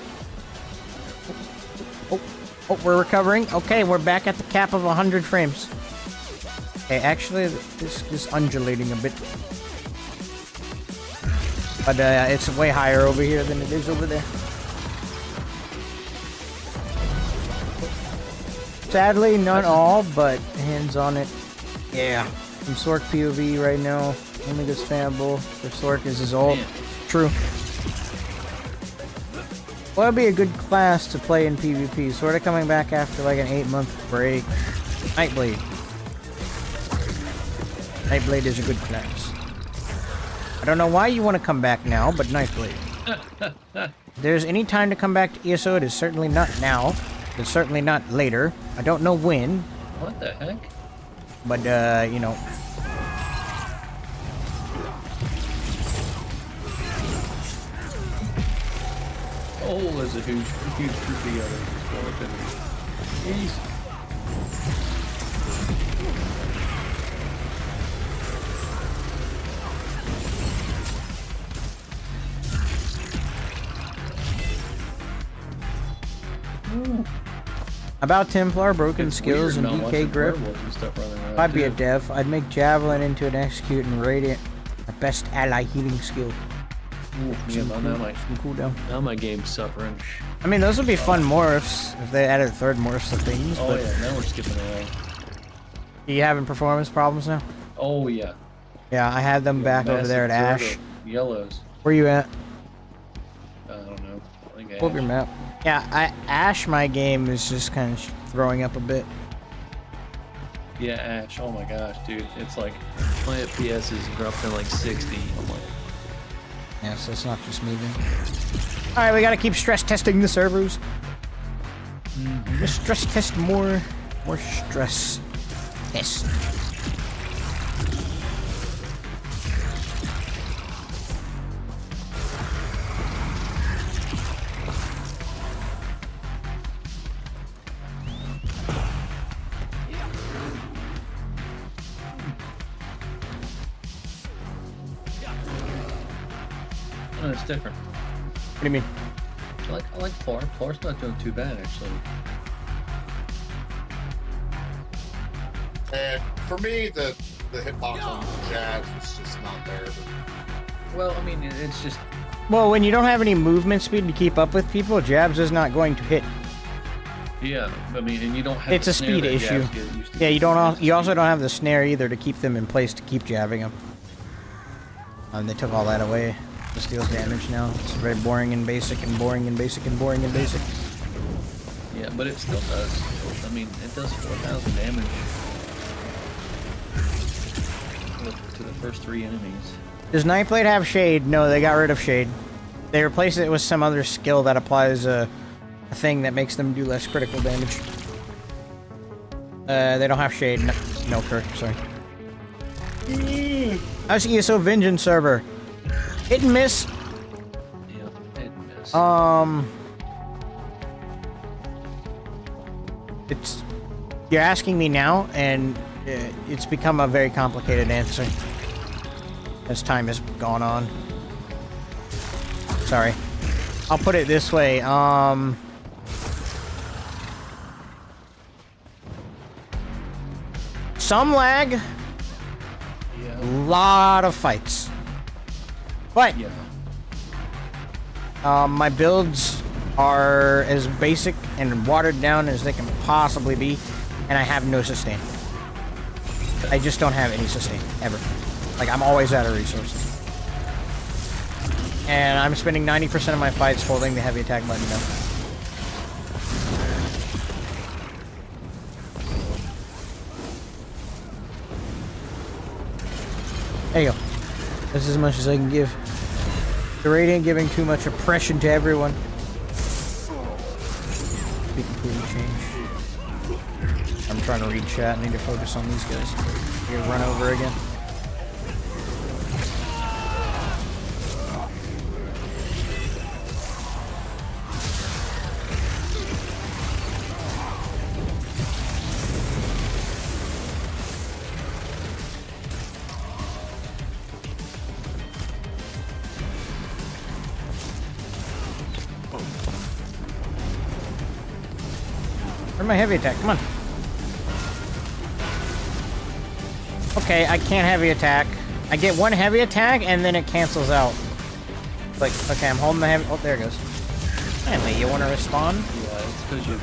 Oh, we're recovering. Okay, we're back at the cap of 100 frames. Okay, actually, this is undulating a bit. But it's way higher over here than it is over there. Sadly, not all, but hands on it. Yeah. Some Sorc POV right now. Only good spammable for Sorc is his ult. True. Well, that'd be a good class to play in PvP. Sort of coming back after like an 8-month break. Nightblade. Nightblade is a good class. I don't know why you want to come back now, but Nightblade. If there's any time to come back to ESO, it is certainly not now. It's certainly not later. I don't know when. What the heck? But, you know. Oh, there's a huge groupie of it. Jeez. About Templar, broken skills, and DK grip. If I'd be a dev, I'd make Javelin into an execute and Radiant our best ally healing skill. Ooh, yeah, Some cooldown. now my game's suffering. I mean, those would be fun morphs if they added third morphs to things. Oh but yeah, now we're skipping away. Are you having performance problems now? Oh yeah. Yeah, I had them back over there at Ash. Yellows. Where you at? I don't know. I think Pull up your map. Yeah, Ash, my game is just kind of throwing up a bit. Yeah, Ash. Oh my gosh, dude. It's like my FPS is dropped to like 60. I'm like, Yeah, so it's not just me then. Alright, we gotta keep stress testing the servers. Just stress test more stress test. oh, it's different. What do you mean? I like Plar. Plar's not doing too bad actually. And for me, the hitbox on Jabs is just not there. Well, I mean, it's just Well, when you don't have any movement speed to keep up with people, Jabs is not going to hit. Yeah, I mean, and you don't have It's the a snare speed that issue. jabs get used to. Yeah, you It's don't. You a also speed don't have the snare either to keep them in place to keep jabbing them. They took all that away. Just deals damage now. It's very boring and basic and boring and basic and boring and basic. Yeah, but it still does. I mean, it does 4,000 damage to the first 3 enemies. Does Nightblade have shade? No, they got rid of shade. They replaced it with some other skill that applies a thing that makes them do less critical damage. They don't have shade. No, Kirk, sorry. How's ESO Vengeance server? Hit and miss. Yeah, it miss. It's... You're asking me now, and it's become a very complicated answer as time has gone on. Sorry. I'll put it this way, some lag, Yeah. lot of fights. But Yeah. my builds are as basic and watered down as they can possibly be, and I have no sustain. I just don't have any sustain, ever. Like, I'm always out of resources. And I'm spending 90% of my fights holding the heavy attack button down. There you go. That's as much as I can give. The Radiant giving too much oppression to everyone. Be completely changed. I'm trying to read chat. I need to focus on these guys. Here, run over again. Where's my heavy attack? Come on. Okay, I can't heavy attack. I get one heavy attack and then it cancels out. Like, okay, I'm holding the heavy. Oh, there it goes. Anyway, you want to respond? Yeah, it's because you.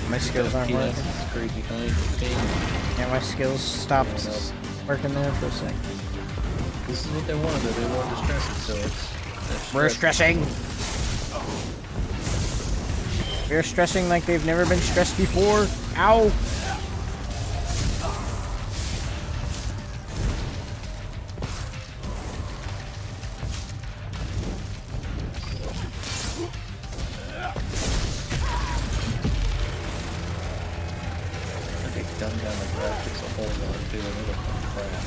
My skills aren't working. It's crazy thing. Yeah, my skills stopped working there for a sec. This is what they wanted. They wanted to stress it, so it's. We're stressing. We're stressing like they've never been stressed before. Ow! They dumb down the graphics a whole lot too, and they look like crap.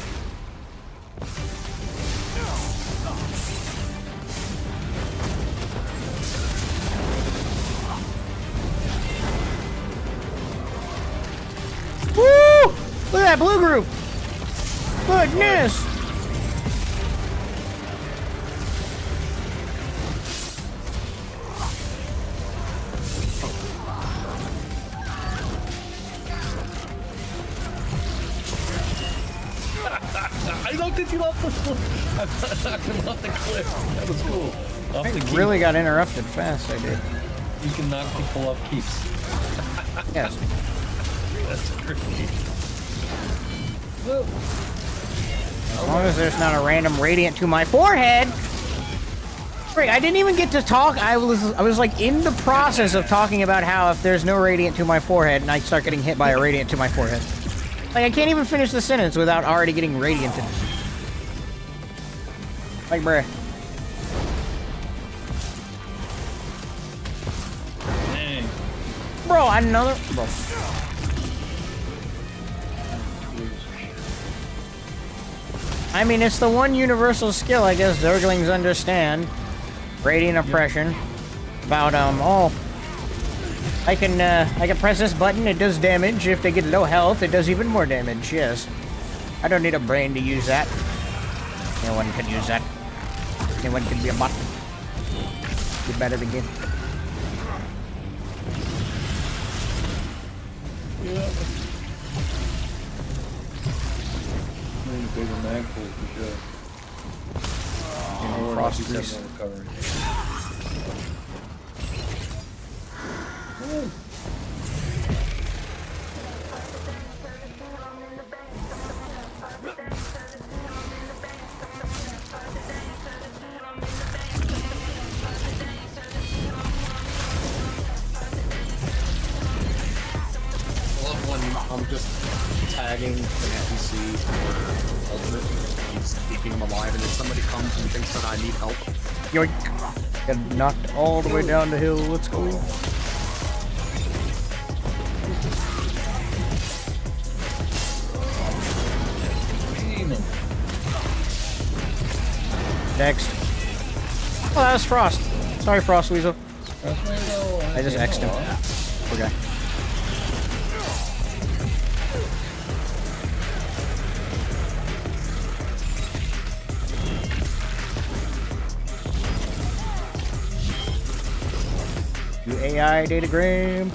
Woo! Look at that blue group! Goodness! I knocked it off the cliff. I knocked him off the cliff. That was cool. Off I the keep. really got interrupted fast, I did. You can knock people off keeps. Yes. That's tricky. As long as there's not a random radiant to my forehead. Wait, I didn't even get to talk. I was like in the process of talking about how if there's no radiant to my forehead and I start getting hit by a radiant to my forehead. Like, I can't even finish the sentence without already getting radianted. Like, bruh. Dang. Bro, another... Bro. I mean, it's the one universal skill I guess Zerglings understand. Radiant oppression. About, oh... I can press this button, it does damage. If they get low health, it does even more damage, yes. I don't need a brain to use that. Anyone can use that. Anyone can be a bot. You better begin. Yeah. Maybe bigger mag pool for sure. More Frost like you grease. said, more recovery. I'm just tagging an NPC or ultimate, just keeping them alive, and if somebody comes and thinks that I need help, Yoink. Got knocked all the way down the hill. Let's go. Next. Oh, that was Frost. Sorry, Frost Weasel. I just X'd him. Okay. You AI datagram.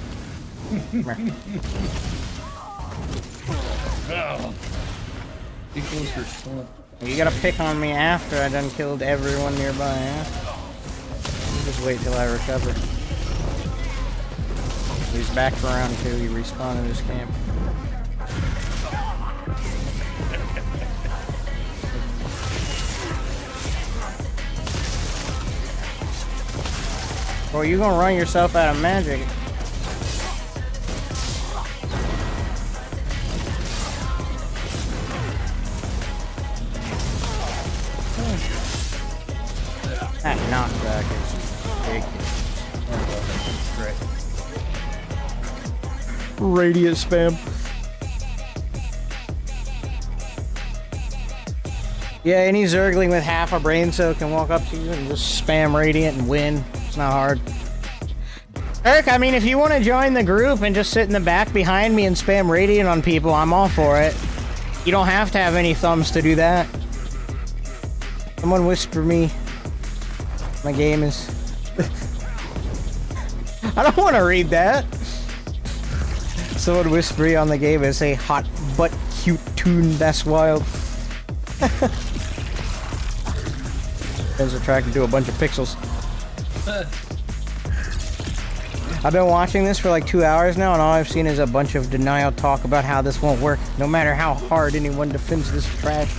Be closer, son. You gotta pick on me after I done killed everyone nearby, huh? Just wait till I recover. He's back for round 2. He respawned in his camp. Well, you gonna run yourself out of magic. That knockback is ridiculous. Radiant spam. Yeah, any Zergling with half a brain cell can walk up to you and just spam Radiant and win. It's not hard. Eric, I mean, if you want to join the group and just sit in the back behind me and spam Radiant on people, I'm all for it. You don't have to have any thumbs to do that. Someone whisper me. My game is... I don't want to read that. Someone whisper me on the game and say, hot but cute tune, that's wild. Friends attracted to a bunch of pixels. I've been watching this for like 2 hours now, and all I've seen is a bunch of denial talk about how this won't work. No matter how hard anyone defends this trash,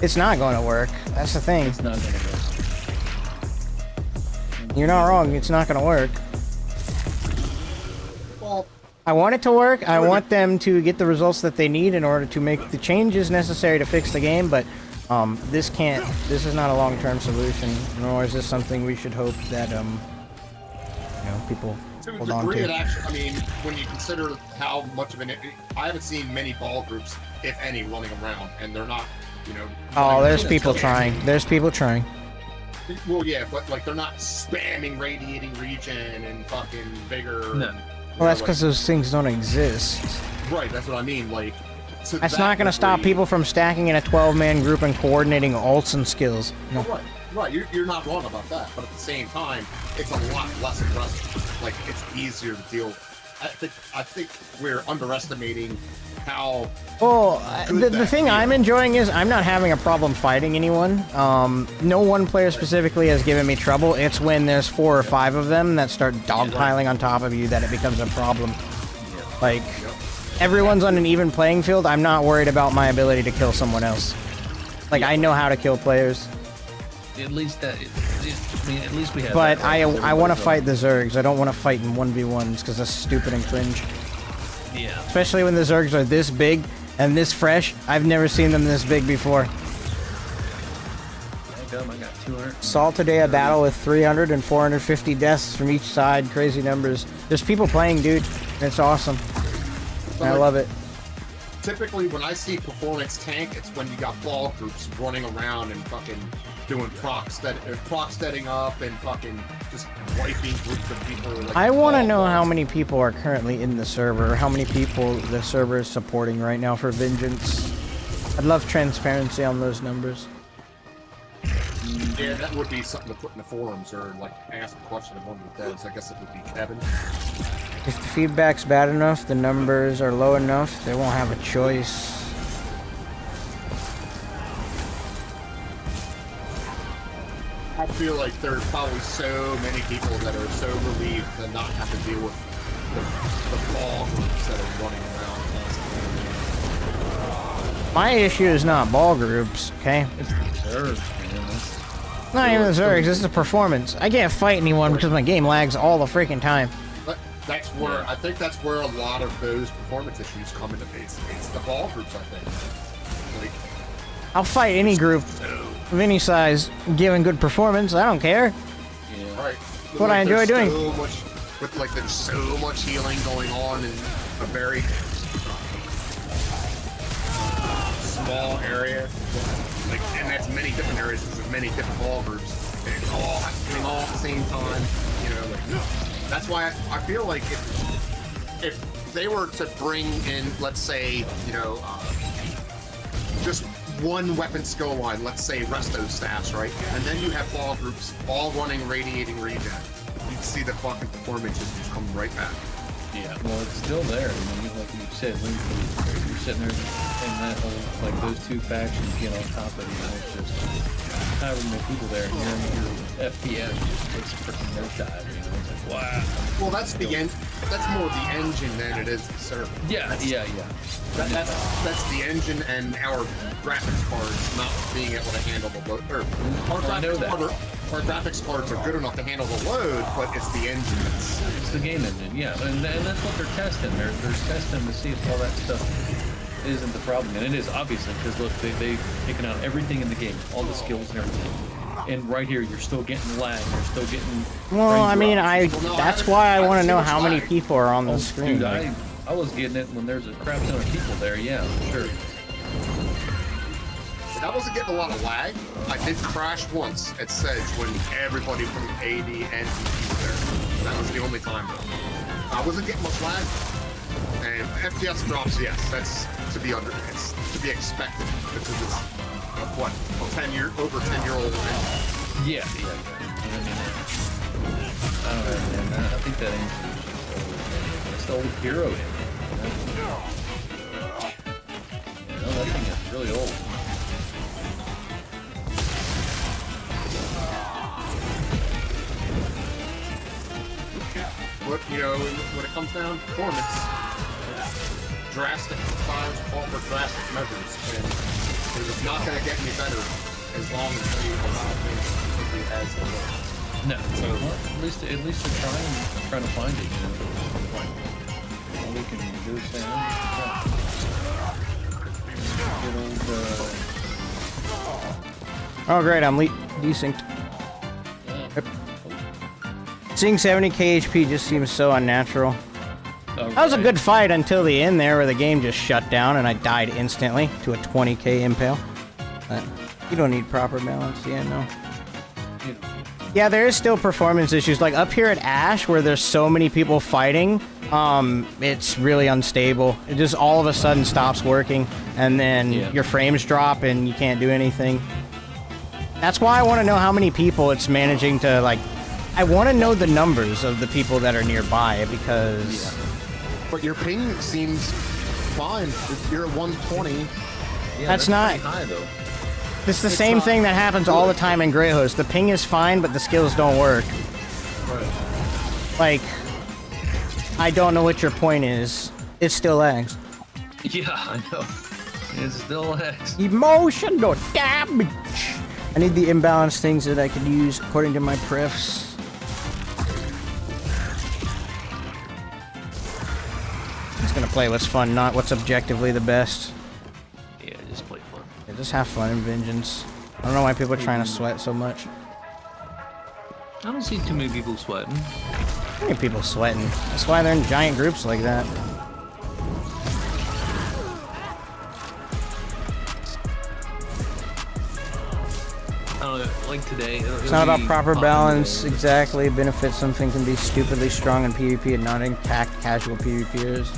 it's not going to work. That's the thing. It's not gonna work. You're not wrong. It's not going to work. well, I want it to work. I want them to get the results that they need in order to make the changes necessary to fix the game, but this can't. This is not a long-term solution, nor is this something we should hope that people to a hold on degree, it to. actually, I mean, when you consider how much of an, I haven't seen many ball groups, if any, running around, and they're not, Oh, there's running people around. trying. There's people trying. Well, yeah, but like they're not spamming radiating regen and fucking vigor. No. Well, that's because those things don't exist. Right, that's what I mean. Like, to That's that not going to stop degree- people from stacking in a 12-man group and coordinating ults and skills. No. Oh, right, you're not wrong about that. But at the same time, it's a lot less impressive. Like, it's easier to deal with. I think we're underestimating how. Well, good the that thing feels. I'm enjoying is I'm not having a problem fighting anyone. No one player specifically has given me trouble. It's when there's 4 or 5 of them that start dogpiling on top of you that it becomes a problem. Like, everyone's on an even playing field. I'm not worried about my ability to kill someone else. Like, I know how to kill players. At least that. I mean, at least we have. But that, right? I want to Everybody's fight the Zergs. I don't want to fight in 1v1s because that's stupid and cringe. Yeah. Especially when the Zergs are this big and this fresh. I've never seen them this big before. I got 200. Saw today a battle with 300 and 450 deaths from each side. Crazy numbers. There's people playing, dude. And it's awesome. And I love it. Typically, when I see performance tank, it's when you got ball groups running around and fucking doing proc steading up and fucking just wiping groups of people. Like, I want to ball know how balls. many people are currently in the server, or how many people the server is supporting right now for Vengeance. I'd love transparency on those numbers. Yeah, that would be something to put in the forums or like ask a question of one of the devs. I guess it would be Kevin. If the feedback's bad enough, the numbers are low enough, they won't have a choice. I feel like there's probably so many people that are so relieved to not have to deal with the ball groups that are running around constantly. My issue is not ball groups, okay? It's Zerg, man. That's Not even the Zergs, this is a performance. I can't fight anyone because my game lags all the freaking time. that's where I think that's where a lot of those performance issues come into place. It's the ball groups, I think. Like, I'll fight any group of any size, given good performance. I don't care. Yeah. right. What I enjoy doing. So much, with like there's so much healing going on in a very small area. Like, and that's many different areas. There's many different ball groups. And it's all happening all at the same time. You know, like that's why I feel like if they were to bring in, let's say, you know, just one weapon skill line, let's say resto staffs, right? And then you have ball groups all running radiating regen. You'd see the fucking performances just come right back. Yeah, well, it's still there. I mean, like you said, when you're sitting there and that whole, like those two factions get on top of you, it's just however many people there, and your FPS just takes a freaking nosedive. You know, it's like wow. Well, that's the end. That's more the engine than it is the server. Yeah, yeah. That's the engine and our graphics cards not being able to handle the load. Our graphics cards are good enough to handle the load, but it's the engine that's... It's the game engine, yeah, and that's what they're testing. They're testing to see if all that stuff isn't the problem, and it is obviously because look, they've taken out everything in the game, all the skills and everything. And right here, you're still getting lag. You're still getting. Well, I mean, that's why I want to know how many people are on the screen. Dude, I was getting it when there's a crap ton of people there. Yeah, for sure. I wasn't getting a lot of lag. I did crash once at Sedge when everybody from AD and TP was there. That was the only time. I wasn't getting much lag. And FPS drops, yes, that's to be it's to be expected because it's what over 10-year-old. Yeah. I mean, I don't know, man. I think that ain't it's the old hero in. You know, that thing is really old. But, you know, when it comes down to performance, drastic times call for drastic measures, and it's not going to get any better as long as they allow things simply as they are. No, so well, at least they're trying to find it. You know, like all we can do is say, Oh great, I'm desynced. Seeing 70k HP just seems so unnatural. That was a good fight until the end there where the game just shut down and I died instantly to a 20k impale. But you don't need proper balance, yeah, no. Yeah, there is still performance issues. Like up here at Ash where there's so many people fighting, it's really unstable. It just all of a sudden stops working and then your frames drop and you can't do anything. That's why I want to know how many people it's managing to, like, I want to know the numbers of the people that are nearby because... Yeah. But your ping seems fine. You're at 120. Yeah, that's not high, though. It's the same thing that happens all the time in Greyhost. The ping is fine, but the skills don't work. Right. Like, I don't know what your point is. It still lags. Yeah, I know. It still lags. Emotional damage! I need the imbalanced things that I could use according to my prefs. Just gonna play what's fun, not what's objectively the best. Yeah, just play fun. Yeah, just have fun in Vengeance. I don't know why people are trying to sweat so much. I don't see too many people sweating. How many people sweating? That's why they're in giant groups like that. Like today, It's not about proper balance, exactly. Benefits something can be stupidly strong in PvP and not impact casual PvPers.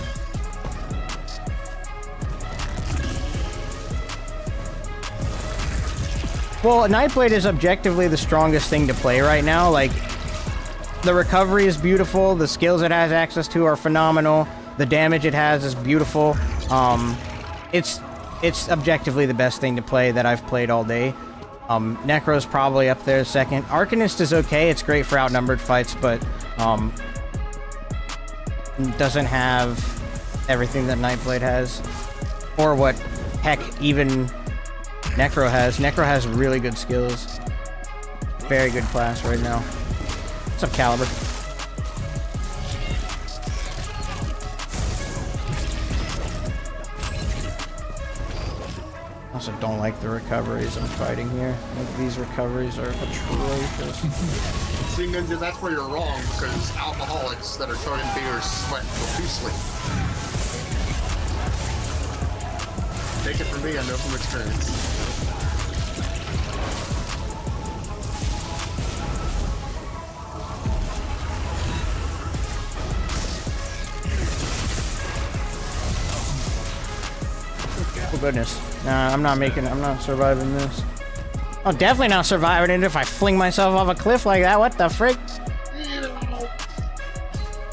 Well, Nightblade is objectively the strongest thing to play right now. Like, the recovery is beautiful, the skills it has access to are phenomenal, the damage it has is beautiful. It's objectively the best thing to play that I've played all day. Necro's probably up there second. Arcanist is okay, it's great for outnumbered fights, but doesn't have everything that Nightblade has. Or what, heck, even Necro has. Necro has really good skills. Very good class right now. What's up, Caliber? Also don't like the recoveries I'm fighting here. Like, these recoveries are atrocious. See, Ninja, that's where you're wrong, because alcoholics that are chugging beers sweat profusely. Take it from me, I know from experience. Oh goodness. Nah, I'm not surviving this. Oh, definitely not surviving it if I fling myself off a cliff like that. What the frick?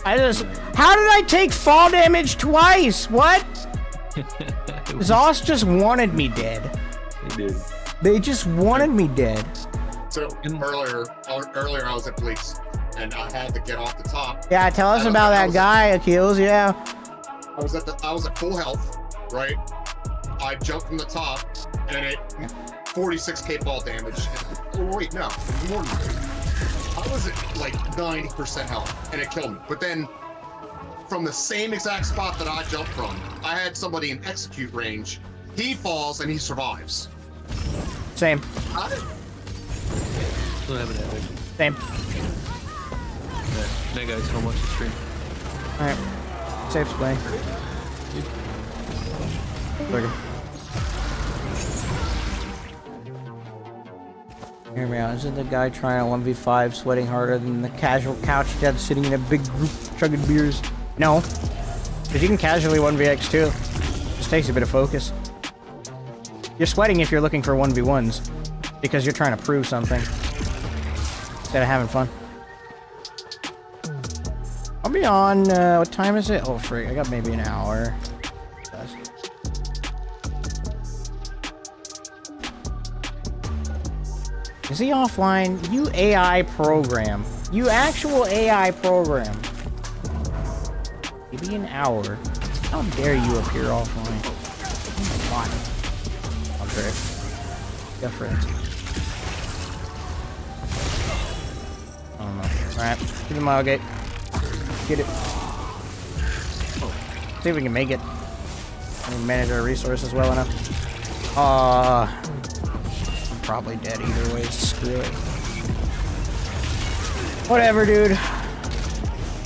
How did I take fall damage twice? What? Zoss just wanted me dead. They did. They just wanted me dead. So earlier I was at Bleaks, and I had to get off the top. Yeah, tell us about that guy, Achilles, yeah. I was at full health, right? I jumped from the top, and it 46k fall damage. Oh wait, no, more than that. I was at like 90% health, and it killed me. But then, from the same exact spot that I jumped from, I had somebody in execute range. He falls and he survives. Same. Still have an epic. Same. That guy's gonna watch the stream. Alright. Safe play. Hear me out. Isn't the guy trying to 1v5 sweating harder than the casual couch dad sitting in a big group chugging beers? No. Because you can casually 1vx too. Just takes a bit of focus. You're sweating if you're looking for 1v1s. Because you're trying to prove something. Instead of having fun. I'll be on, what time is it? Oh freak, I got maybe an hour. Is he offline? You AI program. You actual AI program. Maybe an hour. How dare you appear offline? Oh my god. I'm great. Yeah, friends. I don't know. Alright, get the mile gate. Get it. See if we can make it. And manage our resources well enough. I'm probably dead either way. Screw it. Whatever, dude.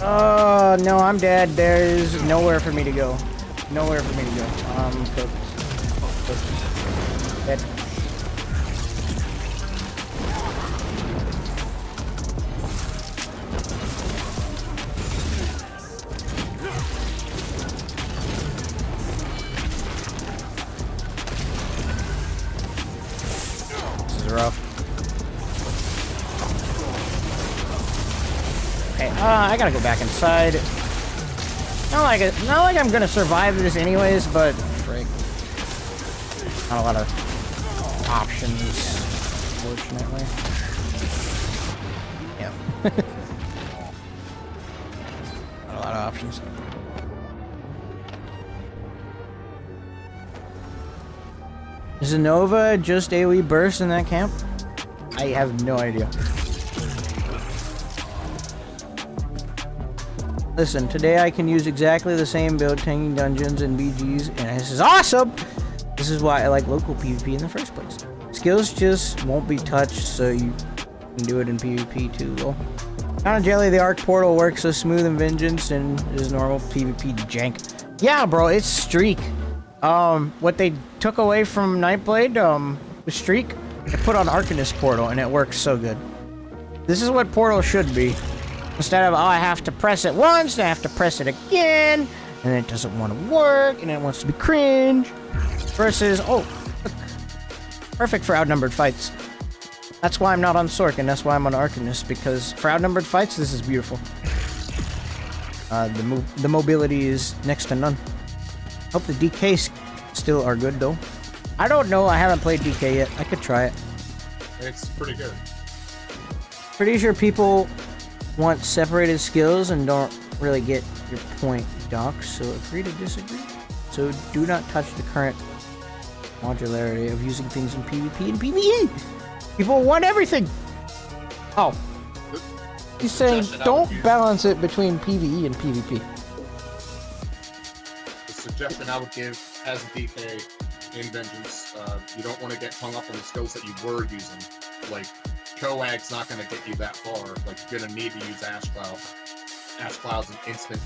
No, I'm dead. There's nowhere for me to go. Nowhere for me to go. I'm cooked. Dead. Rough. Okay, I gotta go back inside. Not like I'm gonna survive this anyways, but frick. Not a lot of options, unfortunately. Yeah. Not a lot of options. Is Nova just AoE burst in that camp? I have no idea. Listen, today I can use exactly the same build tanking dungeons and BGs, and this is awesome! This is why I like local PvP in the first place. Skills just won't be touched, so you can do it in PvP too, lol. Kind of jelly, the Arc Portal works so smooth in Vengeance and is normal PvP jank. Yeah, bro, it's Streak. What they took away from Nightblade, with Streak, they put on Arcanist Portal, and it works so good. This is what Portal should be. Instead of, oh, I have to press it once, and I have to press it again, and it doesn't want to work, and it wants to be cringe. Versus, oh, look, perfect for outnumbered fights. That's why I'm not on Sork, and that's why I'm on Arcanist, because for outnumbered fights, this is beautiful. The mobility is next to none. Hope the DKs still are good, though. I don't know, I haven't played DK yet. I could try it. It's pretty good. Pretty sure people want separated skills and don't really get your point, Doc, so agree to disagree. So do not touch the current modularity of using things in PvP and PvE. People want everything. Oh. He's saying don't balance it between PvE and PvP. The suggestion I would give as a DK in Vengeance. You don't want to get hung up on the skills that you were using. Like, Coag's not going to get you that far. Like, you're going to need to use Ash Cloud. Ash Cloud's an instant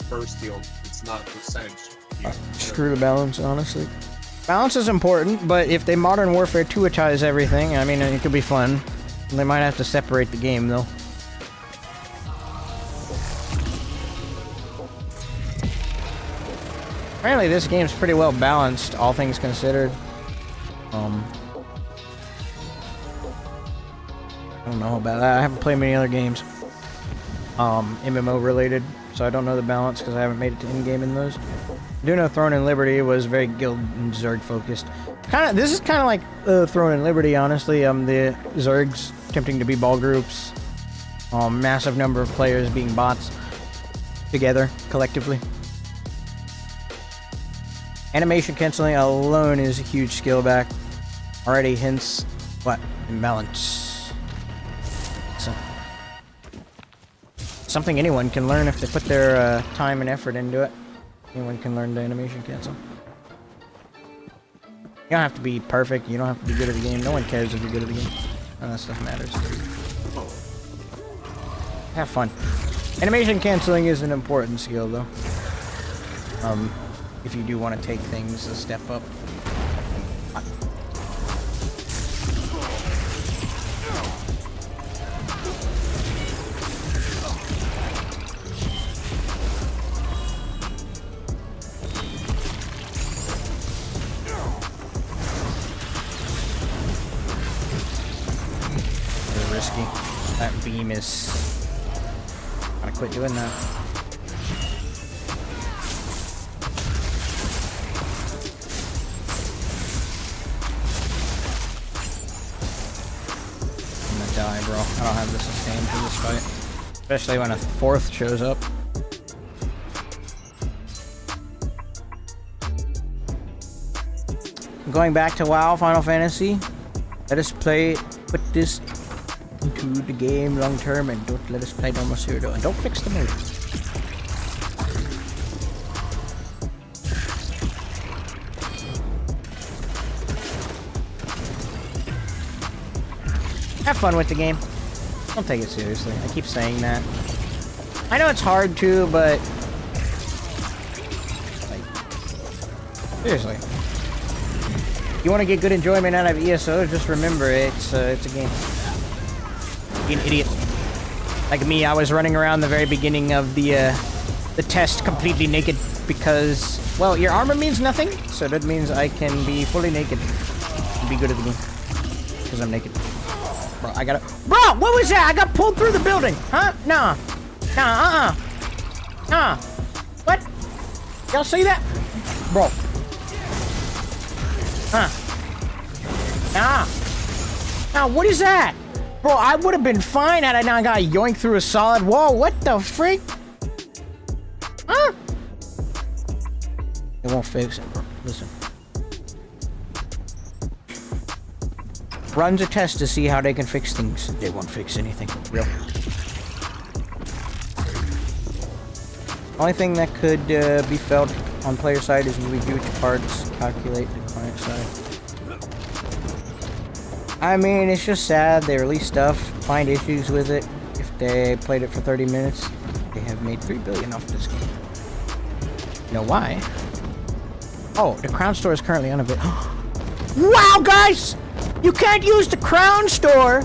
burst heal. It's not a percentage. Screw the balance, honestly. Balance is important, but if they Modern Warfare 2-itize everything, I mean, it could be fun. They might have to separate the game, though. Apparently this game's pretty well balanced, all things considered. I don't know about that. I haven't played many other games. MMO related, so I don't know the balance because I haven't made it to in-game in those. I do know Throne and Liberty was very guild and Zerg focused. This is kind of like Throne and Liberty, honestly. The Zergs attempting to be ball groups. Massive number of players being bots together, collectively. Animation canceling alone is a huge skill back. Already hints what? Imbalance. So, something anyone can learn if they put their time and effort into it. Anyone can learn the animation cancel. You don't have to be perfect, you don't have to be good at the game. No one cares if you're good at the game. None of that stuff matters. Have fun. Animation canceling is an important skill though. If you do want to take things a step up. They're risky. That beam is... Gotta quit doing that. Die, bro. I don't have the sustain for this fight. Especially when a fourth shows up. Going back to WoW, Final Fantasy. Let us put this into the game long term and don't let us play normal Cyrodiil. And don't fix the mode. Have fun with the game. Don't take it seriously. I keep saying that. I know it's hard to, but... like, seriously. You want to get good enjoyment out of ESO, just remember it's a game. Be an idiot. Like me, I was running around the very beginning of the test completely naked because, well, your armor means nothing, so that means I can be fully naked and be good at the game. Because I'm naked. Bro, I gotta... Bro, what was that? I got pulled through the building. Huh? Nah. Nah, Nah. What? Y'all see that? Bro. Huh. Nah. Nah, what is that? Bro, I would have been fine had I not got yoinked through a solid wall. What the freak? Huh? It won't fix it, bro. Listen. Runs a test to see how they can fix things. They won't fix anything. Real. Only thing that could be felt on player side is moving huge parts, calculate the client side. I mean, it's just sad. They release stuff, find issues with it. If they played it for 30 minutes, they have made $3 billion off this game. You know why? Oh, the Crown Store is currently unavailable. Wow, guys! You can't use the Crown Store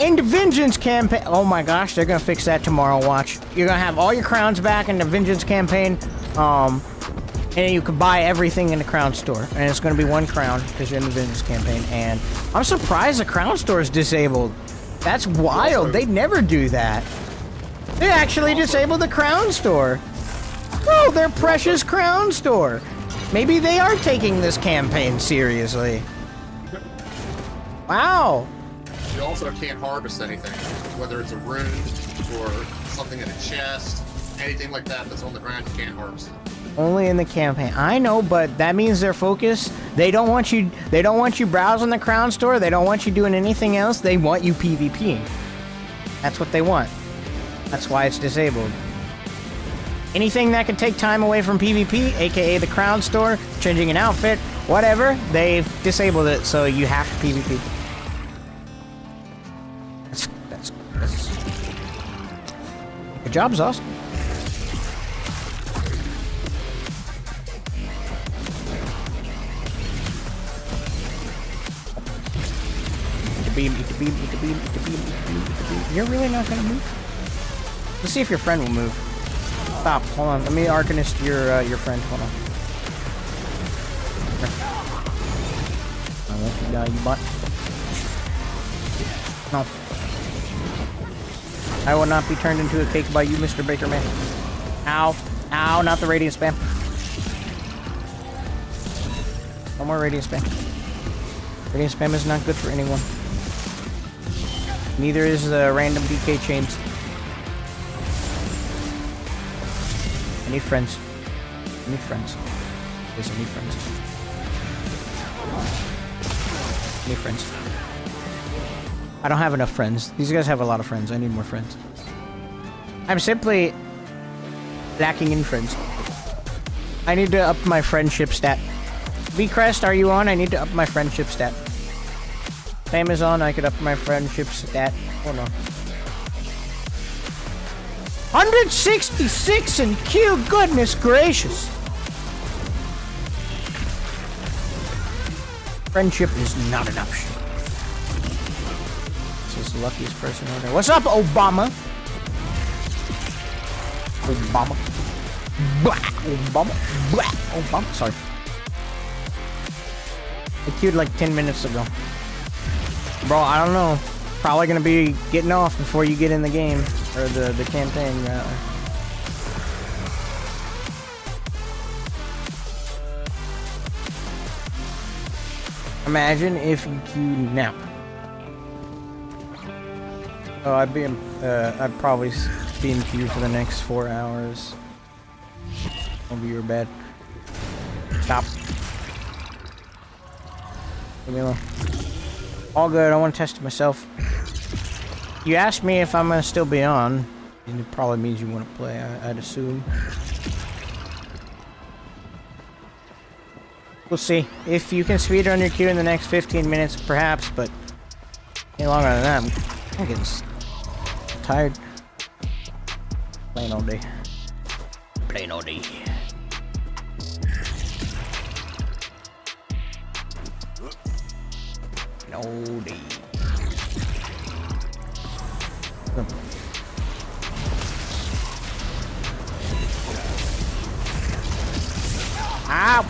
in the Vengeance campaign. Oh my gosh, they're gonna fix that tomorrow, watch. You're gonna have all your crowns back in the Vengeance campaign, and you can buy everything in the Crown Store. And it's gonna be one crown, because you're in the Vengeance campaign. And I'm surprised the Crown Store is disabled. That's wild, they never do that. They actually disabled the Crown Store. Oh, their precious Crown Store. Maybe they are taking this campaign seriously. Wow. You also can't harvest anything, whether it's a rune or something in a chest, anything like that that's on the ground, you can't harvest it. Only in the campaign. I know, but that means their focus. They don't want you browsing the Crown Store. They don't want you doing anything else. They want you PvPing. That's what they want. That's why it's disabled. Anything that can take time away from PvP, aka the Crown Store, changing an outfit, Whatever, they've disabled it, so you have to PvP. That's good job, Zoss. Beam, eat the beam, eat the beam, eat the beam, eat the beam, eat the beam. You're really not gonna move? Let's see if your friend will move. Stop, hold on. Let me Arcanist your friend. Hold on. I won't you die, you butt. No. I will not be turned into a cake by you, Mr. Baker Man. Ow. Ow, not the radiant spam. No more radiant spam. Radiant spam is not good for anyone. Neither is the random DK chains. I need friends. I need friends. Yes, I need friends. I need friends. I don't have enough friends. These guys have a lot of friends. I need more friends. I'm simply lacking in friends. I need to up my friendship stat. V-Crest, are you on? I need to up my friendship stat. Fame is on, I could up my friendship stat. Hold on. 166 in Q, goodness gracious! Friendship is not an option. This is the luckiest person out there. What's up, Obama? Obama. Blah, Obama. Blah, Obama. Sorry. I queued like 10 minutes ago. Bro, I don't know. Probably gonna be getting off before you get in the game. Or the campaign, rather. Imagine if you queued now. Oh, I'd probably be in queue for the next 4 hours. I'll be your bed. Stop. Leave me alone. All good, I want to test it myself. You asked me if I'm going to still be on, and it probably means you want to play, I'd assume. We'll see. If you can speedrun your queue in the next 15 minutes, perhaps, but any longer than that, I'm getting tired. Playing all day. Playing all day. No day. Ow!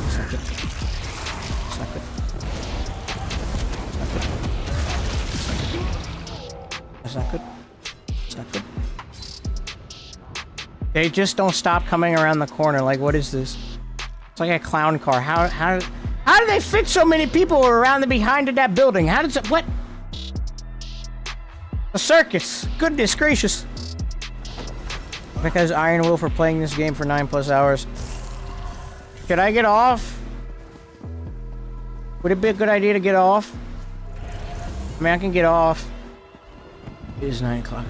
It's not good. It's not good. It's not good. It's not good. It's not good. They just don't stop coming around the corner. Like, what is this? It's like a clown car. How do they fit so many people around the behind of that building? How does it? What? A circus. Goodness gracious. Because Iron Will for playing this game for 9+ hours. Should I get off? Would it be a good idea to get off? I mean, I can get off. It is 9 o'clock.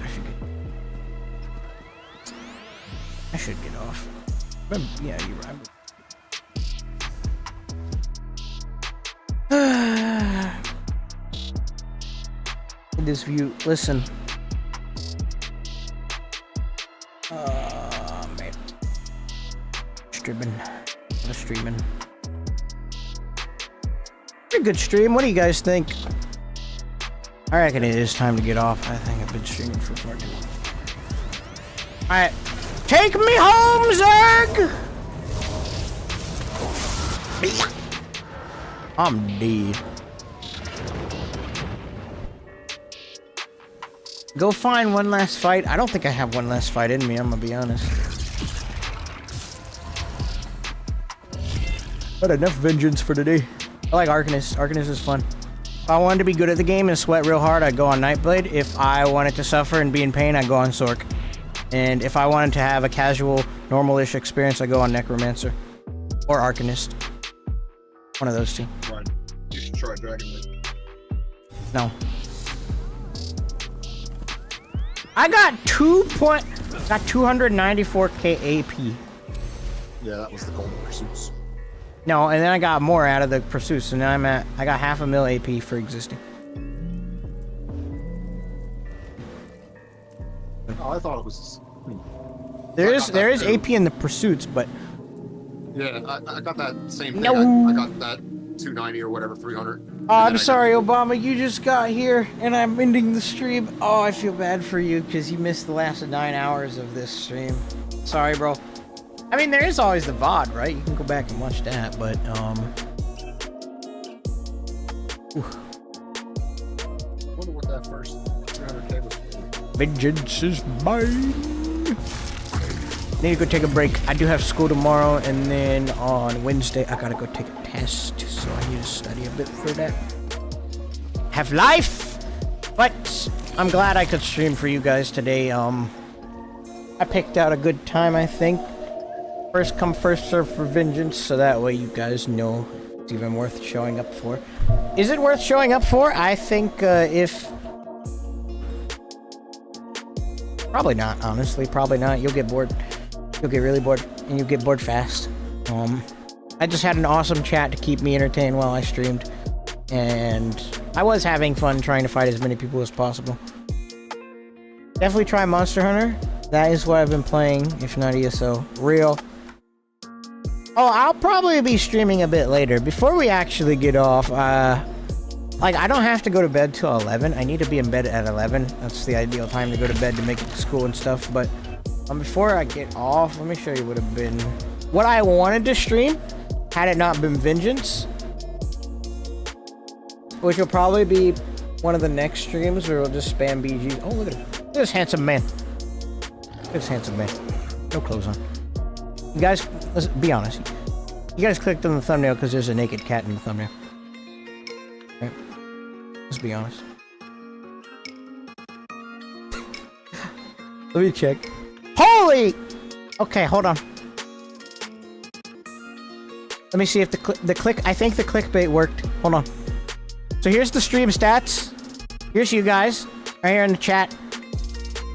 I should get off. But, yeah, you're right. This view, listen. Man. Streaming. Pretty good stream. What do you guys think? I reckon it is time to get off. I think I've been streaming for far too long. Alright. Take me home, Zerg! I'm dead. Go find one last fight. I don't think I have one last fight in me, I'm gonna be honest. But enough vengeance for today. I like Arcanist. Arcanist is fun. If I wanted to be good at the game and sweat real hard, I'd go on Nightblade. If I wanted to suffer and be in pain, I'd go on Sorc. And if I wanted to have a casual, normal-ish experience, I'd go on Necromancer. Or Arcanist. One of those two. Right. You should try Dragon Link. No. I got 294k AP. Yeah, that was the Golden Pursuits. No, and then I got more out of the pursuit, so now I got 500,000 AP for existing. Oh, I thought it was. There is AP in the pursuits, but Yeah, I got that same thing. No. I got that 290 or whatever, 300. oh, I'm sorry, Obama. You just got here, and I'm ending the stream. Oh, I feel bad for you because you missed the last 9 hours of this stream. Sorry, bro. I mean, there is always the VOD, right? You can go back and watch that, but I wonder what that first 300K was for. vengeance is mine. Need to go take a break. I do have school tomorrow, and then on Wednesday I gotta go take a test, so I need to study a bit for that. Have life, but I'm glad I could stream for you guys today. I picked out a good time, I think. First come, first serve for vengeance, so that way you guys know it's even worth showing up for. Is it worth showing up for? I think if probably not, honestly, probably not. You'll get bored. You'll get really bored, and you'll get bored fast. I just had an awesome chat to keep me entertained while I streamed, and I was having fun trying to fight as many people as possible. Definitely try Monster Hunter. That is what I've been playing, if not ESO. Real. Oh, I'll probably be streaming a bit later. Before we actually get off, like, I don't have to go to bed till 11. I need to be in bed at 11. That's the ideal time to go to bed to make it to school and stuff, but before I get off, let me show you what would have been what I wanted to stream had it not been Vengeance, which will probably be one of the next streams where we'll just spam BG. Oh, look at him. Look at this handsome man. Look at this handsome man. No clothes on. You guys, let's be honest. You guys clicked on the thumbnail because there's a naked cat in the thumbnail. Right? Let's be honest. Let me check. Holy! Okay, hold on. Let me see if the click. I think the clickbait worked. Hold on. So here's the stream stats. Here's you guys right here in the chat.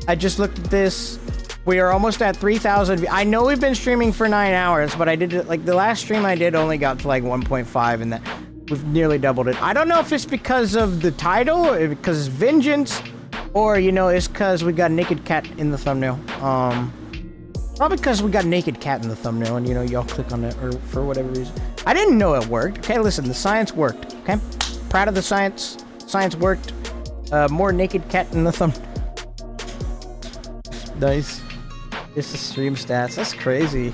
I just looked at this. We are almost at 3,000. I know we've been streaming for 9 hours, but I did it like the last stream I did only got to like 1.5, and that we've nearly doubled it. I don't know if it's because of the title, or because it's Vengeance, or you know, it's because we got a naked cat in the thumbnail. Probably because we got a naked cat in the thumbnail, and you know, y'all click on it, or for whatever reason. I didn't know it worked. Okay, listen, the science worked. Okay, proud of the science. Science worked. More naked cat in the thumbnail. Nice. It's the stream stats. That's crazy.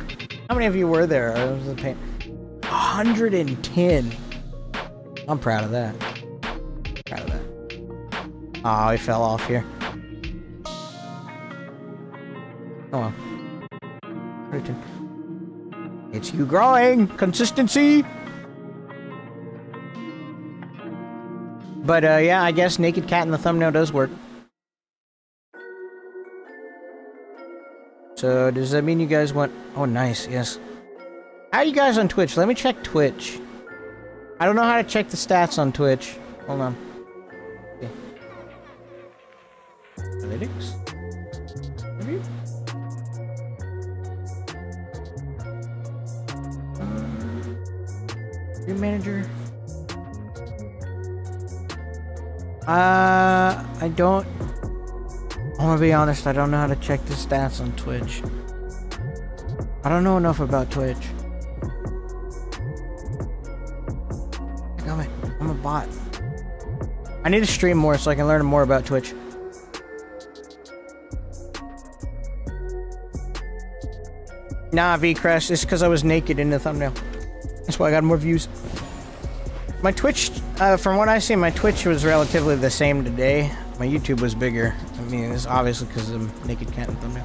How many of you were there? 110. I'm proud of that. Proud of that. Oh, he fell off here. Oh well. 110. It's you growing. Consistency. But yeah, I guess naked cat in the thumbnail does work. So, does that mean you guys want... Oh, nice, yes. How are you guys on Twitch? Let me check Twitch. I don't know how to check the stats on Twitch. Hold on. Okay. Analytics? Maybe? Stream manager? I don't... I'm gonna be honest, I don't know how to check the stats on Twitch. I don't know enough about Twitch. I'm a bot. I need to stream more so I can learn more about Twitch. Nah, V-Crash, it's because I was naked in the thumbnail. That's why I got more views. My Twitch, from what I see, my Twitch was relatively the same today. My YouTube was bigger. I mean, it's obviously because of the naked cat in the thumbnail.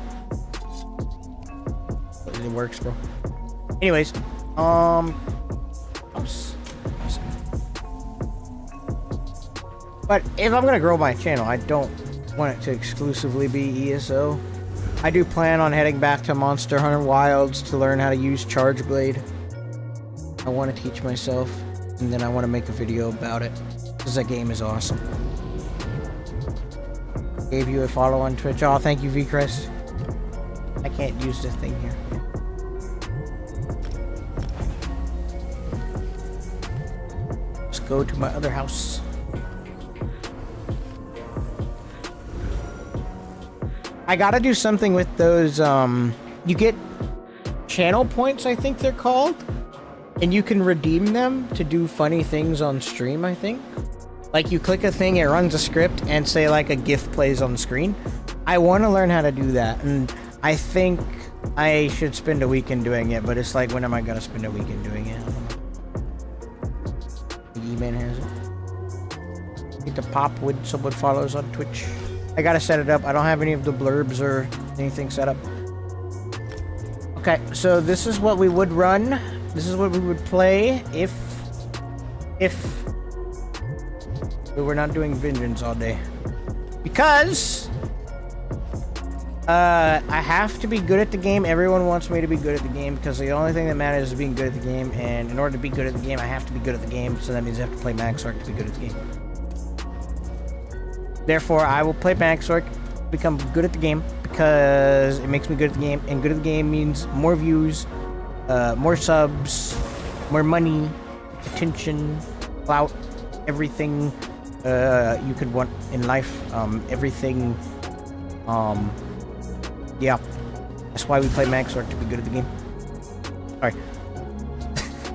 But it works, bro. Anyways, but if I'm gonna grow my channel, I don't want it to exclusively be ESO. I do plan on heading back to Monster Hunter Wilds to learn how to use Charge Blade. I want to teach myself, and then I want to make a video about it, because that game is awesome. Gave you a follow on Twitch. Oh, thank you, V-Crest. I can't use this thing here. go to my other house. I gotta do something with those, you get channel points, I think they're called, and you can redeem them to do funny things on stream, I think. Like, you click a thing, it runs a script, and say, like, a GIF plays on the screen. I want to learn how to do that, and I think I should spend a weekend doing it, but it's like, when am I gonna spend a weekend doing it? I don't know. E-Man has it. Get to pop when someone follows on Twitch. I gotta set it up. I don't have any of the blurbs or anything set up. Okay, so this is what we would run. This is what we would play if we were not doing Vengeance all day. Because I have to be good at the game. Everyone wants me to be good at the game because the only thing that matters is being good at the game, and in order to be good at the game, I have to be good at the game, so that means I have to play MAGSORC to be good at the game. Therefore, I will play MAGSORC, become good at the game, because it makes me good at the game, and good at the game means more views, more subs, more money, attention, clout, everything you could want in life, everything, yeah. That's why we play MAGSORC, to be good at the game. Sorry.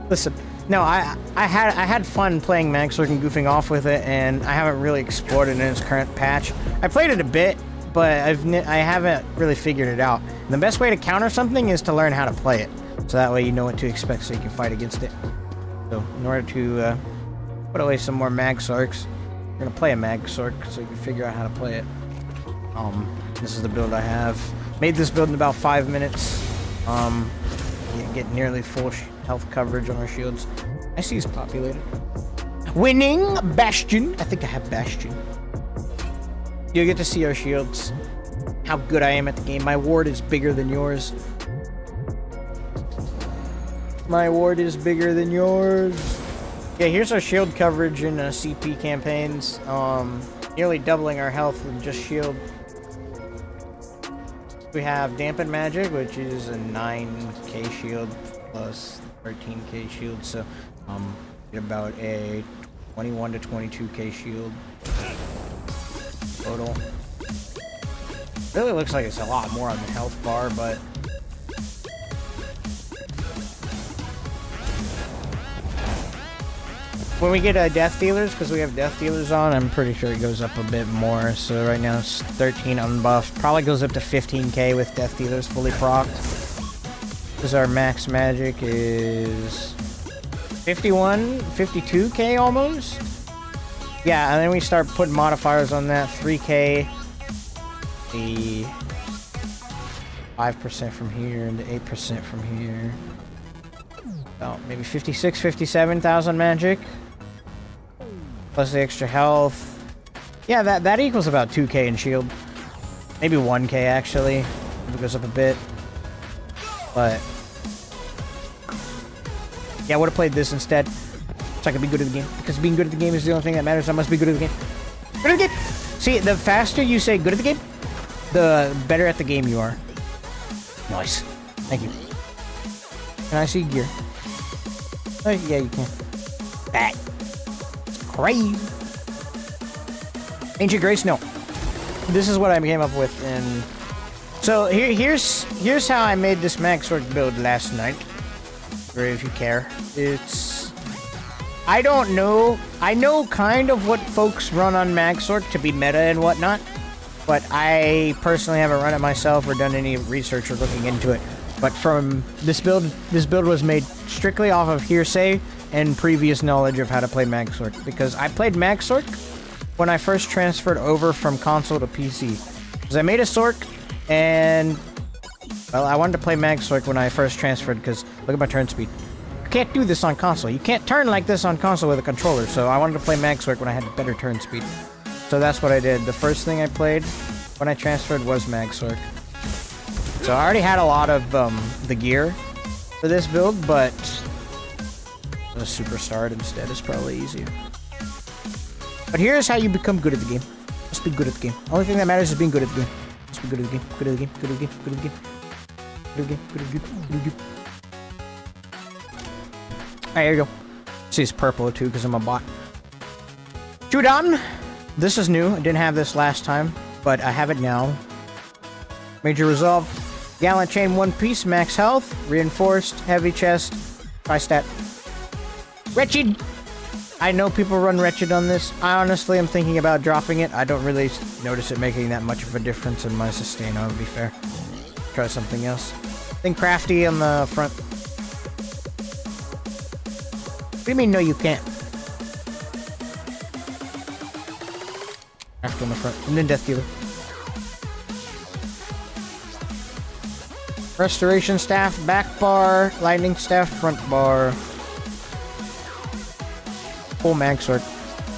Listen. No, I had fun playing MAGSORC and goofing off with it, and I haven't really explored it in its current patch. I played it a bit, but I haven't really figured it out. And the best way to counter something is to learn how to play it, so that way you know what to expect, so you can fight against it. So in order to put away some more MAGSORCs, we're gonna play a MAGSORC so you can figure out how to play it. This is the build I have. Made this build in about 5 minutes. Get nearly full health coverage on our shields. I see he's populated. Winning Bastion. I think I have Bastion. You'll get to see our shields. How good I am at the game. My ward is bigger than yours. My ward is bigger than yours. Yeah, here's our shield coverage in CP campaigns. Nearly doubling our health with just shield. We have Dampen Magic, which is a 9k shield plus 13k shield, so get about a 21 to 22k shield total. Really looks like it's a lot more on the health bar, but when we get death dealers, because we have death dealers on, I'm pretty sure it goes up a bit more. So right now it's 13 unbuffed. Probably goes up to 15k with death dealers fully procced. Because our max magic is 51, 52k almost. Yeah, and then we start putting modifiers on that. 3k, the 5% from here, and the 8% from here. About maybe 56, 57,000 magic. Plus the extra health. Yeah, that equals about 2k in shield. Maybe 1k actually. If it goes up a bit. But yeah, I would have played this instead. So I could be good at the game. Because being good at the game is the only thing that matters. I must be good at the game. Good at the game! See, the faster you say good at the game, the better at the game you are. Nice. Thank you. Can I see gear? Oh, yeah, you can. That. Crazy. Ancient Grace? No. This is what I came up with, and so here's how I made this MAGSORC build last night. Or if you care, it's I don't know. I know kind of what folks run on MAGSORC to be meta and whatnot, but I personally haven't run it myself or done any research or looking into it. But from this build was made strictly off of hearsay and previous knowledge of how to play MAGSORC, because I played MAGSORC when I first transferred over from console to PC. Because I made a Sorc, and well, I wanted to play MAGSORC when I first transferred, because look at my turn speed. You can't do this on console. You can't turn like this on console with a controller, so I wanted to play MAGSORC when I had better turn speed. So that's what I did. The first thing I played when I transferred was MAGSORC. So I already had a lot of the gear for this build, but a superstar instead is probably easier. But here's how you become good at the game. Just be good at the game. Only thing that matters is being good at the game. Just be good at the game. Good at the game. Good at the game. Good at the game. Good at the game. Good at the game. Good at the game. Alright, here we go. See, it's purple too because I'm a bot. Judan! This is new. I didn't have this last time, but I have it now. Major Resolve. Gallant Chain One Piece, max health. Reinforced, heavy chest, tri-stat. Wretched! I know people run Wretched on this. I honestly am thinking about dropping it. I don't really notice it making that much of a difference in my sustain, to be fair. Try something else. Think Crafty on the front. What do you mean, no you can't? Crafty on the front. And then Death Dealer. Restoration Staff, back bar. Lightning Staff, front bar. Full MAGSORC.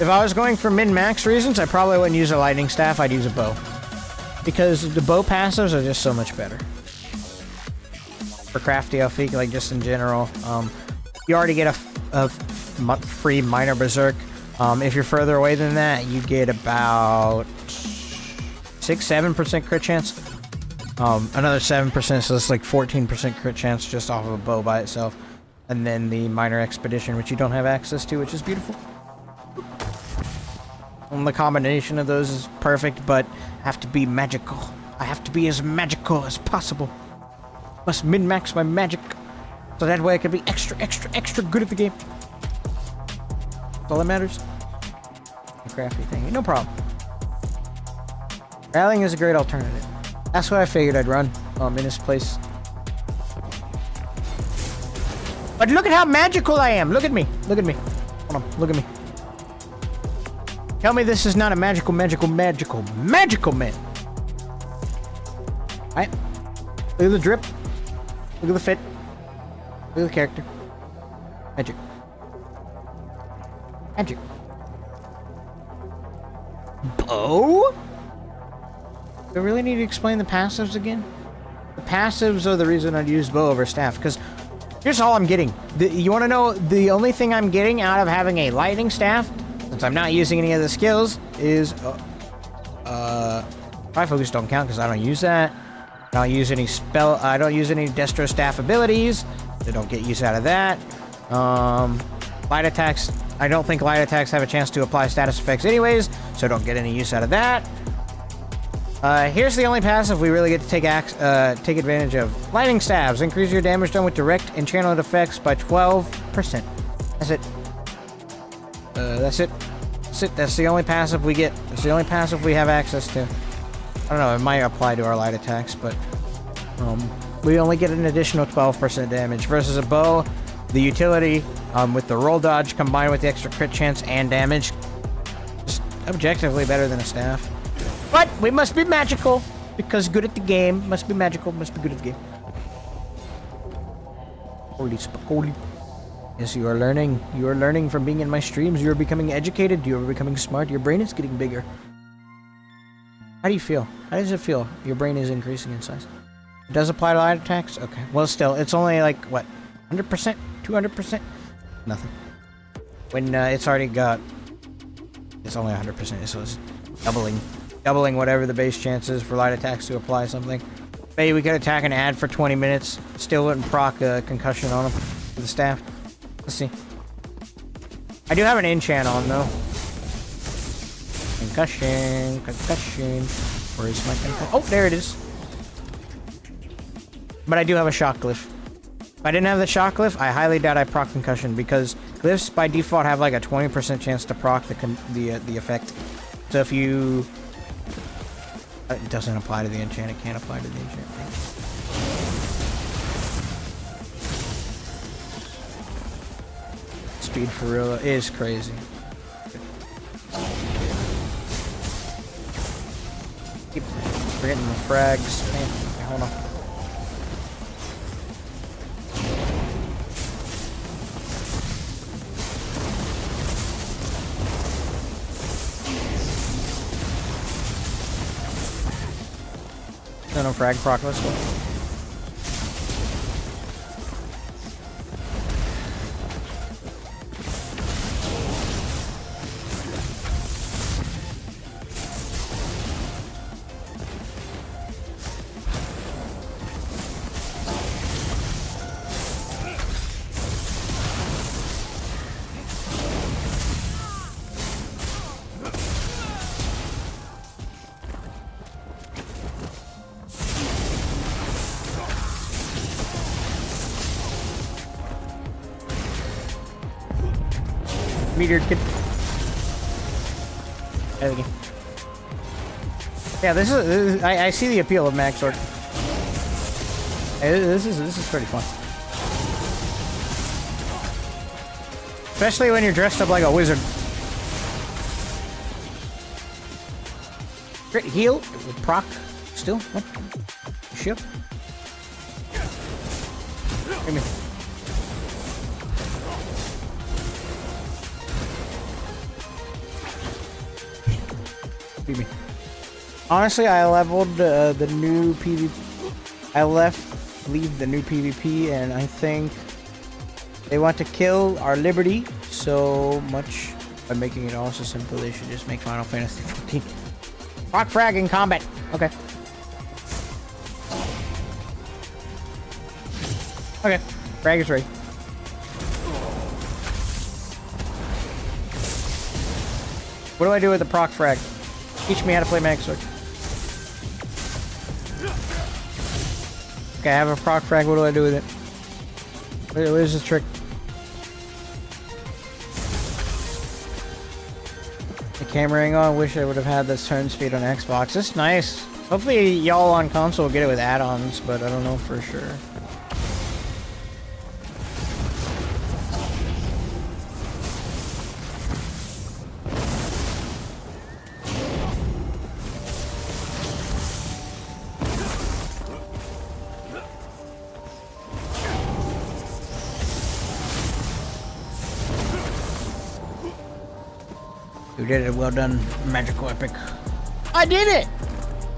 If I was going for min-max reasons, I probably wouldn't use a lightning staff, I'd use a bow. Because the bow passives are just so much better. For crafty Elfique, like just in general. You already get a free minor berserk. If you're further away than that, you get about 6-7% crit chance. Another 7%, so it's like 14% crit chance just off of a bow by itself. And then the minor expedition, which you don't have access to, which is beautiful. And the combination of those is perfect, but I have to be magical. I have to be as magical as possible. Must min-max my magic, so that way I can be extra good at the game. That's all that matters. Crafty thing, no problem. Rallying is a great alternative. That's what I figured I'd run in this place. But look at how magical I am. Look at me. Look at me. Hold on. Look at me. Tell me this is not a magical man. Alright. Look at the drip. Look at the fit. Look at the character. Magic. Magic. Bow? Do I really need to explain the passives again? The passives are the reason I'd use bow over staff, because here's all I'm getting. You want to know the only thing I'm getting out of having a lightning staff, since I'm not using any of the skills, is Fire Focus don't count because I don't use that. I don't use any Destro staff abilities. I don't get use out of that. Light attacks. I don't think light attacks have a chance to apply status effects anyways, so don't get any use out of that. Here's the only passive we really get to take advantage of. Lightning Stabs. Increase your damage done with direct and channeled effects by 12%. That's it. That's it. That's it. That's the only passive we get. That's the only passive we have access to. I don't know, it might apply to our light attacks, but we only get an additional 12% damage versus a bow. The utility with the roll dodge combined with the extra crit chance and damage, just objectively better than a staff. But we must be magical, because good at the game. Must be magical, must be good at the game. Holy spagoli. Yes, you are learning. You are learning from being in my streams. You are becoming educated. You are becoming smart. Your brain is getting bigger. How do you feel? How does it feel? Your brain is increasing in size. It does apply to light attacks? Okay. Well, still, it's only like, what, 100%? 200%? Nothing. When it's already got... It's only 100%, so it's doubling whatever the base chance is for light attacks to apply something. Maybe we could attack and add for 20 minutes. Still wouldn't proc a concussion on him with the staff. Let's see. I do have an enchant on though. Concussion. Where is my concussion? Oh, there it is. But I do have a shock glyph. If I didn't have the shock glyph, I highly doubt I proc concussion, because glyphs by default have like a 20% chance to proc the effect. So if you... It doesn't apply to the enchant, it can't apply to the enchant. Speed for real is crazy. Keep forgetting the frags. Man, okay, hold on. No frag proc, let's go. Meteor kid. There we go. Yeah, this is I see the appeal of MAGSORC. Hey, this is pretty fun. Especially when you're dressed up like a wizard. Crit heal with proc still. What? Ship. Give me. Give me. Honestly, I leveled the new PvP. Leave the new PvP, and I think they want to kill our liberty so much by making it also simple. They should just make Final Fantasy 14. Rock frag in combat. Okay. Okay. Frag is ready. What do I do with the proc frag? Teach me how to play MAGSORC. Okay, I have a proc frag. What do I do with it? Where's the trick? The cameraing on. Wish I would have had this turn speed on Xbox. It's nice. Hopefully y'all on console will get it with add-ons, but I don't know for sure. You did it. Well done, magical epic. I did it.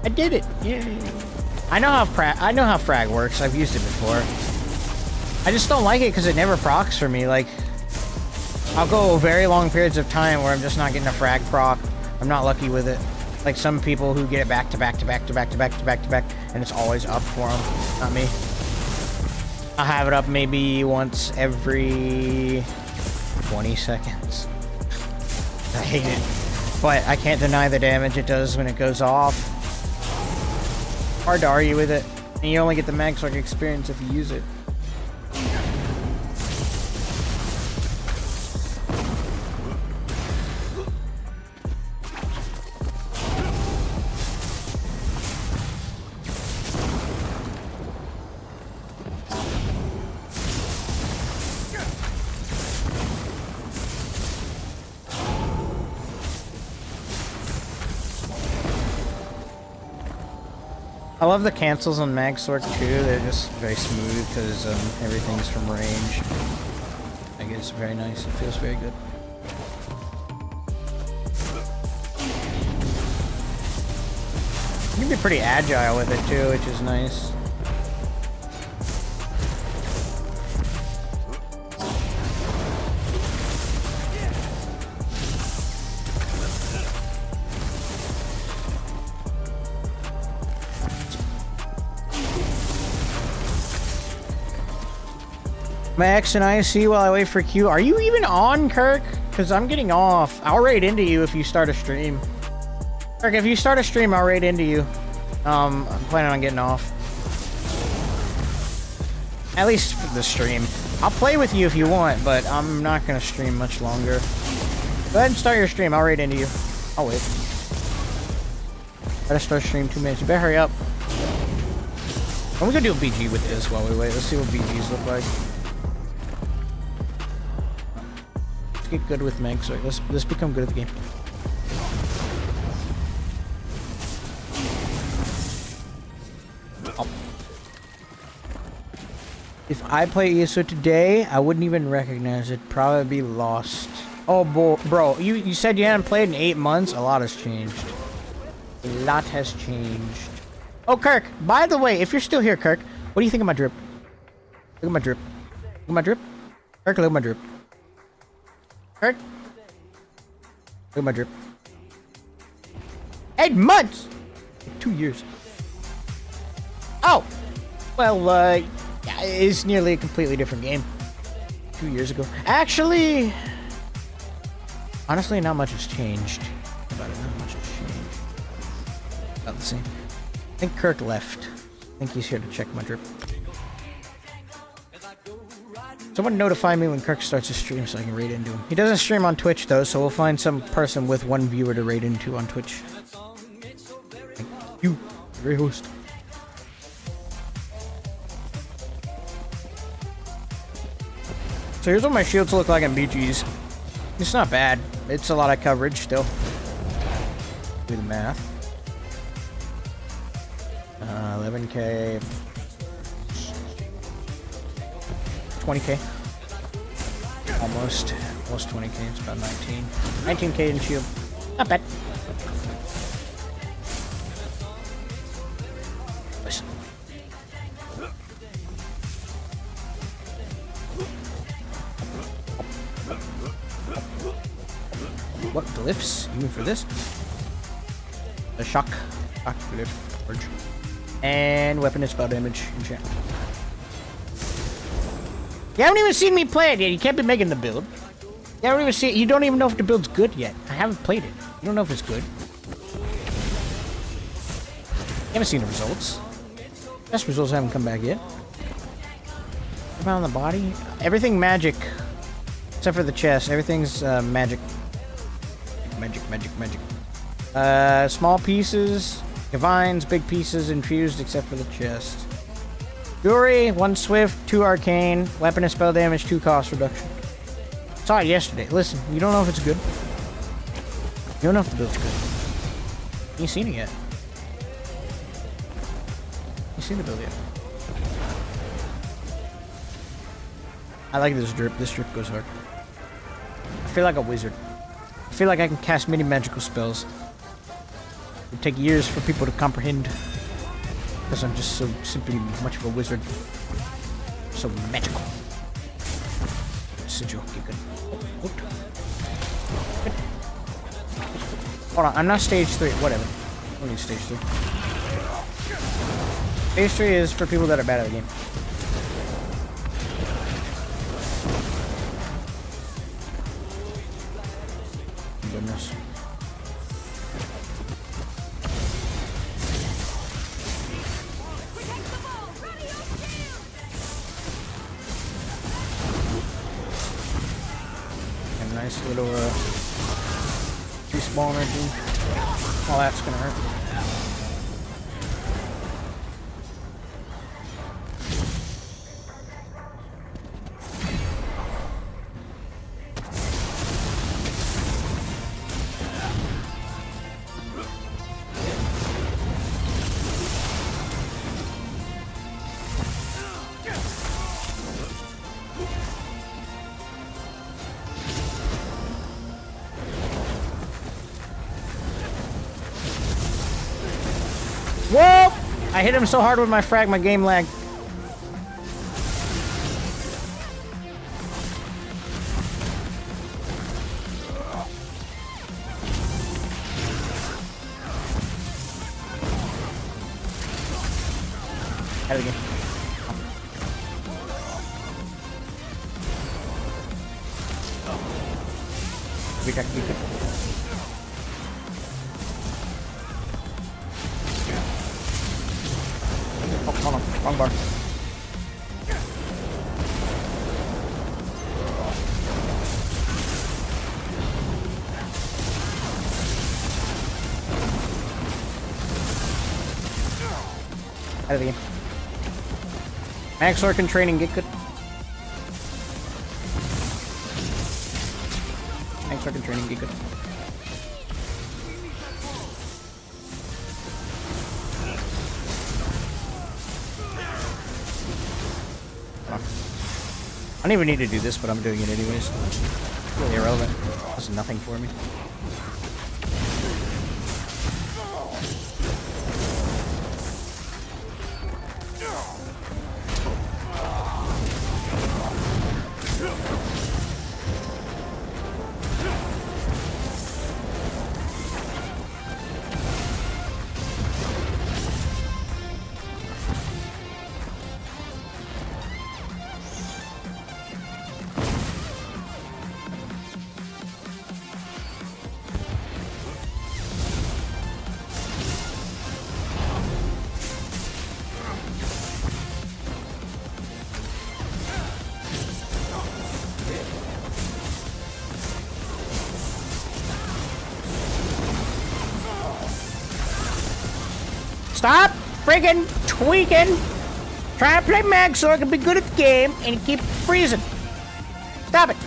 I did it. Yeah. I know how frag works. I've used it before. I just don't like it because it never procs for me. Like, I'll go very long periods of time where I'm just not getting a frag proc. I'm not lucky with it. Like some people who get it back to back to back to back to back to back to back, and it's always up for them. Not me. I'll have it up maybe once every 20 seconds. I hate it, but I can't deny the damage it does when it goes off. Hard to argue with it, and you only get the MAGSORC experience if you use it. I love the cancels on MAGSORC too. They're just very smooth because everything's from range. I guess it's very nice. It feels very good. You can be pretty agile with it too, which is nice. Max and I see while I wait for Q. Are you even on, Kirk? Because I'm getting off. I'll raid into you if you start a stream. Kirk, if you start a stream, I'll raid into you. I'm planning on getting off. At least for the stream. I'll play with you if you want, but I'm not going to stream much longer. Go ahead and start your stream. I'll raid into you. I'll wait. Gotta start stream 2 minutes. You better hurry up. I'm gonna do a BG with this while we wait. Let's see what BGs look like. Let's get good with MAGSORC. Let's become good at the game. Oh. If I play ESO today, I wouldn't even recognize it. Probably be lost. Oh, bro, you said you hadn't played in 8 months? A lot has changed. A lot has changed. Oh, Kirk, by the way, if you're still here, Kirk, what do you think of my drip? Look at my drip. Look at my drip. Kirk, look at my drip. Kirk? Look at my drip. 8 months! 2 years. Oh! Well, it's nearly a completely different game. 2 years ago. Actually... honestly, not much has changed. About it, not much has changed. About the same. I think Kirk left. I think he's here to check my drip. Someone notify me when Kirk starts a stream so I can raid into him. He doesn't stream on Twitch though, so we'll find some person with one viewer to raid into on Twitch. Thank you, great host. So here's what my shields look like in BGs. It's not bad. It's a lot of coverage still. Do the math. 11k. 20k. Almost 20k. It's about 19. 19k in shield. Not bad. Listen. What glyphs? Even for this? The shock glyph. And weapon and spell damage enchant. You haven't even seen me play it yet. You can't be making the build. You haven't even seen it. You don't even know if the build's good yet. I haven't played it. You don't know if it's good. You haven't seen the results. Test results haven't come back yet. About on the body. Everything magic. Except for the chest. Everything's magic. Magic. Small pieces. Divines, big pieces infused except for the chest. Fury, 1 swift, 2 arcane, weapon and spell damage, 2 cost reduction. Saw it yesterday. Listen, you don't know if it's good. You don't know if the build's good. You ain't seen it yet. You seen the build yet. I like this drip. This drip goes hard. I feel like a wizard. I feel like I can cast many magical spells. It would take years for people to comprehend. Because I'm just so simply much of a wizard. So magical. It's a joke, you can. Hold on, I'm not stage 3. Whatever. I don't need stage 3. Stage 3 is for people that are bad at the game. Goodness. Nice little respawner thing. Oh, that's gonna hurt. Whoa! I hit him so hard with my frag, my game lagged. Try it again. Retech. Oh, hold on. Wrong bar. Out of the game. MAGSORC and training, get good. MAGSORC and training, get good. I don't even need to do this, but I'm doing it anyways. It's really irrelevant. It's nothing for me. Stop friggin' tweaking. Try to play MAGSORC and be good at the game, and you keep freezing. Stop it.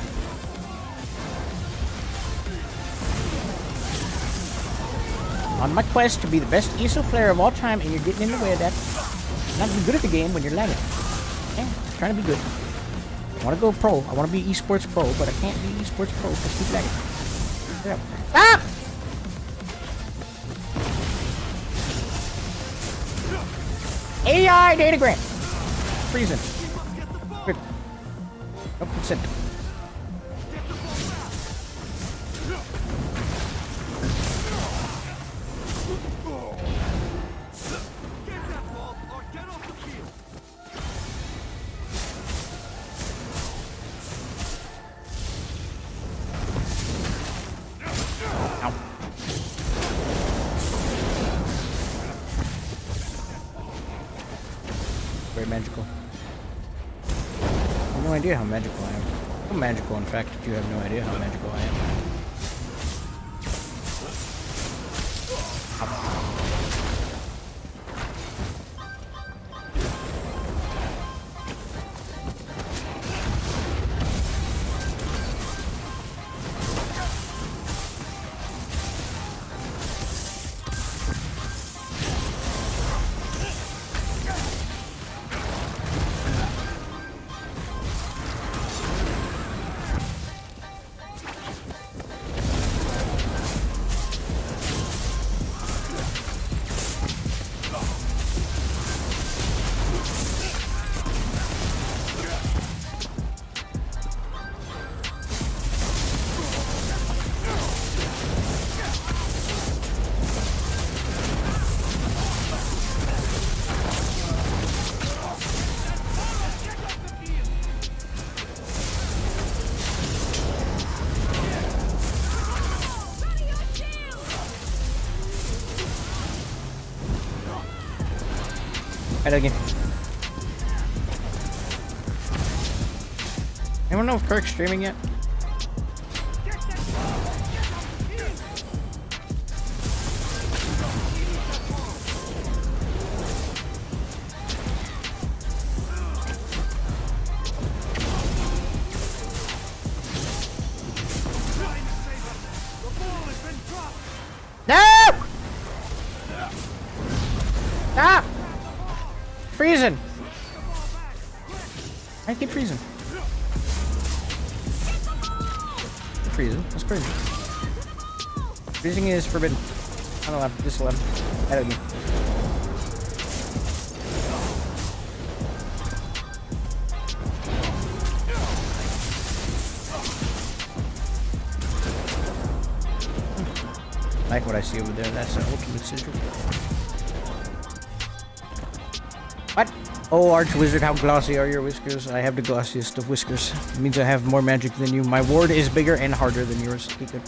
On my quest to be the best ESO player of all time, and you're getting in the way of that. Not be good at the game when you're lagging. Okay? Trying to be good. I want to go pro. I want to be esports pro, but I can't be esports pro because I keep lagging. Stop! AI datagram. Freezing. Good. Nope, consent. Very magical. I have no idea how magical I am. So magical, in fact, that you have no idea how magical I am. Right again. Anyone know if Kirk's streaming yet? No! Stop! Freezing! I keep freezing. Freezing? That's crazy. Freezing is forbidden. On the left, this left. Ahead of me. I like what I see over there. That's an ultimate sigil. What? Oh, Archwizard, how glossy are your whiskers? I have the glossiest of whiskers. It means I have more magic than you. My ward is bigger and harder than yours. Be good.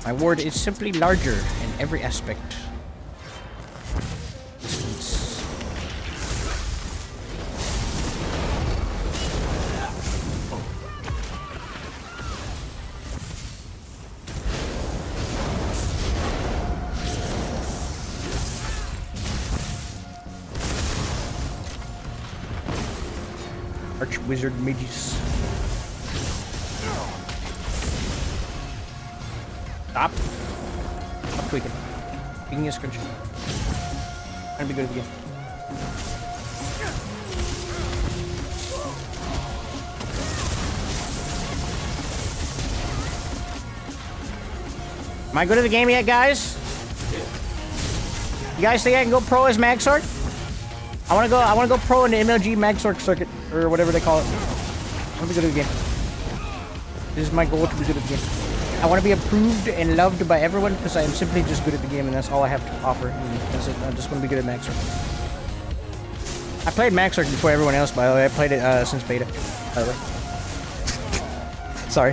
My ward is simply larger in every aspect. Distance. Archwizard mages. Stop. Stop tweaking. Being a scrunch. Trying to be good again. Am I good at the game yet, guys? You guys think I can go pro as MAGSORC? I wanna go pro in the MLG MAGSORC circuit, or whatever they call it. I wanna be good at the game. This is my goal, to be good at the game. I want to be approved and loved by everyone because I am simply just good at the game, and that's all I have to offer. And that's it. I just want to be good at MAGSORC. I played MAGSORC before everyone else, by the way. I played it since beta, by the way. Sorry.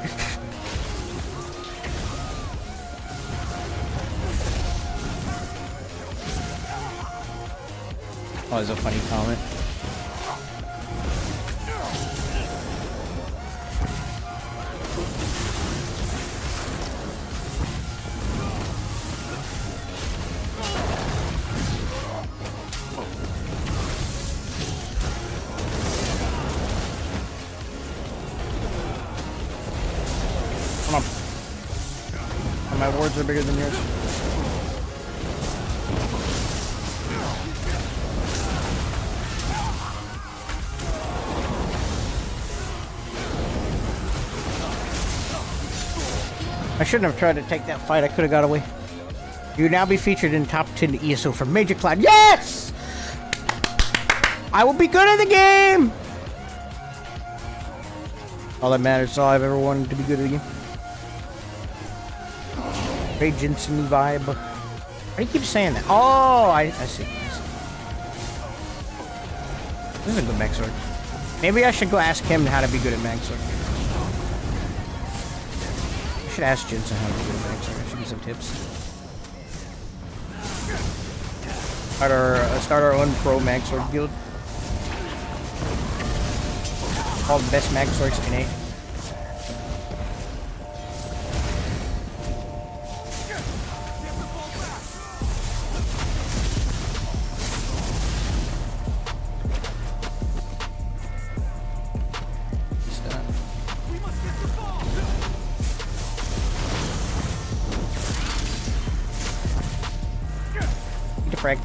Oh, that's a funny comment. Come on. Oh, my wards are bigger than yours. I shouldn't have tried to take that fight. I could have got away. You now be featured in top 10 ESO for Major Cloud. Yes! I will be good at the game! All that matters. All I've ever wanted to be good at the game. Ray Jensen vibe. Why do you keep saying that? Oh, I see. This is a good MAGSORC. Maybe I should go ask him how to be good at MAGSORC. I should ask Jensen how to be good at MAGSORC. I should get some tips. Start our own pro MAGSORC guild. Called the best MAGSORCs in A. Frag.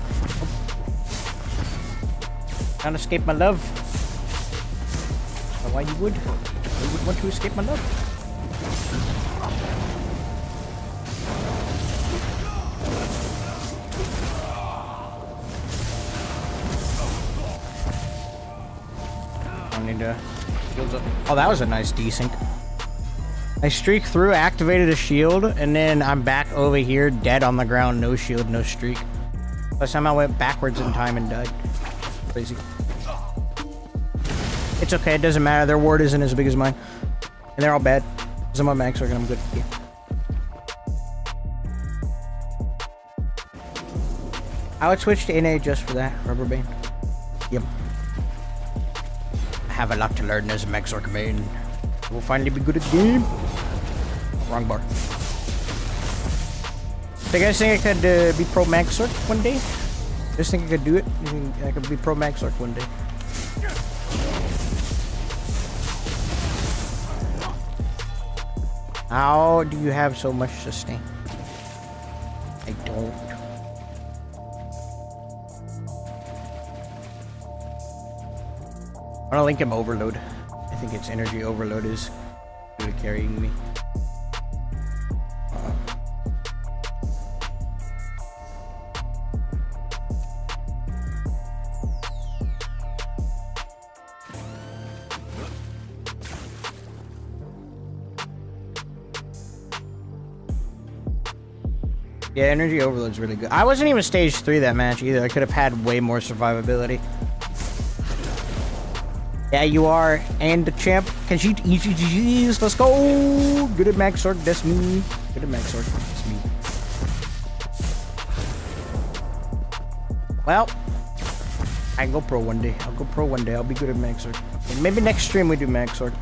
Can't escape my love. Why you would? You would want to escape my love. I need to shields up. Oh, that was a nice desync. I streaked through, activated a shield, and then I'm back over here, dead on the ground, no shield, no streak. I somehow went backwards in time and died. Crazy. It's okay, it doesn't matter. Their ward isn't as big as mine. And they're all bad. Because I'm on MAGSORC and I'm good. Yeah. I would switch to NA just for that. Rubber band. Yep. I have a lot to learn as a MAGSORC main. I will finally be good at the game. Wrong bar. So you guys think I could be pro MAGSORC one day? Just think I could do it? You think I could be pro MAGSORC one day? How do you have so much sustain? I don't. I don't think I'm overload. I think it's energy overload is good at carrying me. Yeah, energy overload's really good. I wasn't even stage 3 that match either. I could have had way more survivability. Yeah, you are. And the champ. Can she EGGs? Let's go! Good at MAGSORC, that's me. Good at MAGSORC, that's me. Well, I can go pro one day. I'll go pro one day. I'll be good at MAGSORC. And maybe next stream we do MAGSORC.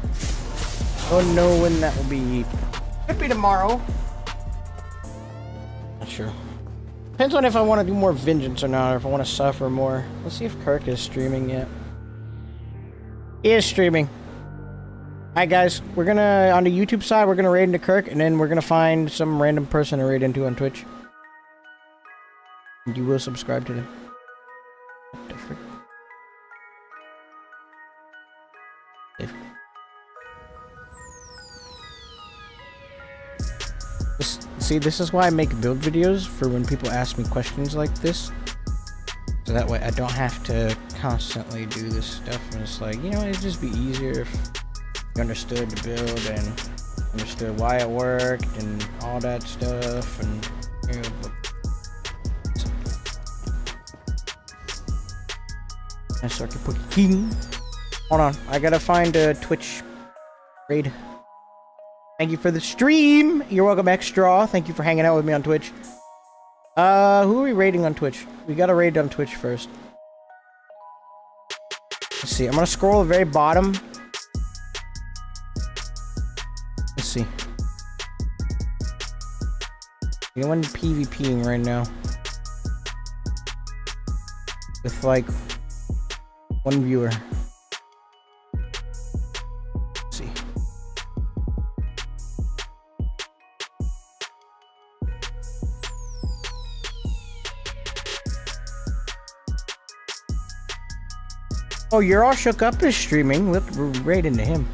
Don't know when that will be. Could be tomorrow. Not sure. Depends on if I want to do more vengeance or not, or if I want to suffer more. Let's see if Kirk is streaming yet. He is streaming. Alright guys, we're gonna, on the YouTube side, we're gonna raid into Kirk, and then we're gonna find some random person to raid into on Twitch. And you will subscribe to them. What the frick? See, this is why I make build videos, for when people ask me questions like this. So that way I don't have to constantly do this stuff, and it's like, you know, it'd just be easier if you understood the build and understood why it worked and all that stuff, and you know, I start to put king. Hold on, I gotta find a Twitch raid. Thank you for the stream. You're welcome, 𝙁𝙧𝙚𝙚. Thank you for hanging out with me on Twitch. Who are we raiding on Twitch? We gotta raid on Twitch first. Let's see. I'm gonna scroll to the very bottom. Let's see. Anyone PvPing right now? With like 1 viewer. Let's see. Oh, you're all shook up is streaming. We're right into him.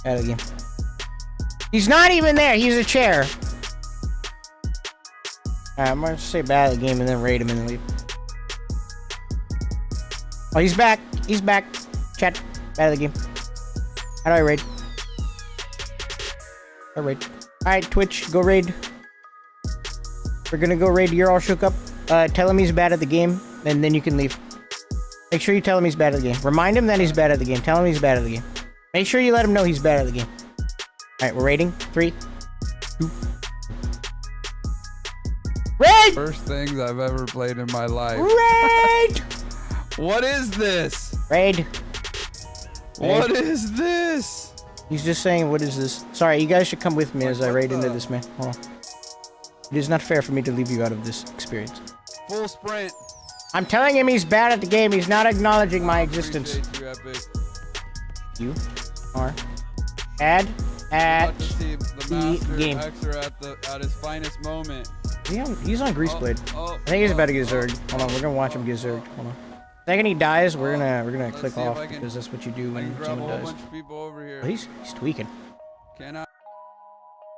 Out of the game. He's not even there. He's a chair. Alright, I'm gonna say bad at the game and then raid him and then leave. Oh, he's back. He's back. Chat. Bad at the game. How do I raid? I raid. Alright, Twitch. Go raid. We're gonna go raid. You're all shook up. Tell him he's bad at the game. And then you can leave. Make sure you tell him he's bad at the game. Remind him that he's bad at the game. Tell him he's bad at the game. Make sure you let him know he's bad at the game. Alright, we're raiding. 3, 2. Raid! First things I've ever played in my life. Raid! What is this? Raid. What is this? He's just saying, what is this? Sorry, you guys should come with me as I raid into this, man. Hold on. It is not fair for me to leave you out of this experience. Full sprint. I'm telling him he's bad at the game. He's not acknowledging my existence. You, Epic. You are add at About to see the the master game. Xer at his finest moment. He's on Greaseblade. Oh, I think he's about to get Zerg. Hold on, we're gonna watch him get Zerg. Hold on. Second he dies, we're gonna Let's click see if off I can- because that's what you do I when can grab a someone whole dies. bunch of people over here. Oh, he's tweaking. Can I?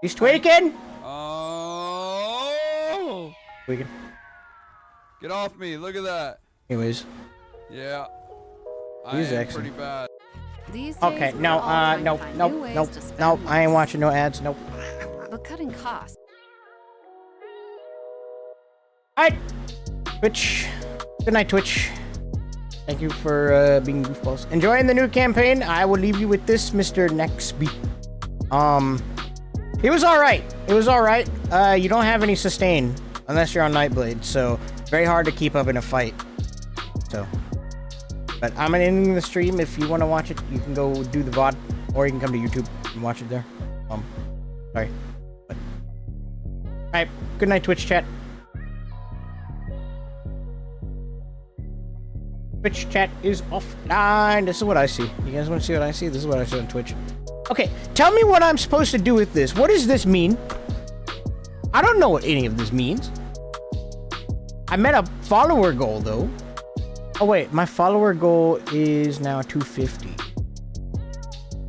He's tweaking. Oh! Tweaking. Get off me! Look at that. Anyways. Yeah. He's I am excellent. pretty bad. These days, Okay. we're No. all trying to Nope. find Nope. new ways Nope. to spend Nope. I ain't money. watching no ads. Nope. But cutting costs. Alright. Twitch. Good night, Twitch. Thank you for being goofballs. Enjoying the new campaign. I will leave you with this, Mr. Nextby. It was alright. It was alright. You don't have any sustain unless you're on Nightblade, so very hard to keep up in a fight. So, but I'm ending the stream. If you want to watch it, you can go do the VOD, or you can come to YouTube and watch it there. Sorry. But, alright. Good night, Twitch chat. Twitch chat is offline. This is what I see. You guys want to see what I see? This is what I see on Twitch. Okay, tell me what I'm supposed to do with this. What does this mean? I don't know what any of this means. I met a follower goal, though. Oh, wait. My follower goal is now 250.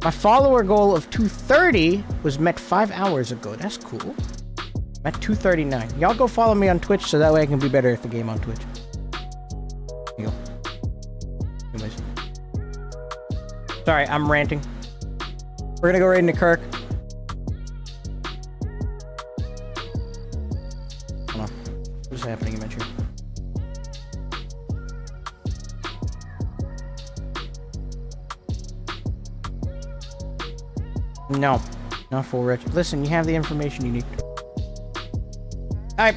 My follower goal of 230 was met 5 hours ago. That's cool. I'm at 239. Y'all go follow me on Twitch so that way I can be better at the game on Twitch. There you go. Anyways. Sorry, I'm ranting. We're gonna go right into Kirk. Hold on. What's happening in Metro? No. Not full rich. Listen, you have the information you need. Alright,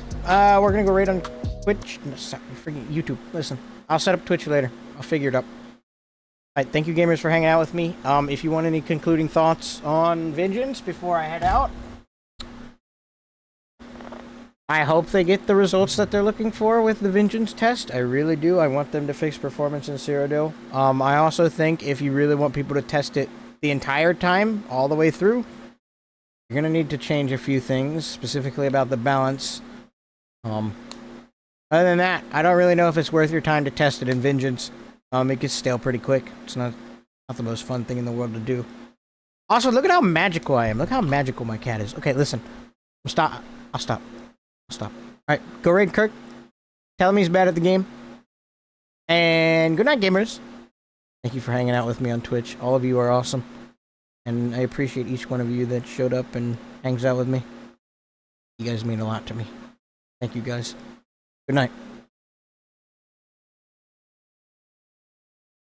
we're gonna go right on Twitch. No, sorry, freaking YouTube. Listen, I'll set up Twitch later. I'll figure it out. Alright, thank you gamers for hanging out with me. If you want any concluding thoughts on Vengeance before I head out, I hope they get the results that they're looking for with the Vengeance test. I really do. I want them to fix performance in Cyrodiil. I also think if you really want people to test it the entire time, all the way through, you're gonna need to change a few things, specifically about the balance. Other than that, I don't really know if it's worth your time to test it in Vengeance. It gets stale pretty quick. It's not the most fun thing in the world to do. Also, look at how magical I am. Look how magical my cat is. Okay, listen. I'll stop. Alright, go raid Kirk. Tell him he's bad at the game. And good night, gamers. Thank you for hanging out with me on Twitch. All of you are awesome. And I appreciate each one of you that showed up and hangs out with me. You guys mean a lot to me. Thank you, guys. Good night.